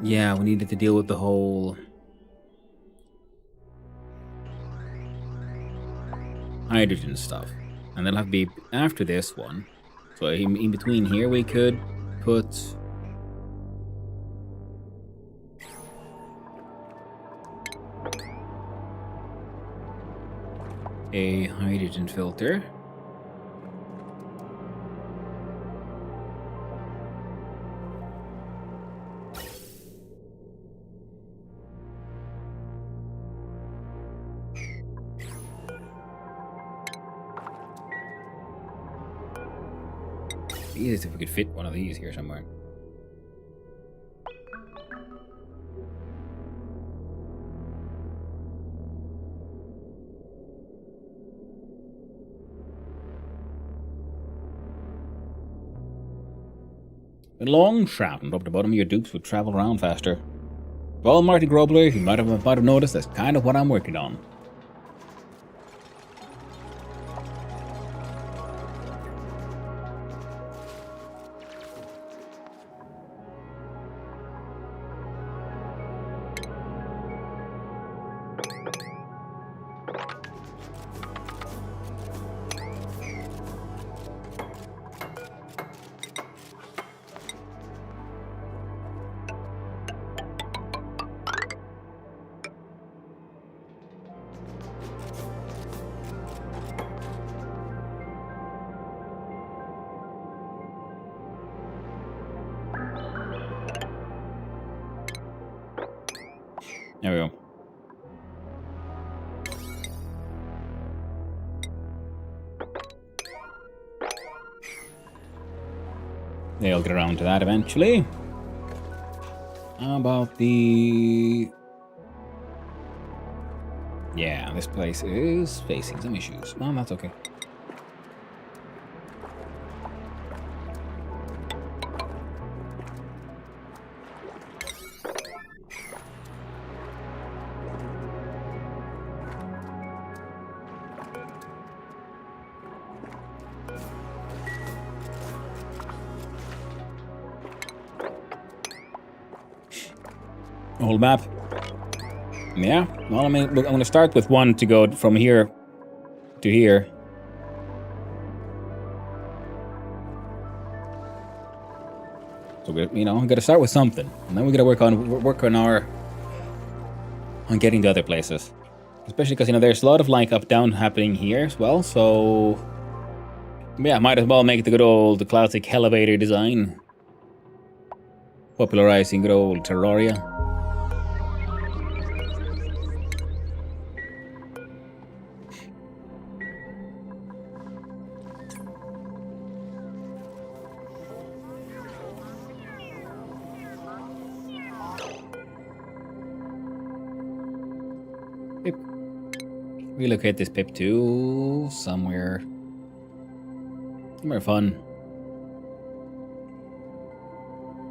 Yeah, we needed to deal with the whole... hydrogen stuff. And that'll have to be after this one. So in between here we could put... a hydrogen filter. Jesus, if we could fit one of these here somewhere. A long shaft and up the bottom of your dupes would travel around faster. Well, Marty Grobler, you might have noticed that's kind of what I'm working on. There we go. They'll get around to that eventually. How about the... Yeah, this place is facing some issues. Well, that's okay. Old map. Yeah, well, I mean, I'm going to start with one to go from here to here. So we, you know, we got to start with something, and then we got to work on getting to other places. Especially because, you know, there's a lot of like up down happening here as well. So yeah, might as well make the good old classic elevator design, popularizing good old Terraria. Relocate this pip to somewhere fun.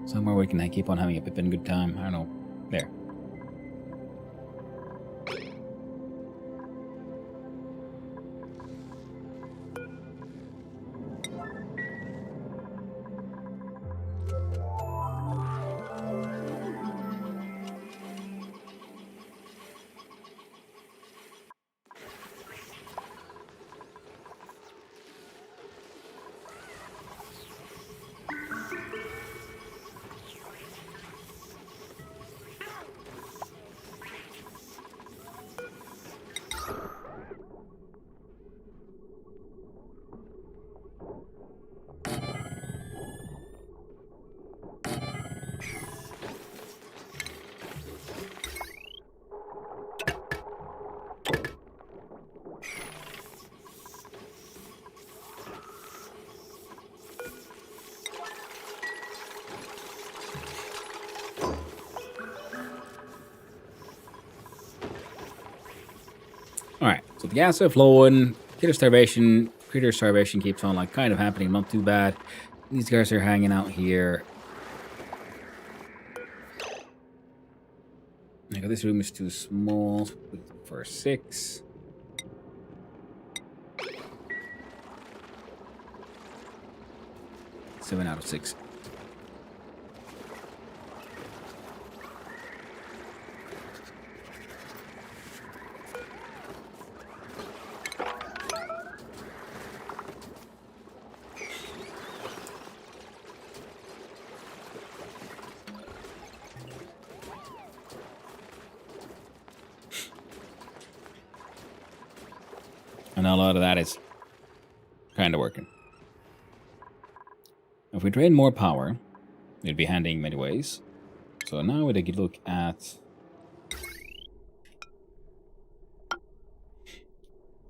Somewhere we can keep on having a pip and good time. I don't know. There. Alright, so the gas are flowing. Critter starvation keeps on like kind of happening, not too bad. These guys are hanging out here. Okay, this room is too small for 6. Seven out of 6. And a lot of that is kind of working. If we drain more power, it'd be handy in many ways. So now we take a look at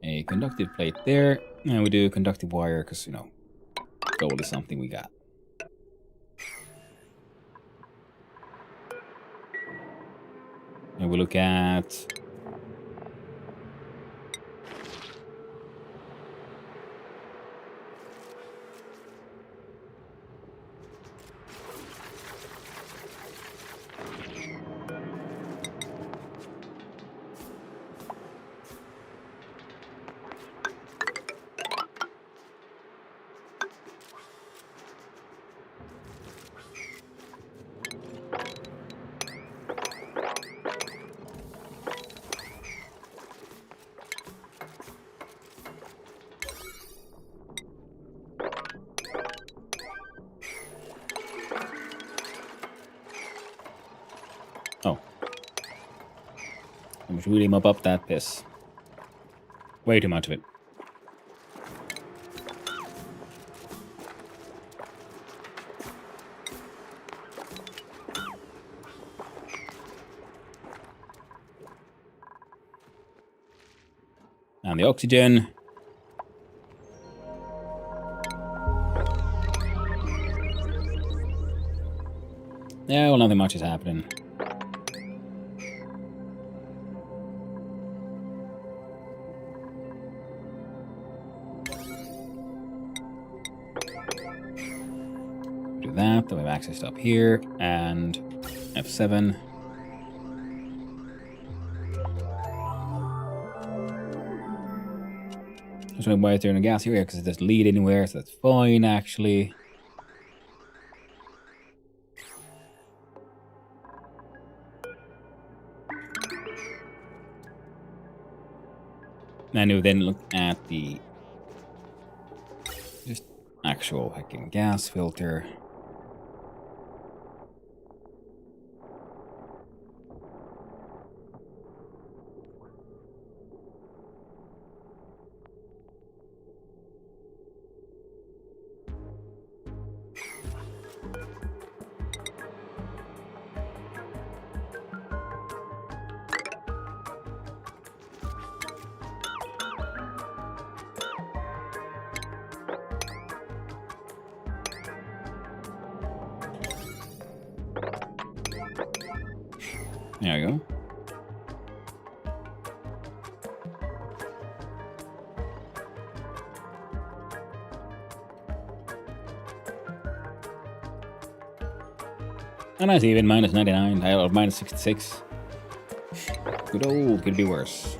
a conductive plate there, and we do conductive wire because, you know, gold is something we got. And we look at... Oh. I must really mop up that piss. Way too much of it. And the oxygen. Yeah, well, nothing much is happening. Do that, then we have access to up here, and F7. Just wondering why it's there in a gas here, because it doesn't lead anywhere, so that's fine, actually. And we then look at the just actual hacking gas filter. There we go. A nice even, minus 99, or minus 66. Good old, could be worse.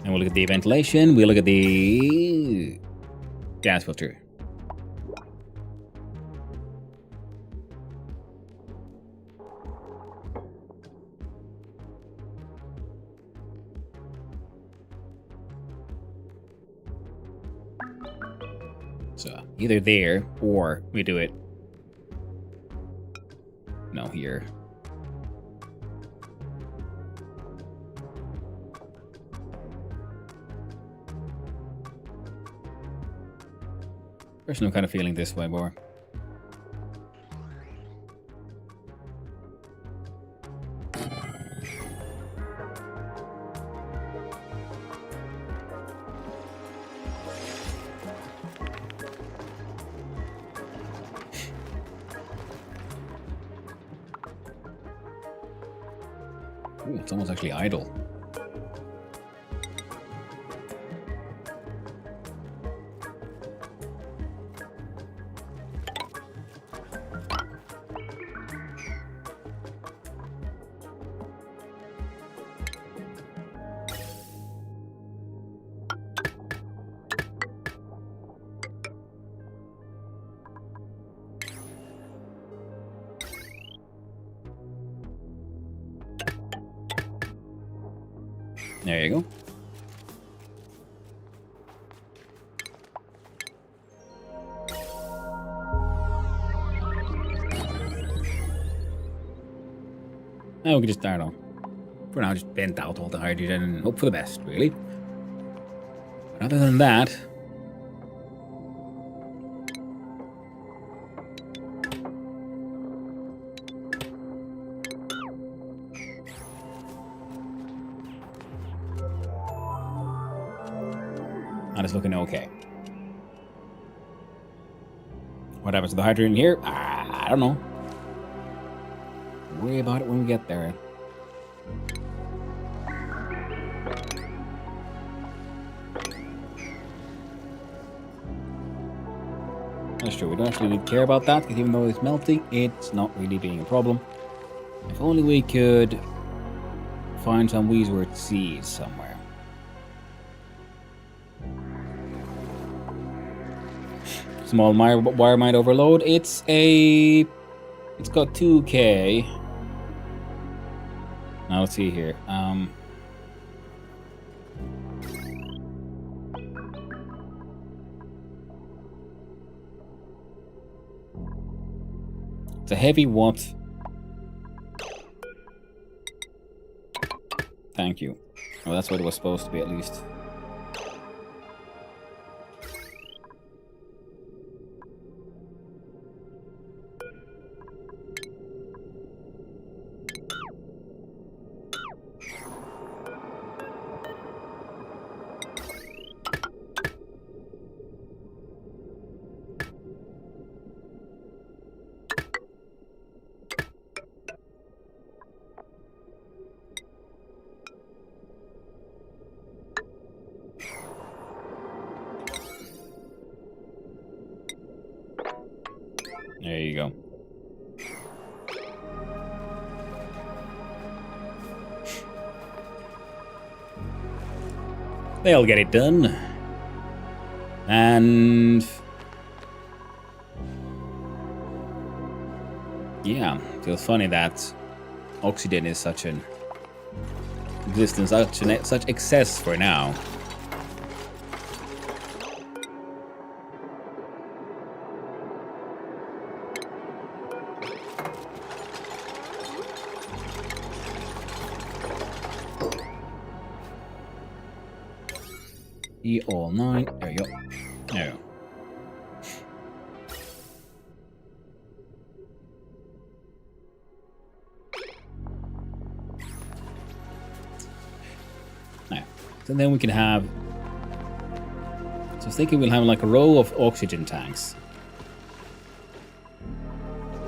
And we'll look at the ventilation, we'll look at the gas filter. So either there or we do it. No, here. Personally, I'm kind of feeling this way more. Ooh, it's almost actually idle. There you go. Now we can just start on. For now, just vent out all the hydrogen and hope for the best, really. But other than that, And it's looking okay. What happens to the hydrogen here? I don't know. Worry about it when we get there. That's true, we don't actually really care about that, because even though it's melting, it's not really being a problem. If only we could find some Weezeworth seeds somewhere. Small wire might overload. It's got 2K. Now let's see here. It's a heavy what? Thank you. Well, that's what it was supposed to be at least. There you go. They'll get it done. And yeah, feels funny that oxygen is such an existence, such excess for now. All 9. There you go. There you go. Now, so then we can have. So I was thinking we'll have like a row of oxygen tanks,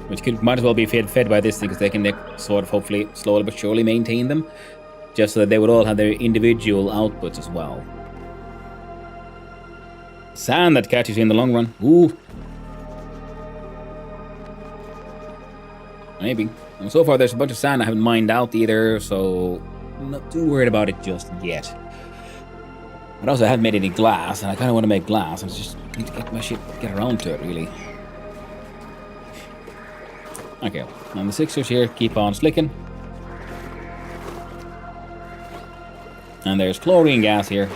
which might as well be fed by this thing, because they can sort of hopefully slowly but surely maintain them, just so that they would all have their individual outputs as well. Sand that catches you in the long run. Ooh. Maybe. And so far there's a bunch of sand I haven't mined out either, so I'm not too worried about it just yet. But also I haven't made any glass, and I kind of want to make glass. I just need to get around to it, really. Okay, and the sixers here keep on slicking. And there's chlorine gas here,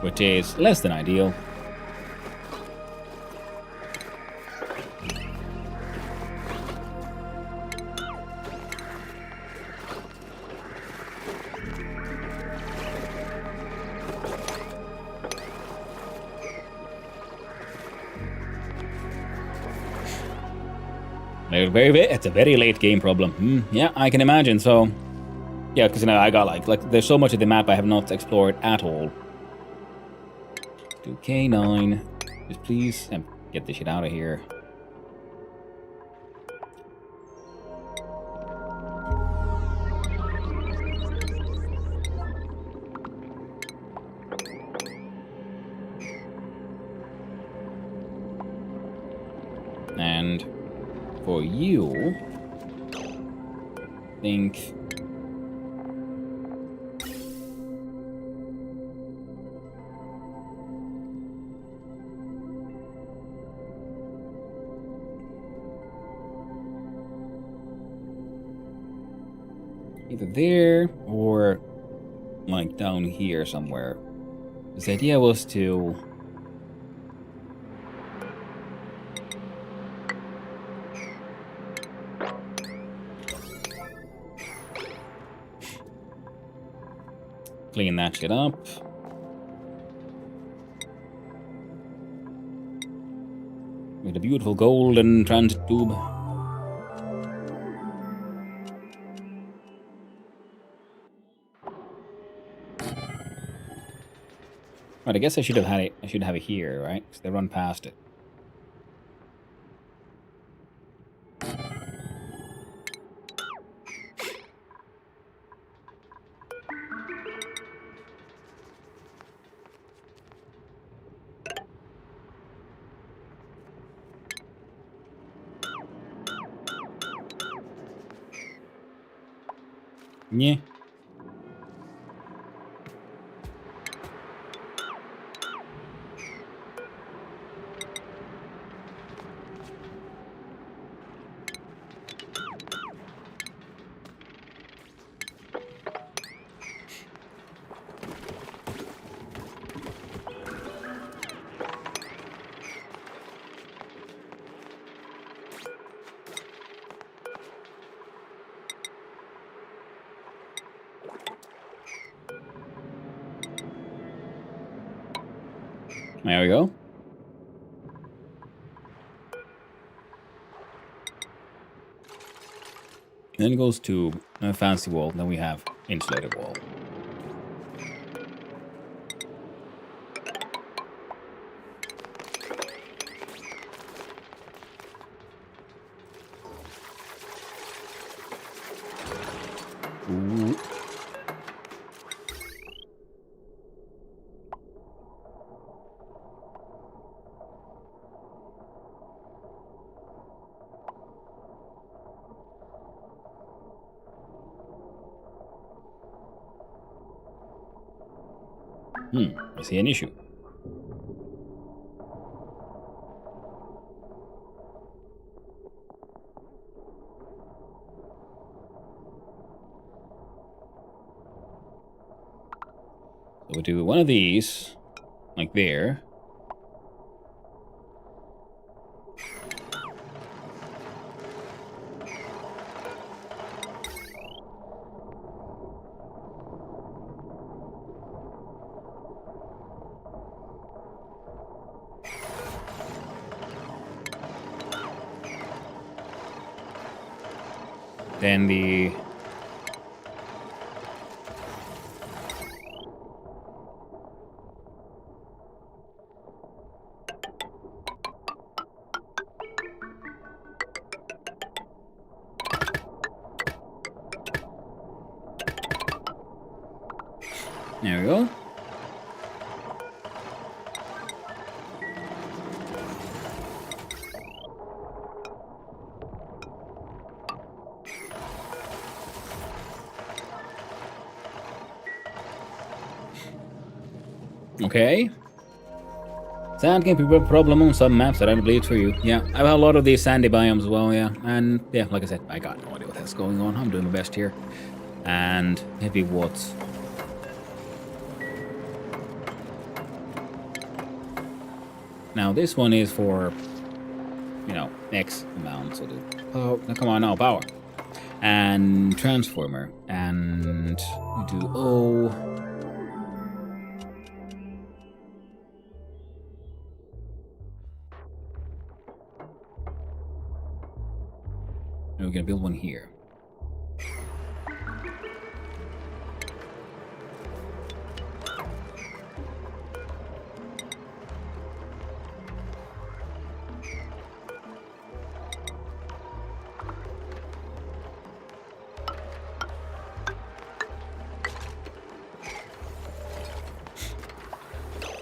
which is less than ideal. It's a very late game problem. Yeah, I can imagine. So, yeah, because I got like there's so much of the map I have not explored at all. Do K9. Just please get this shit out of here. And for you, I think either there or like down here somewhere. This idea was to clean that shit up. With a beautiful golden transit tube. Right, I guess I should have had it. I should have it here, right? Because they run past it. Yeah. There we go. Then it goes to a fancy wall. Then we have insulated wall. Ooh. I see an issue. So we do one of these, like there. Then the there we go. Okay. Sand can be a problem on some maps. I don't believe it's for you. Yeah, I have a lot of these sandy biomes as well, yeah. And yeah, like I said, I got no idea what that's going on. I'm doing my best here. And heavy watts. Now this one is for, you know, X amount. So oh, come on now, power. And transformer. And we do O. And we're gonna build one here.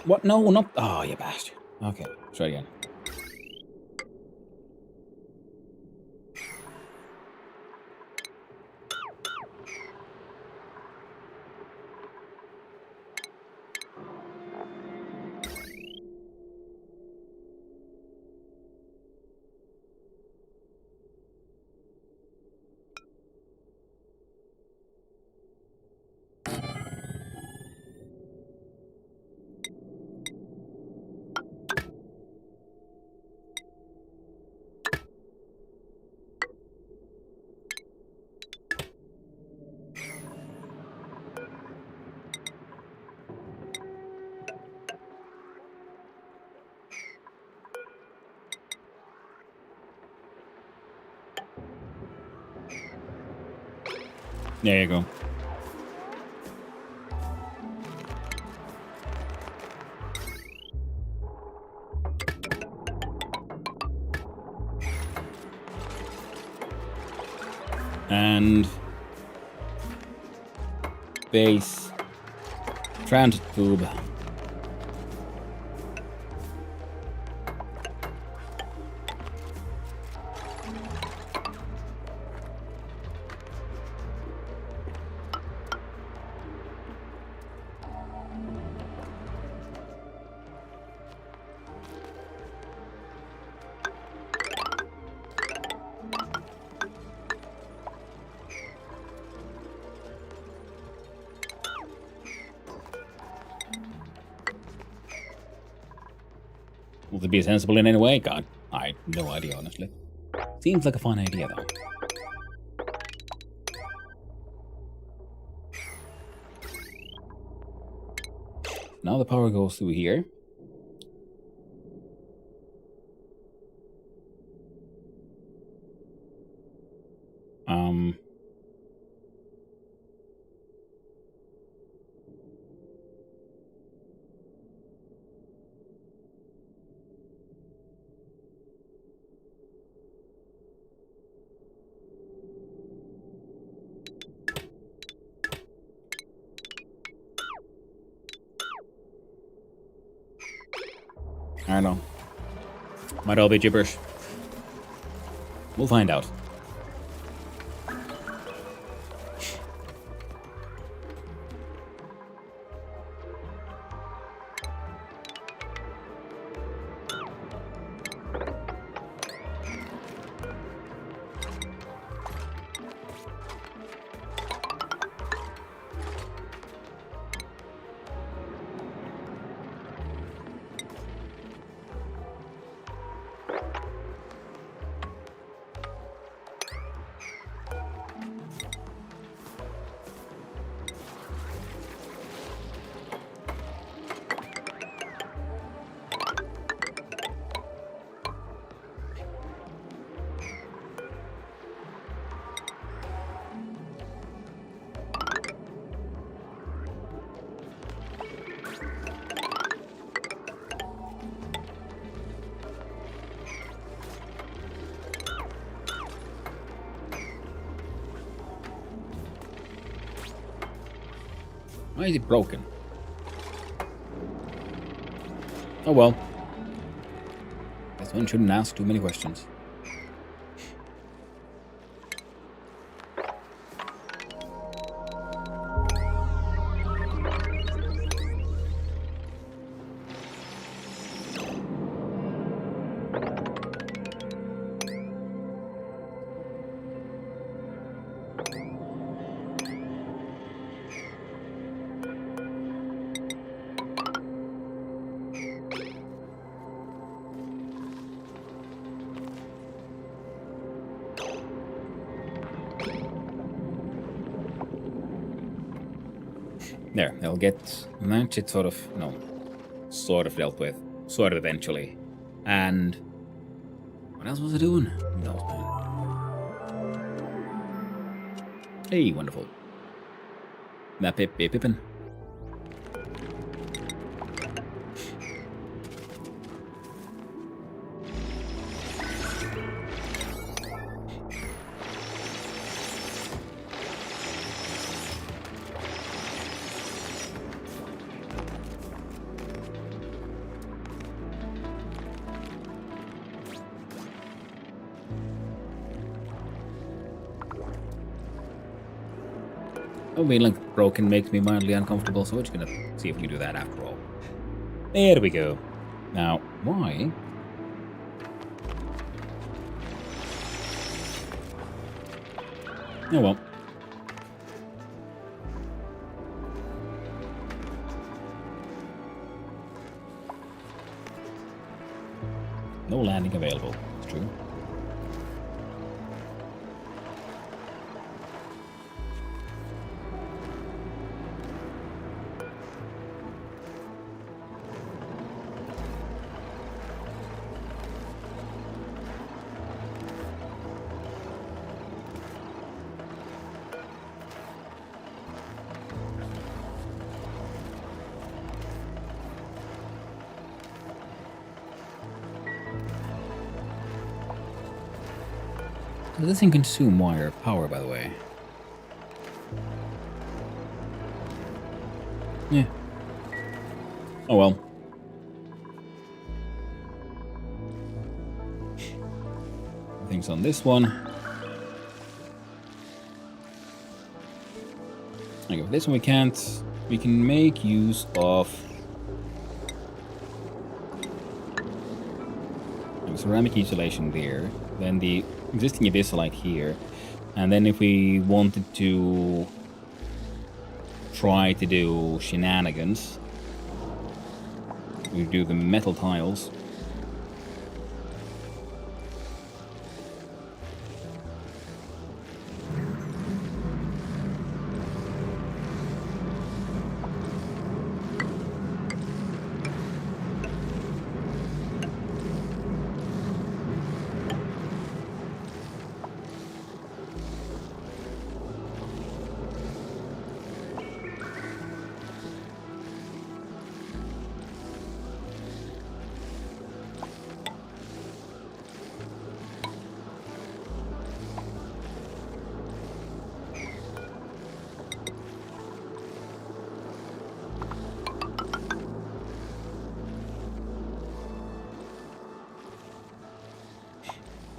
What? No, not. Oh, you bastard. Okay, try again. There you go. And base transit tube. Will it be sensible in any way? God, I have no idea, honestly. Seems like a fun idea, though. Now the power goes through here. I don't know. Might all be gibberish. We'll find out. Why is it broken? Oh well. Guess one shouldn't ask too many questions. There, they'll get that shit sort of dealt with. Sort of eventually. And what else was I doing? Who knows, man. Hey, wonderful. That Pippin. Oh, being like broken makes me mildly uncomfortable, so we're just gonna see if we can do that after all. There we go. Now, why? Oh well. No landing available. It's true. Does this thing consume wire power, by the way? Yeah. Oh well. Things on this one. Okay, for this one we can't. We can make use of ceramic insulation there. Then the existing abyssalite here. And then if we wanted to try to do shenanigans, we do the metal tiles.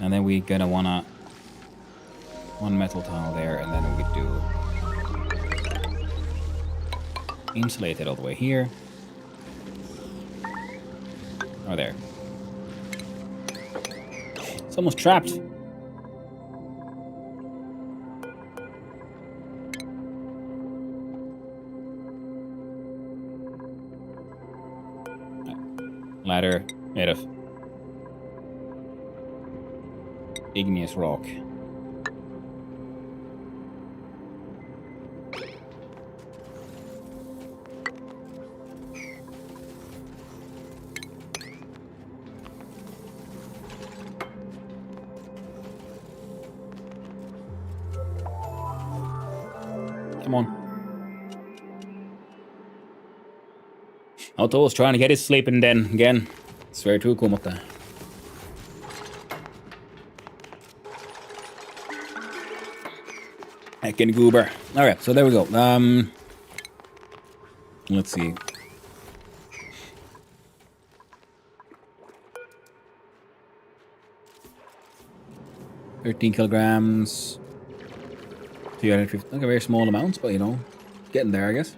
And then we're gonna wanna one metal tile there, and then we could do insulate it all the way here. Oh, there. It's almost trapped. Ladder made of igneous rock. Come on. Otto was trying to get his sleep, and then again, it's very true, Kumota. Heckin' goober. Alright, so there we go. Let's see. $13 kilograms. 250. Okay, very small amounts, but you know, getting there, I guess.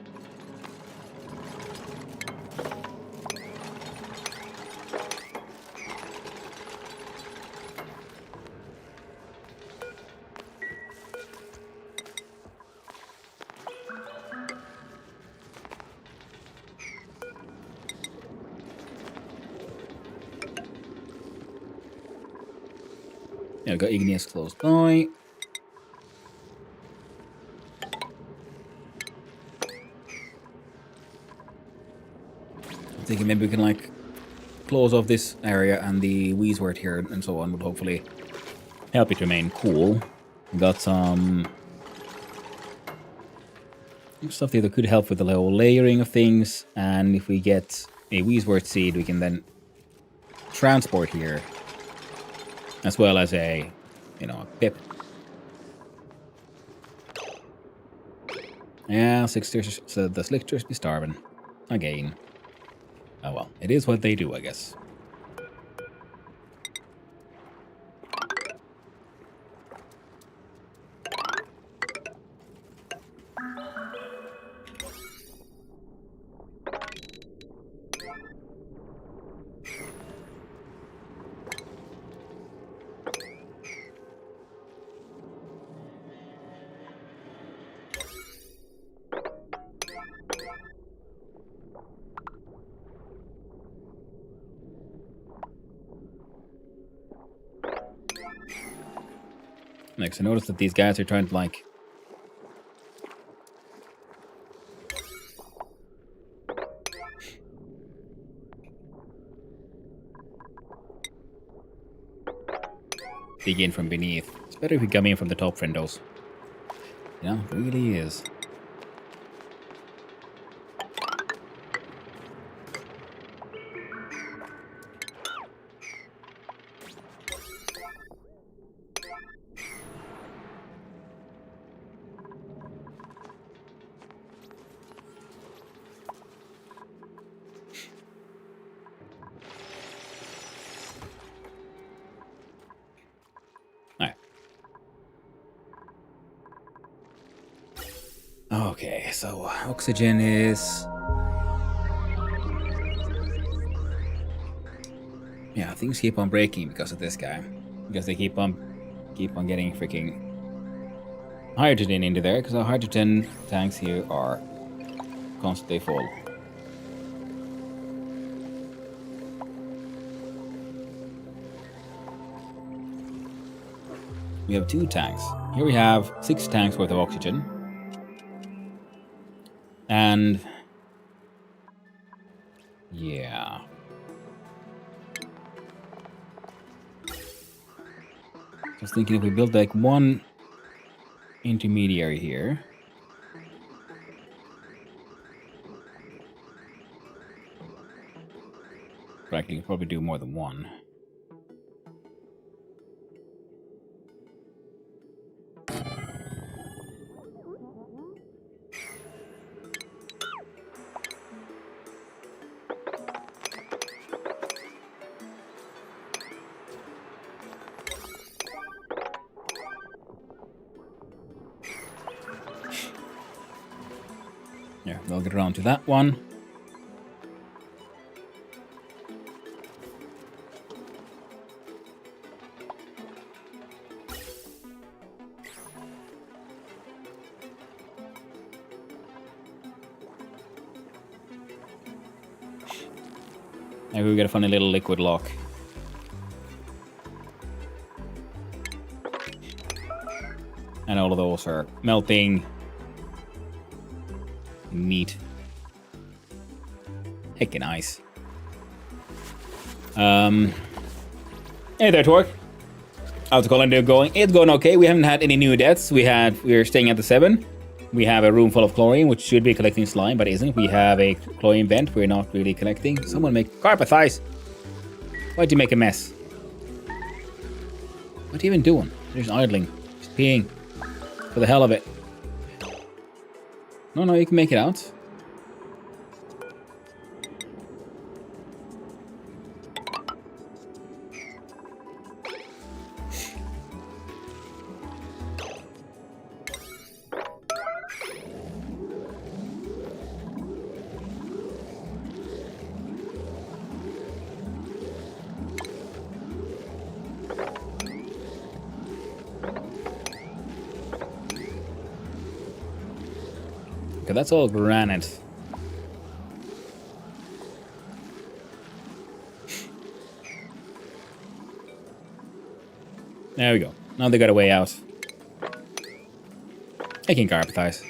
Yeah, we've got igneous close by. I'm thinking maybe we can like close off this area, and the Weeswort here and so on would hopefully help it remain cool. We got some stuff there that could help with the whole layering of things, and if we get a Weeswort seed, we can then transport here, as well as a, you know, a pip. Yeah, so the slickers be starving again. Oh well, it is what they do, I guess. Next, I noticed that these guys are trying to like dig in from beneath. It's better if we come in from the top, friendos. Yeah, it really is. Okay, so oxygen is... Yeah, things keep on breaking because of this guy. Because they keep on getting freaking hydrogen into there, because our hydrogen tanks here are constantly full. We have 2 tanks. Here we have 6 tanks worth of oxygen. And... yeah. I was thinking if we build like one intermediary here. Frankly, you could probably do more than one. Yeah, we'll get around to that one. Maybe we get a funny little liquid lock. And all of those are melting. Neat. Heckin' nice. Hey there, Torque. How's the colony going? It's going okay. We haven't had any new deaths. We're staying at the 7. We have a room full of chlorine, which should be collecting slime, but isn't. We have a chlorine vent we're not really collecting. Someone make Carpathize. Why'd you make a mess? What are you even doing? You're just idling. Just peeing. For the hell of it. No, you can make it out. Okay, that's all granite. There we go. Now they got a way out. I can carpetize.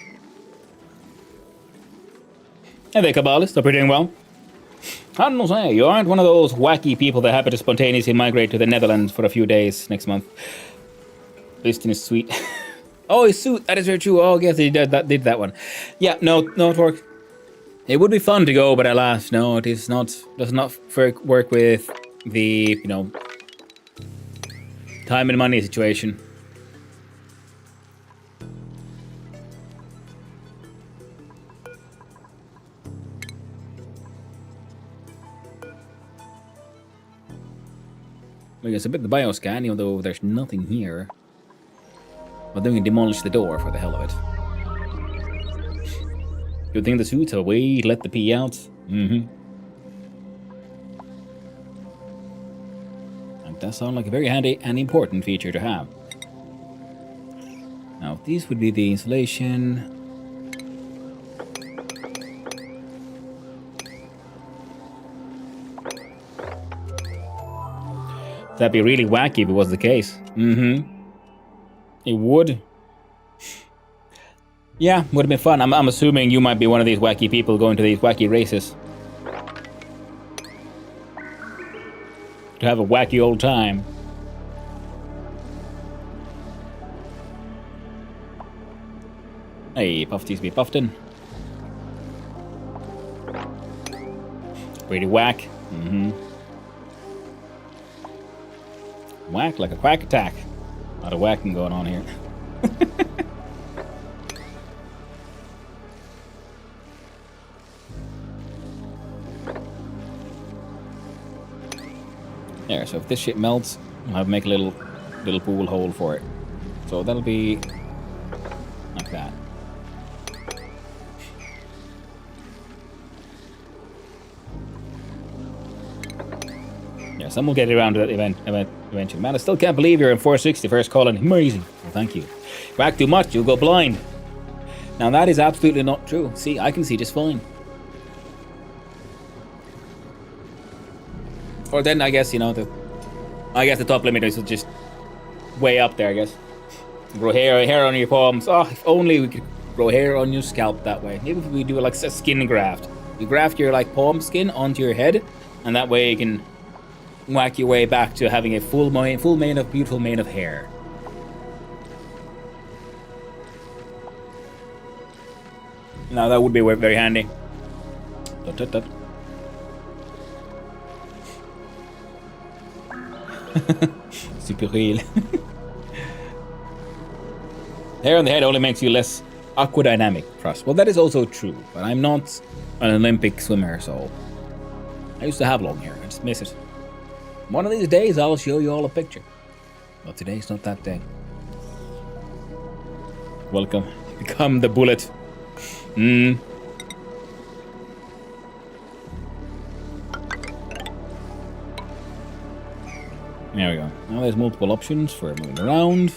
Hey there, Cabalist. Hope you're doing well. I don't know, you aren't one of those wacky people that happen to spontaneously migrate to the Netherlands for a few days next month. Liston is sweet. Oh, his suit. That is very true. Oh, yes, he did that one. Yeah, no, it worked. It would be fun to go, but alas, no, it is not. Does not work with the, time and money situation. We can submit the bioscan, even though there's nothing here. But then we can demolish the door for the hell of it. Good thing the suits are away, let the pee out. And that does sound like a very handy and important feature to have. Now, these would be the insulation. That'd be really wacky if it was the case. It would. Yeah, would have been fun. I'm assuming you might be one of these wacky people going to these wacky races. To have a wacky old time. Hey, Puffties be Puffton. Pretty whack. Whack like a quack attack. A lot of whacking going on here. There, so if this shit melts, I'll have to make a little pool hole for it. So that'll be like that. Yeah, some will get around to that event eventually. Man, I still can't believe you're in 460 first calling. Amazing. Well, thank you. Back too much, you'll go blind. Now that is absolutely not true. See, I can see just fine. Or then I guess, you know, the top limit is just way up there, I guess. Grow hair on your palms. Oh, if only we could grow hair on your scalp that way. Maybe if we do like a skin graft. You graft your like palm skin onto your head, and that way you can whack your way back to having a full mane of beautiful mane of hair. Now that would be very handy. Dut, dut, dut. Super real. Hair on the head only makes you less aquadynamic, trust. Well, that is also true, but I'm not an Olympic swimmer, so I used to have long hair. I just miss it. One of these days, I'll show you all a picture. But today's not that day. Welcome. Become the bullet. There we go. Now there's multiple options for moving around.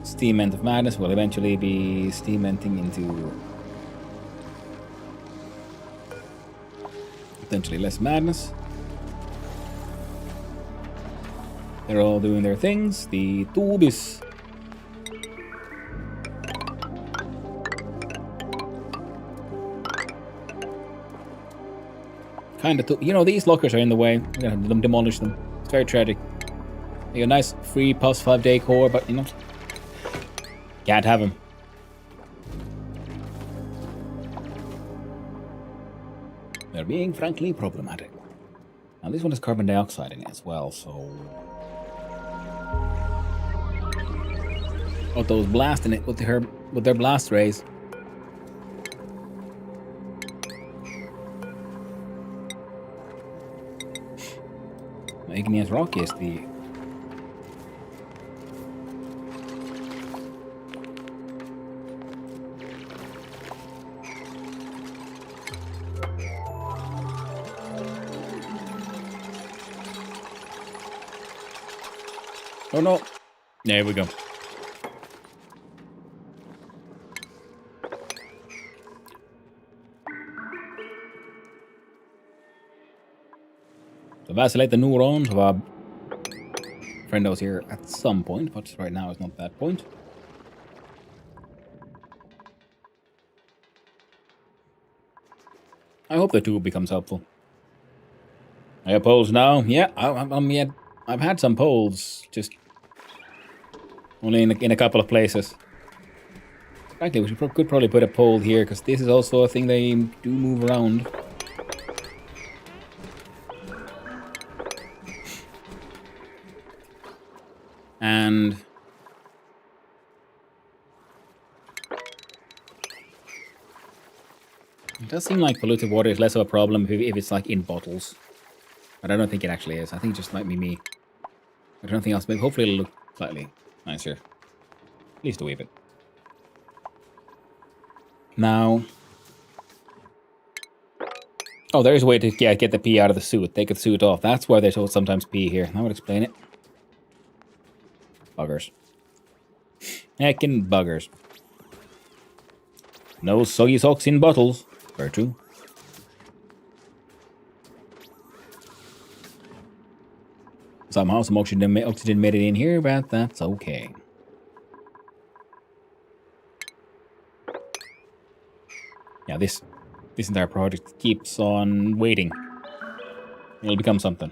Steam End of Madness will eventually be steam venting into potentially less madness. They're all doing their things. The tube is kind of, you know, these lockers are in the way. We're gonna have to demolish them. It's very tragic. They got a nice free plus 5 decor, but you know, can't have them. They're being frankly problematic. Now this one has carbon dioxide in it as well, so those blasting it with their blast rays. Igneous rock is the oh no, there we go. To vacillate the neurons of our friend was here at some point, but right now is not that point. I hope the tube becomes helpful. I have polls now. Yeah, I've had some polls, just only in a couple of places. Frankly, we could probably put a pole here, because this is also a thing they do move around. And it does seem like polluted water is less of a problem if it's like in bottles. But I don't think it actually is. I think it just might be me. But nothing else. Maybe hopefully it'll look slightly nicer. At least a wee bit. Now. Oh, there's a way to get the pee out of the suit. Take the suit off. That's why there's sometimes pee here. That would explain it. Buggers. Heckin' buggers. No soggy socks in bottles. Very true. Somehow some oxygen made it in here, but that's okay. Yeah, this entire project keeps on waiting. It'll become something.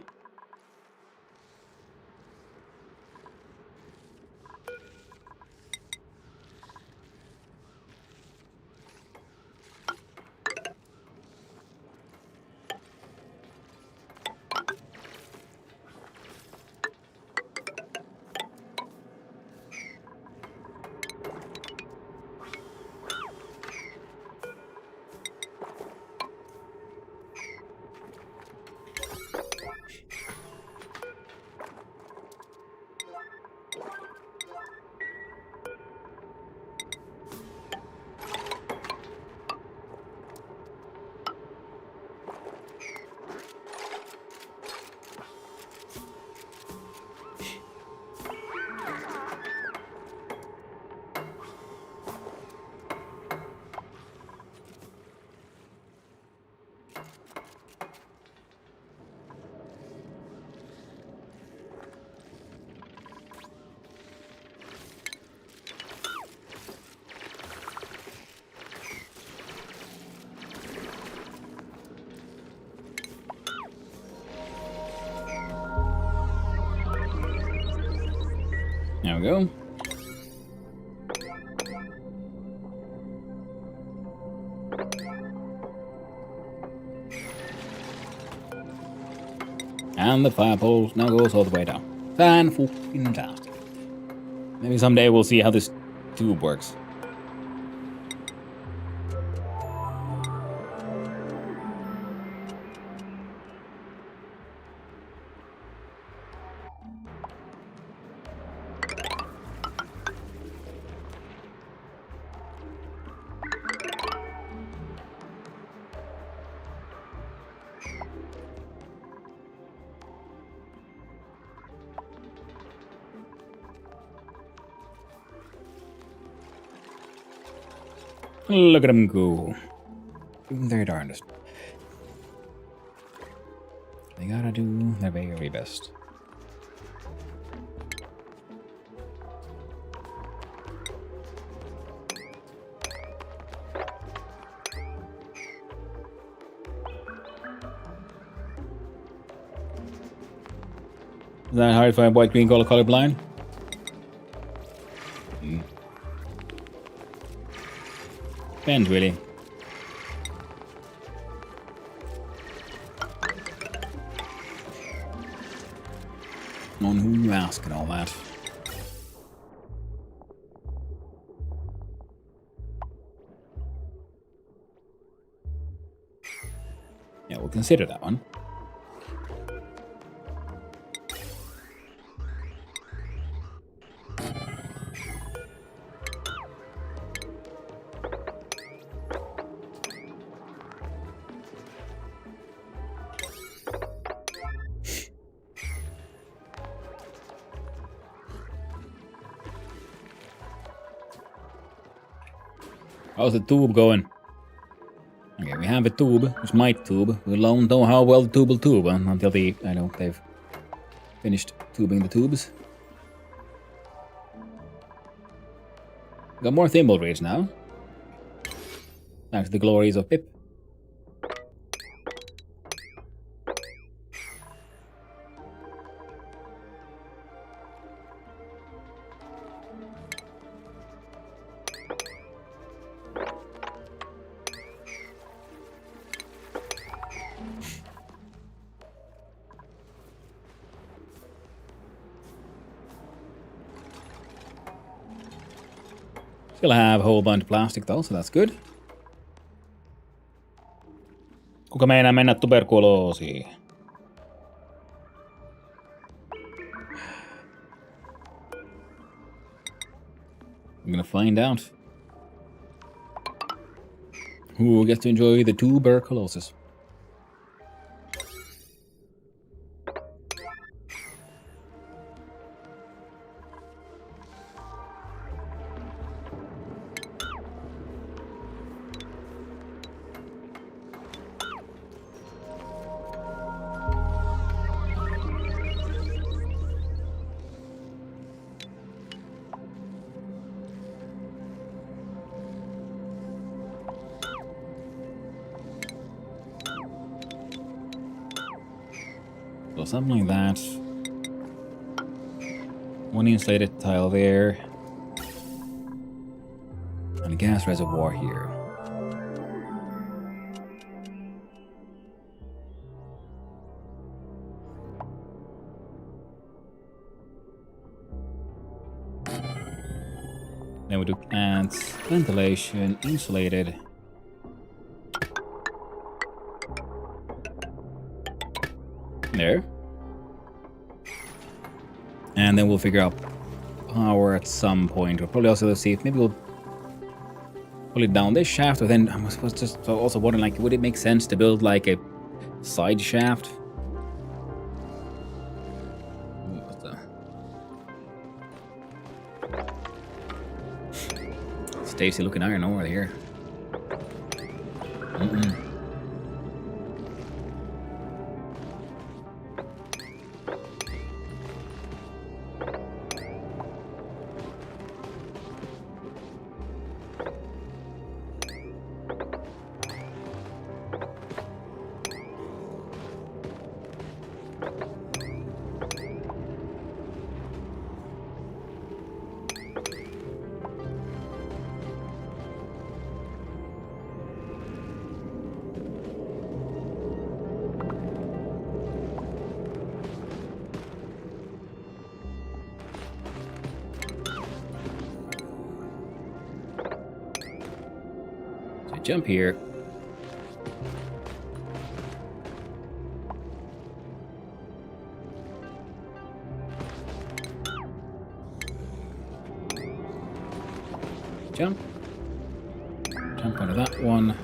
There we go. And the fire pole now goes all the way down. Fantastic. Maybe someday we'll see how this tube works. Look at them go. Doing their darndest. They gotta do their very best. Is that hard to find white, green, colorblind? Depends, really. On who you ask and all that. Yeah, we'll consider that one. How's the tube going? Okay, we have a tube, which might tube. We don't know how well the tube will tube until they've finished tubing the tubes. Got more thimble reeds now. Thanks to the glories of Pip. Still have a whole bunch of plastic though, so that's good. Kuka meinaa mennä tuberkuloosiin? I'm gonna find out who gets to enjoy the tuberculosis. So something like that. One insulated tile there. And a gas reservoir here. Then we do add ventilation, insulated. There. And then we'll figure out power at some point. We'll probably also see if maybe we'll pull it down this shaft, or then I was just also wondering, like, would it make sense to build like a side shaft? Stacy looking iron over here. Jump here. Jump. Jump onto that one.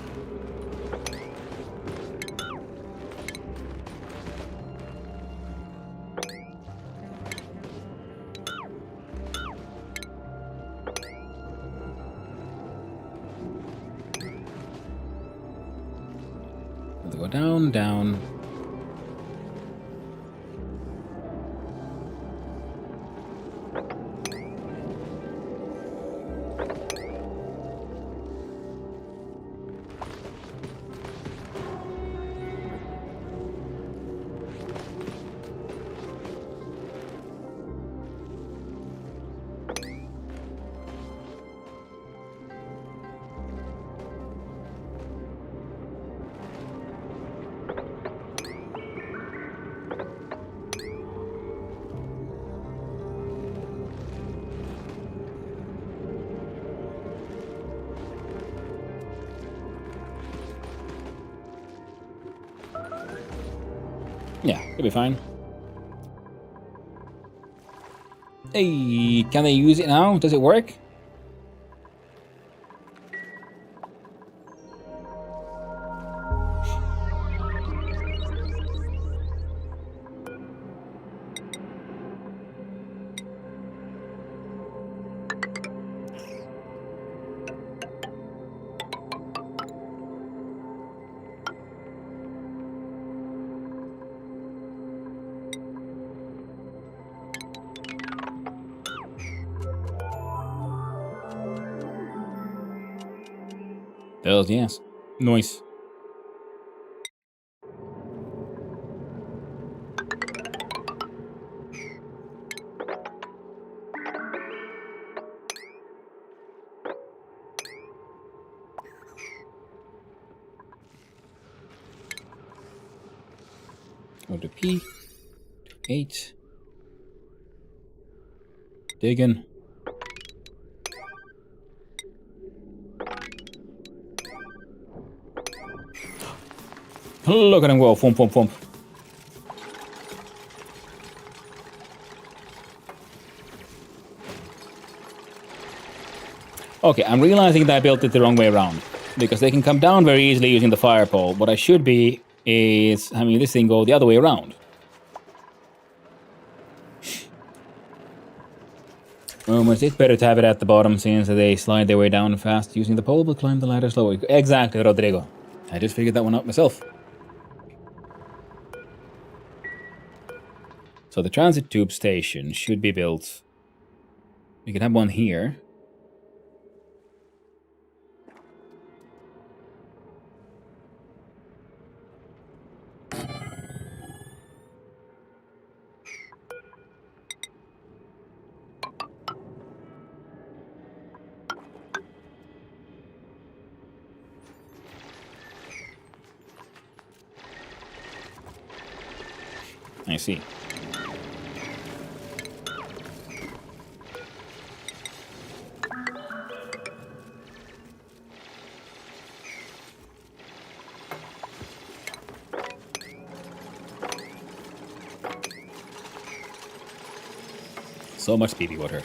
Go down, down. Yeah, it'll be fine. Hey, can they use it now? Does it work? Bells, yes. Nice. Go to P. 8. Digging. Look at him go. Thump, thump, thump. Okay, I'm realizing that I built it the wrong way around. Because they can come down very easily using the fire pole. What I should be is having this thing go the other way around. It's better to have it at the bottom since they slide their way down fast. Using the pole will climb the ladder slowly. Exactly, Rodrigo. I just figured that one out myself. So the transit tube station should be built. We can have one here. I see. So much BB water.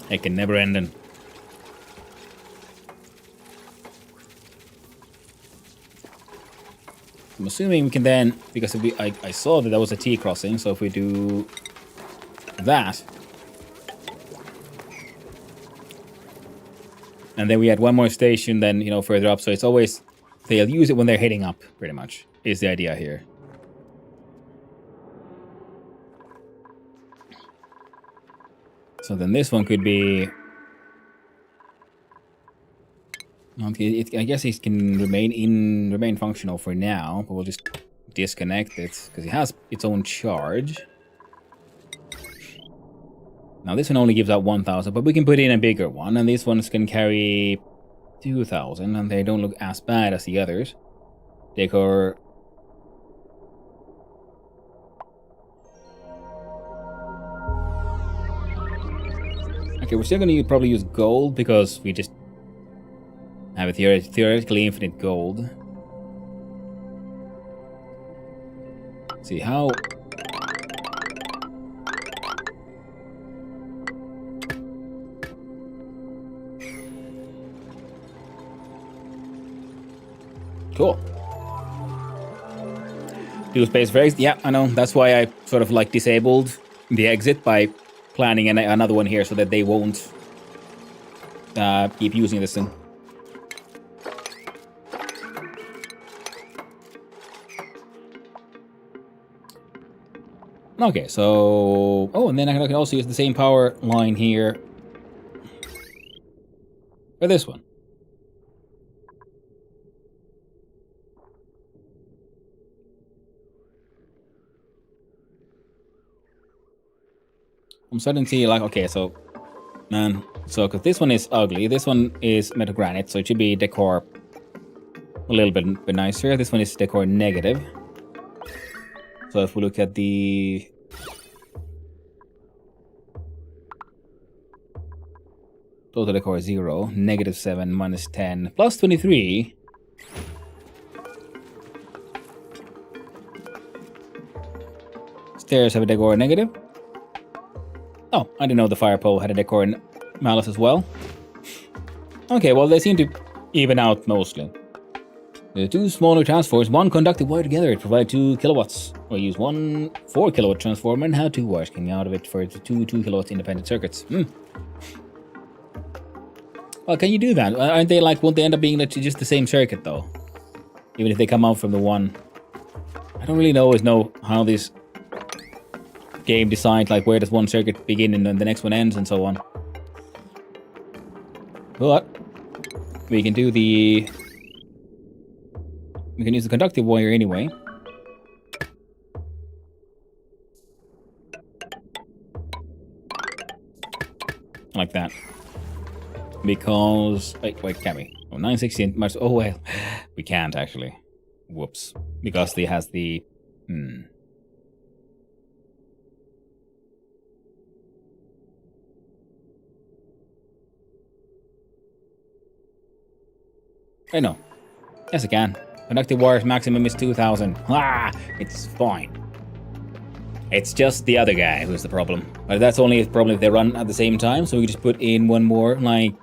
It can never end. I'm assuming we can then, because if I saw that was a T crossing, so if we do that, and then we had one more station then, you know, further up, so it's always, they'll use it when they're heading up, pretty much, is the idea here. So then this one could be... Okay, I guess it can remain functional for now, but we'll just disconnect it because it has its own charge. Now this one only gives out 1,000, but we can put in a bigger one, and these ones can carry 2,000, and they don't look as bad as the others. Decor. Okay, we're still gonna probably use gold because we just have a theoretically infinite gold. Let's see how. Cool. Do space for exit. Yeah, I know. That's why I sort of like disabled the exit by planning another one here so that they won't keep using this thing. Okay, so... Oh, and then I can also use the same power line here for this one. I'm starting to see, like, okay, so... Man, so, because this one is ugly. This one is metal granite, so it should be decor a little bit nicer. This one is decor negative. So if we look at the... Total decor 0, -7, -10, plus 23. Stairs have a decor negative. Oh, I didn't know the fire pole had a decor malice as well. Okay, well, they seem to even out mostly. The two smaller transformers, one conductive wire together, it provides 2 kilowatts. Or use one 4 kilowatt transformer and have 2 wires coming out of it for the 2 kilowatts independent circuits. Well, can you do that? Aren't they like, won't they end up being just the same circuit though? Even if they come out from the one. I don't really always know how this game decides like where does one circuit begin and then the next one ends and so on. But we can do the... We can use the conductive wire anyway. Like that. Because... Wait, can we? Oh, 916 much... Oh, well. We can't, actually. Whoops. Because it has the... I know. Yes, I can. Conductive wire's maximum is 2,000. Ah! It's fine. It's just the other guy who's the problem. But that's only a problem if they run at the same time, so we just put in one more, like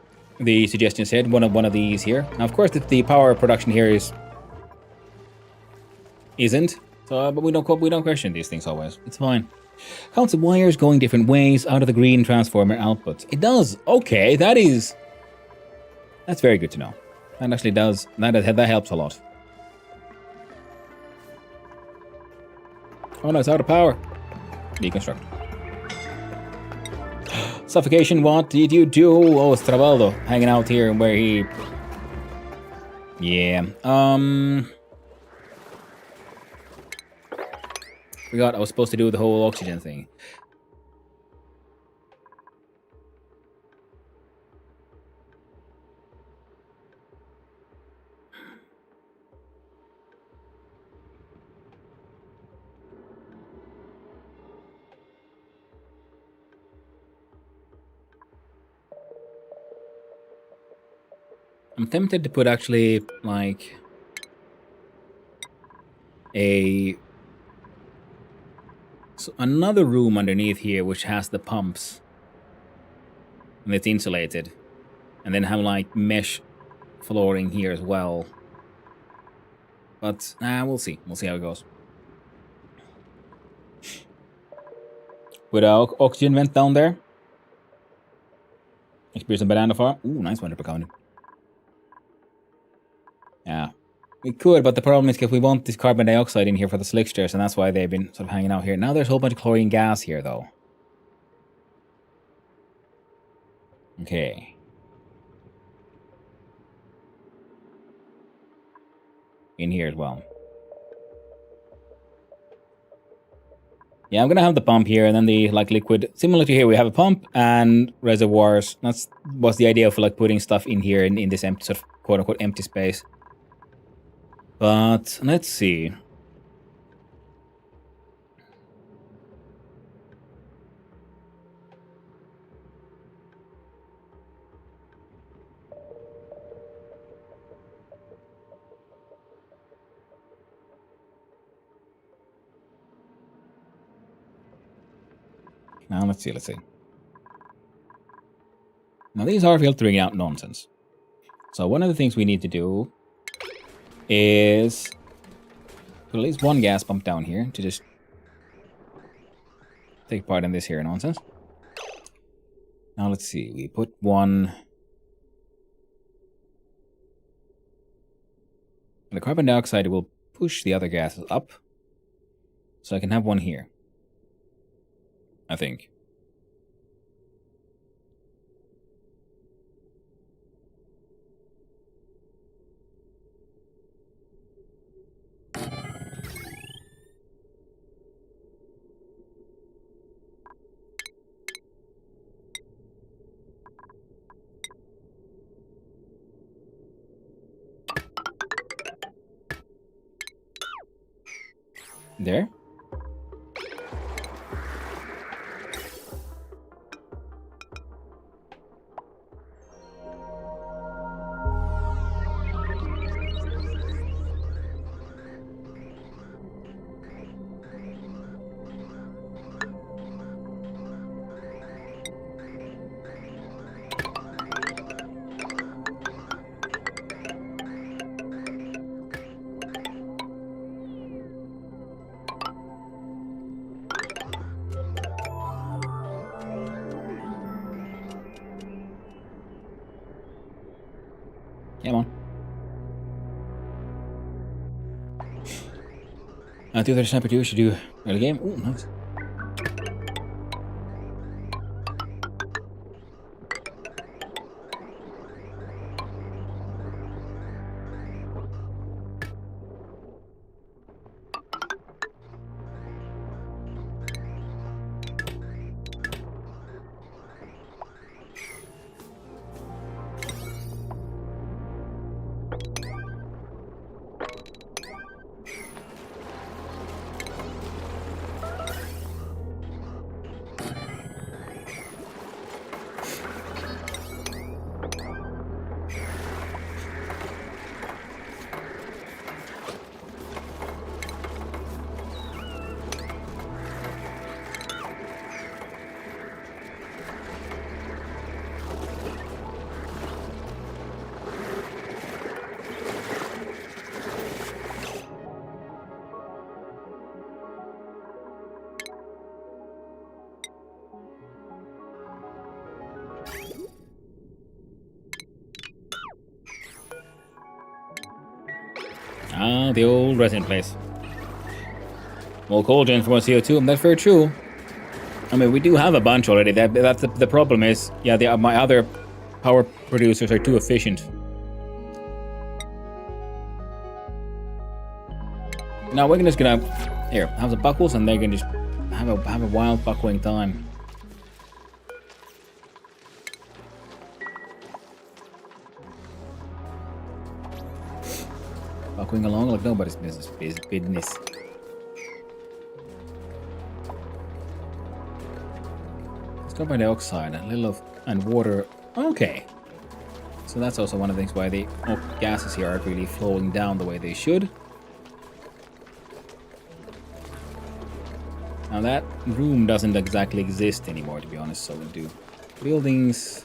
the suggestion said, one of these here. Now, of course, the power production here isn't. So, but we don't question these things always. It's fine. Counts the wires going different ways out of the green transformer output. It does. Okay, that's very good to know. That actually does. That helps a lot. Oh no, it's out of power. Deconstruct. Suffocation, what did you do? Oh, it's Trabaldo hanging out here where he... Yeah. Forgot I was supposed to do the whole oxygen thing. I'm tempted to put actually, like, another room underneath here which has the pumps. And it's insulated. And then have, like, mesh flooring here as well. But, we'll see. We'll see how it goes. With our oxygen vent down there. Experience a banana farm. Ooh, nice one, County. Yeah, we could, but the problem is because we want this carbon dioxide in here for the slicksters, and that's why they've been sort of hanging out here. Now there's a whole bunch of chlorine gas here, though. Okay. In here as well. Yeah, I'm gonna have the pump here, and then the, like, liquid. Similar to here, we have a pump and reservoirs. That's was the idea for, like, putting stuff in here in this empty, sort of quote-unquote empty space. But let's see. Now, let's see. Now, these are filtering out nonsense. So one of the things we need to do is put at least one gas pump down here to just take part in this here nonsense. Now, let's see. We put one... The carbon dioxide will push the other gases up. So I can have one here. I think. There. Come on. I think there's sniper 2 should do early game. Ooh, nice. Ah, the old resin place. Well, coal gen for more CO2, that's very true. I mean, we do have a bunch already. That's the problem is, yeah, my other power producers are too efficient. Now we're just gonna here have the buckles, and they're gonna just have a wild buckling time. Buckling along like nobody's business. Carbon dioxide, a little of, and water. Okay. So that's also one of the things why the gases here aren't really flowing down the way they should. Now that room doesn't exactly exist anymore, to be honest, so we'll do buildings.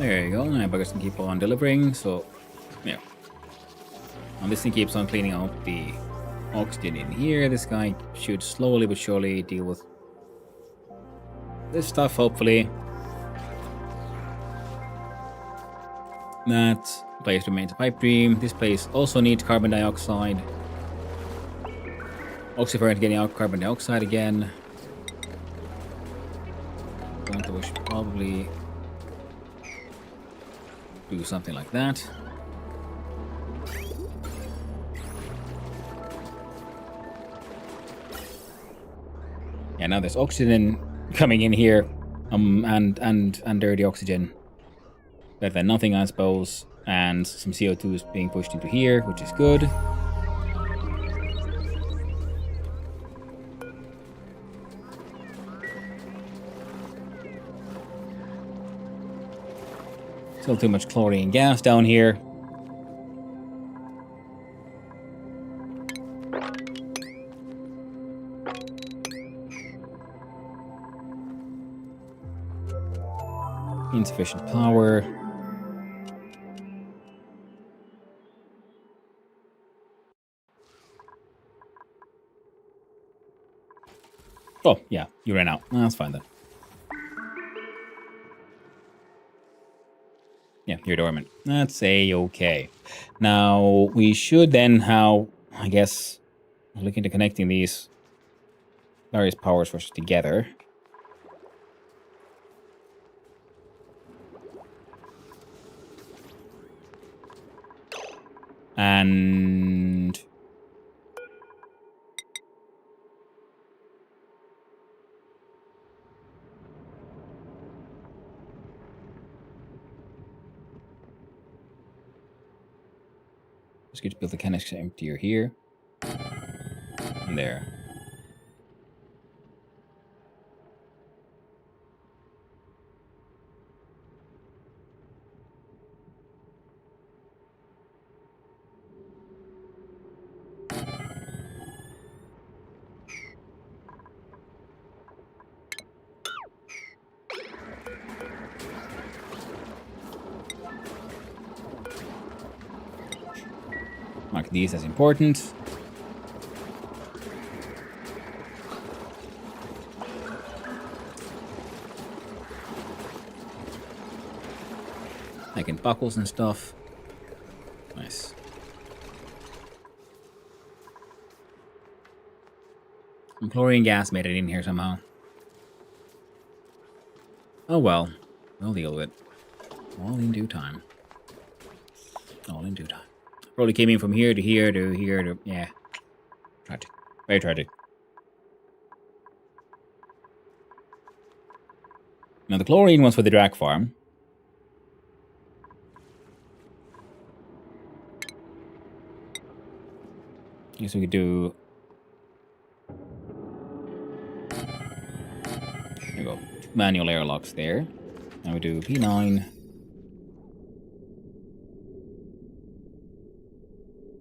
There you go. My buggers can keep on delivering. So, yeah. And this thing keeps on cleaning out the oxygen in here. This guy should slowly but surely deal with this stuff, hopefully. That place remains a pipe dream. This place also needs carbon dioxide. Oxyferant getting out carbon dioxide again. We should probably do something like that. Yeah, now there's oxygen coming in here, and dirty oxygen. Better than nothing, I suppose. And some CO2 is being pushed into here, which is good. Still too much chlorine gas down here. Insufficient power. Oh, yeah, you ran out. That's fine then. Yeah, you're dormant. That's a-okay. Now, we should then I guess, look into connecting these various power sources together. And just get to build the connection emptier here. And there. Mark these as important. Making buckles and stuff. Nice. Some chlorine gas made it in here somehow. Oh well. We'll deal with it. All in due time. All in due time. Probably came in from here to here to here to... Yeah. Tragic. Very tragic. Now the chlorine was for the drag farm. I guess we could do... There we go. Manual airlocks there. Now we do P9.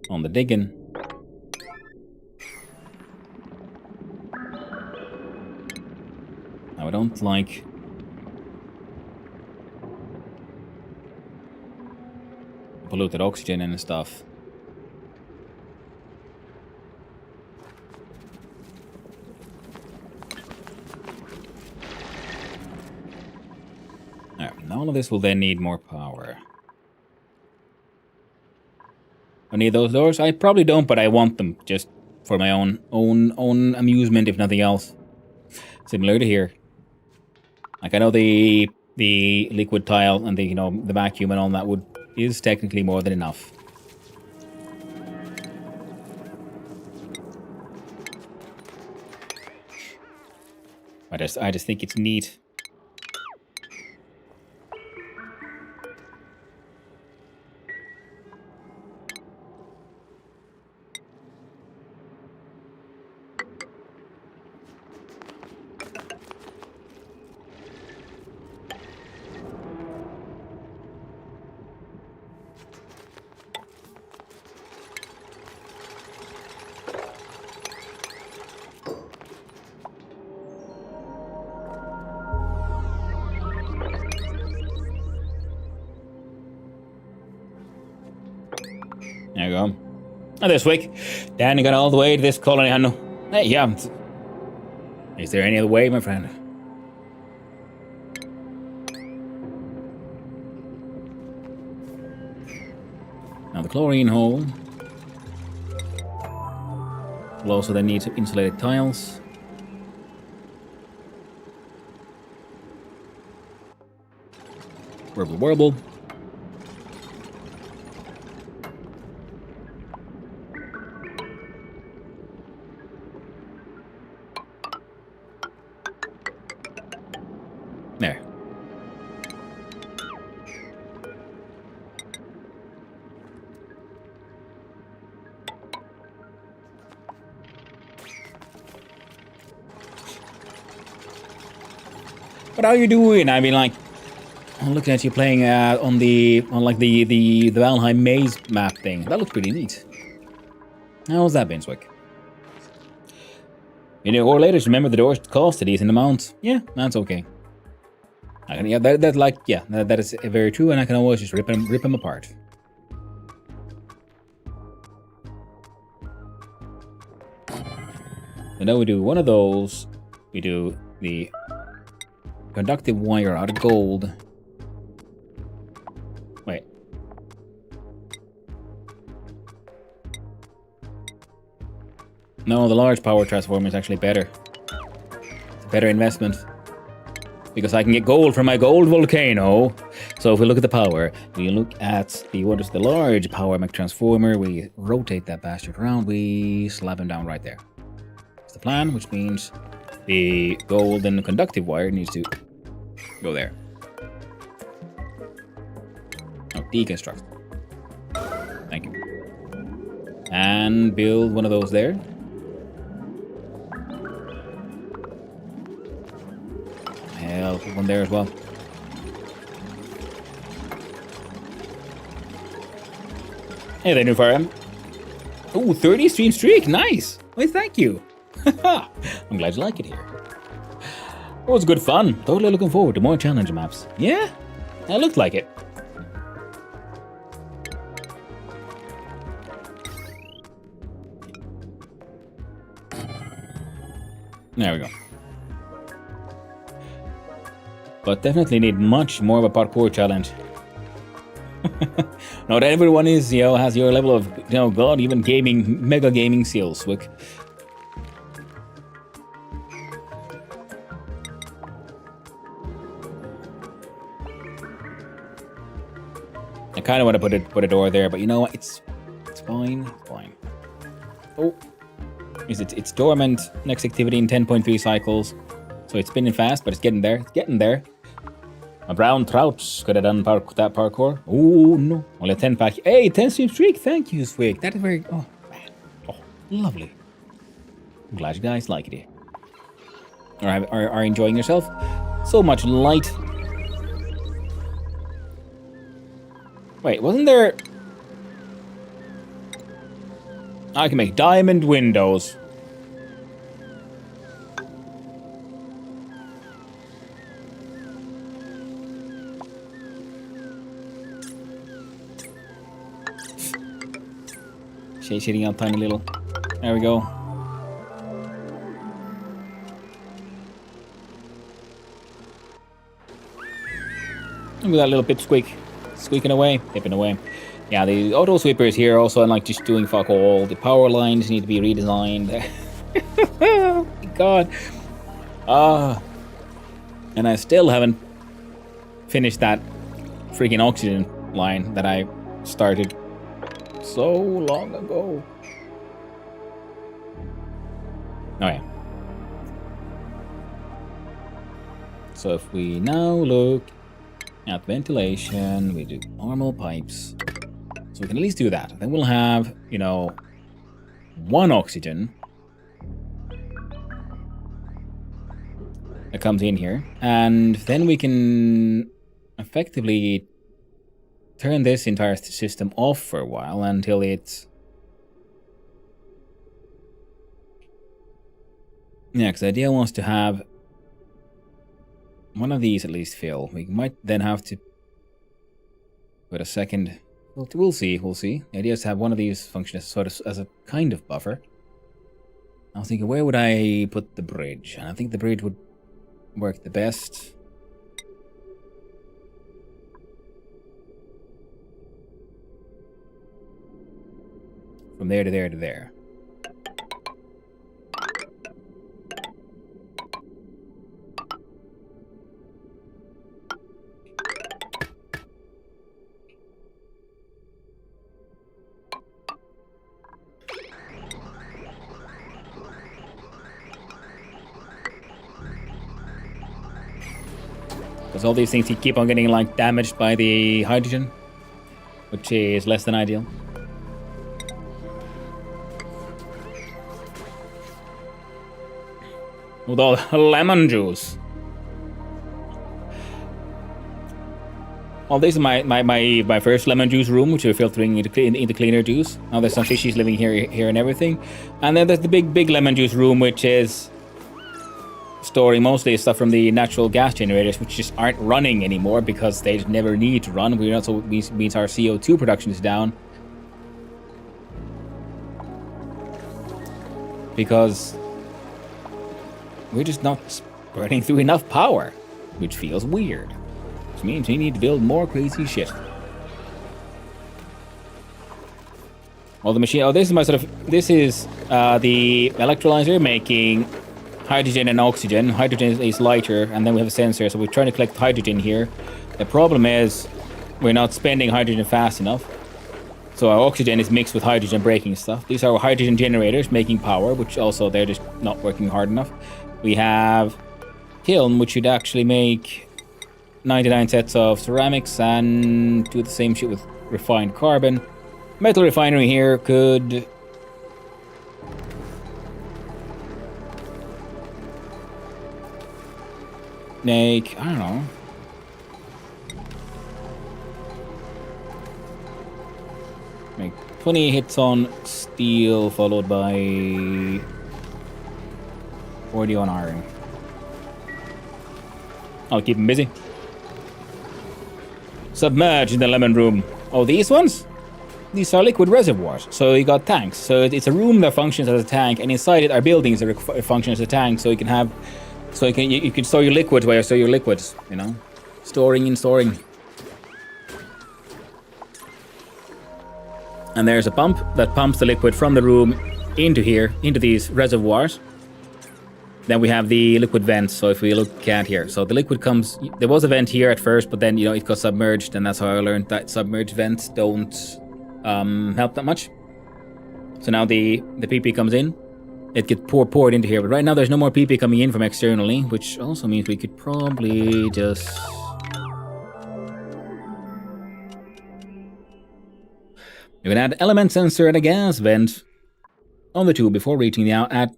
On the digging. Now I don't like polluted oxygen and stuff. Alright, now all of this will then need more power. I need those doors? I probably don't, but I want them just for my own amusement, if nothing else. Similar to here. Like I know the liquid tile and the the vacuum and all that is technically more than enough. I just think it's neat. we go. And this week, Danny got all the way to this colony. I know. Hey, yeah. Is there any other way, my friend? Now the chlorine hole. We'll also then need some insulated tiles. Warble, warble. There. What are you doing? I mean, like, I'm looking at you playing on the Valheim maze map thing. That looks pretty neat. How's that been, Swick? You know, or later, remember the doors cost a decent amount. Yeah, that's okay. I can, yeah, that is very true, and I can always just rip them apart. And then we do one of those. We do the conductive wire out of gold. Wait. No, the large power transformer is actually better. It's a better investment. Because I can get gold from my gold volcano. So if we look at the power, we look at the what is the large power mech transformer, we rotate that bastard around, we slap him down right there. That's the plan, which means the golden conductive wire needs to go there. Oh, deconstruct. Thank you. And build one of those there. I'll put one there as well. Hey there, new fire. Ooh, 30 stream streak, nice! Why, thank you. I'm glad you like it here. It was good fun. Totally looking forward to more challenge maps. Yeah, it looked like it. There we go. But definitely need much more of a parkour challenge. Not everyone is, has your level of, God, even gaming, mega gaming skills, Wick. I kind of want to put a door there, but you know what? It's fine. It's fine. Oh, it's dormant. Next activity in 10.3 cycles, so it's spinning fast, but it's getting there. It's getting there. A brown trout could have done that parkour. Oh no! Only 10 pack. Hey, 10 stream streak. Thank you, Swig. That is very. Oh man. Oh, lovely. I'm glad you guys like it. Or are enjoying yourself. So much light. Wait, wasn't there... I can make diamond windows. Shading out tiny little. There we go. Look at that little pipsqueak. Squeaking away, pipping away. Yeah, the auto sweepers here also like just doing fuck all. The power lines need to be redesigned. Oh my god. And I still haven't finished that freaking oxygen line that I started so long ago. Oh yeah. So if we now look at ventilation, we do normal pipes. So we can at least do that. Then we'll have, one oxygen that comes in here. And then we can effectively turn this entire system off for a while until it's... Yeah, because the idea was to have one of these at least fill. We might then have to put a second We'll see. We'll see. The idea is to have one of these function as sort of as a kind of buffer. I was thinking, where would I put the bridge? And I think the bridge would work the best. From there to there to there. Because all these things keep on getting like damaged by the hydrogen, which is less than ideal. With all the lemon juice. Well, this is my first lemon juice room, which we're filtering into cleaner juice. Now there's some fishies living here and everything. And then there's the big lemon juice room, which is storing mostly stuff from the natural gas generators, which just aren't running anymore because they just never need to run. We also means our CO2 production is down. Because we're just not burning through enough power, which feels weird. Which means we need to build more crazy shit. Well, the machine. Oh, this is the electrolyzer making hydrogen and oxygen. Hydrogen is lighter, and then we have a sensor, so we're trying to collect hydrogen here. The problem is we're not spending hydrogen fast enough. So our oxygen is mixed with hydrogen breaking stuff. These are our hydrogen generators making power, which also they're just not working hard enough. We have kiln, which should actually make 99 sets of ceramics and do the same shit with refined carbon. Metal refinery here could make, I don't know, make 20 hits on steel followed by 40 on iron. I'll keep him busy. Submerge in the lemon room. Oh, these ones? These are liquid reservoirs. So you got tanks. So it's a room that functions as a tank, and inside it are buildings that function as a tank. So you can have, so you can store your liquids where you store your liquids. You know, storing and storing. And there's a pump that pumps the liquid from the room into here, into these reservoirs. Then we have the liquid vents. So if we look at here, so the liquid comes, there was a vent here at first, but then, you know, it got submerged, and that's how I learned that submerged vents don't help that much. So now the PP comes in, it gets poured into here, but right now there's no more PP coming in from externally, which also means we could probably just you can add element sensor and a gas vent on the tube before reaching the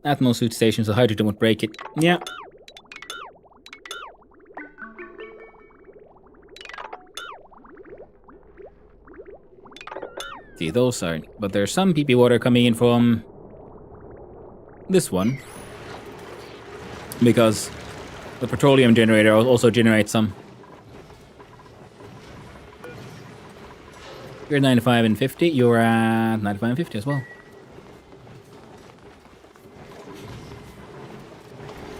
atmosphere station, so hydrogen would break it. Yeah. See, those are, but there's some PP water coming in from this one, because the petroleum generator also generates some. You're at 95 and 50, you're at 95 and 50 as well.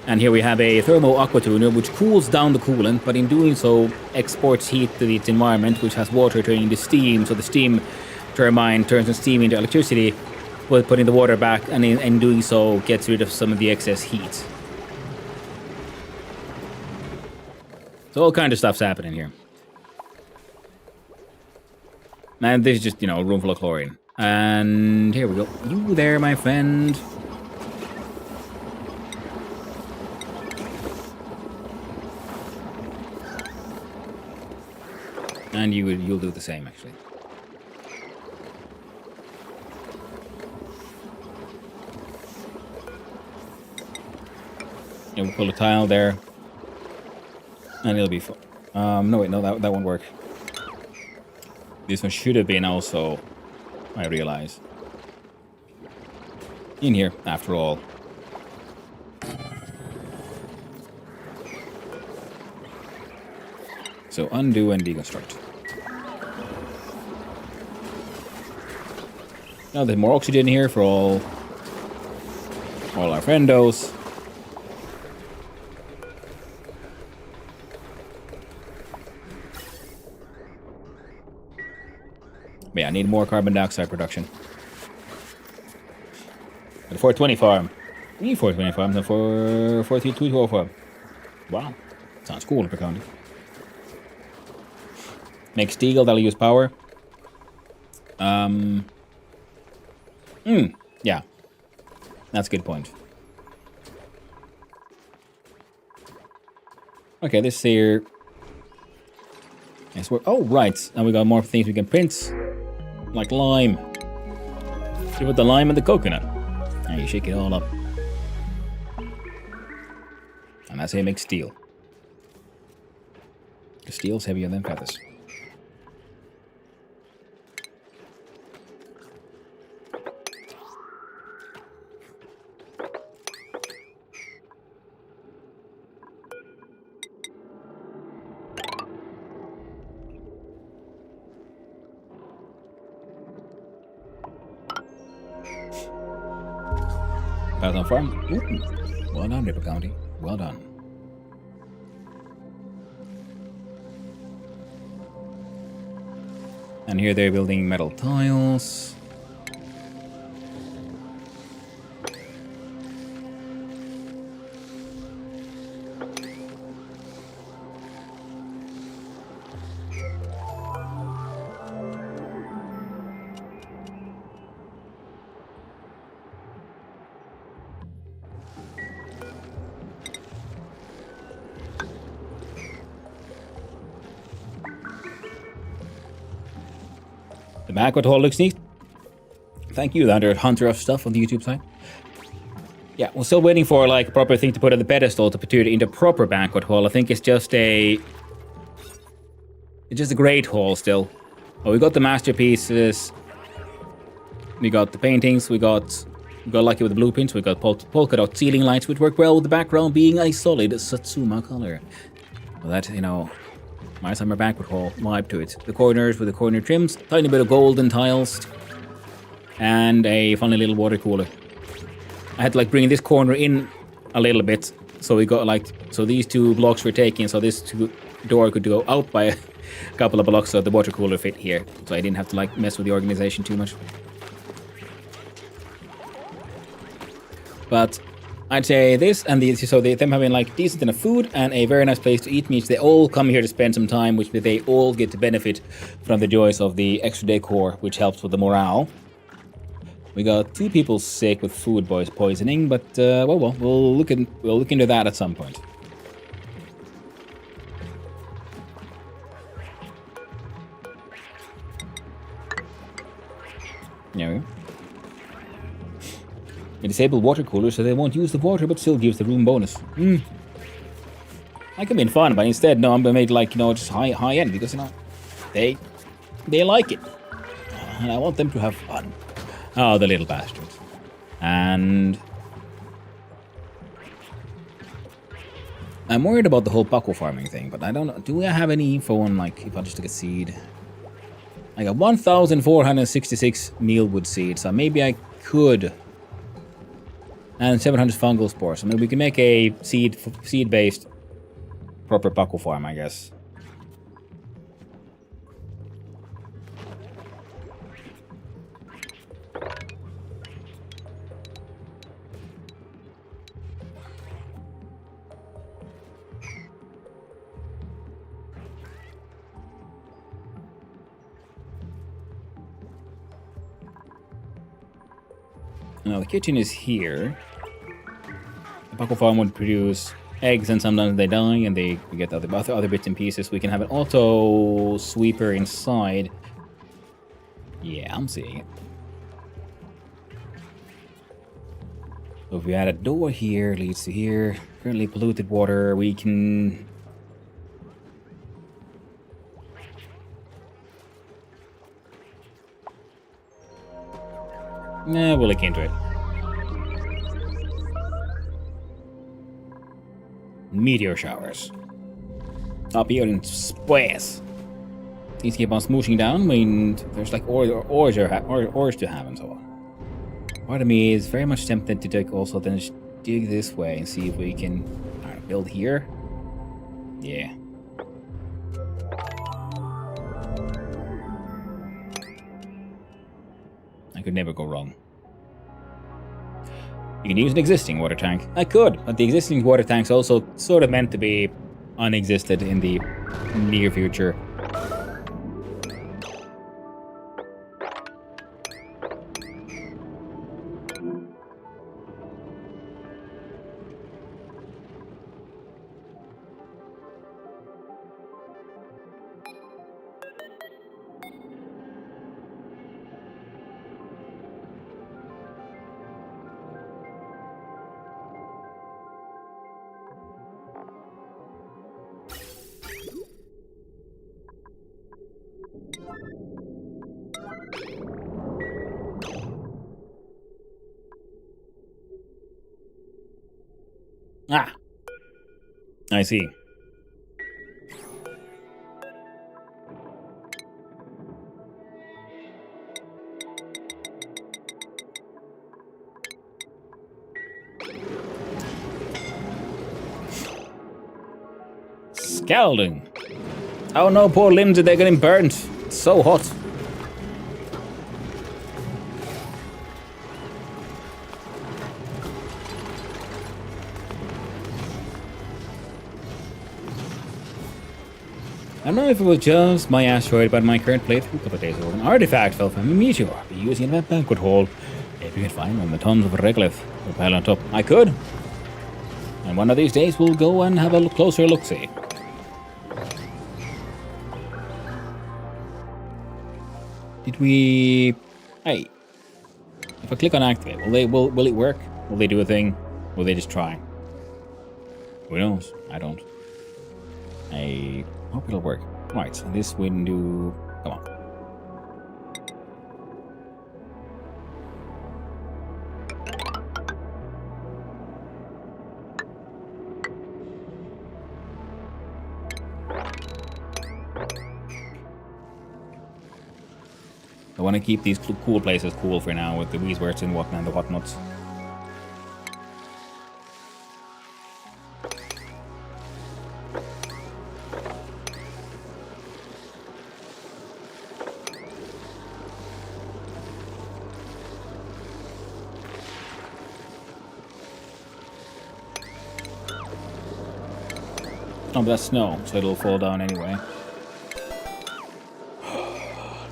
And here we have a thermo aqua tuner, which cools down the coolant, but in doing so exports heat to its environment, which has water turning into steam, so the steam turbine turns the steam into electricity, with putting the water back, and in doing so gets rid of some of the excess heat. So all kinds of stuff's happening here. And this is just, you know, a room full of chlorine. And here we go. You there, my friend. And you'll do the same, actually. Yeah, we'll pull a tile there. And it'll be full. No, wait, no, that won't work. This one should have been also, I realize, in here, after all. So undo and deconstruct. Now there's more oxygen here for all our friendos. But yeah, I need more carbon dioxide production. For the 420 farm. We need 420 farms and for 432 farm. Wow. Sounds cool for county. Make steel, that'll use power. Yeah. That's a good point. Okay, this here. Yes, oh, right. And we got more things we can print. Like lime. You put the lime and the coconut. And you shake it all up. And that's how you make steel. The steel's heavier than feathers. Pass on farm. Ooh. Well done, Ripper County. Well done. And here they're building metal tiles. The banquet hall looks neat. Thank you, that hunter of stuff on the YouTube side. Yeah, we're still waiting for like a proper thing to put on the pedestal to put it into proper banquet hall. I think it's just a great hall still. Oh, we got the masterpieces. We got the paintings. We got lucky with the blueprints. We got polka dot ceiling lights, which work well with the background being a solid Satsuma color. Well, that, you know, my summer banquet hall vibe to it. The corners with the corner trims, tiny bit of golden tiles, and a funny little water cooler. I had to like bring this corner in a little bit, so we got like, so these two blocks were taken, so this door could go out by a couple of blocks, so the water cooler fit here. So I didn't have to like mess with the organization too much. But I'd say this and them having like decent enough food and a very nice place to eat means they all come here to spend some time, which they all get to benefit from the joys of the extra decor, which helps with the morale. We got 2 people sick with food poisoning, but we'll look into that at some point. There we go. A disabled water cooler, so they won't use the water, but still gives the room bonus. That could have been fun, but instead, no, I'm gonna make like, you know, just high end because, you know, they like it, and I want them to have fun. Oh, the little bastards. And I'm worried about the whole Paco farming thing, but I don't know. Do I have any info on like if I just took a seed? I got 1,466 mealwood seeds, so maybe I could. And 700 fungal spores. So maybe we can make a seed-based proper Paco farm, I guess. Now the kitchen is here. The Paco farm would produce eggs, and sometimes they die, and we get other bits and pieces. We can have an auto sweeper inside. Yeah, I'm seeing it. So if we add a door here, leads to here. Currently polluted water. We can. Nah, we'll look into it. Meteor showers. Up here in space. These keep on smooshing down when there's like ores to have and so on. Part of me is very much tempted to dig also then just dig this way and see if we can build here. Yeah. I could never go wrong. You can use an existing water tank. I could, but the existing water tank's also sort of meant to be unexisted in the near future. Ah, I see. Scalding. Oh no, poor limbs, they're getting burnt. It's so hot. I don't know if it was just my asteroid, but my current playthrough a couple of days ago, an artifact fell from a meteor. I'll be using that banquet hall. If you can find one, the tons of regolith will pile on top. I could. And one of these days we'll go and have a closer look-see. Did we... Hey. If I click on activate, will it work? Will they do a thing? Will they just try? Who knows? I don't. I hope it'll work. Right, so this window... Come on. I want to keep these cool places cool for now with the Weezworts and whatnot and the whatnots. Oh, but that's snow, so it'll fall down anyway.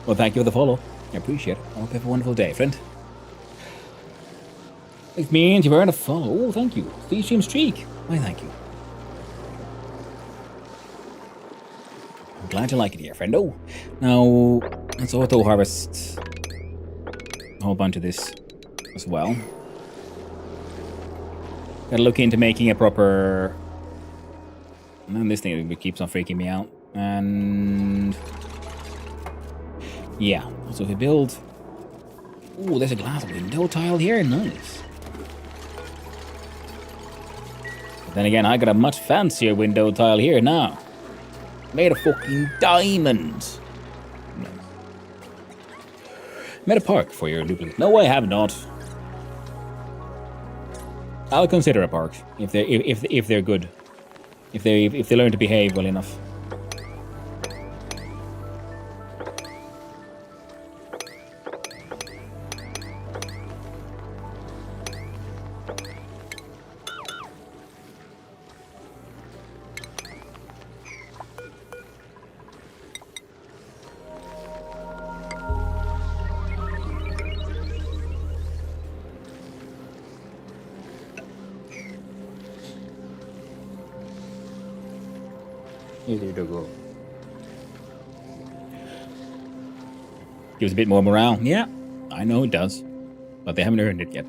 Well, thank you for the follow. I appreciate it. I hope you have a wonderful day, friend. It means you've earned a follow. Oh, thank you. 3-stream streak. Why, thank you. I'm glad you like it here, friendo. Now, let's auto-harvest a whole bunch of this as well. Gotta look into making a proper... And this thing keeps on freaking me out. And... yeah, so if we build... Ooh, there's a glass window tile here, nice. But then again, I got a much fancier window tile here now. Made of fucking diamonds. Nice. Made a park for your duplicate. No, I have not. I'll consider a park if they're good. If they learn to behave well enough. Easier to go. Gives a bit more morale. Yeah, I know it does. But they haven't earned it yet.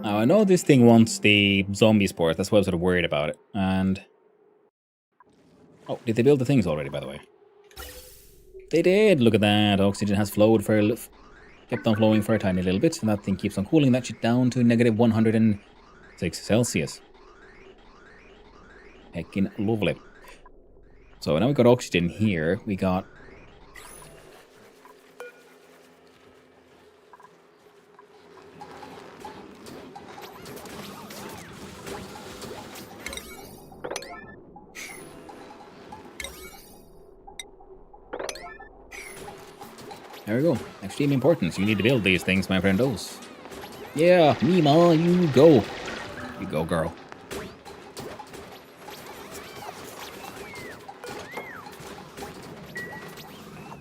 Now, I know this thing wants the zombie sport. That's why I was sort of worried about it. And... oh, did they build the things already, by the way? They did! Look at that. Oxygen has flowed for a little... kept on flowing for a tiny little bit, and that thing keeps on cooling that shit down to negative 106 Celsius. Heckin' lovely. So now we got oxygen here. We got... There we go. Extreme importance. You need to build these things, my friendos. Yeah, Mima, you go. You go, girl.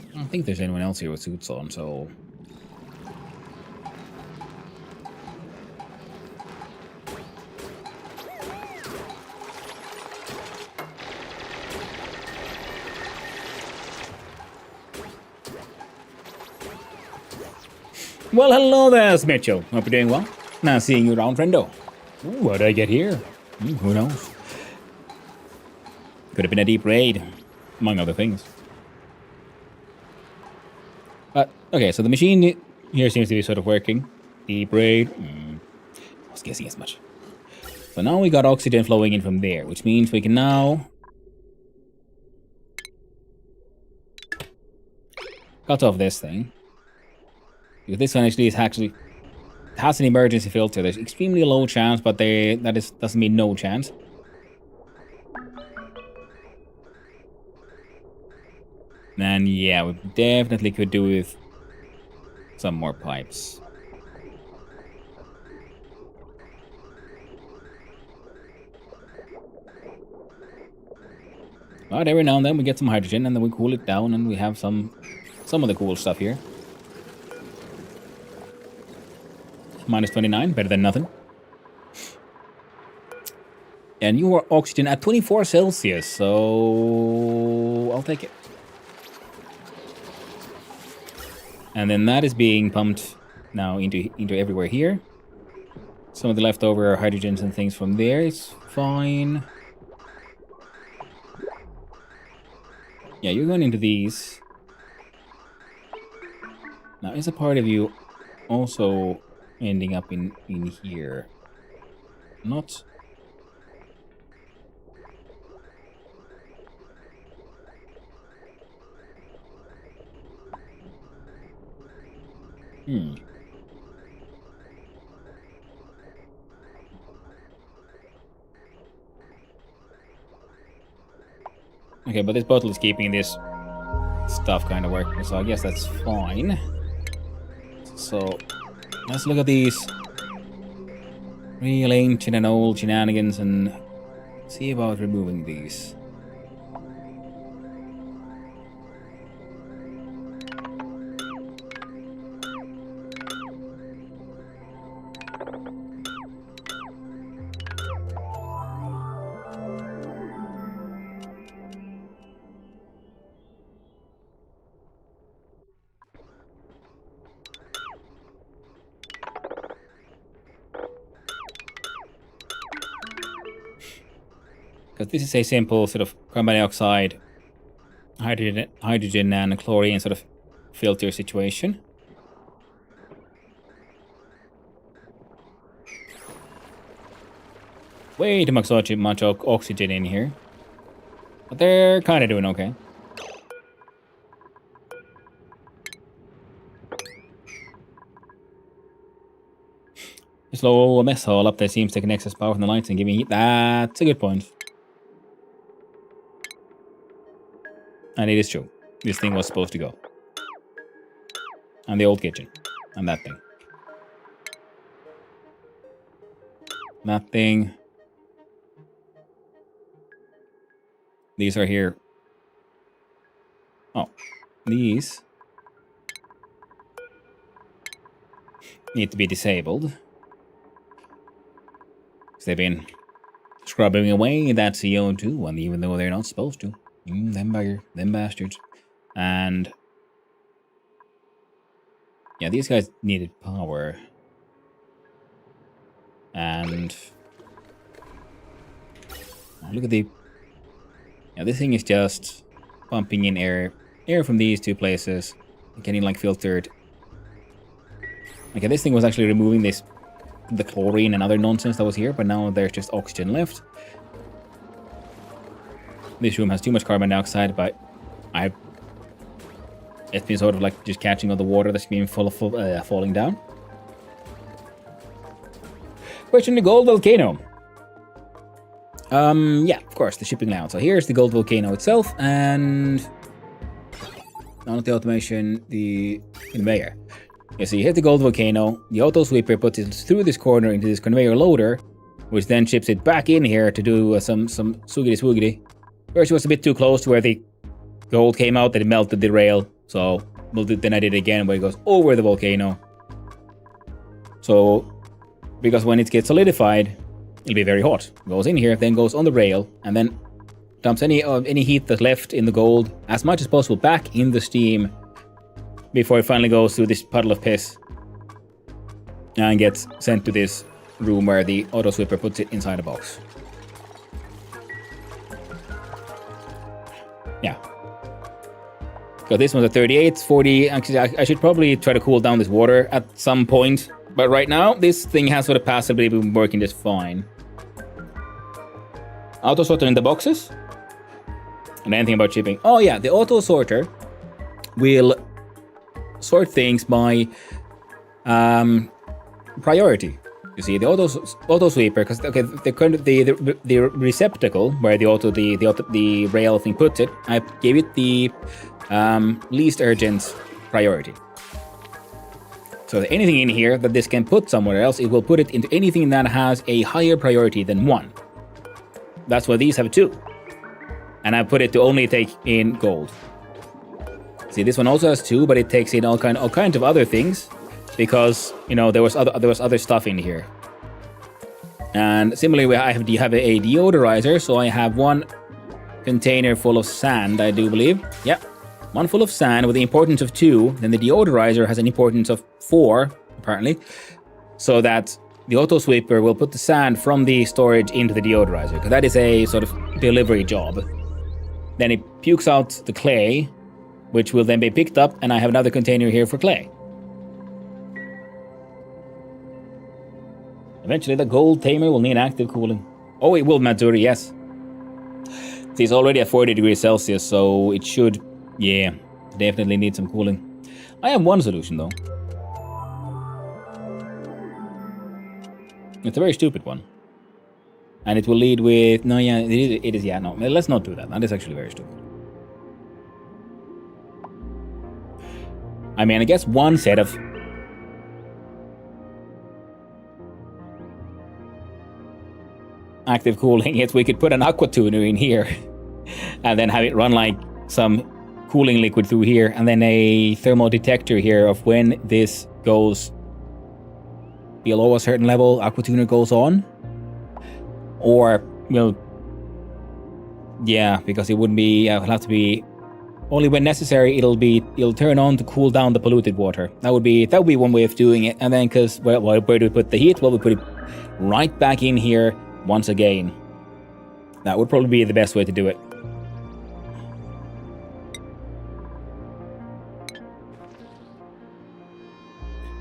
I don't think there's anyone else here with suits on, so... Well, hello there, Mitchell. Hope you're doing well. Nice seeing you around, friendo. Ooh, what did I get here? Who knows? Could have been a deep raid, among other things. But, okay, so the machine here seems to be sort of working. Deep raid. I was guessing as much. So now we got oxygen flowing in from there, which means we can now... cut off this thing. Because this one actually has an emergency filter. There's extremely low chance, but doesn't mean no chance. And yeah, we definitely could do with some more pipes. But every now and then we get some hydrogen and then we cool it down and we have some of the cool stuff here. Minus 29, better than nothing. And you are oxygen at 24 Celsius, so I'll take it. And then that is being pumped now into everywhere here. Some of the leftover hydrogens and things from there is fine. Yeah, you're going into these. Now, is a part of you also ending up in here? Not... Okay, but this bottle is keeping this stuff kind of working, so I guess that's fine. So, let's look at these real ancient and old shenanigans and see about removing these. Because this is a simple sort of carbon dioxide, hydrogen and chlorine sort of filter situation. Way too much oxygen in here. But they're kind of doing okay. This low mess hall up there seems to take excess power from the lights and giving heat. That's a good point. And it is true. This thing was supposed to go. And the old kitchen. And that thing. That thing. These are here. Oh. These need to be disabled. Because they've been scrubbing away that CO2, and even though they're not supposed to. Them bastards. And yeah, these guys needed power. And look at the... Yeah, this thing is just pumping in air from these two places, getting like filtered. Okay, this thing was actually removing the chlorine and other nonsense that was here, but now there's just oxygen left. this room has too much carbon dioxide, but it's been sort of like just catching all the water that's been falling down. Question: the gold volcano. Yeah, of course, the shipping lounge. So here's the gold volcano itself, and not the automation, the conveyor. Yeah, so you hit the gold volcano, the auto sweeper puts it through this corner into this conveyor loader, which then ships it back in here to do some swoogity swoogity. First it was a bit too close to where the gold came out, that it melted the rail, so then I did it again where it goes over the volcano. So, because when it gets solidified, it'll be very hot. It goes in here, then goes on the rail, and then dumps any heat that's left in the gold, as much as possible, back in the steam, before it finally goes through this puddle of piss and gets sent to this room where the auto sweeper puts it inside a box. Yeah. Because this one's a 38, 40. Actually, I should probably try to cool down this water at some point. But right now, this thing has sort of passively been working just fine. Auto sorter in the boxes? And anything about shipping? Oh yeah, the auto sorter will sort things by priority. You see, the auto sweeper, because okay, the receptacle where the rail thing puts it, I gave it the least urgent priority. So anything in here that this can put somewhere else, it will put it into anything that has a higher priority than 1. That's why these have 2. And I put it to only take in gold. See, this one also has 2, but it takes in all kinds of other things, because you know there was other stuff in here. And similarly, I have a deodorizer, so I have 1 container full of sand, I do believe. Yeah, 1 full of sand with the importance of 2. Then the deodorizer has an importance of 4, apparently, so that the auto sweeper will put the sand from the storage into the deodorizer, because that is a sort of delivery job. Then it pukes out the clay, which will then be picked up, and I have another container here for clay. Eventually, the gold tamer will need active cooling. Oh, it will, Matsuri, yes. See, it's already at 40 degrees Celsius, so it should, yeah, definitely need some cooling. I have one solution, though. It's a very stupid one. And it will lead with... No, yeah, it is, yeah, no. Let's not do that. That is actually very stupid. I mean, I guess one set of... active cooling is we could put an aqua tuner in here and then have it run like some cooling liquid through here, and then a thermal detector here of when this goes below a certain level, aqua tuner goes on. Or, well, yeah, because it wouldn't be, it'll have to be only when necessary. It'll turn on to cool down the polluted water. That would be one way of doing it. And then, because where do we put the heat? Well, we put it right back in here once again. That would probably be the best way to do it.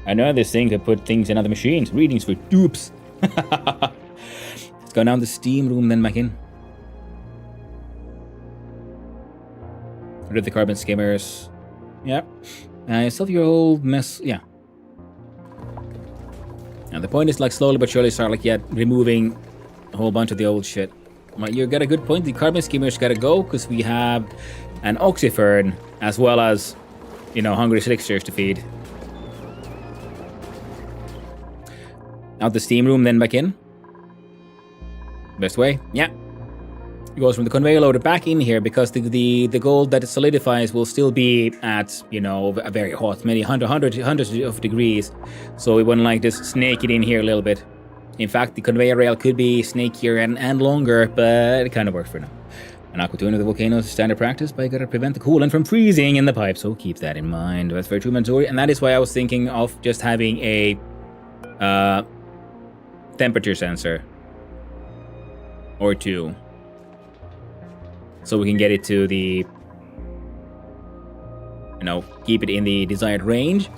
I know this thing could put things in other machines. Readings for dupes. Let's go down the steam room, then back in. Rid of the carbon skimmers. Yeah. Still your old mess. Yeah. Now the point is, like, slowly but surely start, like, removing a whole bunch of the old shit. You got a good point. The carbon skimmers gotta go, because we have an oxyfern as well as, hungry slicksters to feed. Out the steam room, then back in. Best way? Yeah. It goes from the conveyor loader back in here, because the gold that it solidifies will still be at, a very hot, many hundreds of degrees. So we wouldn't like just snake it in here a little bit. In fact, the conveyor rail could be snakier and longer, but it kind of works for now. An aqua tuner of the volcano is standard practice, but you gotta prevent the coolant from freezing in the pipe, so keep that in mind. That's very true, Matsuri, and that is why I was thinking of just having a temperature sensor or 2, so we can get it to the, keep it in the desired range.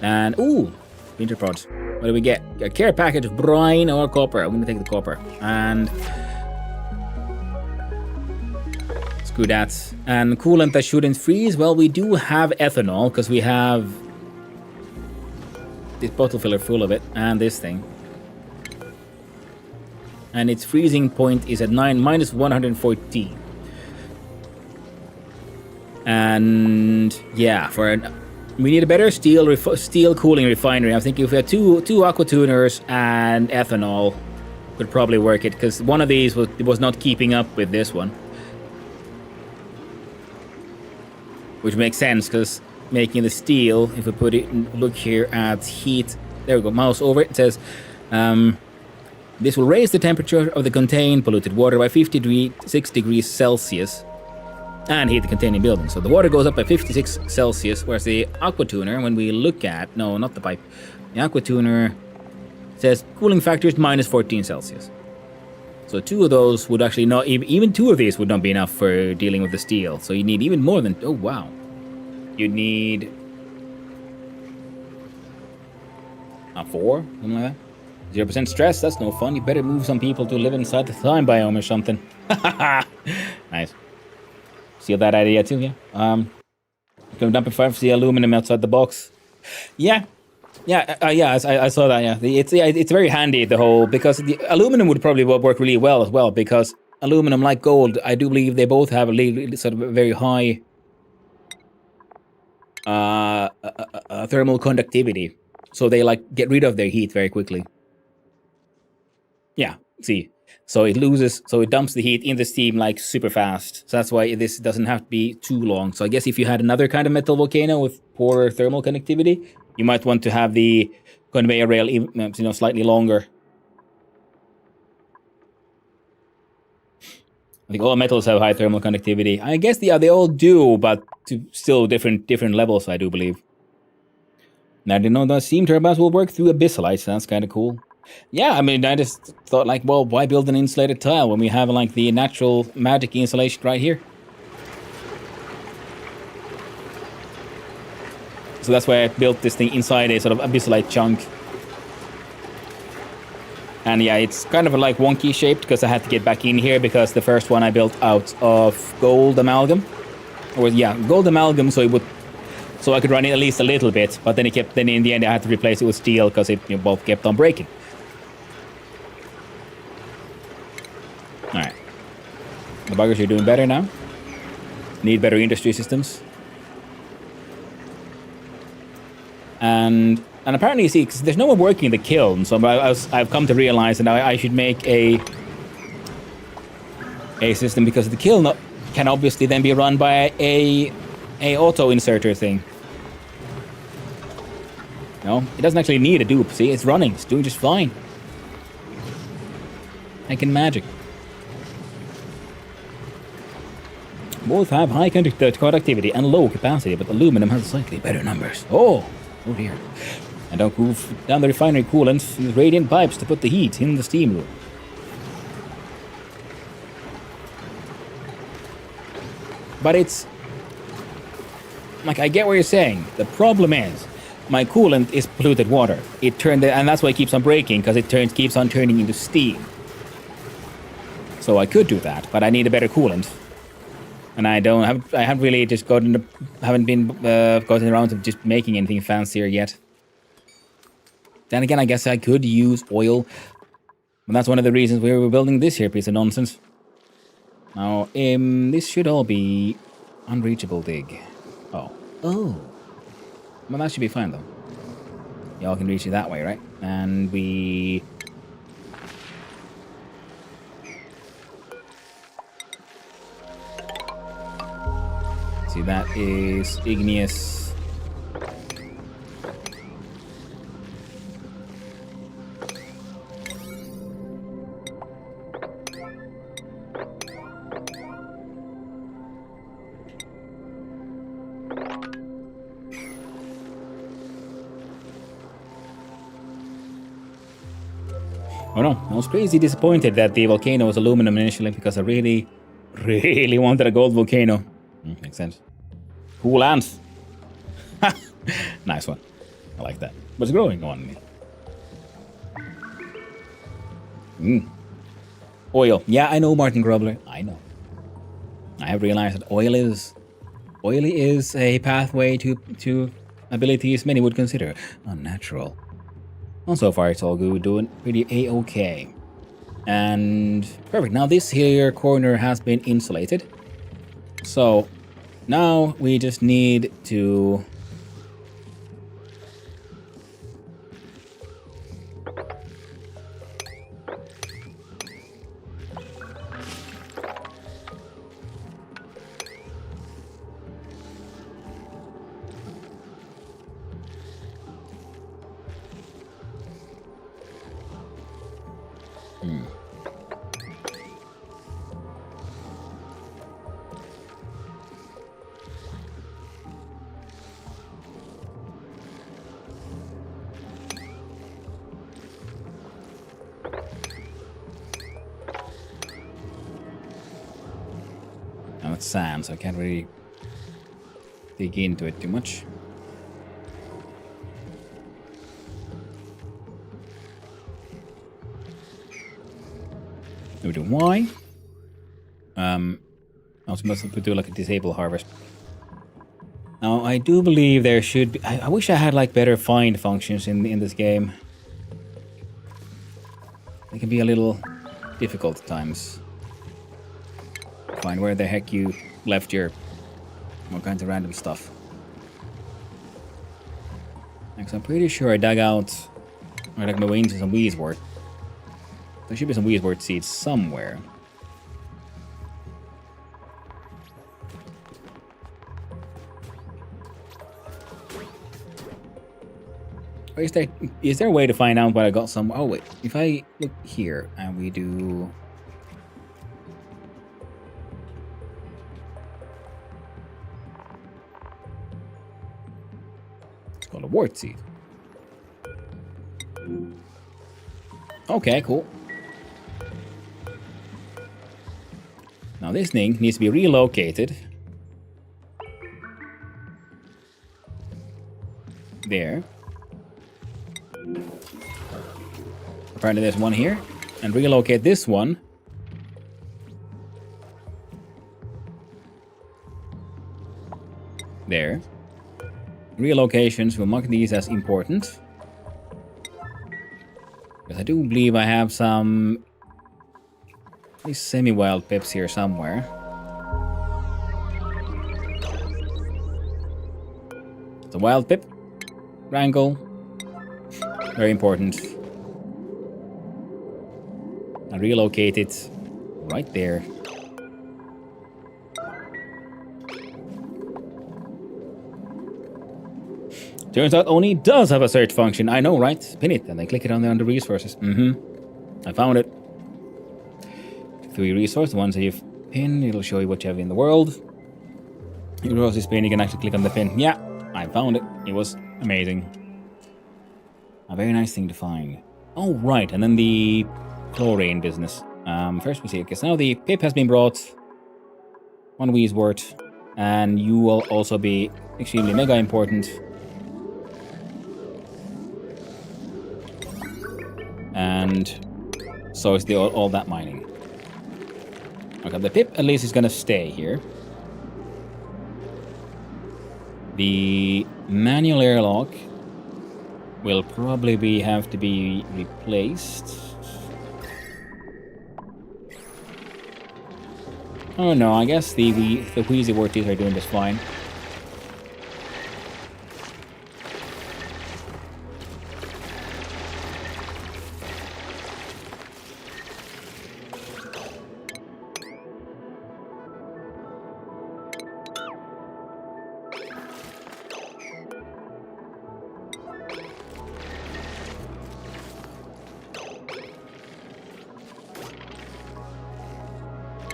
And ooh, winter pods. What do we get? A care package of brine or copper. I'm gonna take the copper. And screw that. And coolant that shouldn't freeze. Well, we do have ethanol because we have this bottle filler full of it and this thing. And its freezing point is at minus 114. And yeah, we need a better steel cooling refinery. I think if we had two aqua tuners and ethanol, could probably work it, because one of these was not keeping up with this one, which makes sense because making the steel. If we put it, look here at heat. There we go. Mouse over it. It says. This will raise the temperature of the contained polluted water by 56 degrees Celsius and heat the containing building. So the water goes up by 56 Celsius, whereas the aqua tuner, when we look at, no, not the pipe, the aqua tuner says cooling factor is minus 14 Celsius. So two of those would actually not, even two of these would not be enough for dealing with the steel. So you need even more than, oh wow. You'd need 4, something like that. 0% stress, that's no fun. You better move some people to live inside the time biome or something. Nice. Steal that idea too, yeah. Can dump the aluminum outside the box. Yeah. Yeah, I saw that, yeah. It's very handy, the whole, because the aluminum would probably work really well as well, because aluminum, like gold, I do believe they both have a sort of a very high thermal conductivity. So they like get rid of their heat very quickly. Yeah, see. So it dumps the heat in the steam like super fast. So that's why this doesn't have to be too long. So I guess if you had another kind of metal volcano with poorer thermal conductivity, you might want to have the conveyor rail, slightly longer. I think all metals have high thermal conductivity. I guess they all do, but to still different levels, I do believe. Now, I didn't know that steam turbines will work through abyssal ice. That's kind of cool. Yeah, I mean, I just thought, like, well, why build an insulated tile when we have, like, the natural magic insulation right here? So that's why I built this thing inside a sort of abyssalite chunk. And yeah, it's kind of like wonky shaped because I had to get back in here because the first one I built out of gold amalgam. Gold amalgam, so I could run it at least a little bit, but then in the end I had to replace it with steel because it both kept on breaking. Alright. The buggers are doing better now. Need better industry systems. And apparently, you see, because there's no one working in the kiln, so I've come to realize that I should make a system, because the kiln can obviously then be run by a auto inserter thing. No, it doesn't actually need a dupe. See, it's running. It's doing just fine. Making magic. Both have high conductivity and low capacity, but aluminum has slightly better numbers. Oh dear. And don't cool down the refinery coolant. Use radiant pipes to put the heat in the steam room. But it's... like, I get what you're saying. The problem is, my coolant is polluted water. And that's why it keeps on breaking, because it keeps on turning into steam. So I could do that, but I need a better coolant. And I haven't really just gotten around to just making anything fancier yet. Then again, I guess I could use oil. But that's one of the reasons we were building this here piece of nonsense. Now, this should all be unreachable dig. Oh. Well, that should be fine, though. Y'all can reach it that way, right? And we... see, that is igneous. Oh no, I was crazy disappointed that the volcano was aluminum initially, because I really, really wanted a gold volcano. Makes sense. Cool ants. Nice one. I like that. What's growing on me? Oil. Yeah, I know, Martin Grubler. I know. I have realized that oily is a pathway to abilities many would consider unnatural. Well, so far it's all good, doing pretty a-okay. And perfect. Now this here corner has been insulated. So now we just need to Now it's sand, so I can't really dig into it too much. We do Y. I was supposed to do like a disable harvest. Now I do believe there should be. I wish I had like better find functions in this game. It can be a little difficult at times. Find where the heck you left your all kinds of random stuff. Like, so I'm pretty sure I dug out or like my way into some Weeswort. There should be some Weeswort seeds somewhere. Or is there a way to find out what I got some? Oh wait, if I look here and we do. It's called a wart seed. Okay, cool. Now this thing needs to be relocated. There. Apparently there's one here. And relocate this one. There. Relocations, we'll mark these as important. Because I do believe I have some at least semi-wild pips here somewhere. It's a wild pip. Wrangle. Very important. I relocate it right there. Turns out ONI does have a search function. I know, right? Pin it and then click it on the resources. I found it. 3 resources. The ones that you've pinned, it'll show you what you have in the world. Your resources pin, you can actually click on the pin. Yeah, I found it. It was amazing. A very nice thing to find. Oh, right. And then the chlorine business. First we see, okay, so now the pip has been brought. 1 Weeswort. And you will also be extremely mega important. And so is the all that mining. Okay, the pip at least is gonna stay here. The manual airlock will probably have to be replaced. Oh no, I guess the Wheezy Worties are doing just fine.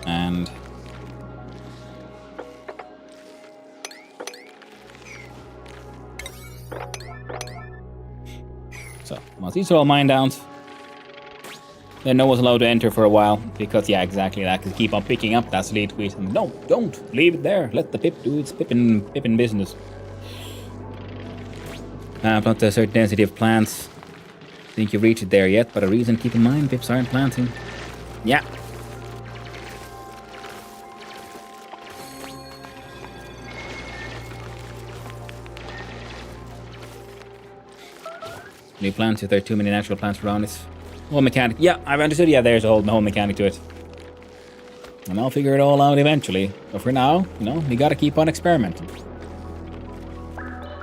And so once these are all mined out, then no one's allowed to enter for a while because yeah, exactly, that could keep on picking up that lead tweet. And no, don't leave it there. Let the pip do its pippin business. Not a certain density of plants. Think you've reached it there yet, but a reason to keep in mind, pips aren't planting. Yeah. New plants if there are too many natural plants around it. Whole mechanic. Yeah, I've understood. Yeah, there's a whole mechanic to it. And I'll figure it all out eventually. But for now, we gotta keep on experimenting.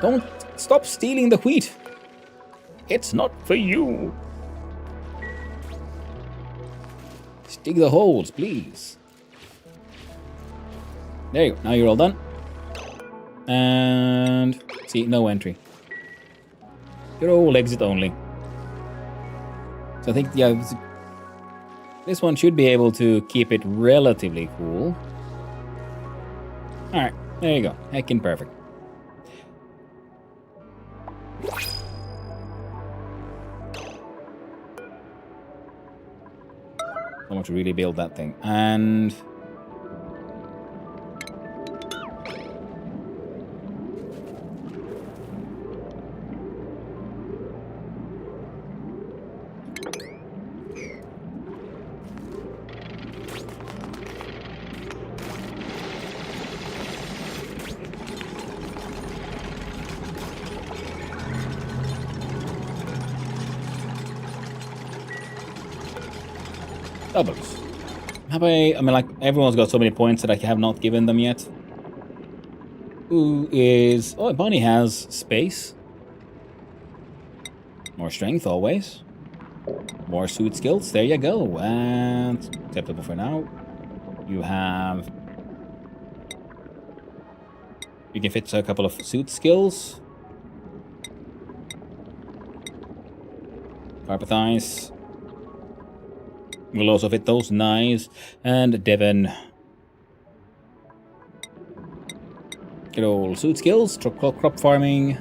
Don't stop stealing the wheat. It's not for you. Dig the holes, please. There you go. Now you're all done. And see, no entry. Good old exit only. So I think, yeah, this one should be able to keep it relatively cool. Alright, there you go. Heckin' perfect. So much to really build that thing. And doubles. I mean, like, everyone's got so many points that I have not given them yet. Who is... Oh, Bonnie has space. More strength, always. More suit skills, there you go. And acceptable for now. You have... You can fit a couple of suit skills. Carpet eyes. We'll also fit those. Nice. And Devon. Good old suit skills. Crop farming.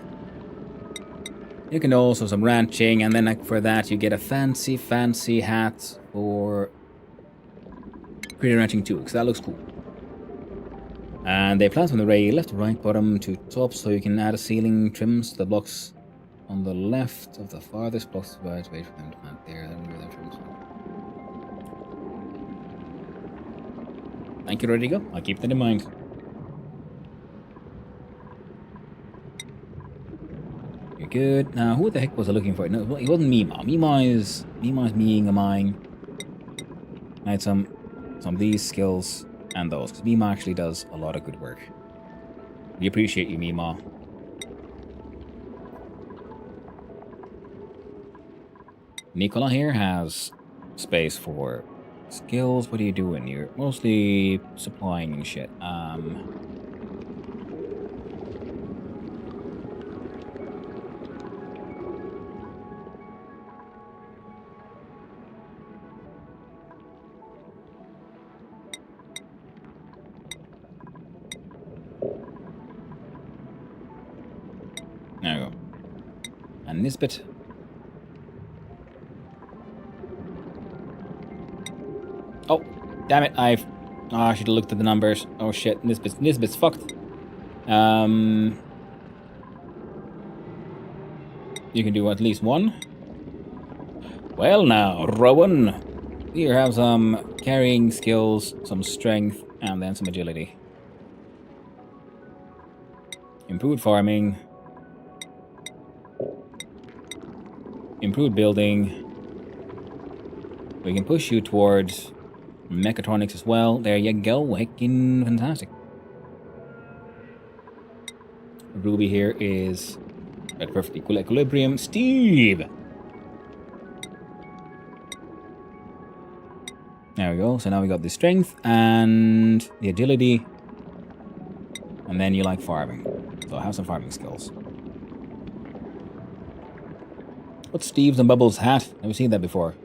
You can also some ranching. And then like for that you get a fancy hat for creative ranching too. Because that looks cool. And they plant from the rail left, right, bottom to top. So you can add a ceiling trims to the blocks on the left of the farthest blocks. Wait for them to plant there. Thank you, ready to go. I'll keep that in mind. You're good. Now, who the heck was I looking for? No, it wasn't Mima. Mima is meing a mine. I had some of these skills and those, because Mima actually does a lot of good work. We appreciate you, Mima. Nicola here has space for skills. What are you doing? You're mostly supplying and shit. There we go. And this bit. Oh, damn it! I should have looked at the numbers. Oh shit! This bit's fucked. You can do at least one. Well now, Rowan, you have some carrying skills, some strength, and then some agility. Improved farming. Improved building. We can push you towards mechatronics as well. There you go. Heckin' fantastic. Ruby here is at perfect equilibrium. Steve! There we go. So now we got the strength and the agility. And then you like farming. So have some farming skills. What's Steve's and Bubbles' hat? Never seen that before.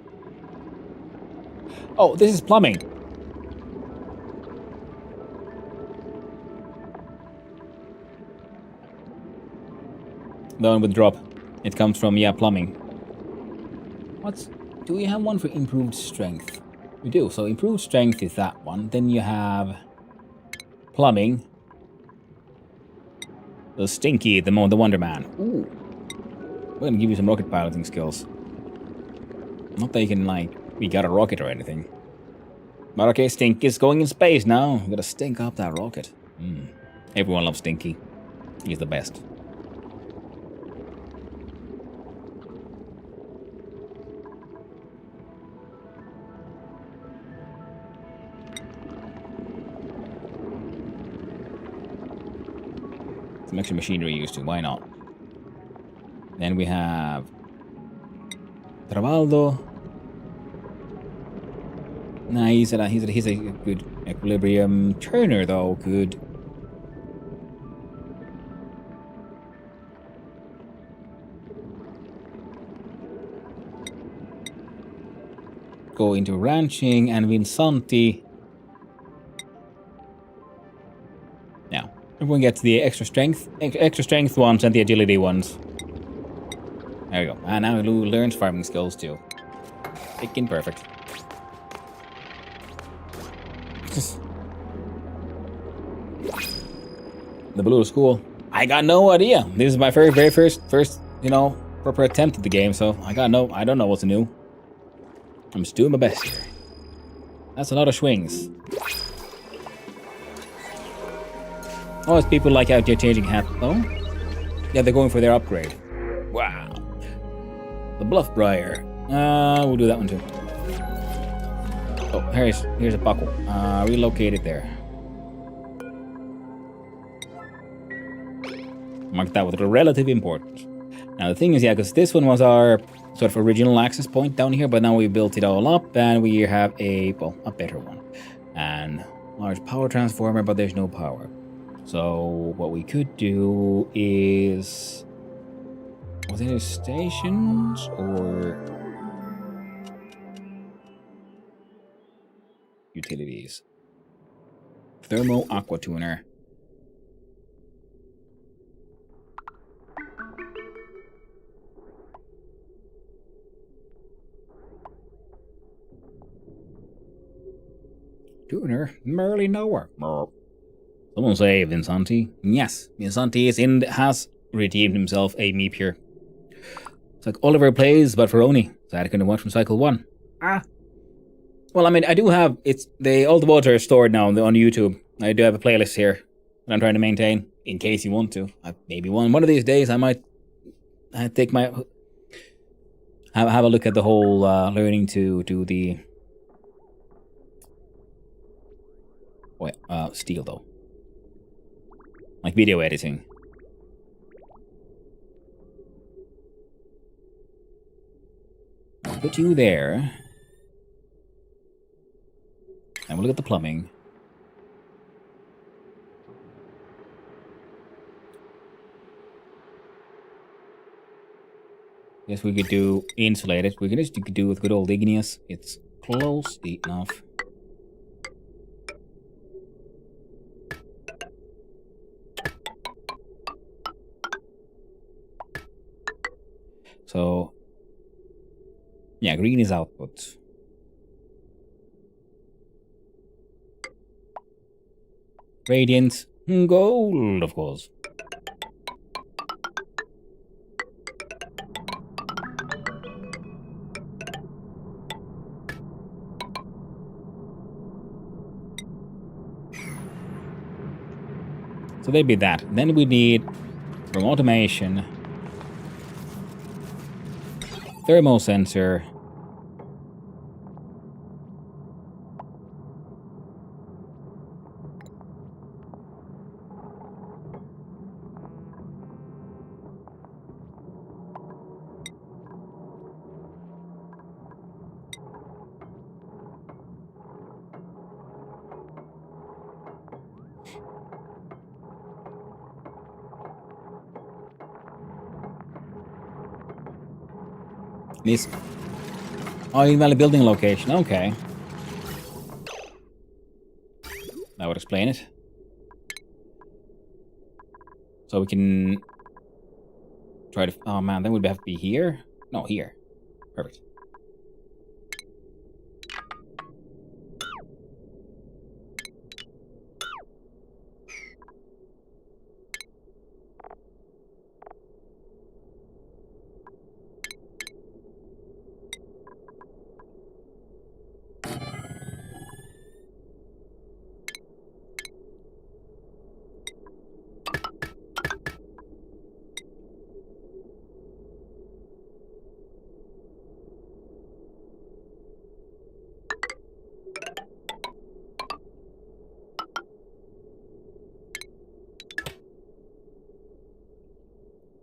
Oh, this is plumbing. The one with drop. It comes from, yeah, plumbing. Do we have one for improved strength? We do. So improved strength is that one. Then you have plumbing. The Stinky, the Wonder Man. Ooh. We're gonna give you some rocket piloting skills. Not that you can, like, we got a rocket or anything. But okay, Stinky's going in space now. We gotta stink up that rocket. Everyone loves Stinky. He's the best. some extra machinery used to. Why not? Then we have Trabaldo. Nah, he's a good equilibrium. Turner, though, good. Go into ranching, and Vinsanti. Now, everyone gets the extra strength ones and the agility ones. There we go. And now Lou learns farming skills too. Freaking perfect. The blue school. I got no idea. This is my very first, proper attempt at the game, so I don't know what's new. I'm just doing my best here. That's a lot of swings. Oh, it's people like out there changing hats. Oh? Yeah, they're going for their upgrade. Wow. The Bluff Briar. We'll do that one too. Oh, here's a buckle. Relocate it there. Mark that with relative importance. Now the thing is, yeah, because this one was our sort of original access point down here, but now we built it all up and we have a better one. And large power transformer, but there's no power. So what we could do is... Was it stations or... Utilities. Thermo aqua tuner. Tuner, merely nowhere. Someone say Vinsanti. Yes, Vinsanti has redeemed himself a meep here. It's like Oliver plays, but for ONI. So I couldn't watch from Cycle 1. Well, I mean, I do have all the votes are stored now on YouTube. I do have a playlist here that I'm trying to maintain in case you want to. Maybe one of these days I might take my have a look at the whole learning to do the steel though, like video editing. I'll put you there. And we'll look at the plumbing. Guess we could do insulated. We could just do with good old igneous. It's close enough. So, yeah, green is output. Radiant gold, of course. So they'd be that. Then we need, from automation, thermal sensor. This. Oh, you valid building location. Okay. That would explain it. So we can try to. Oh man, then we'd have to be here. No, here. Perfect.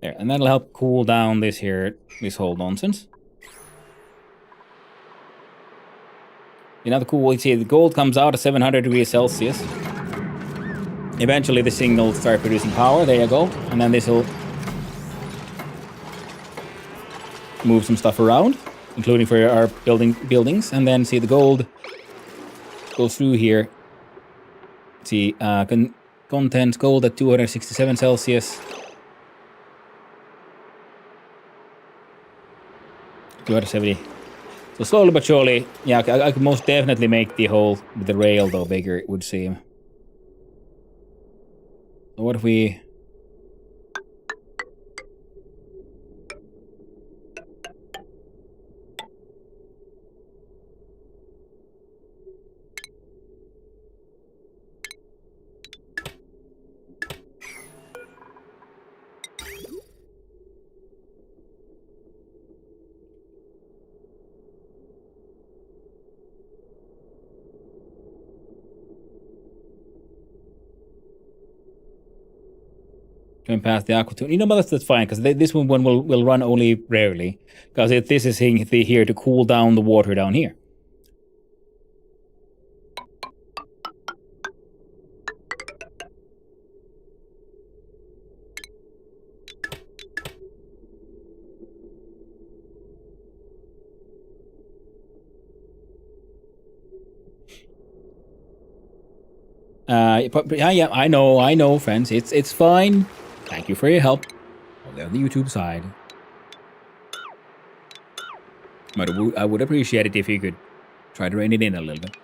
There, and that'll help cool down this whole nonsense. You know, the cool, you see, the gold comes out at 700 degrees Celsius. Eventually the signal will start producing power, there you go. And then this will move some stuff around, including for our buildings. And then see the gold goes through here. See, contents gold at 267 Celsius. 270. So slowly but surely, yeah, I could most definitely make the rail though bigger, it would seem. So what if we... Going past the aqua tune. You know, but that's fine, because this one will run only rarely. Because this is here to cool down the water down here. Yeah, I know, friends. It's fine. Thank you for your help on the YouTube side. But I would appreciate it if you could try to rein it in a little bit.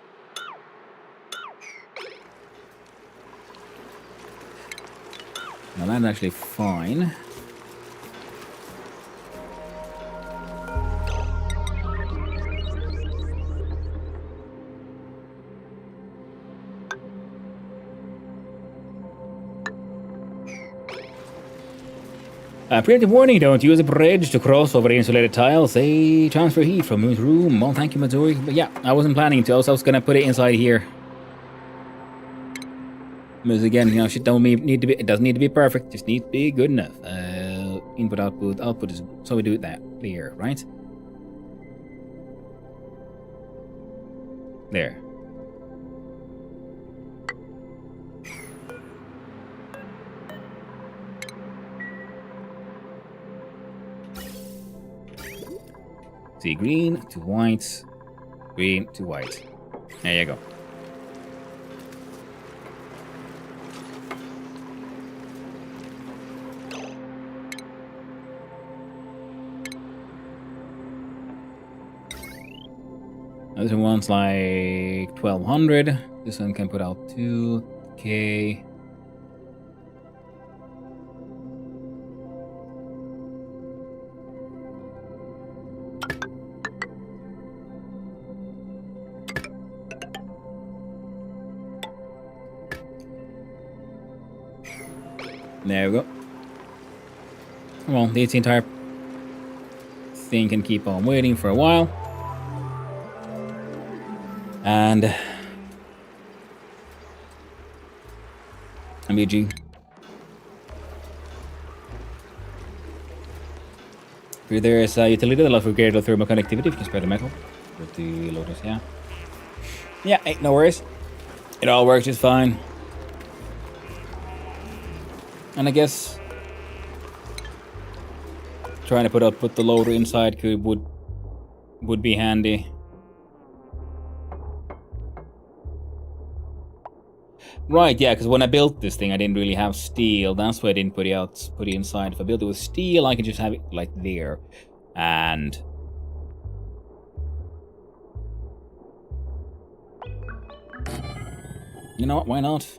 Now that's actually fine. Preemptive warning, don't use a bridge to cross over insulated tiles. They transfer heat from room to room. Well, thank you, Matsuri. But yeah, I wasn't planning to. I was going to put it inside here. Because again, you know, shit don't need to be, it doesn't need to be perfect. Just needs to be good enough. Input, output is, so we do that here, right? There. See, green to white, green to white. There you go. This one's like 1200. This one can put out 2k. There we go. Well, the entire thing can keep on waiting for a while. And MBG. There is a utility that allows for greater thermal connectivity if you can spare the metal. With the Lotus, yeah. Yeah, ain't no worries. It all works just fine. And I guess trying to put the loader inside would be handy. Right, yeah, because when I built this thing, I didn't really have steel. That's why I didn't put it inside. If I built it with steel, I could just have it like there, and you know what? Why not?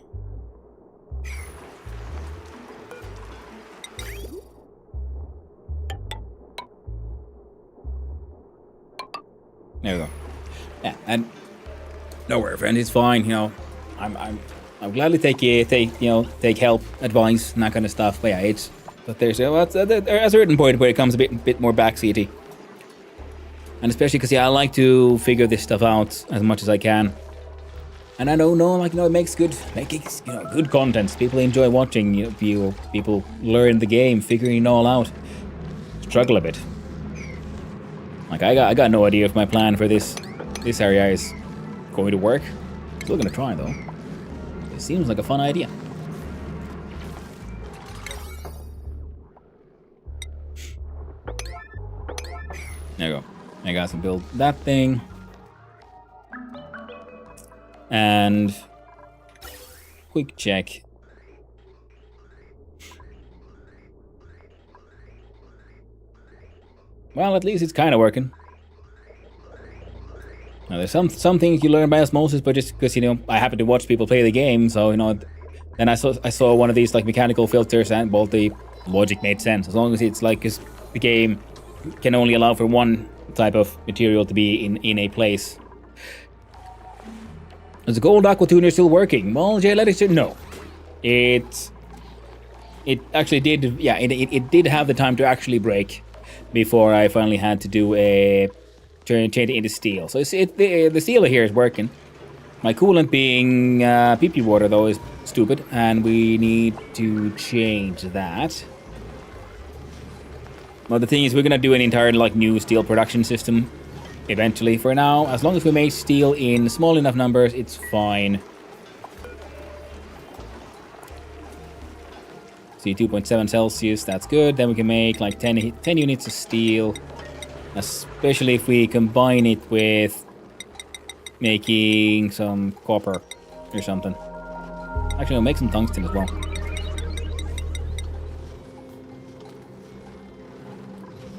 There we go. Yeah, and no worry, friend. It's fine. You know, I'm gladly take help, advice, and that kind of stuff. But yeah, there's a certain point where it comes a bit more backseaty, and especially because I like to figure this stuff out as much as I can. And I don't know, like, it makes good good content. People enjoy watching, people learn the game, figuring it all out. Struggle a bit. Like, I got no idea if my plan for this area is going to work. Still gonna try, though. It seems like a fun idea. There you go. I got to build that thing. And quick check. Well, at least it's kind of working. Now, there's some things you learn by osmosis, but just because I happen to watch people play the game, so then I saw one of these like mechanical filters, and both the logic made sense as long as it's like, because the game can only allow for one type of material to be in a place. Is the gold aqua tuner still working? Well, Jay, let us know. It actually did. Yeah, it did have the time to actually break before I finally had to do a change it into steel. So the steel here is working. My coolant being PP water though is stupid, and we need to change that. Well, the thing is, we're gonna do an entire new steel production system eventually. For now, as long as we make steel in small enough numbers, it's fine. See, 2.7 Celsius, that's good. Then we can make like 10 units of steel, especially if we combine it with making some copper or something. Actually, I'll make some tungsten as well.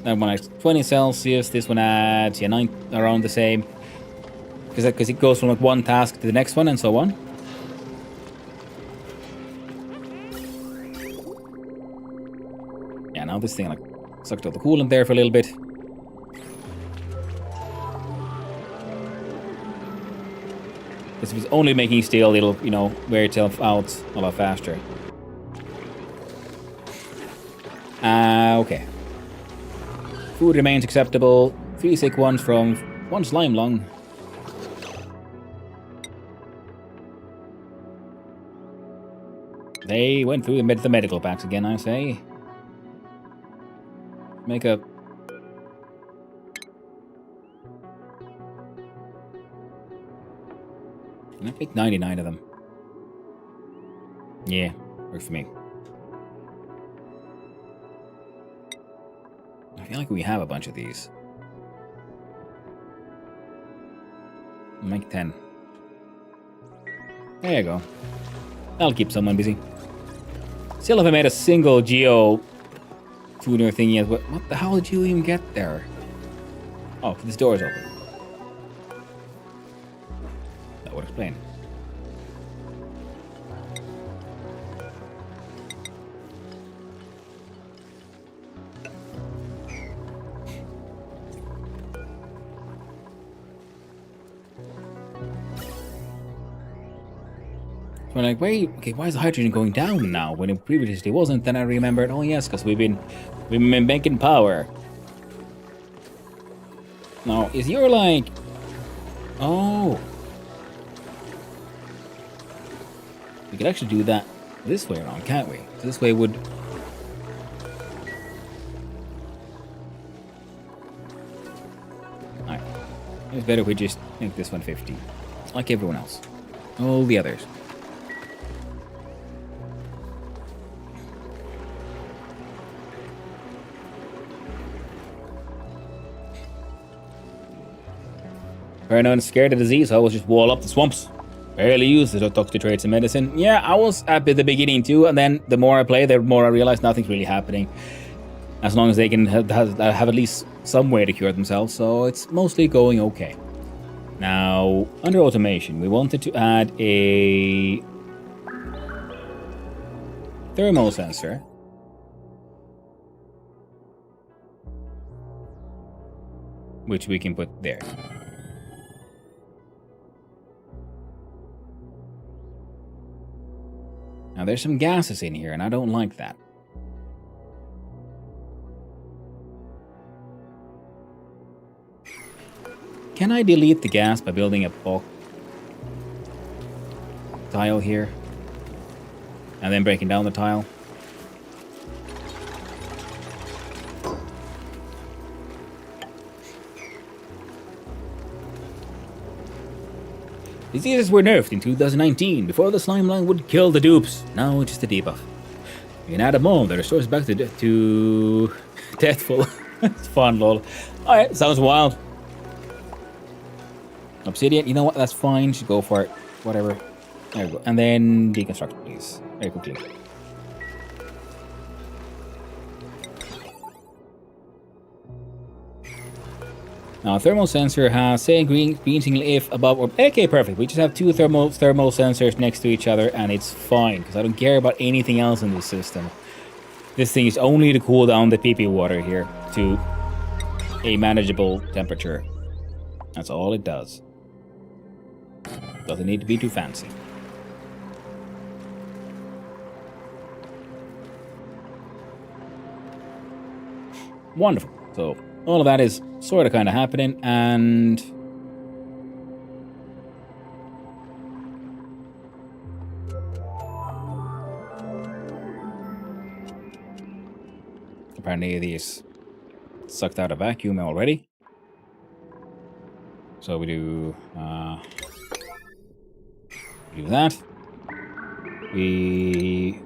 That one adds 20 Celsius. This one adds, around the same. Because it goes from like one task to the next one and so on. Yeah, now this thing sucked out the coolant there for a little bit. Because if it's only making steel, it'll, wear itself out a lot faster. Okay. Food remains acceptable. 3 sick ones from 1 slime lung. They went through the medical packs again, I say. Make a... Can I pick 99 of them? Yeah, works for me. I feel like we have a bunch of these. Make 10. There you go. That'll keep someone busy. Still haven't made a single geo tuner thing yet. What the hell did you even get there? Oh, this door is open. That would explain. We're like, wait, okay, why is the hydrogen going down now when it previously wasn't? Then I remembered, oh yes, because we've been making power. Now, is your oh, we could actually do that this way around, can't we? This way would. Alright, it's better if we just make this 150, like everyone else, all the others. Paranoid and scared of disease, I always just wall up the swamps. Barely use the toxic traits in medicine. Yeah, I was happy at the beginning too, and then the more I play, the more I realize nothing's really happening. As long as they can have at least some way to cure themselves, so it's mostly going okay. Now, under automation, we wanted to add a thermal sensor. Which we can put there. Now there's some gases in here, and I don't like that. Can I delete the gas by building a box? tile here. And then breaking down the tile. Diseases were nerfed in 2019. Before the slime line would kill the dupes. Now it's just a debuff. You can add a mold that restores back to deathful. It's fun, lol. Alright, sounds wild. Obsidian, you know what? That's fine. Just go for it. Whatever. There we go. And then deconstruct, please. Very quickly. Now, thermal sensor has say green signal if above or okay, perfect. We just have two thermal sensors next to each other, and it's fine because I don't care about anything else in this system. This thing is only to cool down the PP water here to a manageable temperature. That's all it does. Doesn't need to be too fancy. Wonderful. So all of that is sort of kind of happening, and apparently these sucked out a vacuum already. So we do that. We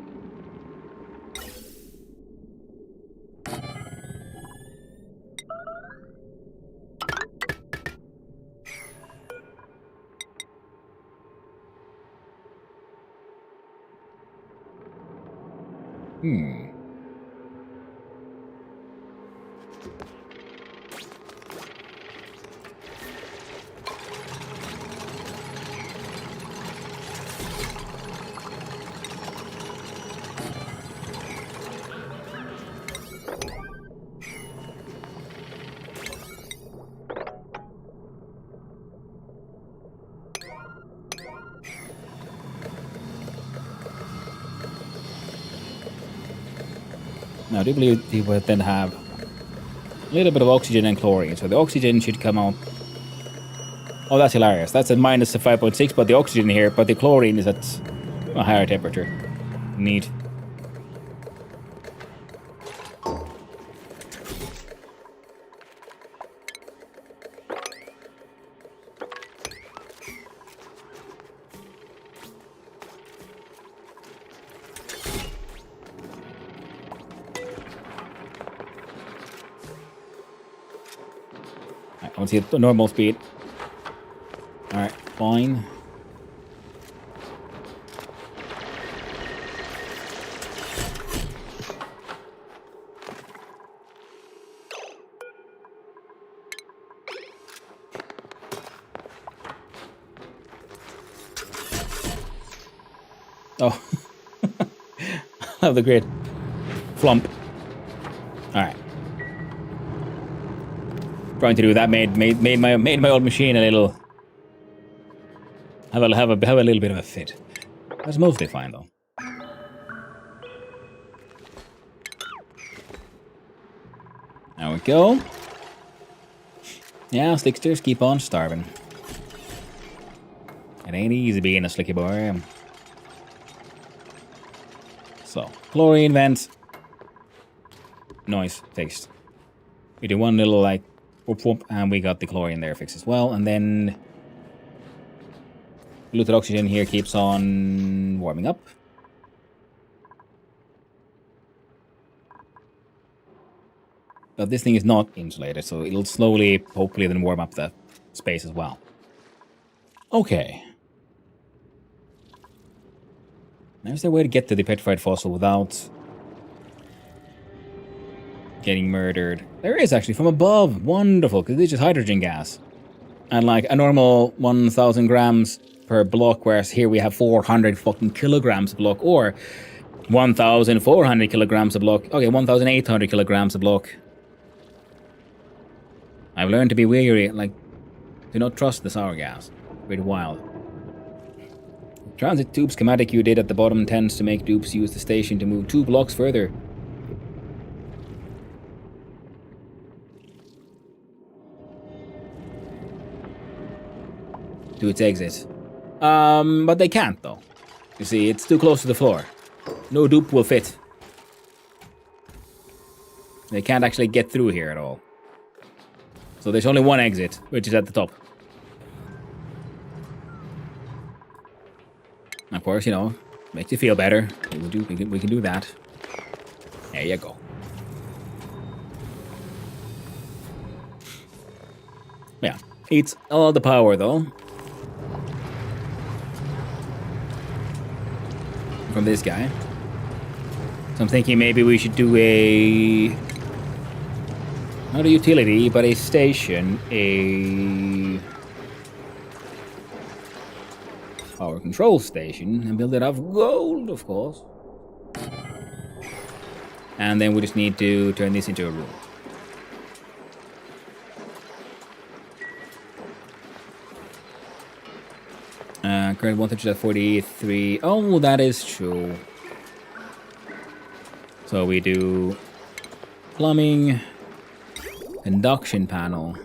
Now, I do believe they would then have a little bit of oxygen and chlorine. So the oxygen should come out. Oh, that's hilarious. That's at minus 5.6, but the oxygen here, but the chlorine is at a higher temperature. Neat. I want to see the normal speed. Alright, fine. Oh. I love the grid. Flump. Alright. Trying to do that made my old machine a little have a little bit of a fit. That's mostly fine though. There we go. Yeah, sticksters keep on starving. It ain't easy being a slicky boy. So, chlorine vent. Noise fixed. We do one little like whoop whoop, and we got the chlorine there fixed as well, and then diluted oxygen here keeps on warming up. But this thing is not insulated, so it'll slowly, hopefully, then warm up the space as well. Okay. Now, is there a way to get to the petrified fossil without getting murdered? There is actually, from above. Wonderful, because this is hydrogen gas. And like a normal 1,000 grams per block, whereas here we have 400 fucking kilograms a block, or 1,400 kilograms a block. Okay, 1,800 kilograms a block. I've learned to be wary, like, do not trust the sour gas. Pretty wild. Transit tube schematic you did at the bottom tends to make dupes use the station to move 2 blocks further. To its exit. But they can't though. You see, it's too close to the floor. No dupe will fit. They can't actually get through here at all. So there's only one exit, which is at the top. Of course, you know, makes you feel better. We can do that. There you go. Yeah, eats all the power though. From this guy. So I'm thinking maybe we should do a... not a utility, but a station, a... power control station, and build it out of gold, of course. And then we just need to turn this into a room. Current voltage at 43. Oh, that is true. So we do plumbing, induction panel.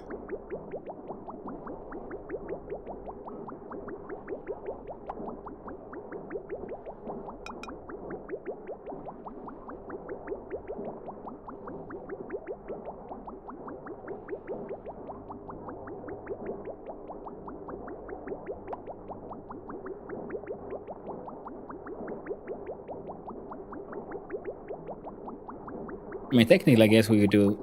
I mean, technically, I guess we could do...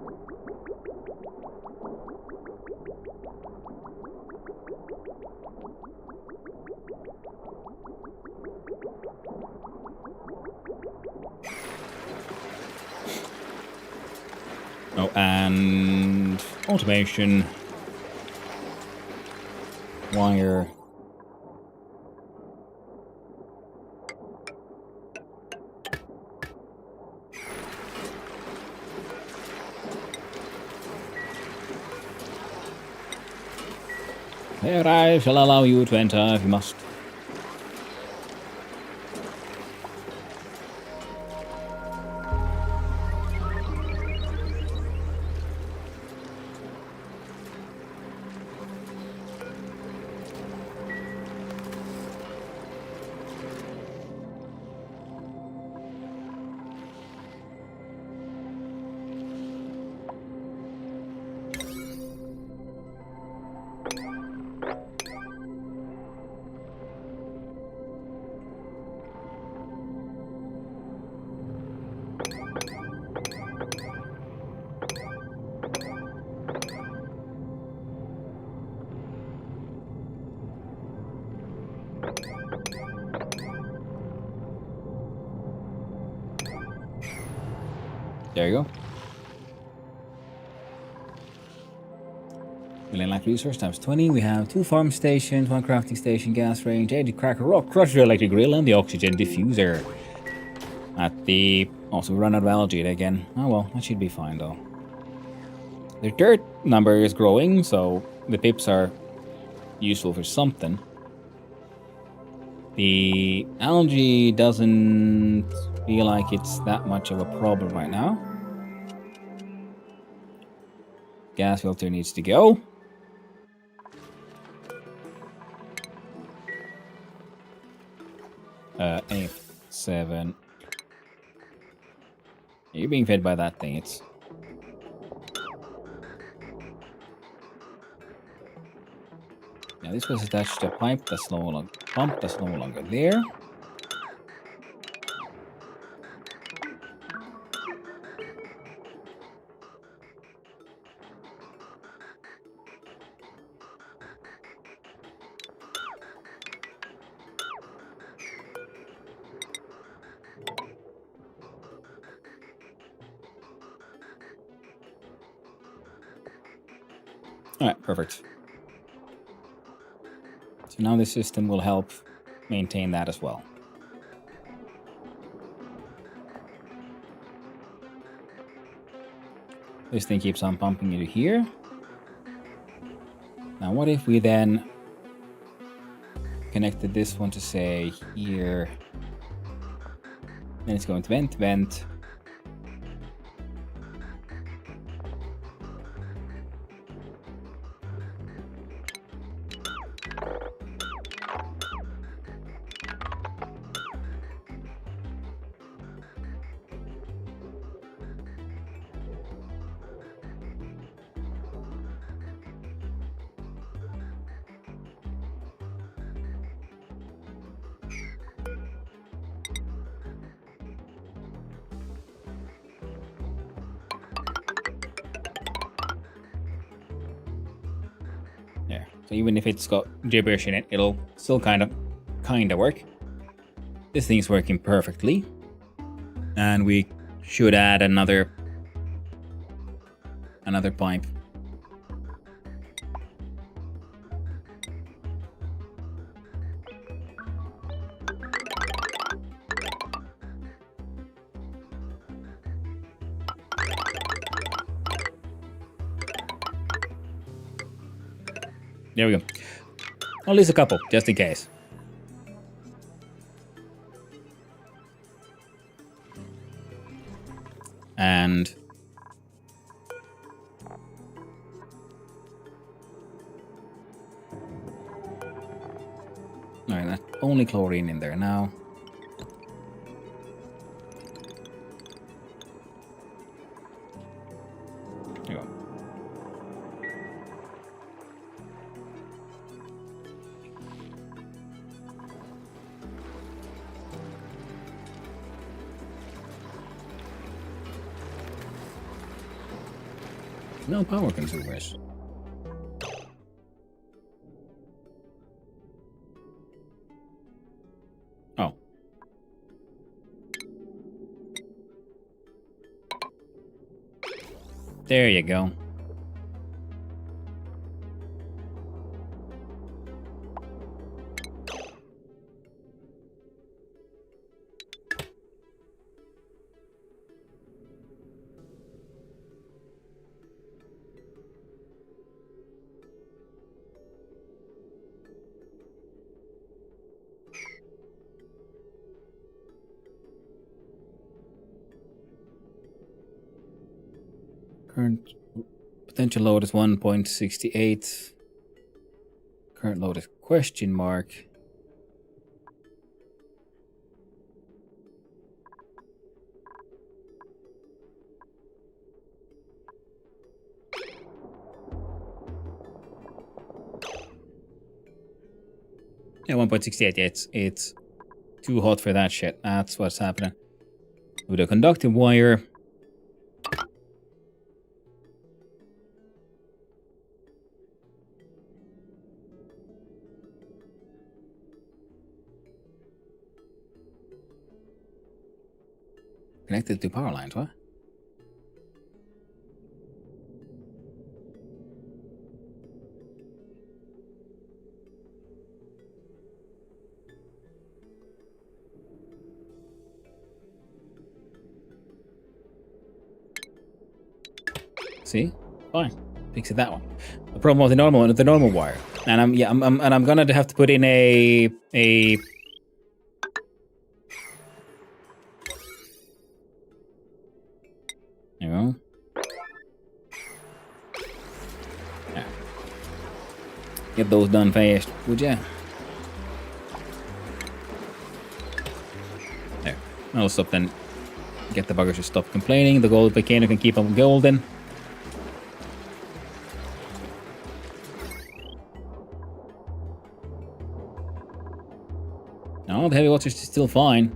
oh, and... automation. Wire. There, I shall allow you to enter if you must. There you go. Million life resource times 20. We have 2 farm stations, 1 crafting station, gas range, 80 cracker rock, crusher electric grill, and the oxygen diffuser. At the... also, we run out of algae again. Oh well, that should be fine though. The dirt number is growing, so the pips are useful for something. The algae doesn't feel like it's that much of a problem right now. Gas filter needs to go. Eight, 7. You're being fed by that thing. It's... now this was attached to a pipe that's no longer... pump that's no longer there. Alright, perfect. So now the system will help maintain that as well. This thing keeps on pumping into here. Now what if we then connected this one to say here. Then it's going to vent, vent. So even if it's got gibberish in it, it'll still kind of work. This thing's working perfectly. And we should add another pipe. There we go. At least a couple, just in case. And alright, that's only chlorine in there now. There you go. No power consumers. Oh. There you go. Current potential load is 1.68. Current load is question mark. Yeah, 1.68. Yeah, it's too hot for that shit. That's what's happening. With a conductive wire. Connected to power lines, what? See? Fine. Fix it that one. The problem was the normal wire. And I'm gonna have to put in a There you go. Yeah. Get those done fast, would ya? There. I'll stop then. Get the buggers to stop complaining. The gold volcano can keep on golden. No, the heavy waters is still fine.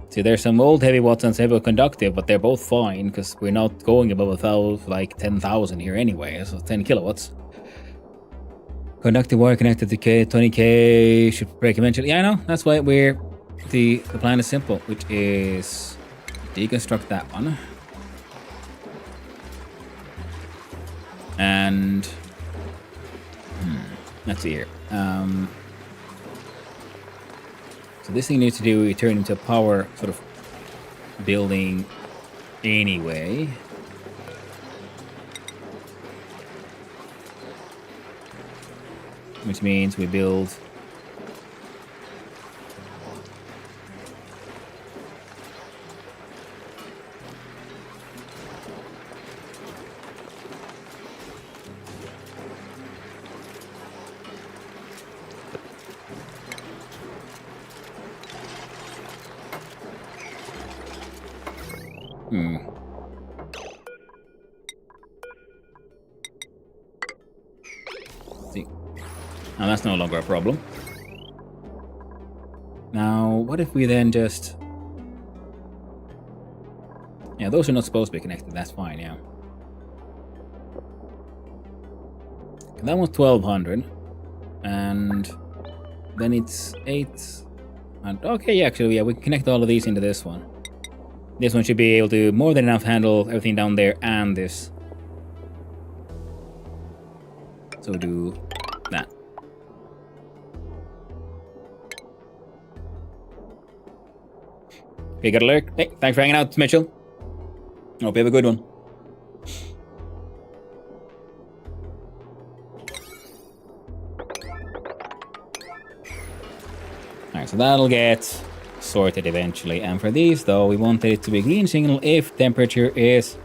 See, there's some old heavy watts and heavy conductive, but they're both fine because we're not going above 1,000, like 10,000 here anyway, so 10 kilowatts. Conductive wire connected to 20k should break eventually. Yeah, I know. That's why the plan is simple, which is deconstruct that one. And let's see here. So this thing needs to do, we turn into a power sort of building anyway. Which means we build see. Now that's no longer a problem. Now, what if we then just... Yeah, those are not supposed to be connected. That's fine, yeah. That was 1200. And then it's 8. And okay, yeah, actually, yeah, we can connect all of these into this one. This one should be able to more than enough handle everything down there and this. So do that. Okay, got a lurk. Hey, thanks for hanging out, Mitchell. Hope you have a good one. Alright, so that'll get sorted eventually. And for these, though, we want it to be green signal if temperature is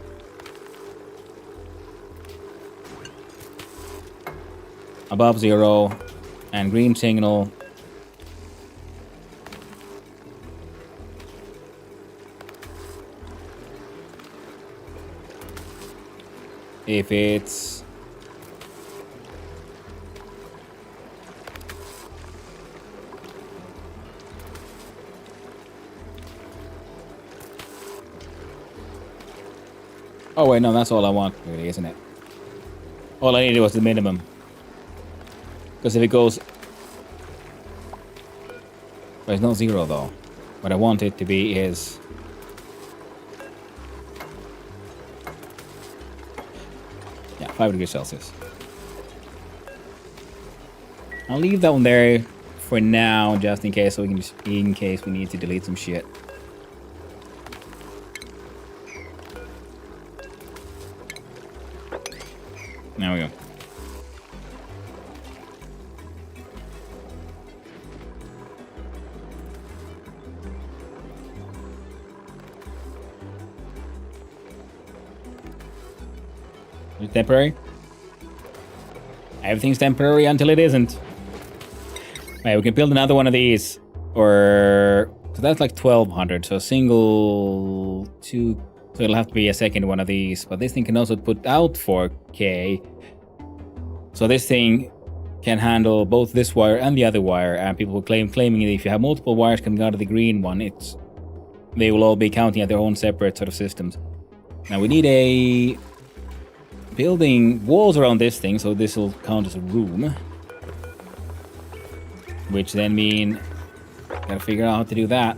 above 0, and green signal if it's oh wait, no, that's all I want really, isn't it? All I needed was the minimum. Because if it goes... There's no 0 though. What I want it to be is... Yeah, 5 degrees Celsius. I'll leave that one there for now, just in case, so we can just, in case we need to delete some shit. There we go. It's temporary. Everything's temporary until it isn't. Right, we can build another one of these. Or... So that's like 1200. So single... 2... So it'll have to be a second one of these. But this thing can also put out 4K. So this thing can handle both this wire and the other wire. And people will claiming that if you have multiple wires coming out of the green one, they will all be counting at their own separate sort of systems. Now we need a... building walls around this thing, so this will count as a room. Which then mean... Gotta figure out how to do that.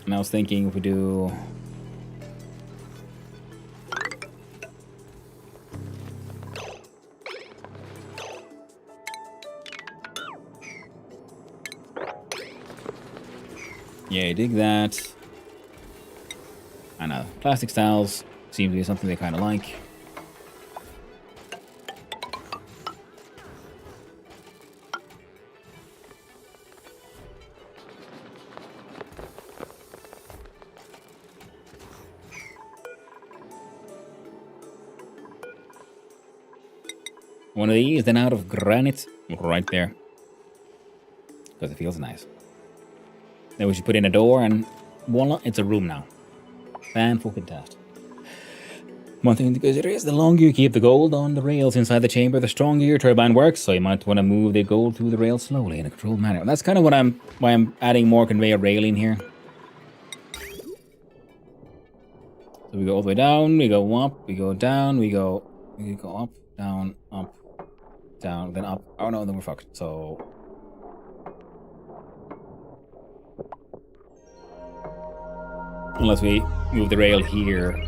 And I was thinking if we do... Yeah, dig that. I know. Plastic styles seem to be something they kind of like. One of these, then out of granite, right there. Because it feels nice. Then we should put in a door and voila, it's a room now. Fan-fucking-tastic. One thing to consider is the longer you keep the gold on the rails inside the chamber, the stronger your turbine works, so you might want to move the gold through the rails slowly in a controlled manner. And that's kind of why I'm adding more conveyor railing here. So we go all the way down, we go up, we go down, we go up, down, then up. Oh no, then we're fucked. So... Unless we move the rail here.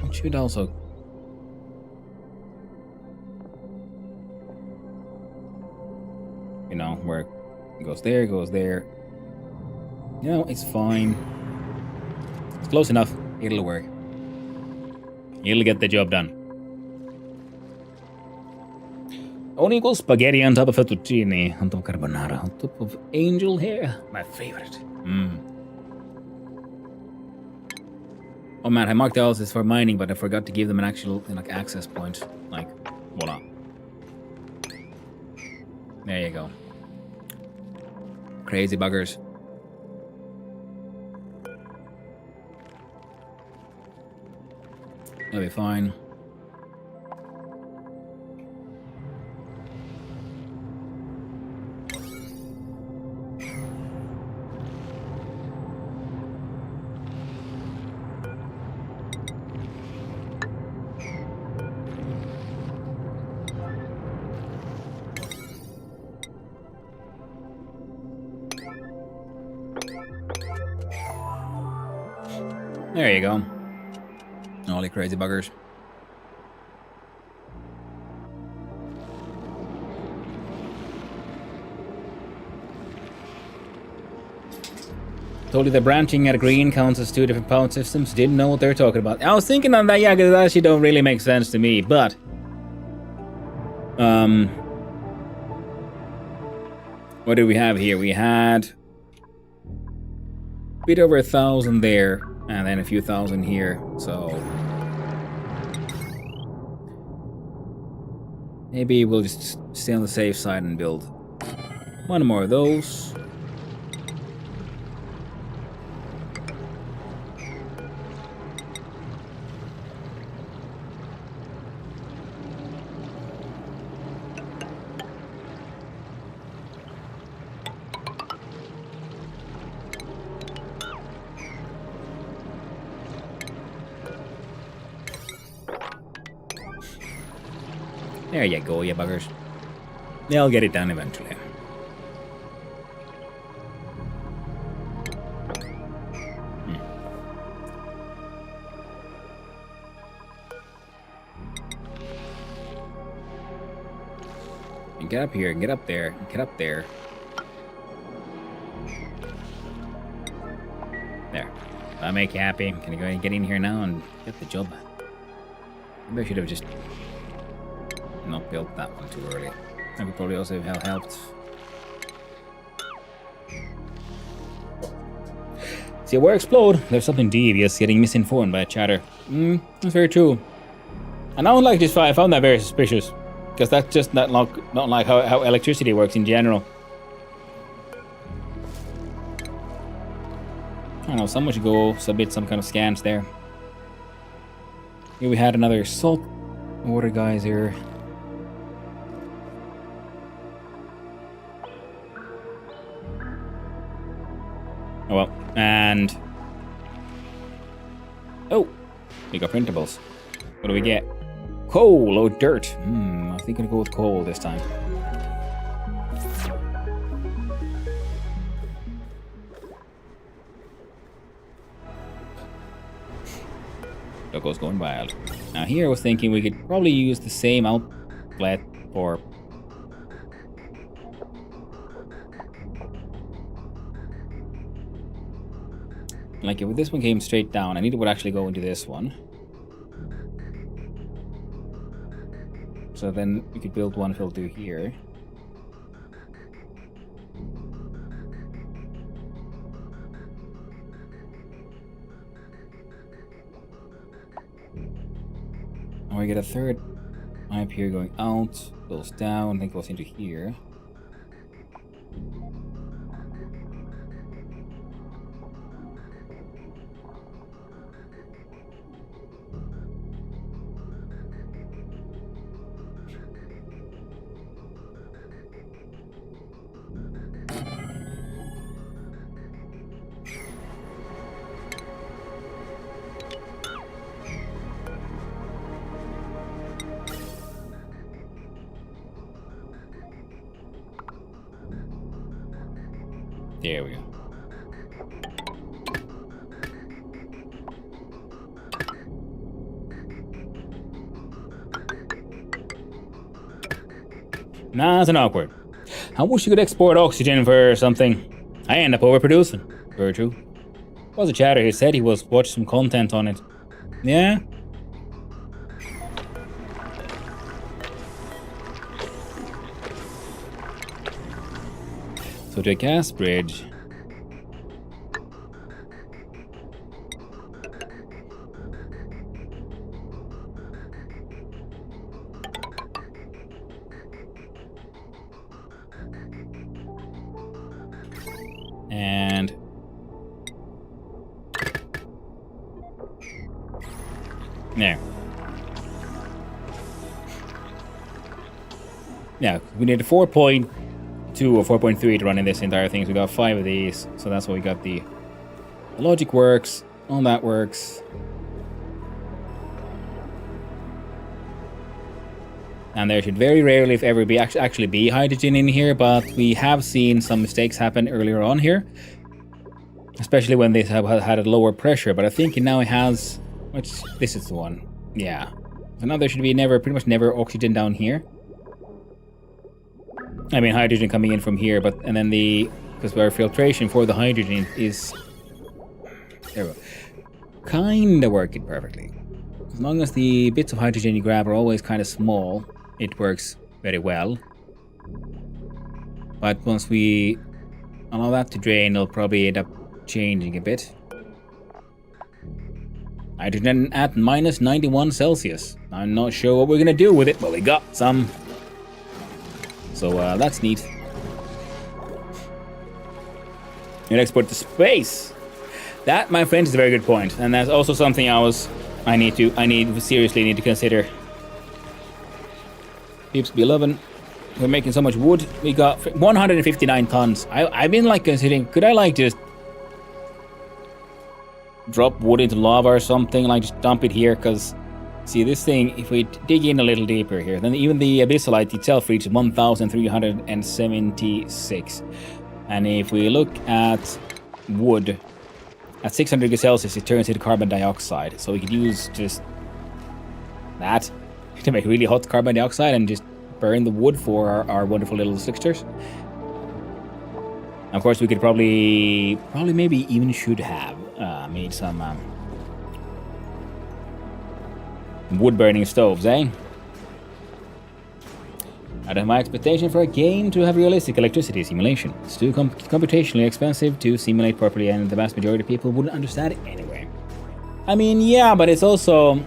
It should also... You know, where it goes there, goes there. You know, it's fine. It's close enough. It'll work. It'll get the job done. ONI equals spaghetti on top of fettuccine, on top of carbonara, on top of angel hair. My favorite. Oh man, I marked all this for mining, but I forgot to give them an actual access point. Like, voila. There you go. Crazy buggers. That'll be fine. There you go. All you crazy buggers. Told you the branching at green counts as two different power systems. Didn't know what they were talking about. I was thinking on that, yeah, because that actually don't really make sense to me, but... What do we have here? We had... a bit over 1,000 there, and then a few thousand here, so... Maybe we'll just stay on the safe side and build one more of those. There you go, you buggers. They'll get it done eventually. And get up here, get up there, get up there. There. That'll make you happy. Can you go ahead and get in here now and get the job? Maybe I should have just not built that one too early. That would probably also have helped. See where explode? There's something devious, getting misinformed by a chatter. That's very true. And I don't like this fight. I found that very suspicious. Because that's just not like how electricity works in general. I don't know, someone should go submit some kind of scans there. Here we had another salt water geyser. Oh well, and... Oh! We got printables. What do we get? Coal or dirt? I think I'm gonna go with coal this time. Loco's going wild. Now here I was thinking we could probably use the same outlet for... Like if this one came straight down, I need it would actually go into this one. So then we could build one filter here. And we get a third pipe here going out, goes down, then goes into here. There we go. Nah, it's an awkward. I wish you could export oxygen for something. I end up overproducing. Very true. Was a chatter who said he was watching some content on it. Yeah? So to a gas bridge. And there. Yeah, we need a 4.2 or 4.3 to run in this entire thing. So we got 5 of these. So that's why we got the logic works. All that works. And there should very rarely, if ever, be actually be hydrogen in here, but we have seen some mistakes happen earlier on here. especially when they have had a lower pressure. But I think now it has. Which this is the one. Yeah. So now there should be pretty much never oxygen down here. I mean hydrogen coming in from here, and then because our filtration for the hydrogen is there we go. Kinda working perfectly. As long as the bits of hydrogen you grab are always kind of small, it works very well. But once we allow that to drain, it'll probably end up changing a bit. Hydrogen at minus 91 Celsius. I'm not sure what we're gonna do with it, but we got some. So that's neat. And export to space. That, my friends, is a very good point, and that's also something I seriously need to consider. Peeps be loving. We're making so much wood. We got 159 tons. I've been like considering, could I like just drop wood into lava or something, like just dump it here? Because see, this thing, if we dig in a little deeper here, then even the abyssalite itself reaches 1,376. And if we look at wood at 600 degrees Celsius, it turns into carbon dioxide. So we could use just that to make really hot carbon dioxide and just burn the wood for our wonderful little slicksters. Of course, we could probably maybe even should have made some wood burning stoves, eh? Out of my expectation for a game to have realistic electricity simulation. It's too computationally expensive to simulate properly, and the vast majority of people wouldn't understand it anyway. I mean, yeah, but it's also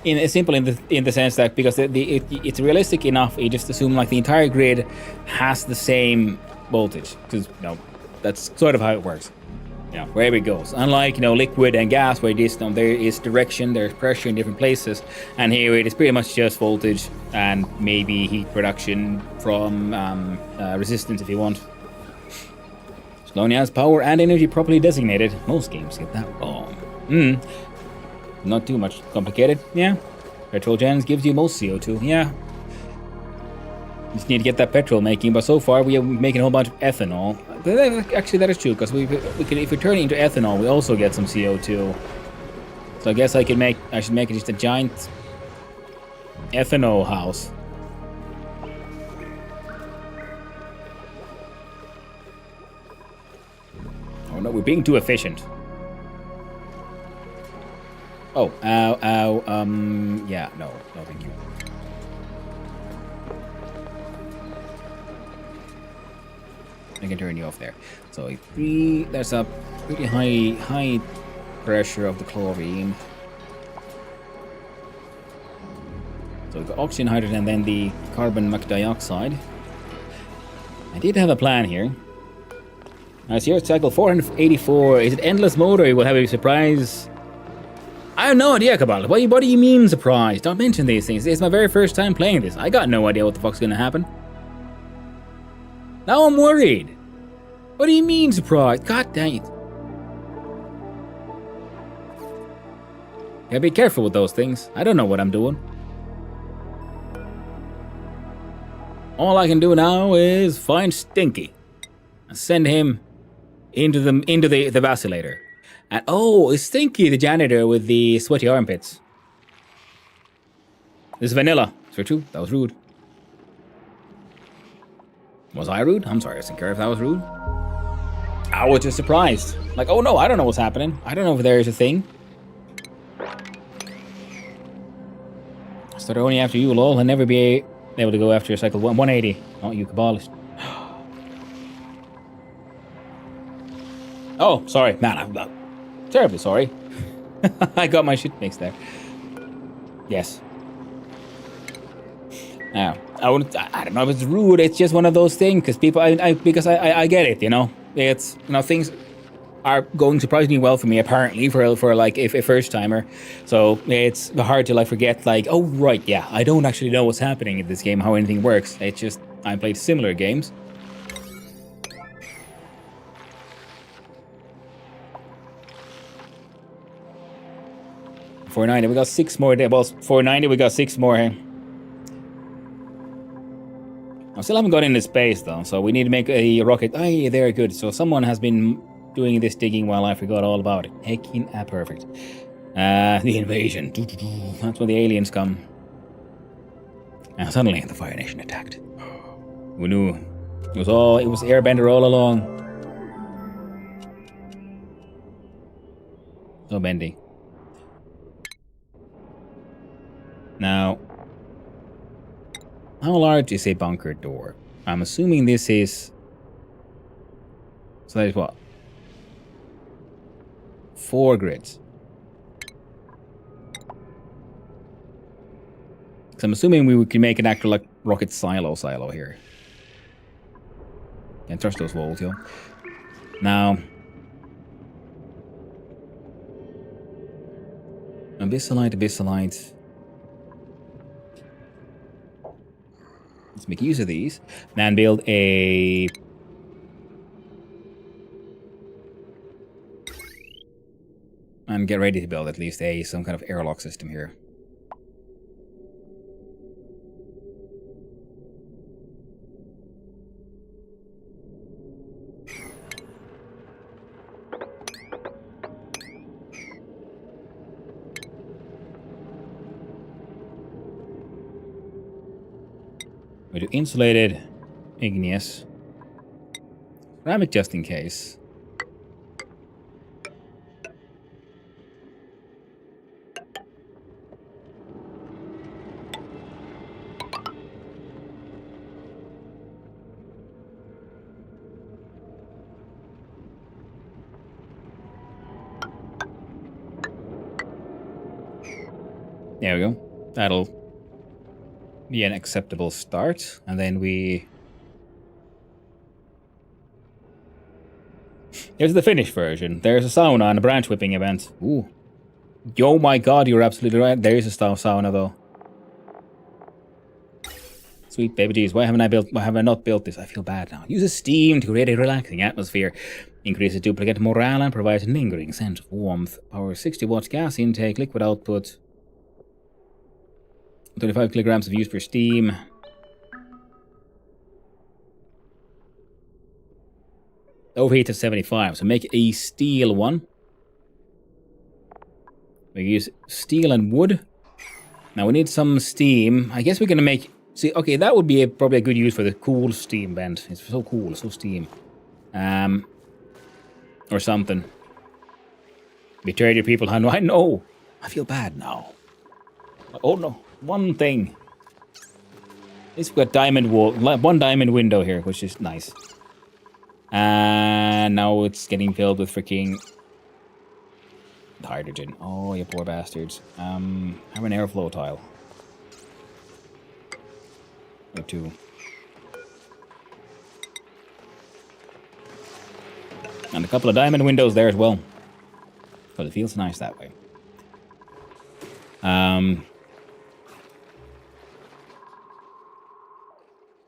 simple in the sense that because it's realistic enough, you just assume like the entire grid has the same voltage, because that's sort of how it works. Wherever it goes. Unlike liquid and gas, where there is direction, there's pressure in different places, and here it is pretty much just voltage and maybe heat production from resistance if you want. As long as power and energy properly designated. Most games get that wrong. Not too much complicated. Yeah. Petrol gens gives you most CO2. Yeah. Just need to get that petrol making, but so far we are making a whole bunch of ethanol. Actually, that is true, because if we turn it into ethanol, we also get some CO2. So I guess I should make it just a giant ethanol house. Oh no, we're being too efficient. Oh, yeah, no, thank you. I can turn you off there. So there's a pretty high pressure of the chlorine. So we've got oxygen, hydrogen, and then the carbon dioxide. I did have a plan here. I see your cycle 484. Is it endless mode, or you will have a surprise? I have no idea, Cabal. What do you mean surprise? Don't mention these things. It's my very first time playing this. I got no idea what the fuck's gonna happen. Now I'm worried. What do you mean surprise? God dang it. Gotta be careful with those things. I don't know what I'm doing. All I can do now is find Stinky and send him into the vacillator. And oh, is Stinky the janitor with the sweaty armpits? This is Vanilla. Is true? That was rude. Was I rude? I'm sorry, I didn't care if that was rude. I was just surprised. Like, oh no, I don't know what's happening. I don't know if there is a thing. I started only after you, lol. I'll never be able to go after cycle 180. Oh, you Kabbalist. Oh, sorry. Man, I'm terribly sorry. I got my shit mixed there. Yes. Now, I don't know if it's rude. It's just one of those things, because people, because I get it, It's, things are going surprisingly well for me, apparently, for like a first timer. So it's hard to forget, oh right, yeah, I don't actually know what's happening in this game, how anything works. It's just, I played similar games. $490, we got 6 more. Well, $490, we got 6 more here. Now still haven't got into space though, so we need to make a rocket. Hey, very good. So someone has been doing this digging while I forgot all about it. Heckin' perfect. The invasion. That's when the aliens come. And suddenly the Fire Nation attacked. We knew it was airbender all along. So bendy. Now, how large is a bunker door? I'm assuming this is... So that is what? 4 grids. So I'm assuming we can make an actual like rocket silo here. Can't touch those walls, yo. Now... Abyssalite. Let's make use of these. And build a... And get ready to build at least some kind of airlock system here. We do insulated, igneous, ceramic just in case. There we go. That'll be an acceptable start. And then here's the finished version. There's a sauna and a branch whipping event. Ooh. Yo, my god, you're absolutely right. There is a sauna, though. Sweet baby G's. Why have I not built this? I feel bad now. Uses steam to create a relaxing atmosphere. Increases duplicate morale and provides a lingering sense of warmth. Power 60 watts gas intake, liquid output. 25 kilograms of use per steam. Overheat to 75, so make a steel one. We use steel and wood. Now we need some steam. I guess we're gonna make... See, okay, that would be probably a good use for the cool steam vent. It's so cool, so steam. Or something. Betrayed your people, huh? I know. I feel bad now. Oh no. One thing. At least we've got diamond wall, one diamond window here, which is nice. And now it's getting filled with freaking hydrogen. Oh, you poor bastards. Have an airflow tile. Or 2. And a couple of diamond windows there as well. But it feels nice that way.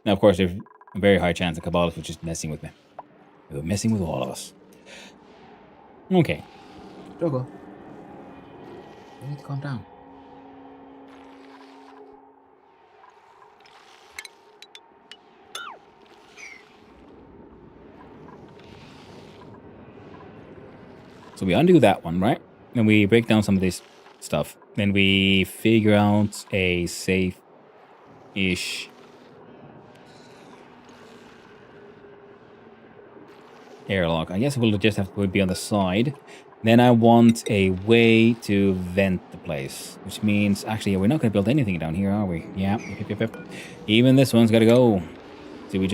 Now, of course, there's a very high chance that Cabal was just messing with me. They were messing with all of us. Okay. Drogo. You need to calm down. So we undo that one, right? Then we break down some of this stuff. Then we figure out a safe-ish airlock. I guess we'll just have to be on the side. Then I want a way to vent the place, which means actually we're not going to build anything down here, are we? Yeah. Yep. Even this one's got to go. So we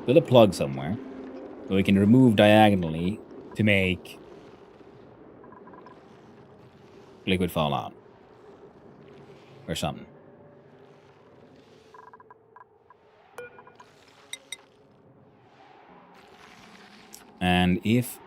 build a plug somewhere, so we can remove diagonally to make liquid fall out or something. And if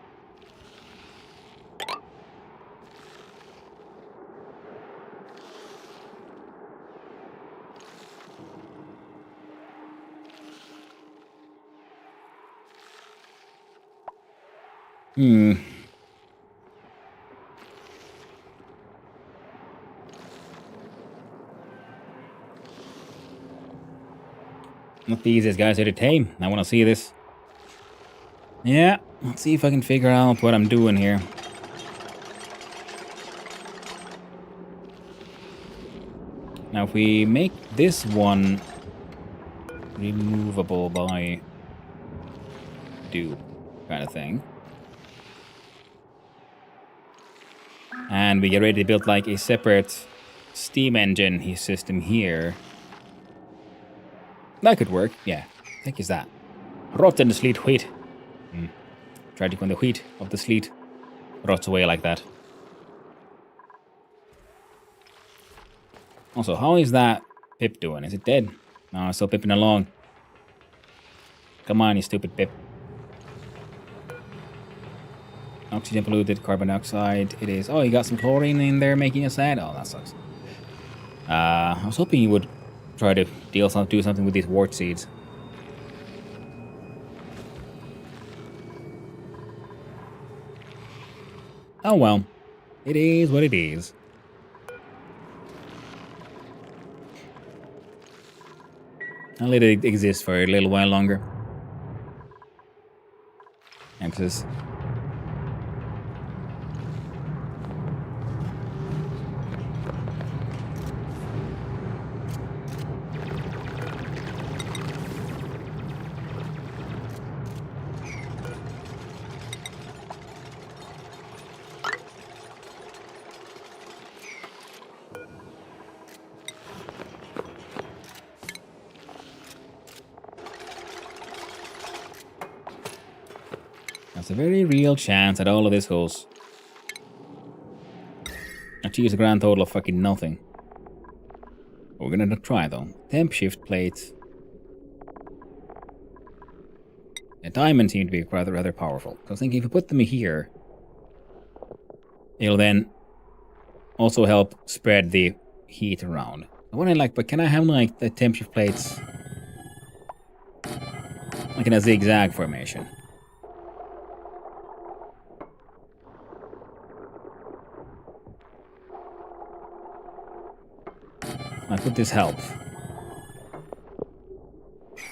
Not the easiest guys here to tame. I want to see this. Yeah, let's see if I can figure out what I'm doing here. Now, if we make this one removable by do kind of thing, and we get ready to build like a separate steam engine system here, that could work. Yeah, I think it's that. Rotten sleet wheat. Tragic when the wheat of the sleet rots away like that. Also, how is that Pip doing? Is it dead? No, it's still pipping along. Come on, you stupid Pip. Oxygen polluted, carbon dioxide. It is. Oh, you got some chlorine in there making it sad? Oh, that sucks. I was hoping you would try to do something with these wart seeds. Oh well. It is what it is. I'll let it exist for a little while longer. Emphasis. There's a very real chance that all of this goes. Achieves a grand total of fucking nothing. We're gonna try though. Temp shift plate. The diamonds seem to be rather powerful. I was thinking if we put them here, it'll then also help spread the heat around. I wonder, like, but can I have like the temp shift plates like in a zigzag formation? Like, would this help?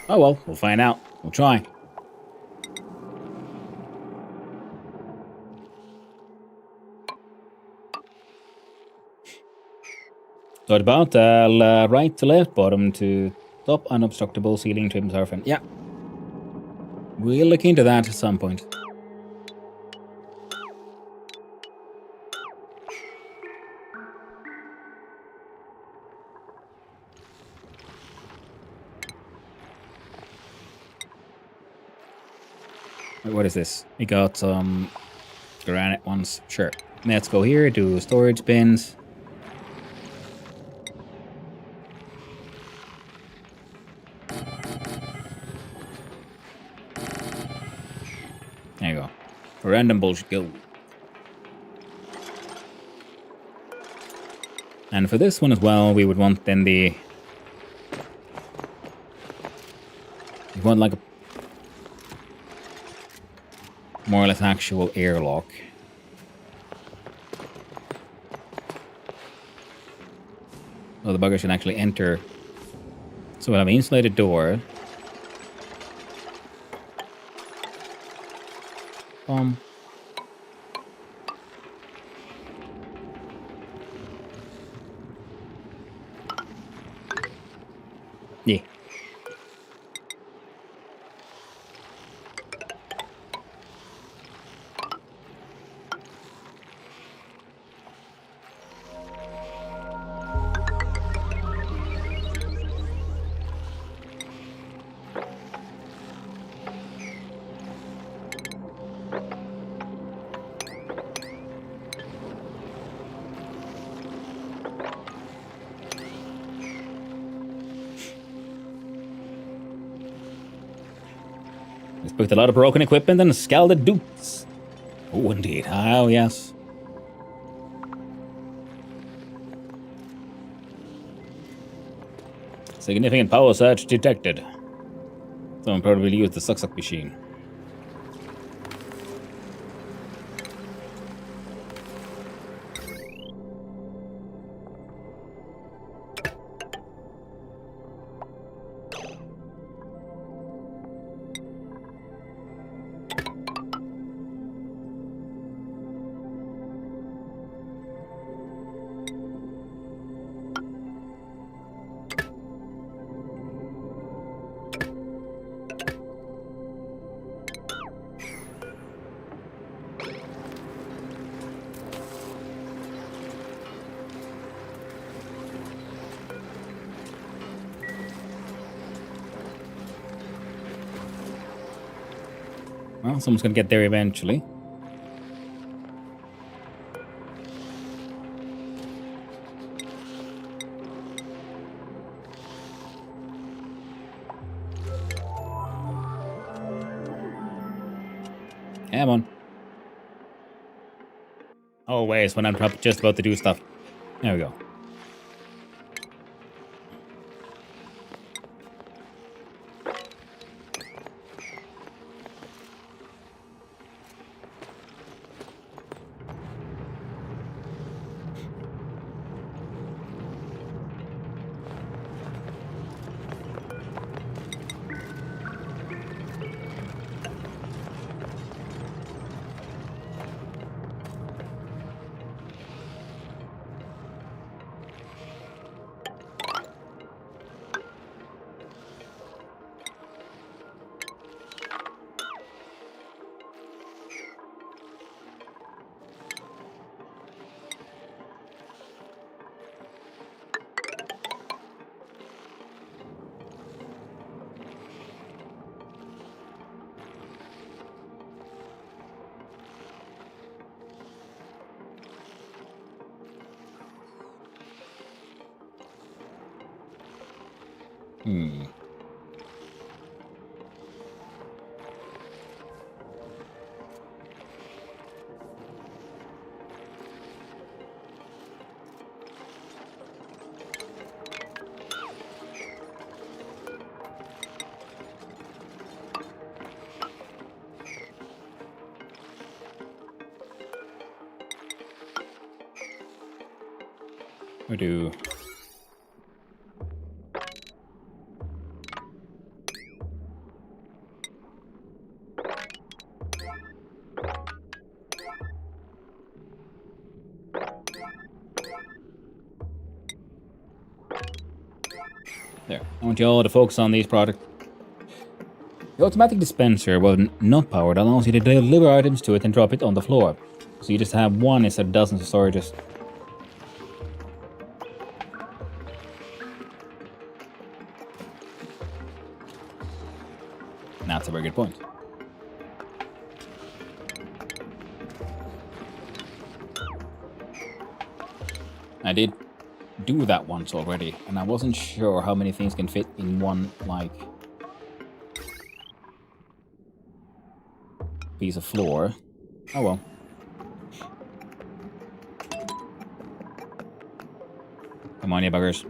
Oh well, we'll find out. We'll try. So what about right to left, bottom to top, unobstructable ceiling trim surface? Yeah. We'll look into that at some point. Wait, what is this? We got some granite ones. Sure. Let's go here, do storage bins. There you go. Random bullshit, go. And for this one as well, we would want then the... We want like a more or less actual airlock. So the bugger should actually enter. So we'll have an insulated door. Yeah. It's booked a lot of broken equipment and scalded dudes. Oh, indeed. Oh, yes. Significant power surge detected. Someone probably used the suck machine. Well, someone's gonna get there eventually. Come on. Always when I'm just about to do stuff. There we go. We do. There. I want you all to focus on these products. The automatic dispenser, when not powered, allows you to deliver items to it and drop it on the floor. So you just have one instead of dozens of storages. That's a very good point. I did do that once already, and I wasn't sure how many things can fit in one, like, piece of floor. Oh well. Come on, you buggers.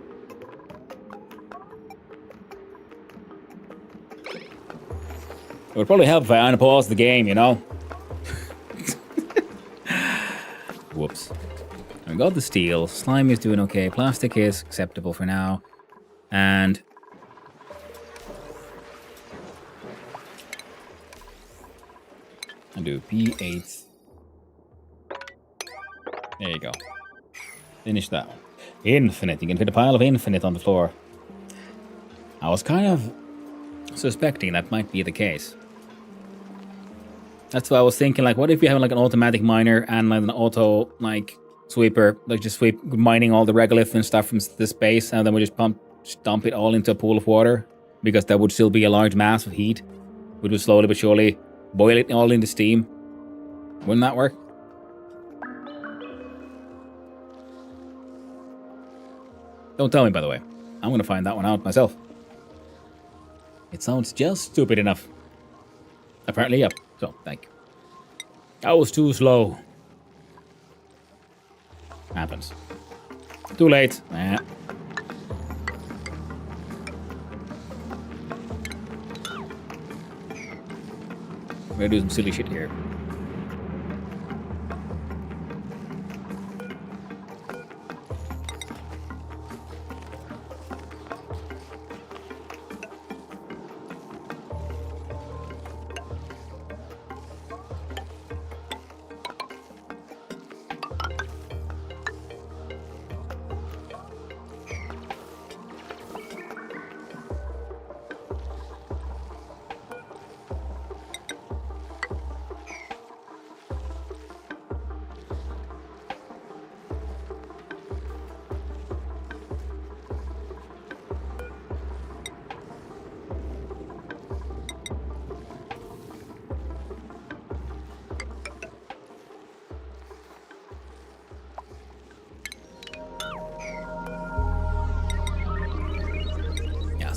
It would probably help if I unpause the game, you know? Whoops. We got the steel. Slime is doing okay. Plastic is acceptable for now. And... I'll do P8. There you go. Finish that one. Infinite. You can fit a pile of infinite on the floor. I was kind of suspecting that might be the case. That's why I was thinking, like, what if you have like an automatic miner and like an auto like sweeper, like just sweep mining all the regolith and stuff from the space, and then we just dump it all into a pool of water, because that would still be a large mass of heat. We would slowly but surely boil it all into steam. Wouldn't that work? Don't tell me, by the way. I'm gonna find that one out myself. It sounds just stupid enough. Apparently, yep. So, thank you. I was too slow. Happens. Too late. Nah. We're gonna do some silly shit here.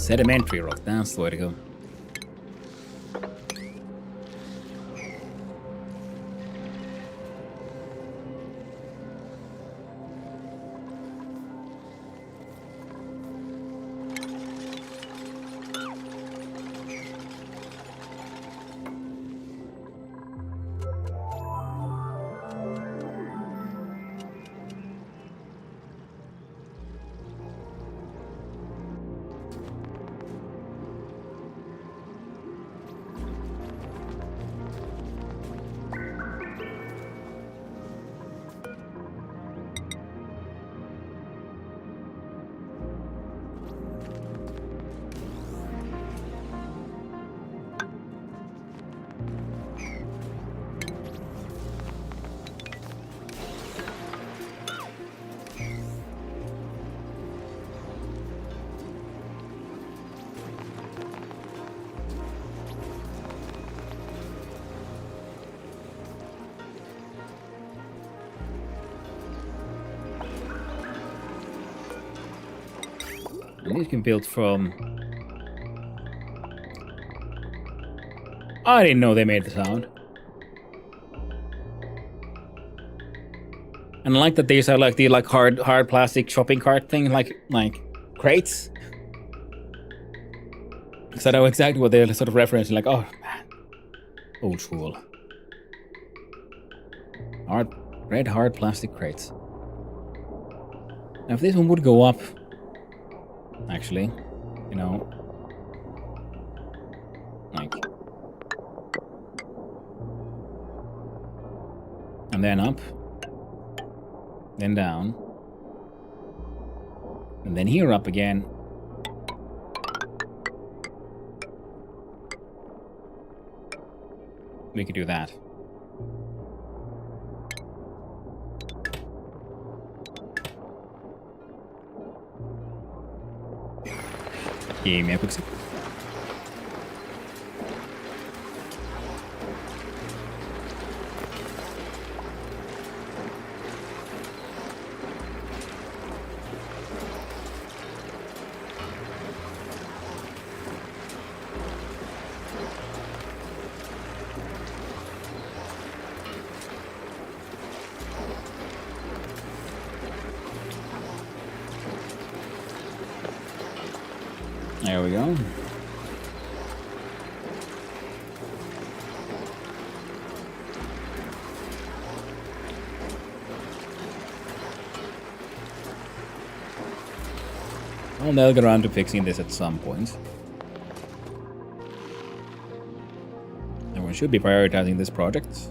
Sedimentary rock, that's the way to go. And these can build from... I didn't know they made the sound. And I like that these are like the hard plastic shopping cart thing, like crates. Because I know exactly what they're sort of referencing, like, oh man, old school. Red hard plastic crates. Now if this one would go up, actually, you know, like, and then up, then down, and then here up again. We could do that. Give me a quick sec. There we go. Well, they'll get around to fixing this at some point. Everyone should be prioritizing this project.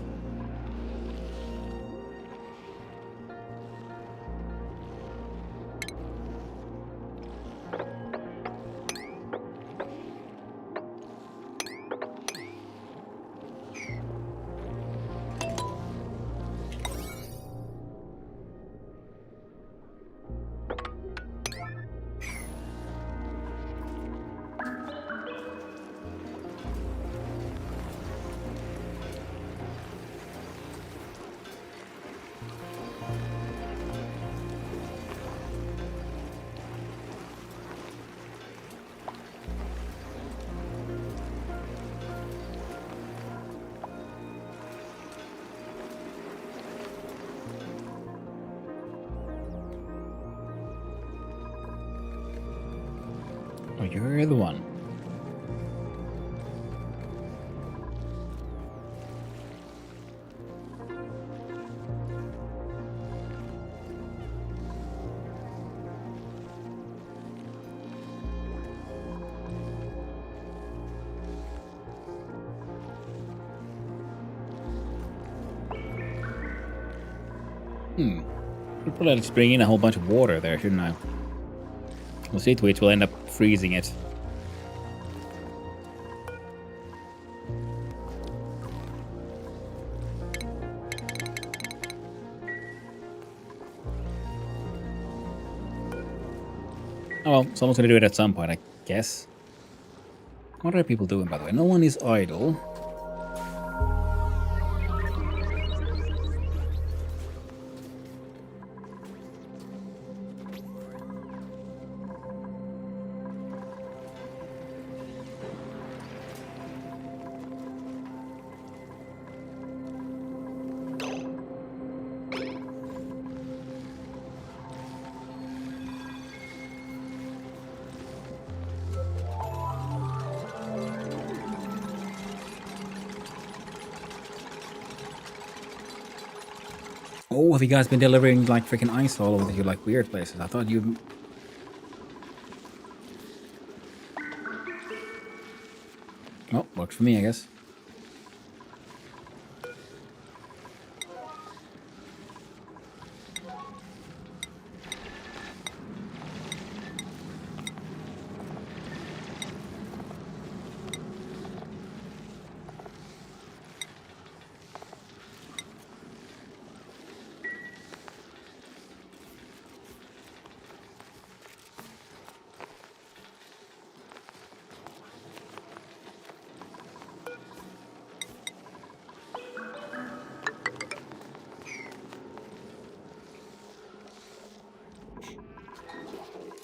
Oh, you're the one. I'll probably just bring in a whole bunch of water there, shouldn't I? We'll see to which we'll end up freezing it. Oh well, someone's gonna do it at some point, I guess. What are people doing, by the way? No one is idle. Oh, have you guys been delivering like freaking ice all over to like weird places? I thought you. Oh, works for me, I guess.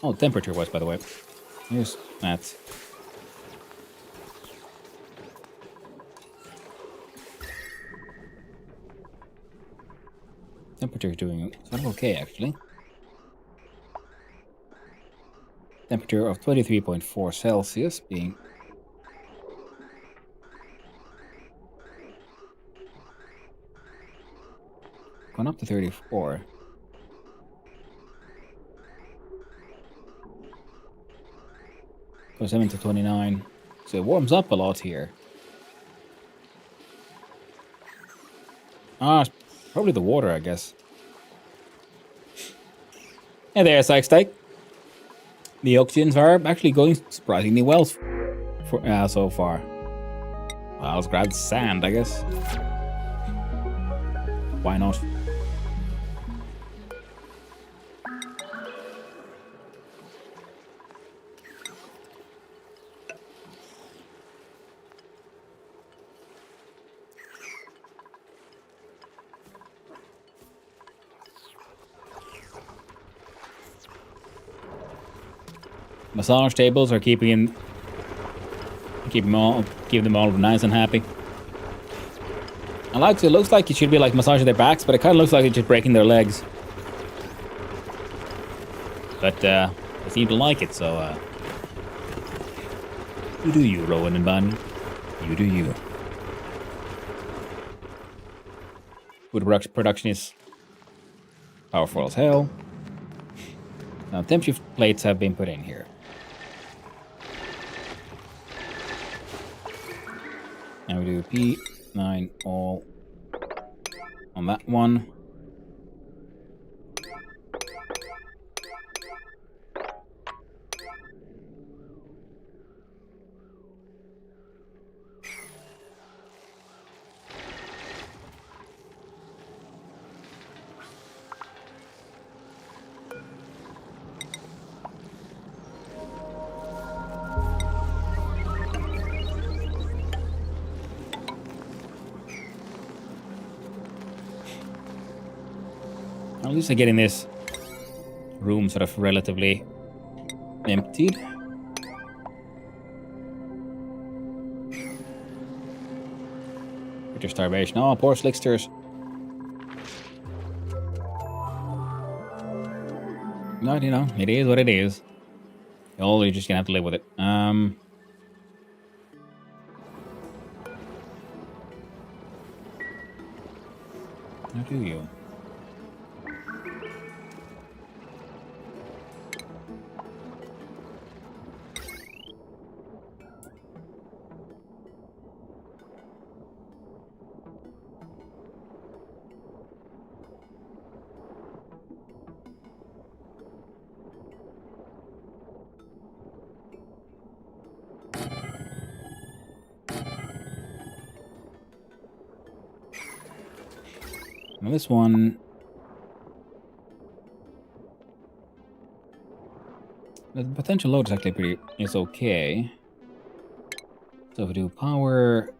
Oh, temperature-wise, by the way. Here's that. Temperature is doing sort of okay, actually. Temperature of 23.4 Celsius being... gone up to 34. Goes 7 to 29. So it warms up a lot here. Ah, it's probably the water, I guess. Hey there, Psych. The oxygens are actually going surprisingly well so far. Well, let's grab the sand, I guess. Why not? Massage tables are keeping them all nice and happy. I like it. It looks like it should be like massaging their backs, but it kind of looks like it's just breaking their legs. But they seem to like it, so you do you, Rowan and Bonnie. You do you. Food production is powerful as hell. Now, temp shift plates have been put in here. Now we do P9 all on that one. At least I'm getting this room sort of relatively emptied. Bitter starvation. Oh, poor slicksters. But, you know, it is what it is. You're just gonna have to live with it. How do you? Now this one, the potential load is actually is okay. So if we do power,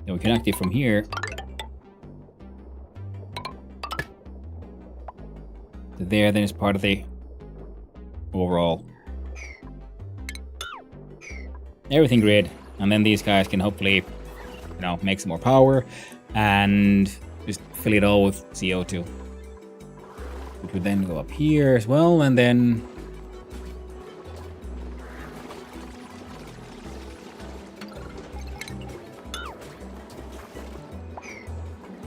then we connect it from here to there, then it's part of the overall everything grid, and then these guys can hopefully, you know, make some more power and just fill it all with CO2. Which would then go up here as well, and then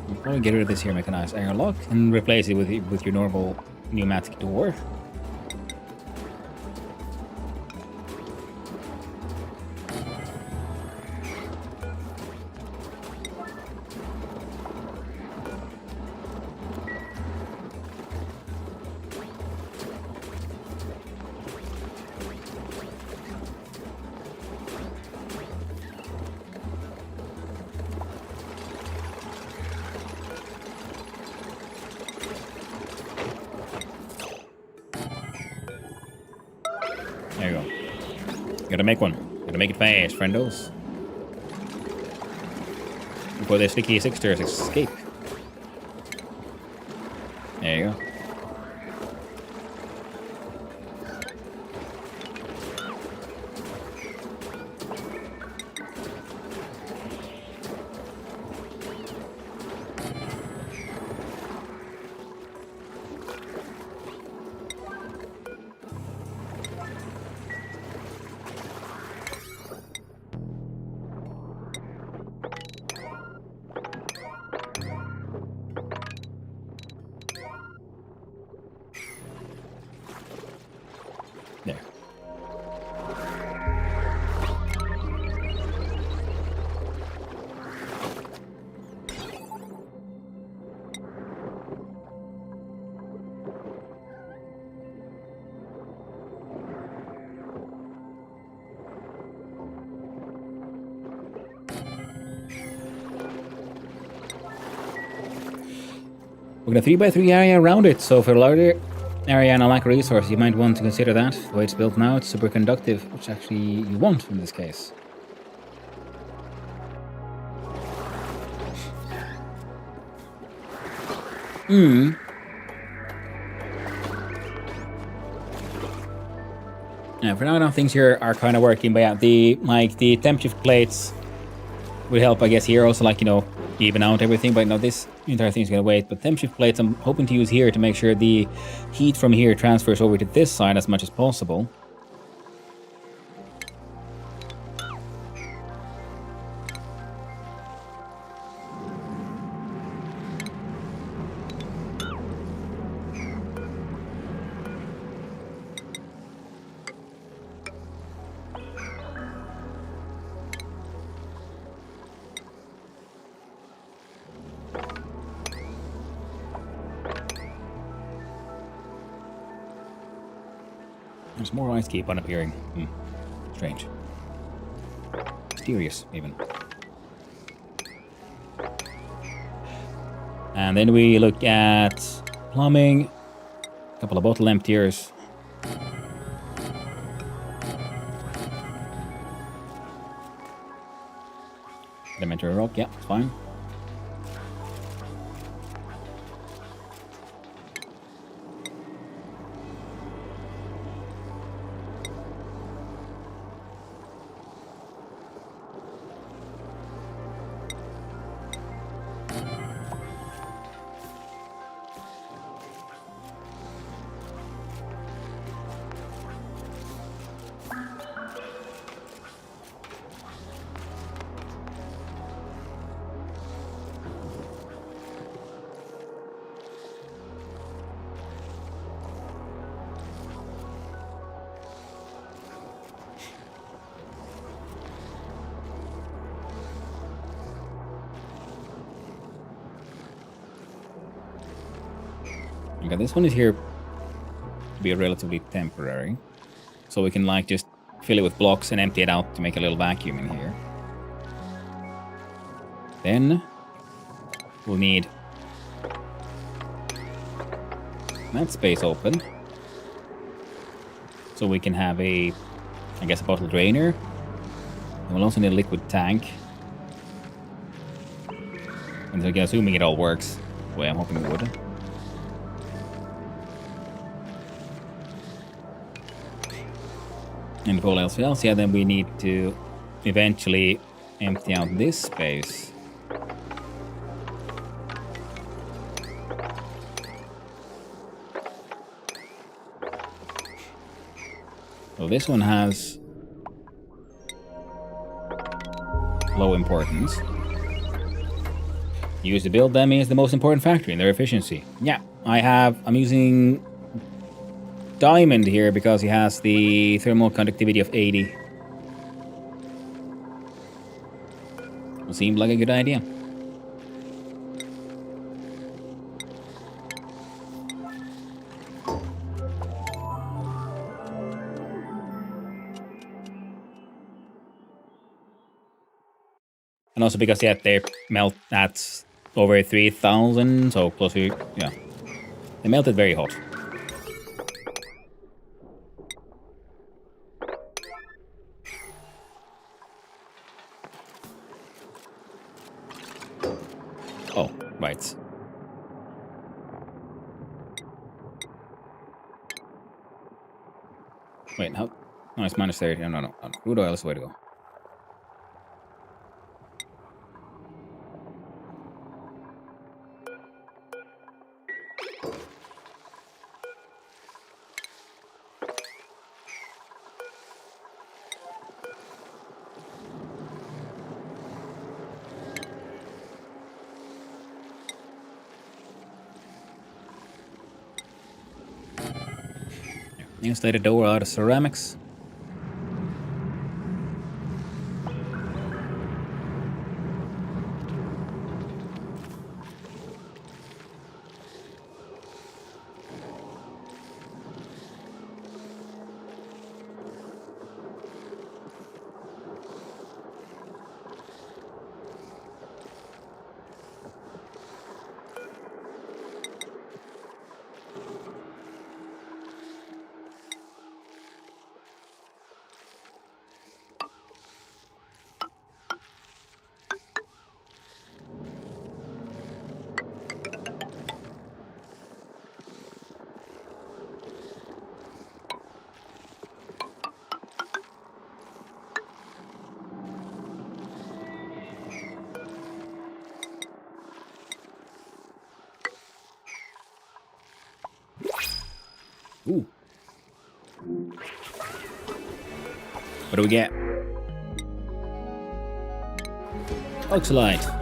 we'll probably get rid of this here mechanized airlock and replace it with your normal pneumatic door. There you go. Gotta make one. Gotta make it fast, friendos. Before the sticky sixters escape. There you go. There. We're gonna 3x3 area around it, so for a larger area and a lack of resource, you might want to consider that. The way it's built now, it's super conductive, which actually you want in this case. Yeah, for now things here are kind of working, but yeah, the temp shift plates will help, I guess, here also, like, you know, even out everything, but no, this entire thing's gonna wait. But temp shift plates I'm hoping to use here to make sure the heat from here transfers over to this side as much as possible. There's more ice keep on appearing. Strange. Mysterious, even. And then we look at plumbing. A couple of bottle emptiers. Elementary rock, yeah, it's fine. Okay, this one is here to be relatively temporary. So we can like just fill it with blocks and empty it out to make a little vacuum in here. Then we'll need that space open. So we can have a, I guess, a bottle drainer. And we'll also need a liquid tank. And so again, assuming it all works the way I'm hoping it would. And for all else, yeah, then we need to eventually empty out this space. So this one has low importance. Use to build them is the most important factor in their efficiency. Yeah, I'm using Diamond here because he has the thermal conductivity of 80. Seemed like a good idea. And also because, yeah, they melt at over 3,000, so close to, yeah. They melted very hot. Oh, right. Wait, how? No, it's minus 30. No. Crude oil is the way to go. Insulated door out of ceramics. Ooh. What do we get? Oxalite.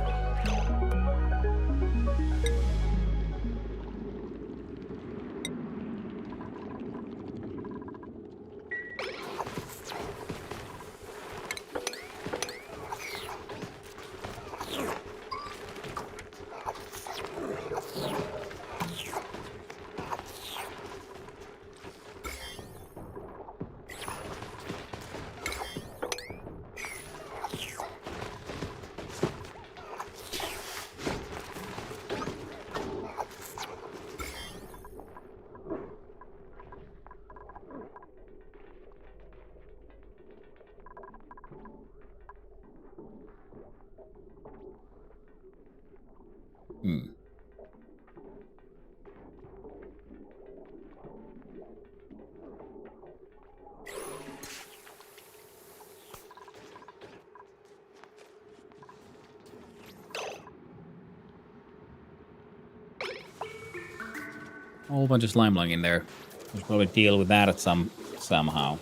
A whole bunch of slime lung in there. We'll probably deal with that at somehow.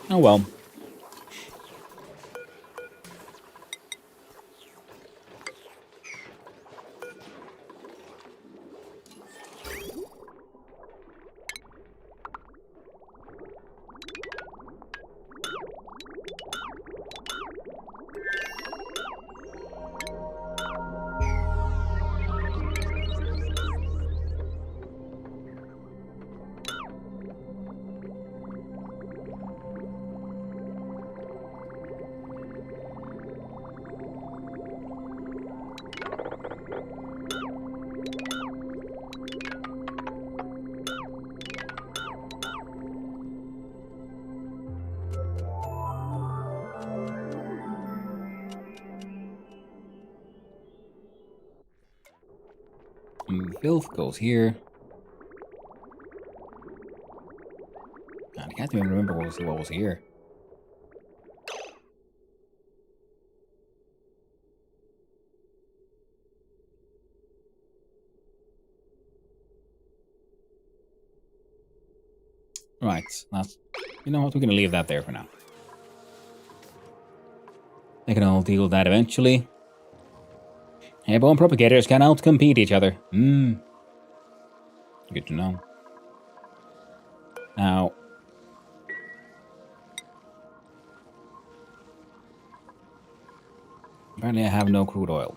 Oh well. Filth goes here. God, I can't even remember what was here. Right, that's... You know what, we're gonna leave that there for now. They can all deal with that eventually. Airborne propagators can outcompete each other. Good to know. Now... Apparently I have no crude oil.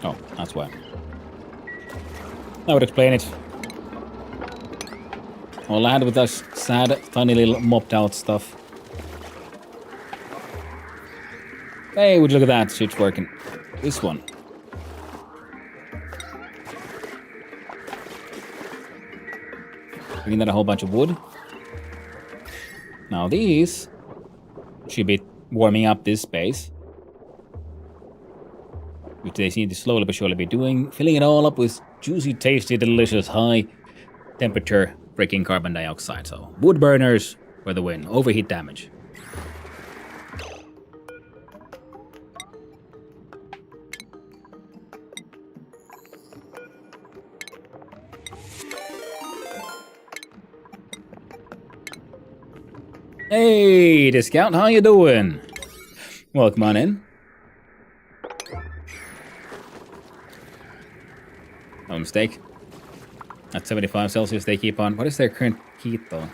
Oh, that's why. That would explain it. All lad with that sad, tiny little mopped out stuff. Hey, would you look at that? Shit's working. This one. Bringing that a whole bunch of wood. Now these should be warming up this space. Which they seem to slowly but surely be doing. Filling it all up with juicy, tasty, delicious, high temperature freaking carbon dioxide. So wood burners for the win. Overheat damage. Hey, Discount, how you doing? Welcome on in. No mistake. At 75 Celsius they keep on. What is their current heat though?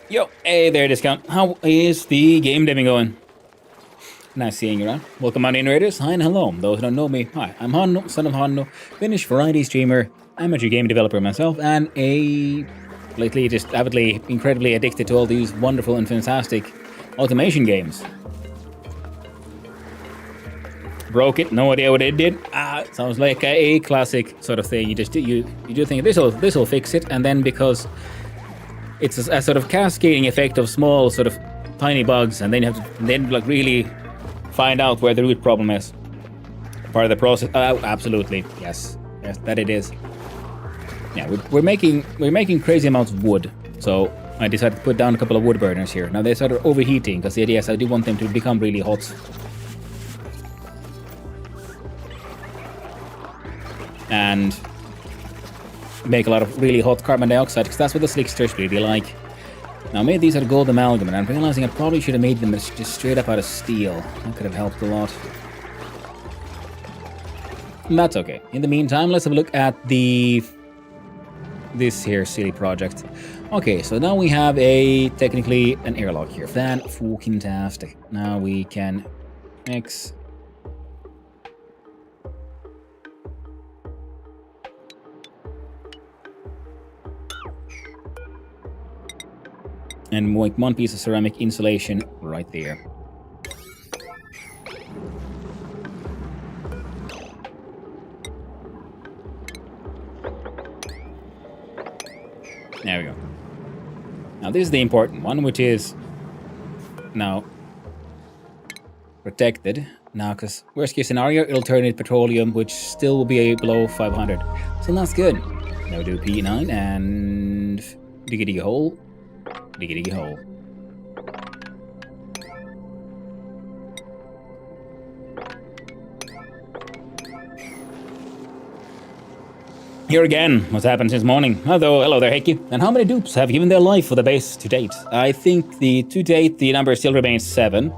Yo, hey there, Discount. How is the game deving going? Nice seeing you around. Welcome on in, Raiders. Hi and hello. Those who don't know me, hi, I'm Hanno, son of Hanno, Finnish variety streamer, amateur game developer myself, and lately just avidly, incredibly addicted to all these wonderful and fantastic automation games. Broke it, no idea what it did. Sounds like a classic sort of thing. You do think this'll fix it, and then because it's a sort of cascading effect of small sort of tiny bugs, and then you have to like really find out where the root problem is. Part of the process. Absolutely, yes, that it is. Yeah, we're making crazy amounts of wood, so I decided to put down a couple of wood burners here. Now they started overheating because the idea is I do want them to become really hot. And make a lot of really hot carbon dioxide, because that's what the slicksters really like. Now I made these out of gold amalgam, and I'm realizing I probably should have made them just straight up out of steel. That could have helped a lot. And that's okay. In the meantime, let's have a look at this here silly project. Okay, so now we have technically an airlock here. Fan-fucking-tastic. Now we can X. And make one piece of ceramic insulation right there. There we go. Now this is the important one, which is now protected. Now, because worst case scenario, it'll turn into petroleum, which still will be below 500. So that's good. Now do P9 and diggity hole. Diggity hole. Here again, what's happened since morning? Hello there, Heikki. And how many dupes have given their life for the base to date? I think to date the number still remains 7.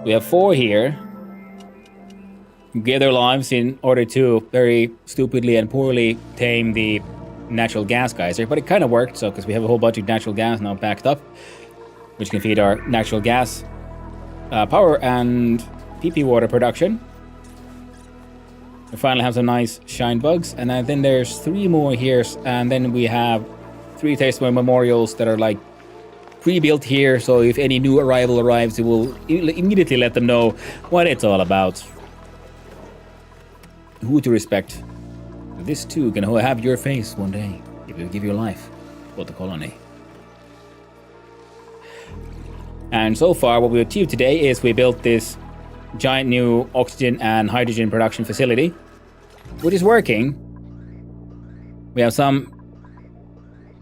We have 4 here. Gave their lives in order to very stupidly and poorly tame the natural gas geyser, but it kind of worked, so because we have a whole bunch of natural gas now backed up, which can feed our natural gas power and PP water production. We finally have some nice shine bugs, and then there's 3 more here, and then we have 3 Tasteware memorials that are like pre-built here, so if any new arrival arrives, it will immediately let them know what it's all about. Who to respect. This too can have your face one day, if you give your life for the colony. And so far, what we achieved today is we built this giant new oxygen and hydrogen production facility, which is working. We have some,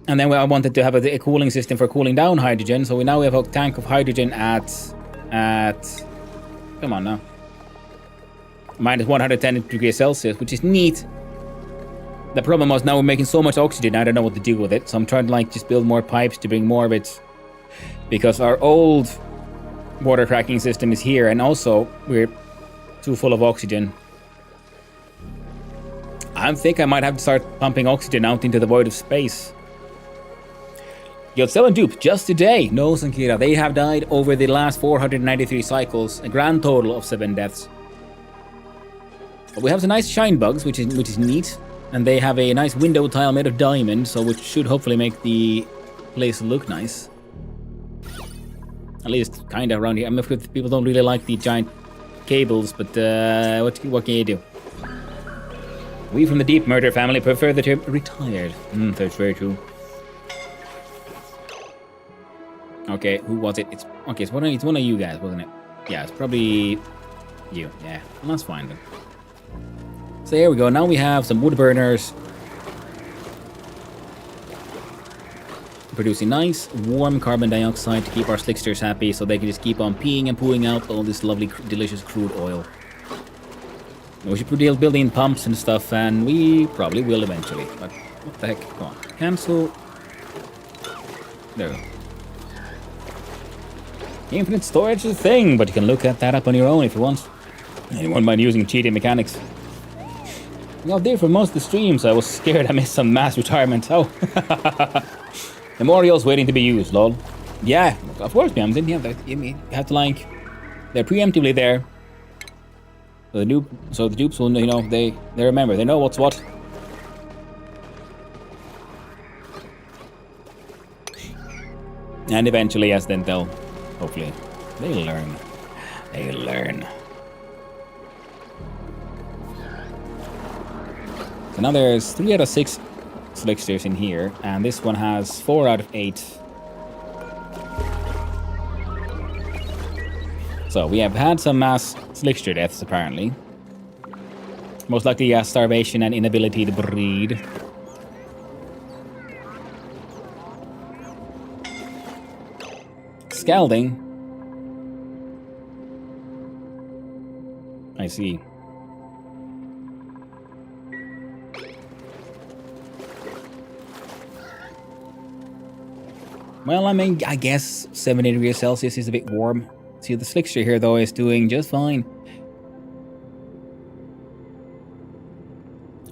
and then I wanted to have a cooling system for cooling down hydrogen, so we now have a tank of hydrogen at at... Come on now. Minus 110 degrees Celsius, which is neat. The problem was now we're making so much oxygen, I don't know what to do with it. So I'm trying to like just build more pipes to bring more of it. Because our old water cracking system is here, and also we're too full of oxygen. I think I might have to start pumping oxygen out into the void of space. Yotsel and Dupe, just today. No, Sankira, they have died over the last 493 cycles, a grand total of 7 deaths. But we have some nice shine bugs, which is neat, and they have a nice window tile made of diamond, so which should hopefully make the place look nice. At least kind of around here. I'm afraid people don't really like the giant cables, but what can you do? We from the Deep Murder family prefer the term retired. That's very true. Okay, who was it? It's one of you guys, wasn't it? Yeah, it's probably you. Yeah, well, that's fine then. So here we go. Now we have some wood burners producing nice, warm carbon dioxide to keep our slicksters happy, so they can just keep on peeing and pooing out all this lovely, delicious crude oil. We should be building pumps and stuff, and we probably will eventually. But what the heck? Come on, cancel. There we go. Infinite storage is a thing, but you can look at that up on your own if you want. Anyone mind using cheating mechanics? Not there for most of the streams. I was scared I missed some mass retirement. Oh. Memorials waiting to be used, lol. Yeah, of course, man. You have to like... They're preemptively there. So the dupes will, you know, they remember. They know what's what. And eventually, yes, then they'll... Hopefully, they'll learn. They'll learn. So now there's 3 out of 6 slicksters in here, and this one has 4 out of 8. So we have had some mass slickster deaths, apparently. Most likely starvation and inability to breed. Scalding. I see. Well, I mean, I guess 70 degrees Celsius is a bit warm. See, the slickster here, though, is doing just fine.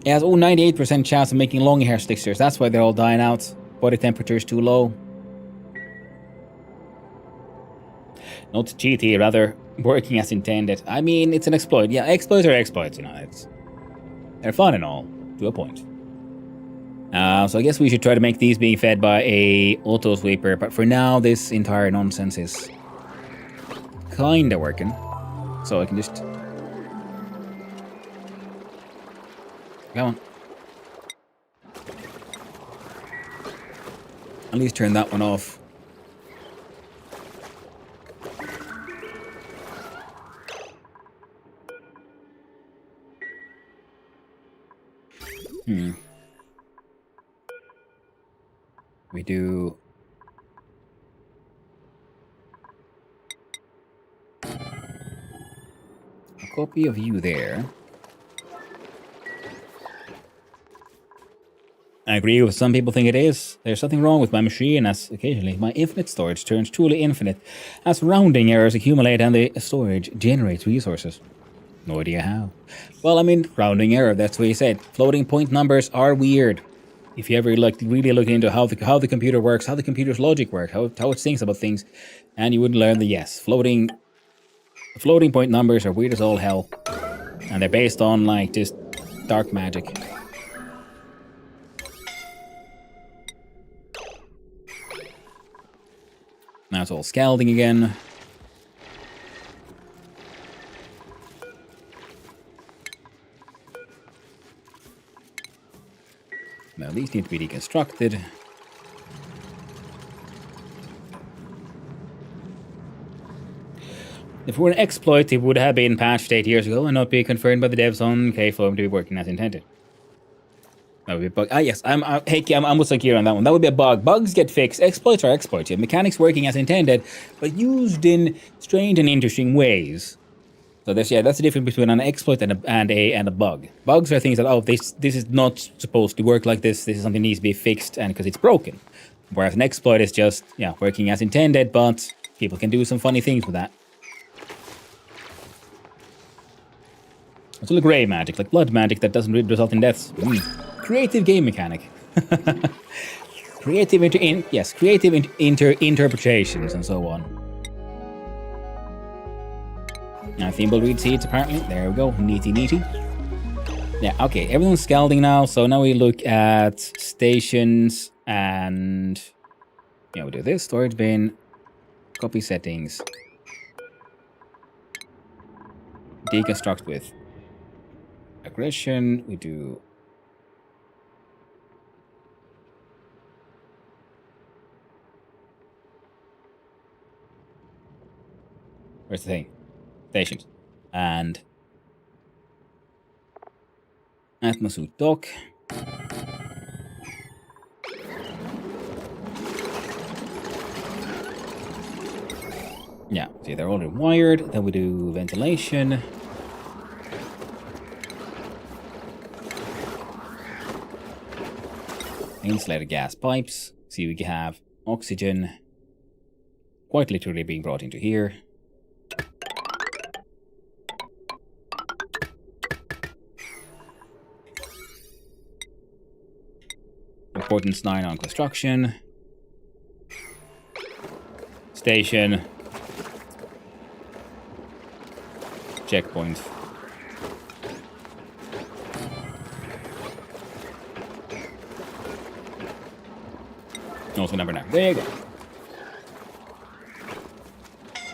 It has 98% chance of making long hair slicksters. That's why they're all dying out. Body temperature is too low. Not cheaty, rather working as intended. I mean, it's an exploit. Yeah, exploits are exploits, you know. They're fun and all, to a point. So I guess we should try to make these being fed by a auto sweeper, but for now, this entire nonsense is kinda working. So I can just... Come on. At least turn that one off. We do... a copy of you there. I agree with some people think it is. There's something wrong with my machine as occasionally my infinite storage turns truly infinite as rounding errors accumulate and the storage generates resources. No idea how. Well, I mean, rounding error, that's what you said. Floating point numbers are weird. If you ever really look into how the computer works, how the computer's logic works, how it thinks about things, and you would learn that yes, floating point numbers are weird as all hell. And they're based on like just dark magic. Now it's all scalding again. Now these need to be deconstructed. If it were an exploit, it would have been patched 8 years ago and not be confirmed by the devs on Kflow to be working as intended. That would be a bug. Ah, yes. I'm with Sakir on that one. That would be a bug. Bugs get fixed. Exploits are exploits. Yeah. Mechanics working as intended, but used in strange and interesting ways. So that's the difference between an exploit and a bug. Bugs are things that this is not supposed to work like this. This is something that needs to be fixed, and because it's broken. Whereas an exploit is just working as intended, but people can do some funny things with that. It's all gray magic, like blood magic that doesn't really result in deaths. Creative game mechanic. creative interpretations and so on. Now, Thimble read seeds, apparently. There we go. Neaty. Yeah, okay. Everyone's scalding now. So now we look at stations and... Yeah, we do this. Storage bin. Copy settings. Deconstruct with aggression. We do... Where's the thing? Stations. And Atmosuit dock. Yeah, see, they're already wired. Then we do ventilation. Insulated gas pipes. See, we have oxygen quite literally being brought into here. Importance 9 on construction. Station. Checkpoint. Also number 9. There you go.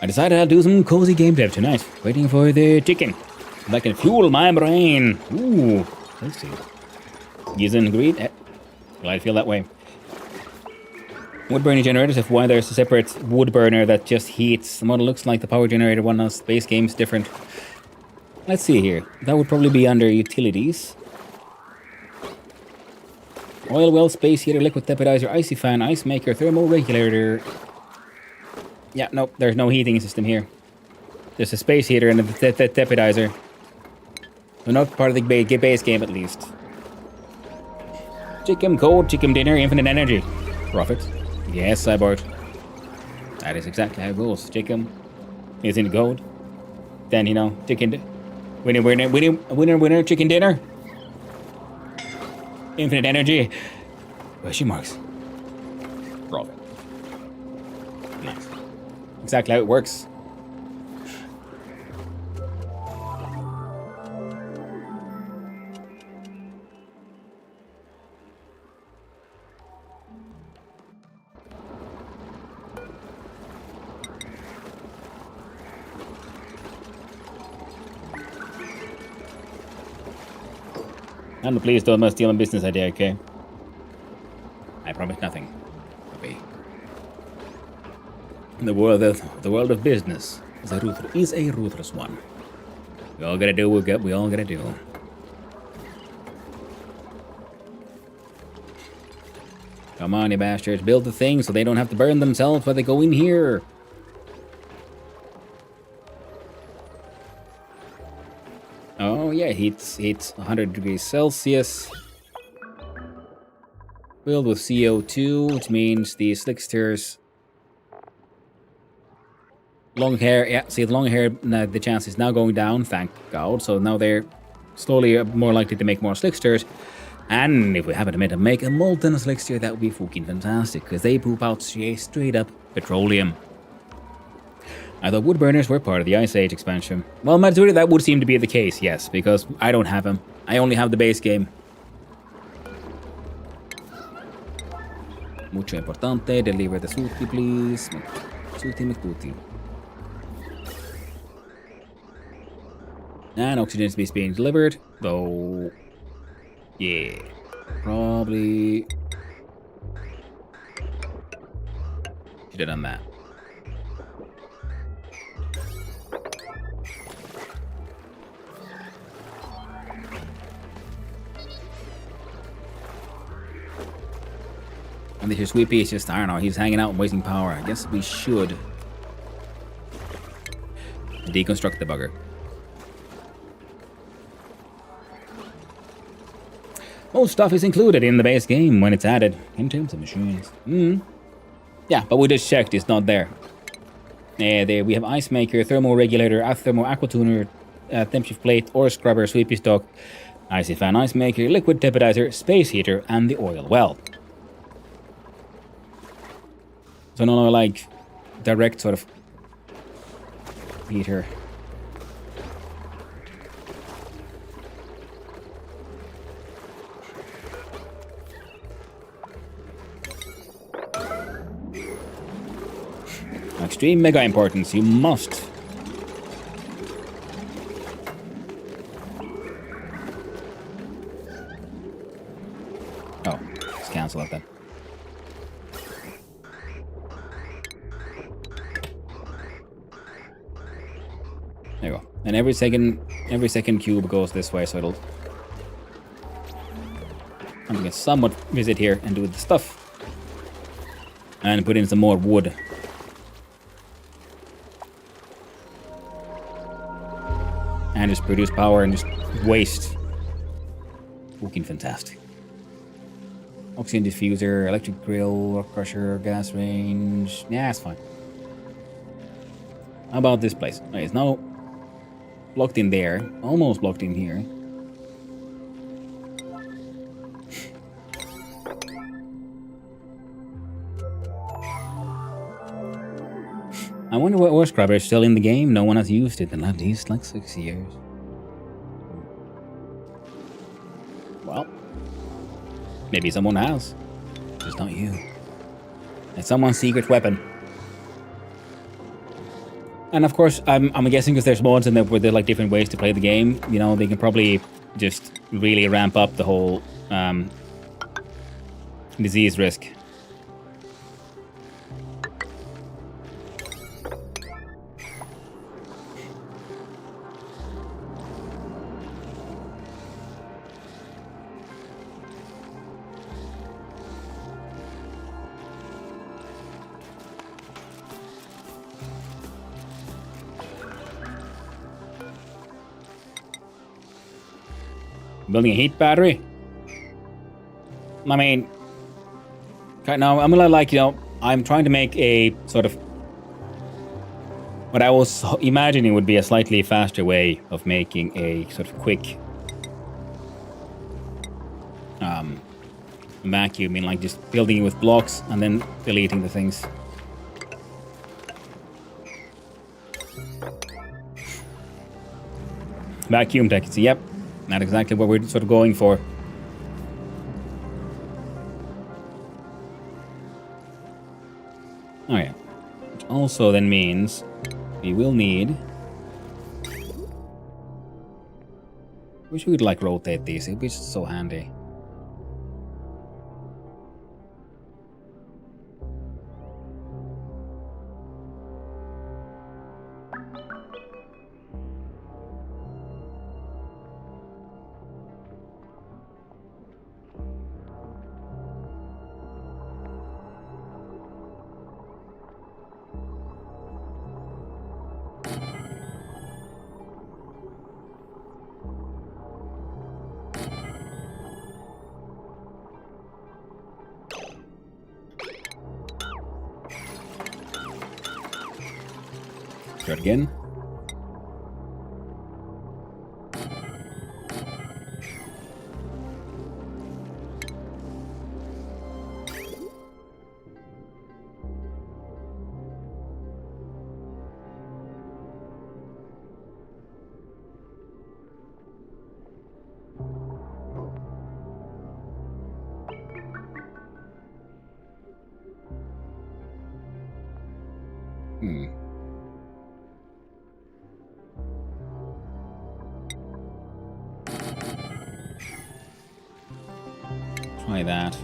I decided I'll do some cozy game dev tonight. Waiting for the chicken. That can fuel my brain. Ooh. Let's see. Using greed. Glad I feel that way. Wood burning generators, if why there's a separate wood burner that just heats. The model looks like the power generator one on base game's different. Let's see here. That would probably be under utilities. Oil well, space heater, liquid tepidizer, icy fan, ice maker, thermal regulator. Yeah, no, there's no heating system here. There's a space heater and a tepidizer. They're not part of the base game at least. Chicken code, chicken dinner, infinite energy. Profit. Yes, Cyborg. That is exactly how it goes. Chicken is in code. Then, chicken. Winner, chicken dinner. Infinite energy. Question marks. Profit. Nice. Exactly how it works. And please don't steal a business idea, okay? I promise nothing. Okay. The world of business is a ruthless one. We all gotta do what we all gotta do. Come on, you bastards. Build the thing so they don't have to burn themselves when they go in here. Oh yeah, heats 100 degrees Celsius. Filled with CO2, which means the slicksters. Long hair, yeah, see the long hair, the chance is now going down, thank God. So now they're slowly more likely to make more slicksters. And if we happen to make a molten slickster, that would be fucking fantastic, because they poop out straight up petroleum. I thought wood burners were part of the Ice Age expansion. Well, majority that would seem to be the case, yes, because I don't have them. I only have the base game. Mucho importante, deliver the suti, please. Suti McTuti. And oxygen is being delivered, though... Yeah, probably... Should have done that. And this Sweepy is just, I don't know, he's hanging out and wasting power. I guess we should deconstruct the bugger. Most stuff is included in the base game when it's added in terms of machines. Yeah, but we just checked, it's not there. There we have Ice Maker, Thermal Regulator, Thermal Aquatuner, Temp Shift Plate, Ore Scrubber, Sweepy Stock, Icy Fan Ice Maker, Liquid Depidizer, Space Heater, and the Oil Well. So no, like, direct sort of heater. Extreme mega importance, you must. Oh, let's cancel that then. There you go. And every second cube goes this way, so it'll... I'm gonna somewhat visit here and do the stuff. And put in some more wood. And just produce power and just waste. Looking fantastic. Oxygen diffuser, electric grill, rock crusher, gas range. Yeah, it's fine. How about this place? Okay, it's now blocked in there. Almost blocked in here. I wonder what Ore Scrubber is still in the game. No one has used it in at least like 6 years. Well, maybe someone has. Just not you. It's someone's secret weapon. And of course, I'm guessing because there's mods in there where there are like different ways to play the game. You know, they can probably just really ramp up the whole disease risk. Building a heat battery? I mean, right now, I'm gonna like, you know, I'm trying to make a sort of what I was imagining would be a slightly faster way of making a sort of quick vacuum, in like just building it with blocks and then deleting the things. Vacuum tech, yep. Not exactly what we're sort of going for. Oh yeah. Which also then means we will need... Wish we could like rotate these, it'd be just so handy. Try it again. Try that.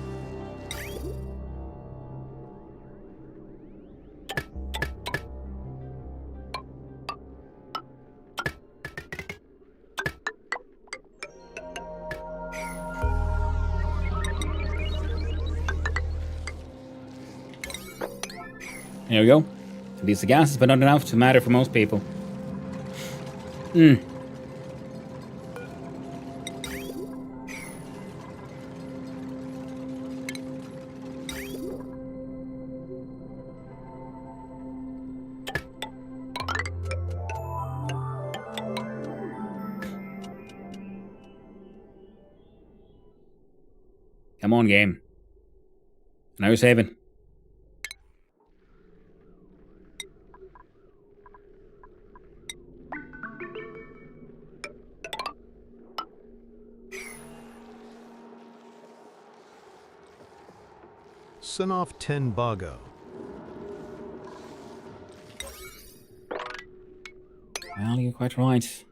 There we go. At least the gases, but not enough to matter for most people. Come on, game. Now you're saving. Sanoff 10 Bago. Well, you're quite right.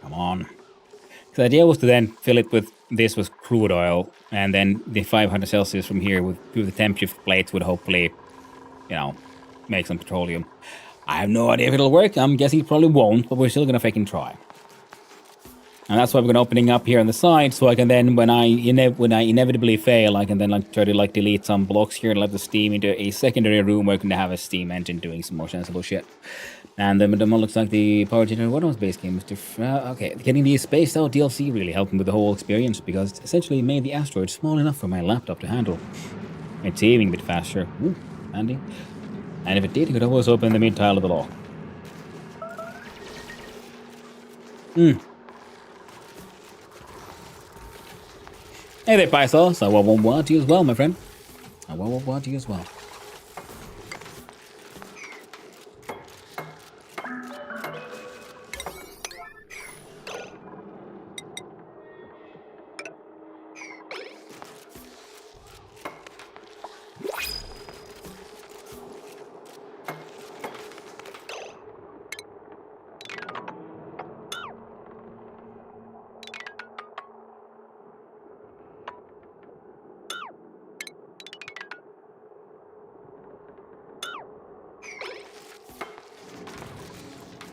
Come on. The idea was to then fill it with this with crude oil, and then the 500 Celsius from here with through the temp shift plates would hopefully, make some petroleum. I have no idea if it'll work. I'm guessing it probably won't, but we're still gonna fucking try. And that's why we're gonna opening up here on the side, so I can then, when I inevitably fail, I can then try to delete some blocks here and let the steam into a secondary room where we can have a steam engine doing some more sensible shit. And the demo looks like the power generator. What was base game, Mr. Okay, getting the spaced out DLC really helped me with the whole experience because it essentially made the asteroid small enough for my laptop to handle. It's saving a bit faster. Ooh, handy. And if it did, it could always open the mid tile of the lock. Hey there, Pythos. I want you as well, my friend. I want you as well.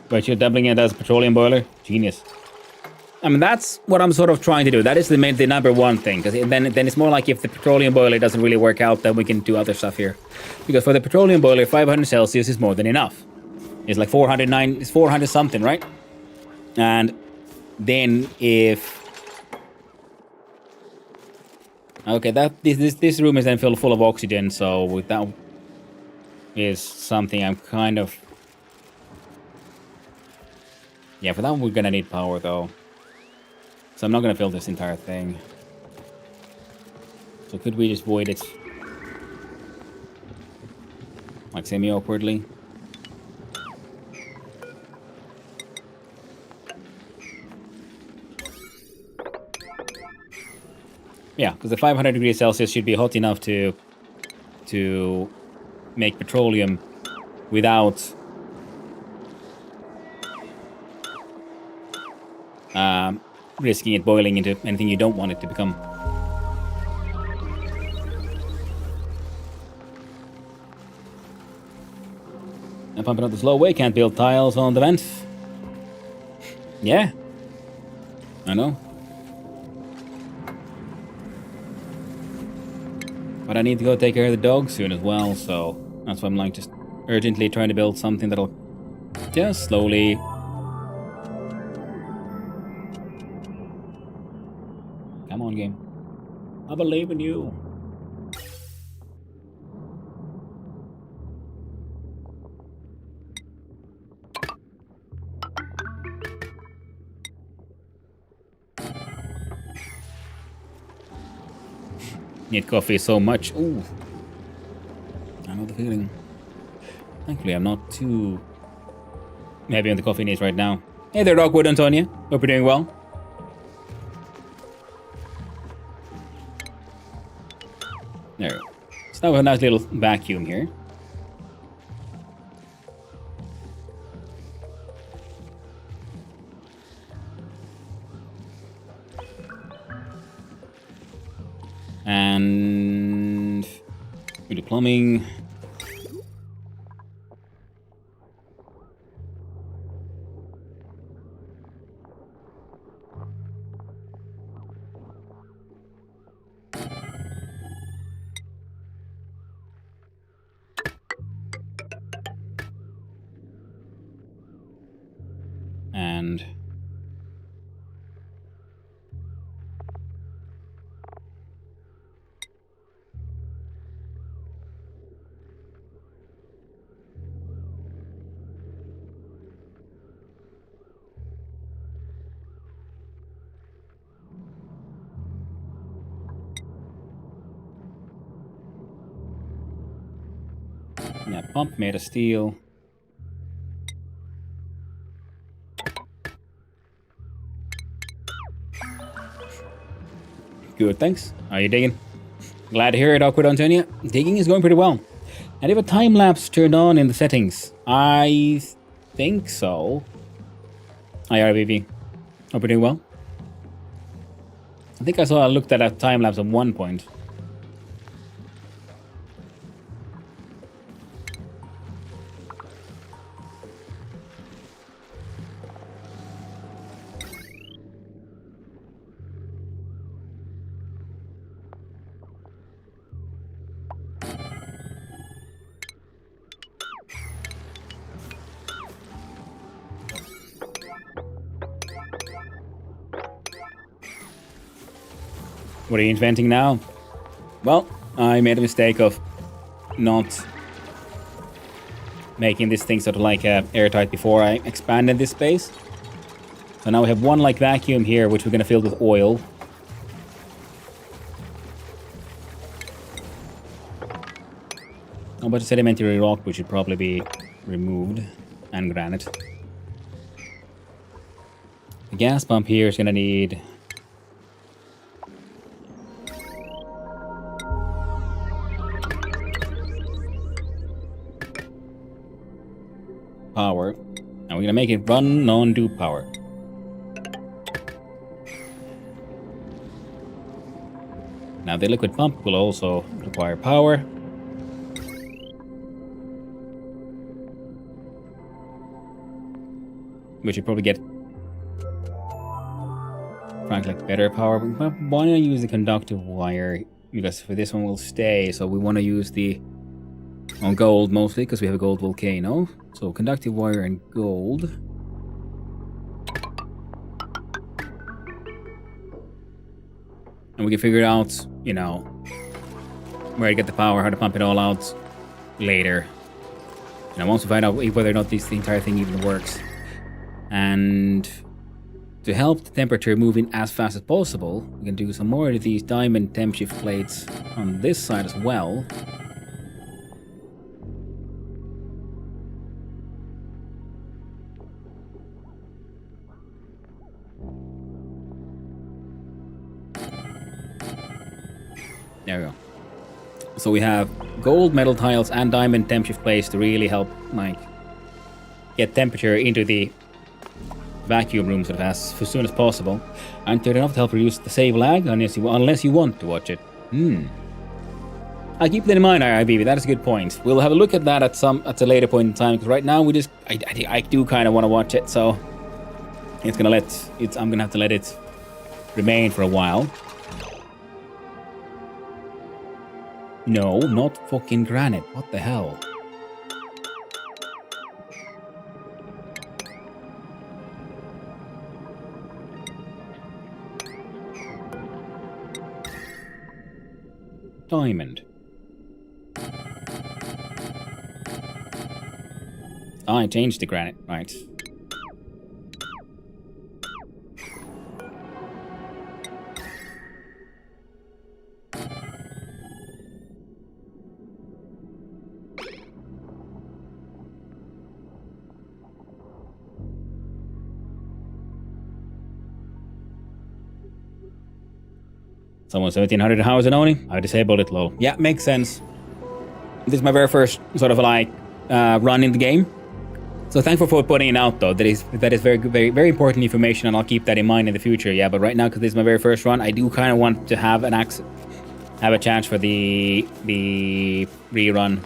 But you're doubling it as a petroleum boiler? Genius. I mean, that's what I'm sort of trying to do. That is the number one thing. Because then it's more like if the petroleum boiler doesn't really work out, then we can do other stuff here. Because for the petroleum boiler, 500 Celsius is more than enough. It's like 409, it's 400 something, right? And then if... Okay, this room is then filled full of oxygen, so that is something I'm kind of... Yeah, for that one we're gonna need power though. So I'm not gonna fill this entire thing. So could we just void it? Like semi-awkwardly? Yeah, because the 500 degrees Celsius should be hot enough to make petroleum without risking it boiling into anything you don't want it to become. And pumping up the slow way, can't build tiles on the vents. Yeah. I know. But I need to go take care of the dog soon as well, so that's why I'm like just urgently trying to build something that'll just slowly... Come on, game. I believe in you. Need coffee so much. Ooh. I know the feeling. Thankfully, I'm not too heavy on the coffee needs right now. Hey there, Rockwood Antonia. Hope you're doing well. There we go. So now we have a nice little vacuum here. And we do plumbing. And yeah, pump made of steel. Good, thanks. How are you digging? Glad to hear it, Awkward Antonia. Digging is going pretty well. And if a time lapse turned on in the settings, I think so. Hi, RBB. Hope you're doing well. I think I looked at a time lapse at one point. What are you inventing now? Well, I made a mistake of not making this thing sort of like airtight before I expanded this space. So now we have one like vacuum here, which we're going to fill with oil. A bunch of sedimentary rock, which should probably be removed, and granite. The gas pump here is going to need power, and we're gonna make it run non-do power. Now the liquid pump will also require power. We should probably get, frankly, better power. But why not use the conductive wire? Because for this one will stay, so we want to use the on gold mostly, because we have a gold volcano. So conductive wire and gold. And we can figure out, you know, where to get the power, how to pump it all out later. You know, once we find out whether or not the entire thing even works. And to help the temperature move in as fast as possible, we can do some more of these diamond temp shift plates on this side as well. There we go. So we have gold metal tiles and diamond temp shift plates to really help, like, get temperature into the vacuum room sort of as soon as possible, and turn it off to help reduce the save lag unless you want to watch it. I keep that in mind, IBB. That is a good point. We'll have a look at that at a later point in time, because right now we just I do kind of want to watch it, so I'm gonna have to let it remain for a while. No, not fucking granite. What the hell? Diamond. Oh, I changed the granite. Right. Someone 1700 hours in ONI? I disabled it, lol. Yeah, makes sense. This is my very first sort of like run in the game. So thankful for putting it out though. That is very very very important information, and I'll keep that in mind in the future. Yeah, but right now because this is my very first run, I do kind of want to have have a chance for the rerun.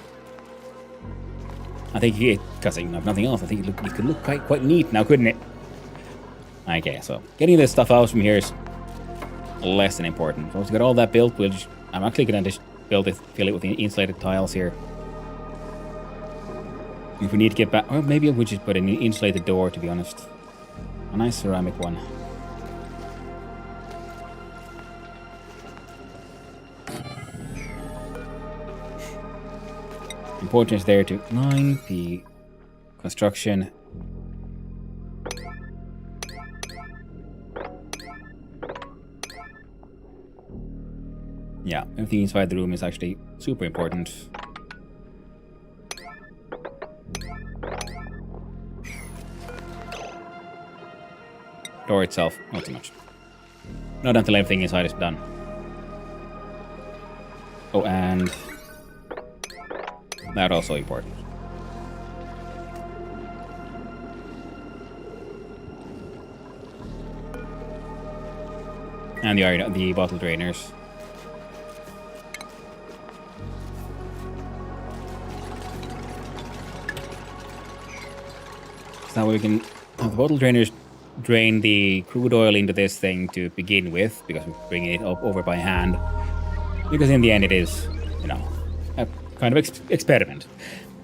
I think because if nothing else, I think it could look quite neat now, couldn't it? Okay, so getting this stuff out from here is less than important. Once we got all that built, I'm actually gonna just fill it with the insulated tiles here. If we need to get back, or maybe we'll just put an insulated door, to be honest. A nice ceramic one. Important is there to line the construction. Yeah, everything inside the room is actually super important. Door itself, not too much. Not until everything inside is done. Oh, and that also important. And the bottle drainers. So that way we can have the bottle drainers drain the crude oil into this thing to begin with, because we're bringing it up over by hand. Because in the end it is, you know, a kind of experiment.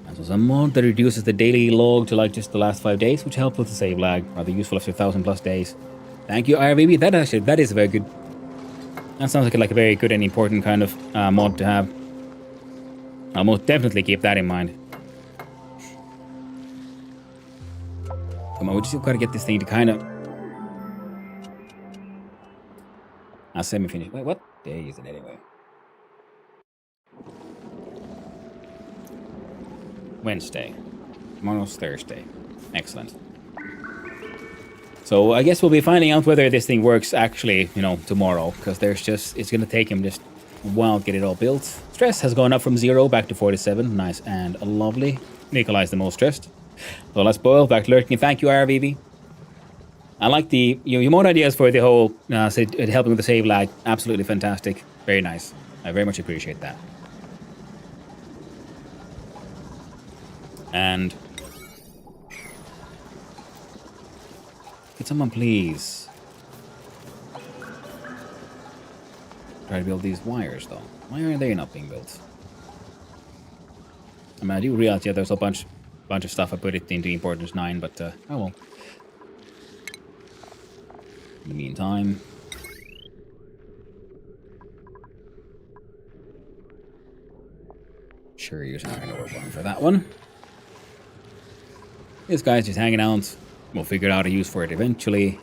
And so some mod that reduces the daily log to like just the last 5 days, which helps with the save lag. Rather useful after 1,000+ days. Thank you, IRBB. That is very good. That sounds like a very good and important kind of mod to have. I'll most definitely keep that in mind. Come on, we just gotta get this thing to kind of... semi-finished. Wait, what day is it anyway? Wednesday. Tomorrow's Thursday. Excellent. So I guess we'll be finding out whether this thing works actually, you know, tomorrow. Because it's gonna take him just a while to get it all built. Stress has gone up from 0 back to 47. Nice and lovely. Nikolai's the most stressed. So let's boil back to lurking. Thank you, RVB. I like your mod ideas for the whole helping with the save lag. Absolutely fantastic. Very nice. I very much appreciate that. And could someone please try to build these wires though? Why are they not being built? I mean, I do realize there's a bunch of stuff I put it into importance 9, but oh well. In the meantime, sure, using iron ore one for that one. This guy's just hanging out. We'll figure out a use for it eventually.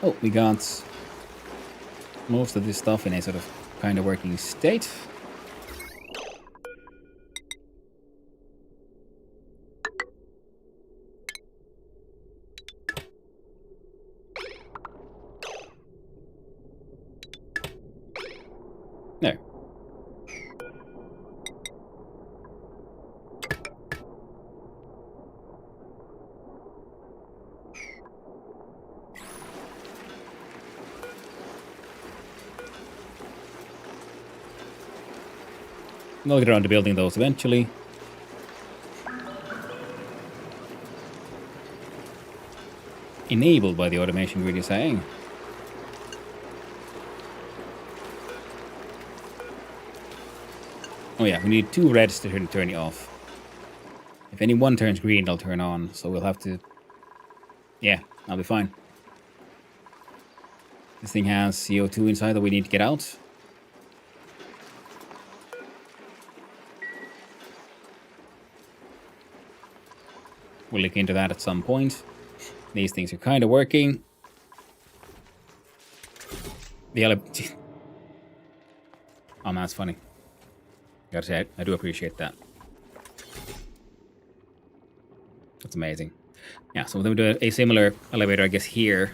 Oh, we got most of this stuff in a sort of kind of working state. There. We'll get around to building those eventually. Enabled by the automation grid, you're saying? Oh yeah, we need 2 reds to turn it off. If any one turns green, they'll turn on. So we'll have to... Yeah, I'll be fine. This thing has CO2 inside that we need to get out. We'll look into that at some point. These things are kind of working. The oh man, that's funny. Gotta say, I do appreciate that. That's amazing. Yeah, so we'll do a similar elevator, I guess, here.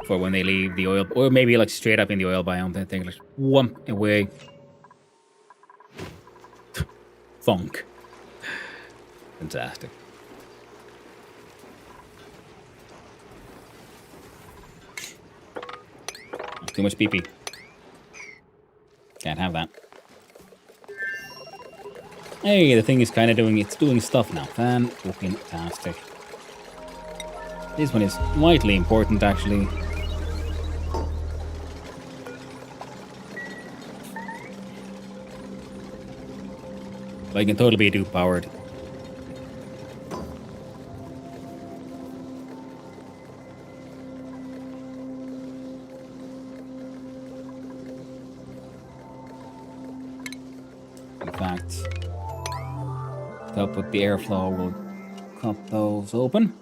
for when they leave the oil, or maybe like straight up in the oil biome, then they like whump away. Thunk. Fantastic. Too much pee-pee. Can't have that. Hey, the thing is kind of doing stuff now. Fantastic. This one is vitally important, actually. But it can totally be Duke powered. In fact, to help with the airflow, we'll cut those open.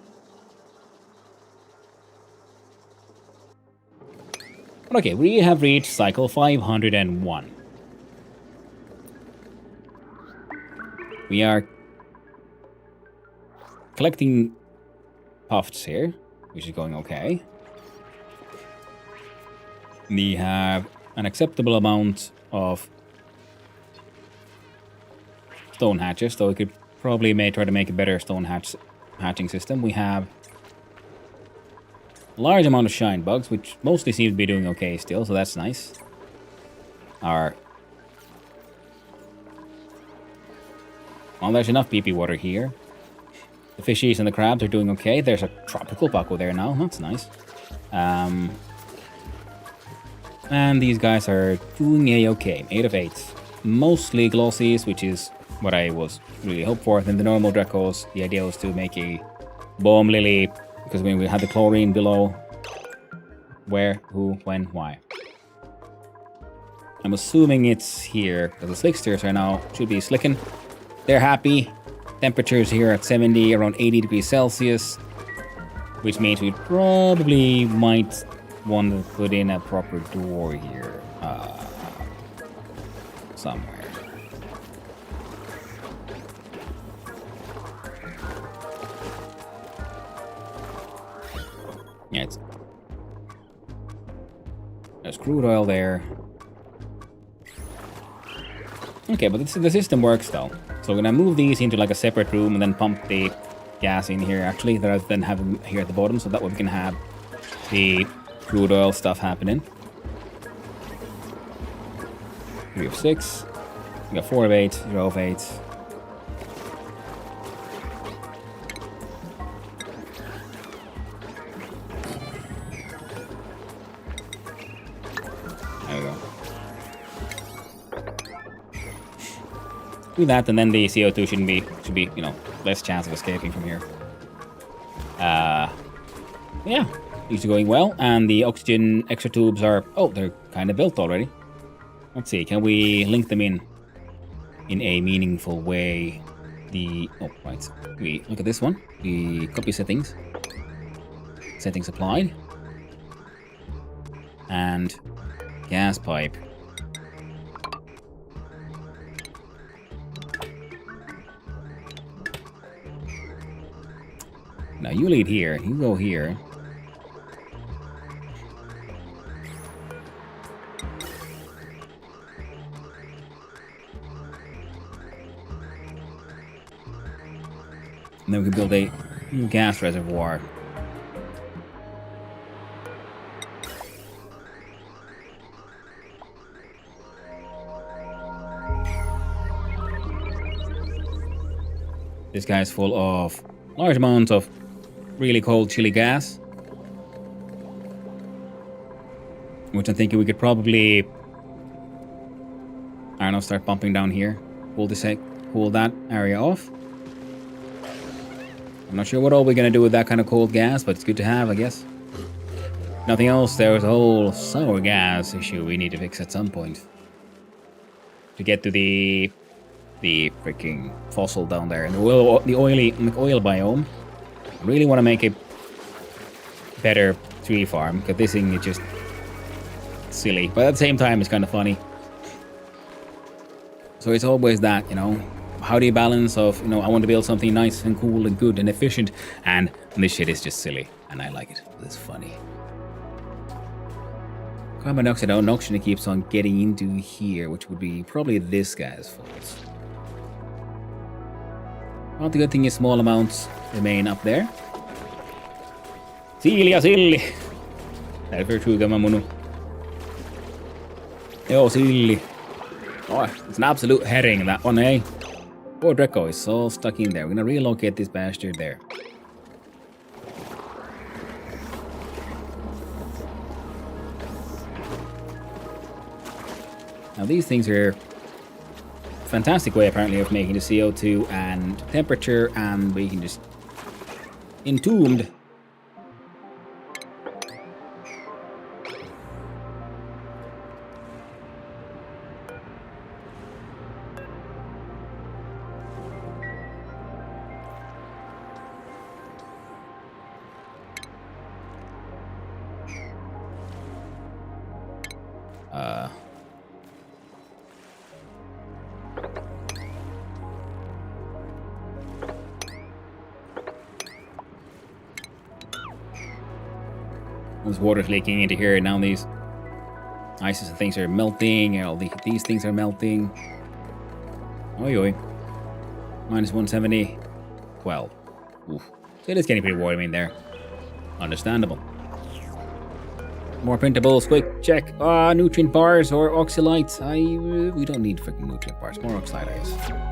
Okay, we have reached cycle 501. We are collecting puffs here, which is going okay. We have an acceptable amount of stone hatches, so we could probably try to make a better stone hatching system. We have a large amount of shine bugs, which mostly seem to be doing okay still, so that's nice. Well, there's enough PP water here. The fishies and the crabs are doing okay. There's a tropical bucko there now. That's nice. And these guys are doing a-okay. 8 of 8. Mostly glossies, which is what I was really hoping for. Then the normal Dracos, the idea was to make a bomb lily, because when we had the chlorine below. Where, who, when, why. I'm assuming it's here, because the slicksters are now, should be slicking. They're happy. Temperatures here at 70, around 80 degrees Celsius. Which means we probably might want to put in a proper door here. Somewhere. Yeah, there's crude oil there. Okay, but the system works though. So we're gonna move these into like a separate room and then pump the gas in here actually, rather than have them here at the bottom, so that way we can have the crude oil stuff happening. 3 of 6. We got 4 of 8, 0 of 8. There we go. Do that, and then the CO2 should be, you know, less chance of escaping from here. Yeah, these are going well, and the oxygen extra tubes are, oh, they're kind of built already. Let's see, can we link them in a meaningful way? Oh, right, we look at this one, the copy settings applied, and gas pipe. Now you lead here, you go here. And then we can build a gas reservoir. This guy is full of large amounts of really cold chili gas, which I'm thinking we could probably, I don't know, start pumping down here, cool that area off. I'm not sure what all we're gonna do with that kind of cold gas, but it's good to have, I guess. Nothing else, there was a whole sour gas issue we need to fix at some point to get to the freaking fossil down there and the oil biome. I really want to make a better tree farm, because this thing is just silly, but at the same time it's kind of funny. So it's always that, you know, how do you balance of, you know, I want to build something nice and cool and good and efficient, and this shit is just silly, and I like it. It's funny. Carbon dioxide actually keeps on getting into here, which would be probably this guy's fault. Well, the good thing is small amounts remain up there. Silli! Därför tjugar man mono. Jo, silli. Oh, it's an absolute herring, that one, eh? Poor Draco is all stuck in there. We're gonna relocate this bastard there. Now these things are a fantastic way apparently of making the CO2 and temperature, and we can just entombed. There's water leaking into here, and now these ices and things are melting, and all these things are melting. Oi oi. Minus 170. Well. Oof. So it is getting pretty warm in there. Understandable. More printables, quick check. Nutrient bars or oxylites. We don't need freaking nutrient bars, more oxylites.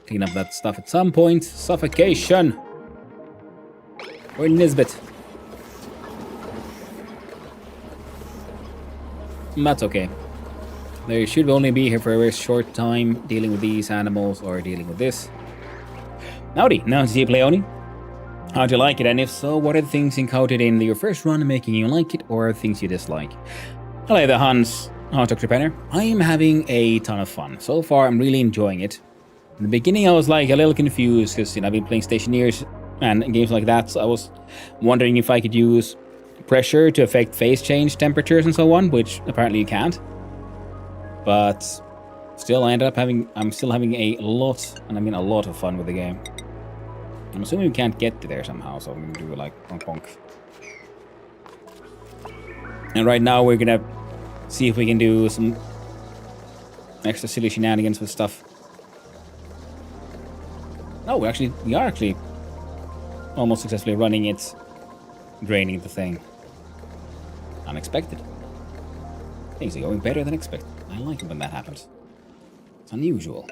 Clean up that stuff at some point. Suffocation. Or Nisbet. That's okay. They should only be here for a very short time dealing with these animals or dealing with this. Howdy, now to play ONI. How'd you like it? And if so, what are the things encountered in your first run making you like it, or things you dislike? Hello there, Hans. Oh, Dr. Penner. I am having a ton of fun. So far, I'm really enjoying it. In the beginning, I was like a little confused because I've been playing Stationeers and games like that, so I was wondering if I could use pressure to affect phase change temperatures and so on, which apparently you can't. But still, I'm still having a lot, and I mean a lot of fun with the game. I'm assuming we can't get to there somehow, so I'm gonna do like bonk bonk. And right now we're gonna see if we can do some extra silly shenanigans with stuff. No, we are actually almost successfully running it, draining the thing. Unexpected. Things are going better than expected. I like it when that happens. It's unusual.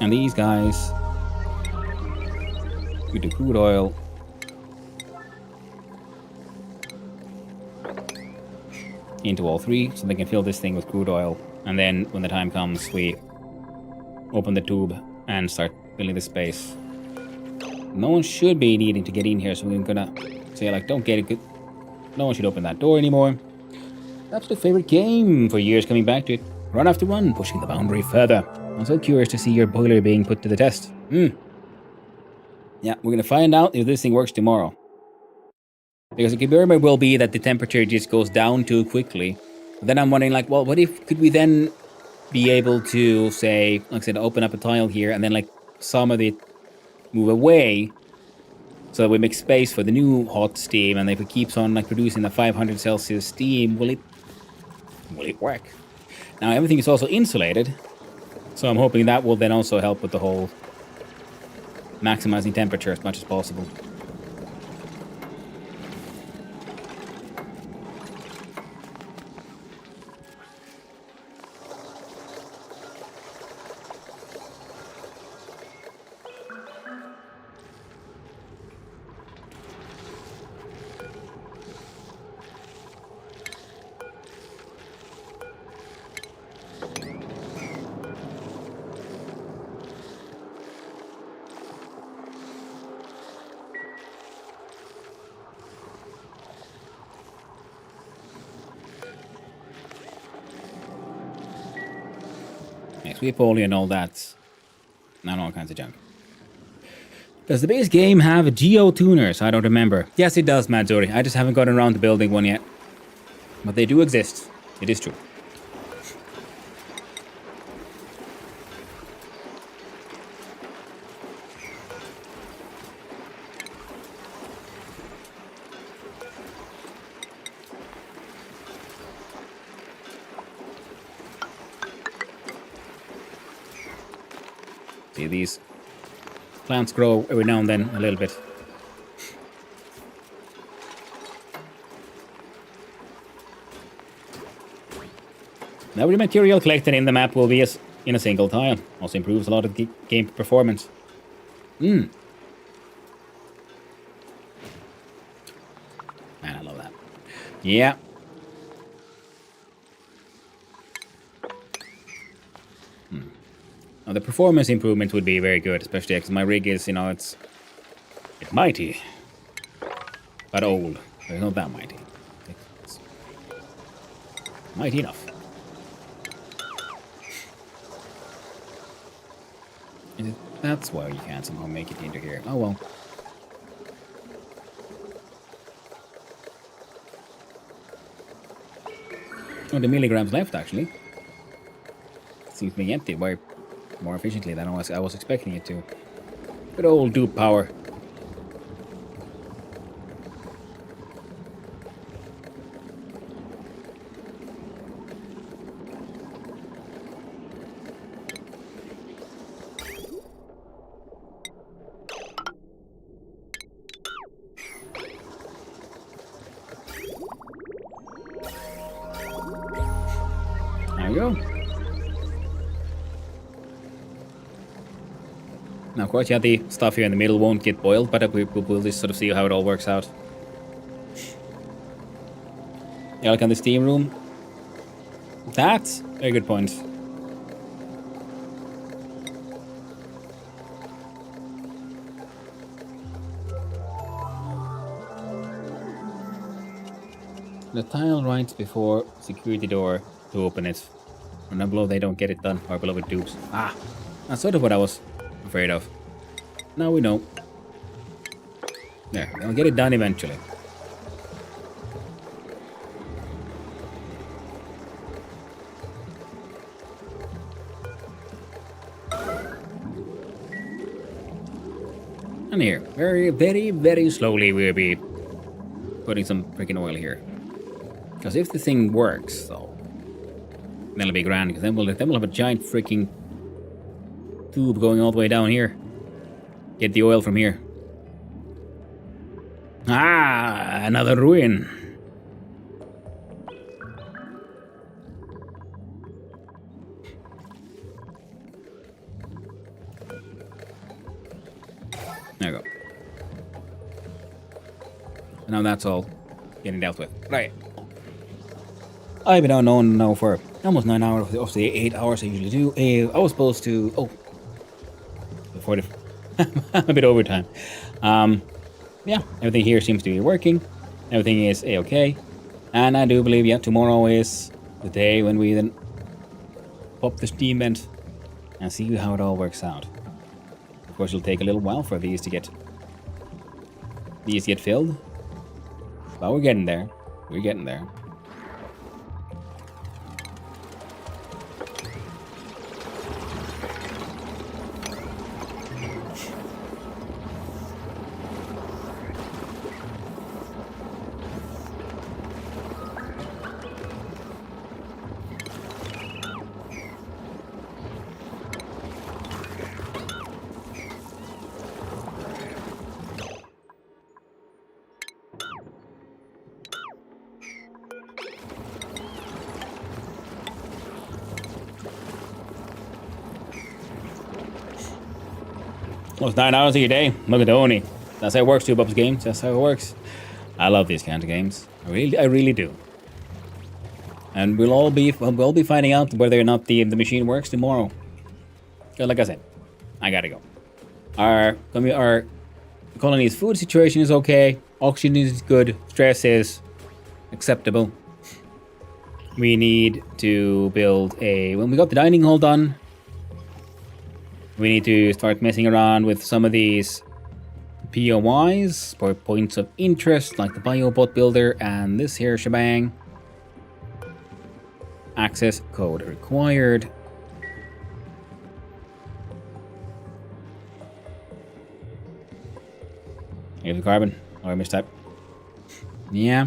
And these guys, we do crude oil. Into all three, so they can fill this thing with crude oil. And then when the time comes, we open the tube and start filling the space. No one should be needing to get in here, so we're gonna say like, don't get it. No one should open that door anymore. Absolute favorite game for years, coming back to it. Run after run, pushing the boundary further. I'm so curious to see your boiler being put to the test. Yeah, we're gonna find out if this thing works tomorrow. Because it could very well be that the temperature just goes down too quickly. But then I'm wondering, like, well, what if could we then be able to say, like I said, open up a tile here and then like some of it move away, so that we make space for the new hot steam, and if it keeps on like producing the 500 Celsius steam, will it work? Now everything is also insulated, so I'm hoping that will then also help with the whole maximizing temperature as much as possible. Sweep only and all that. And all kinds of junk. Does the base game have geo-tuners? I don't remember. Yes, it does, Madzuri. I just haven't gotten around to building one yet. But they do exist. It is true. See, these plants grow every now and then a little bit. Now the material collected in the map will be in a single tile. Also improves a lot of the game performance. Man, I love that. Yeah. Now the performance improvement would be very good, especially because my rig is, it's mighty, but old. It's not that mighty. It's mighty enough. That's why you can't somehow make it into here. Oh well. Oh, the milligrams left actually. Seems being emptied way more efficiently than I was expecting it to. Good old dupe power. There we go. Now, of course, yeah, the stuff here in the middle won't get boiled, but we'll just sort of see how it all works out. Yeah, like on the steam room. That's a good point. The tile right before security door to open it. And then below they don't get it done, or below it dupes. Ah, that's sort of what I was afraid of. Now we know. There, they'll get it done eventually. And here, very, very, very slowly we'll be putting some freaking oil here. Because if the thing works, though, then it'll be grand. Because then we'll have a giant freaking tube going all the way down here. Get the oil from here. Ah, another ruin. There we go. Now that's all getting dealt with. Right. I've been on now for almost 9 hours of the 8 hours I usually do. I was supposed to... Oh. Before the... a bit overtime. Yeah, everything here seems to be working. Everything is A-okay. And I do believe, yeah, tomorrow is the day when we then pop the steam vent and see how it all works out. Of course, it'll take a little while for these to get filled. But we're getting there. We're getting there. Almost 9 hours of your day. Look at the ONI. That's how it works, 2Bubs games. That's how it works. I love these kind of games. I really do. And we'll be finding out whether or not the machine works tomorrow. Because like I said, I gotta go. Our colony's food situation is okay. Oxygen is good. Stress is acceptable. We need to build when we got the dining hall done, we need to start messing around with some of these POIs, or points of interest, like the biobot builder and this here shebang. Access code required. Here's the carbon. Or mistype. Yeah.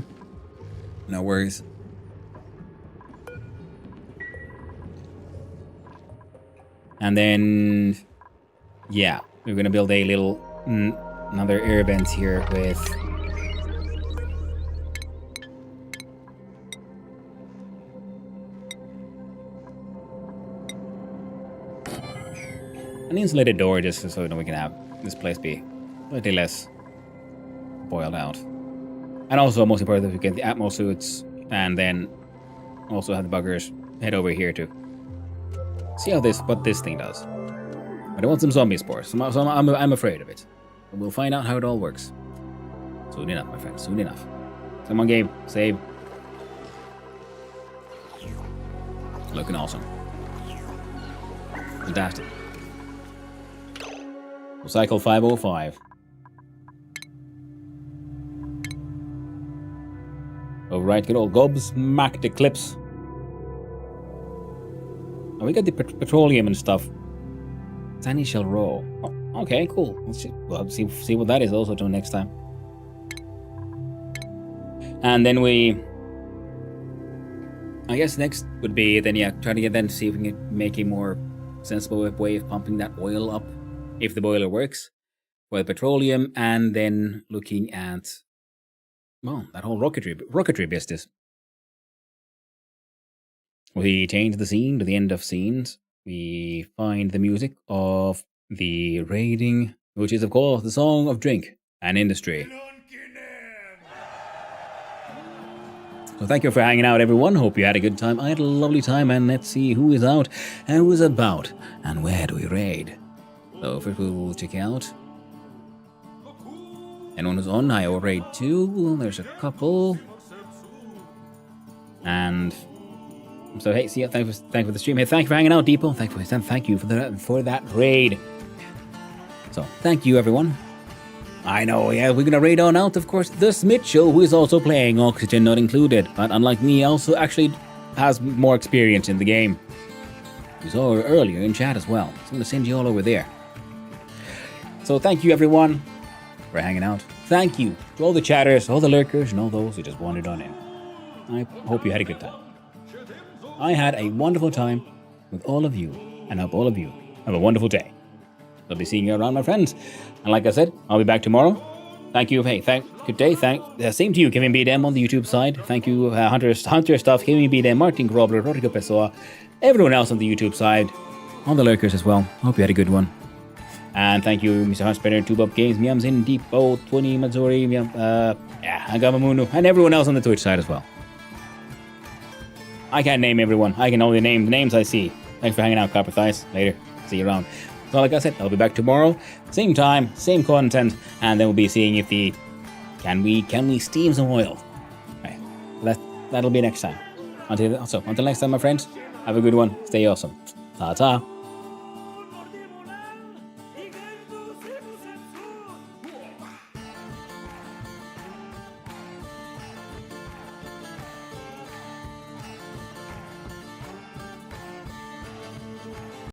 No worries. And then yeah, we're gonna build a little another air vent here with an insulated door, just so we can have this place be slightly less boiled out. And also, most important, we get the Atmo suits, and then also have the buggers head over here to see what this thing does. But I want some zombie spores, so I'm afraid of it. But we'll find out how it all works. Soon enough, my friend, soon enough. Come on, game, save. Looking awesome. Fantastic. Cycle 505. Alright, good old Gobs, Mac the clips. Oh, we got the petroleum and stuff. Tiny shell roll. Oh, okay, cool. We'll see what that is also till next time. And then I guess next would be then try to see if we can make a more sensible way of pumping that oil up, if the boiler works, for the petroleum, and then looking at, well, that whole rocketry business. We change the scene to the end of scenes. We find the music of the raiding, which is, of course, the song of drink and industry. So thank you for hanging out, everyone. Hope you had a good time. I had a lovely time, and let's see who is out and who is about, and where do we raid. So first we'll check out anyone who's on. I will raid 2. There's a couple. And so hey, see you. Thank you for the stream. Hey, thank you for hanging out, Deepo. Thank you for that raid. So thank you, everyone. I know, yeah, we're gonna raid on out, of course, the Smith Show, who is also playing Oxygen Not Included, but unlike me, also actually has more experience in the game. We saw her earlier in chat as well. So I'm gonna send you all over there. So thank you, everyone, for hanging out. Thank you to all the chatters, all the lurkers, and all those who just wandered on in. I hope you had a good time. I had a wonderful time with all of you, and I hope all of you have a wonderful day. Lovely seeing you around, my friends. And like I said, I'll be back tomorrow. Thank you. Hey, good day. Same to you, Kevin BDM on the YouTube side. Thank you, Hunter Stuff, Kevin BDM, Martin Grobler, Rodrigo Pessoa, everyone else on the YouTube side, all the lurkers as well. Hope you had a good one. And thank you, Mr. Huntspetter, Tubop Games, Miamzin, Deepo, 20, Mazzuri, Agamamunu, and everyone else on the Twitch side as well. I can't name everyone. I can only name the names I see. Thanks for hanging out, Copper Thighs. Later. See you around. So like I said, I'll be back tomorrow, same time, same content, and then we'll be seeing if can we steam some oil. Right. That'll be next time. Until next time, my friends, have a good one. Stay awesome. Ta-ta.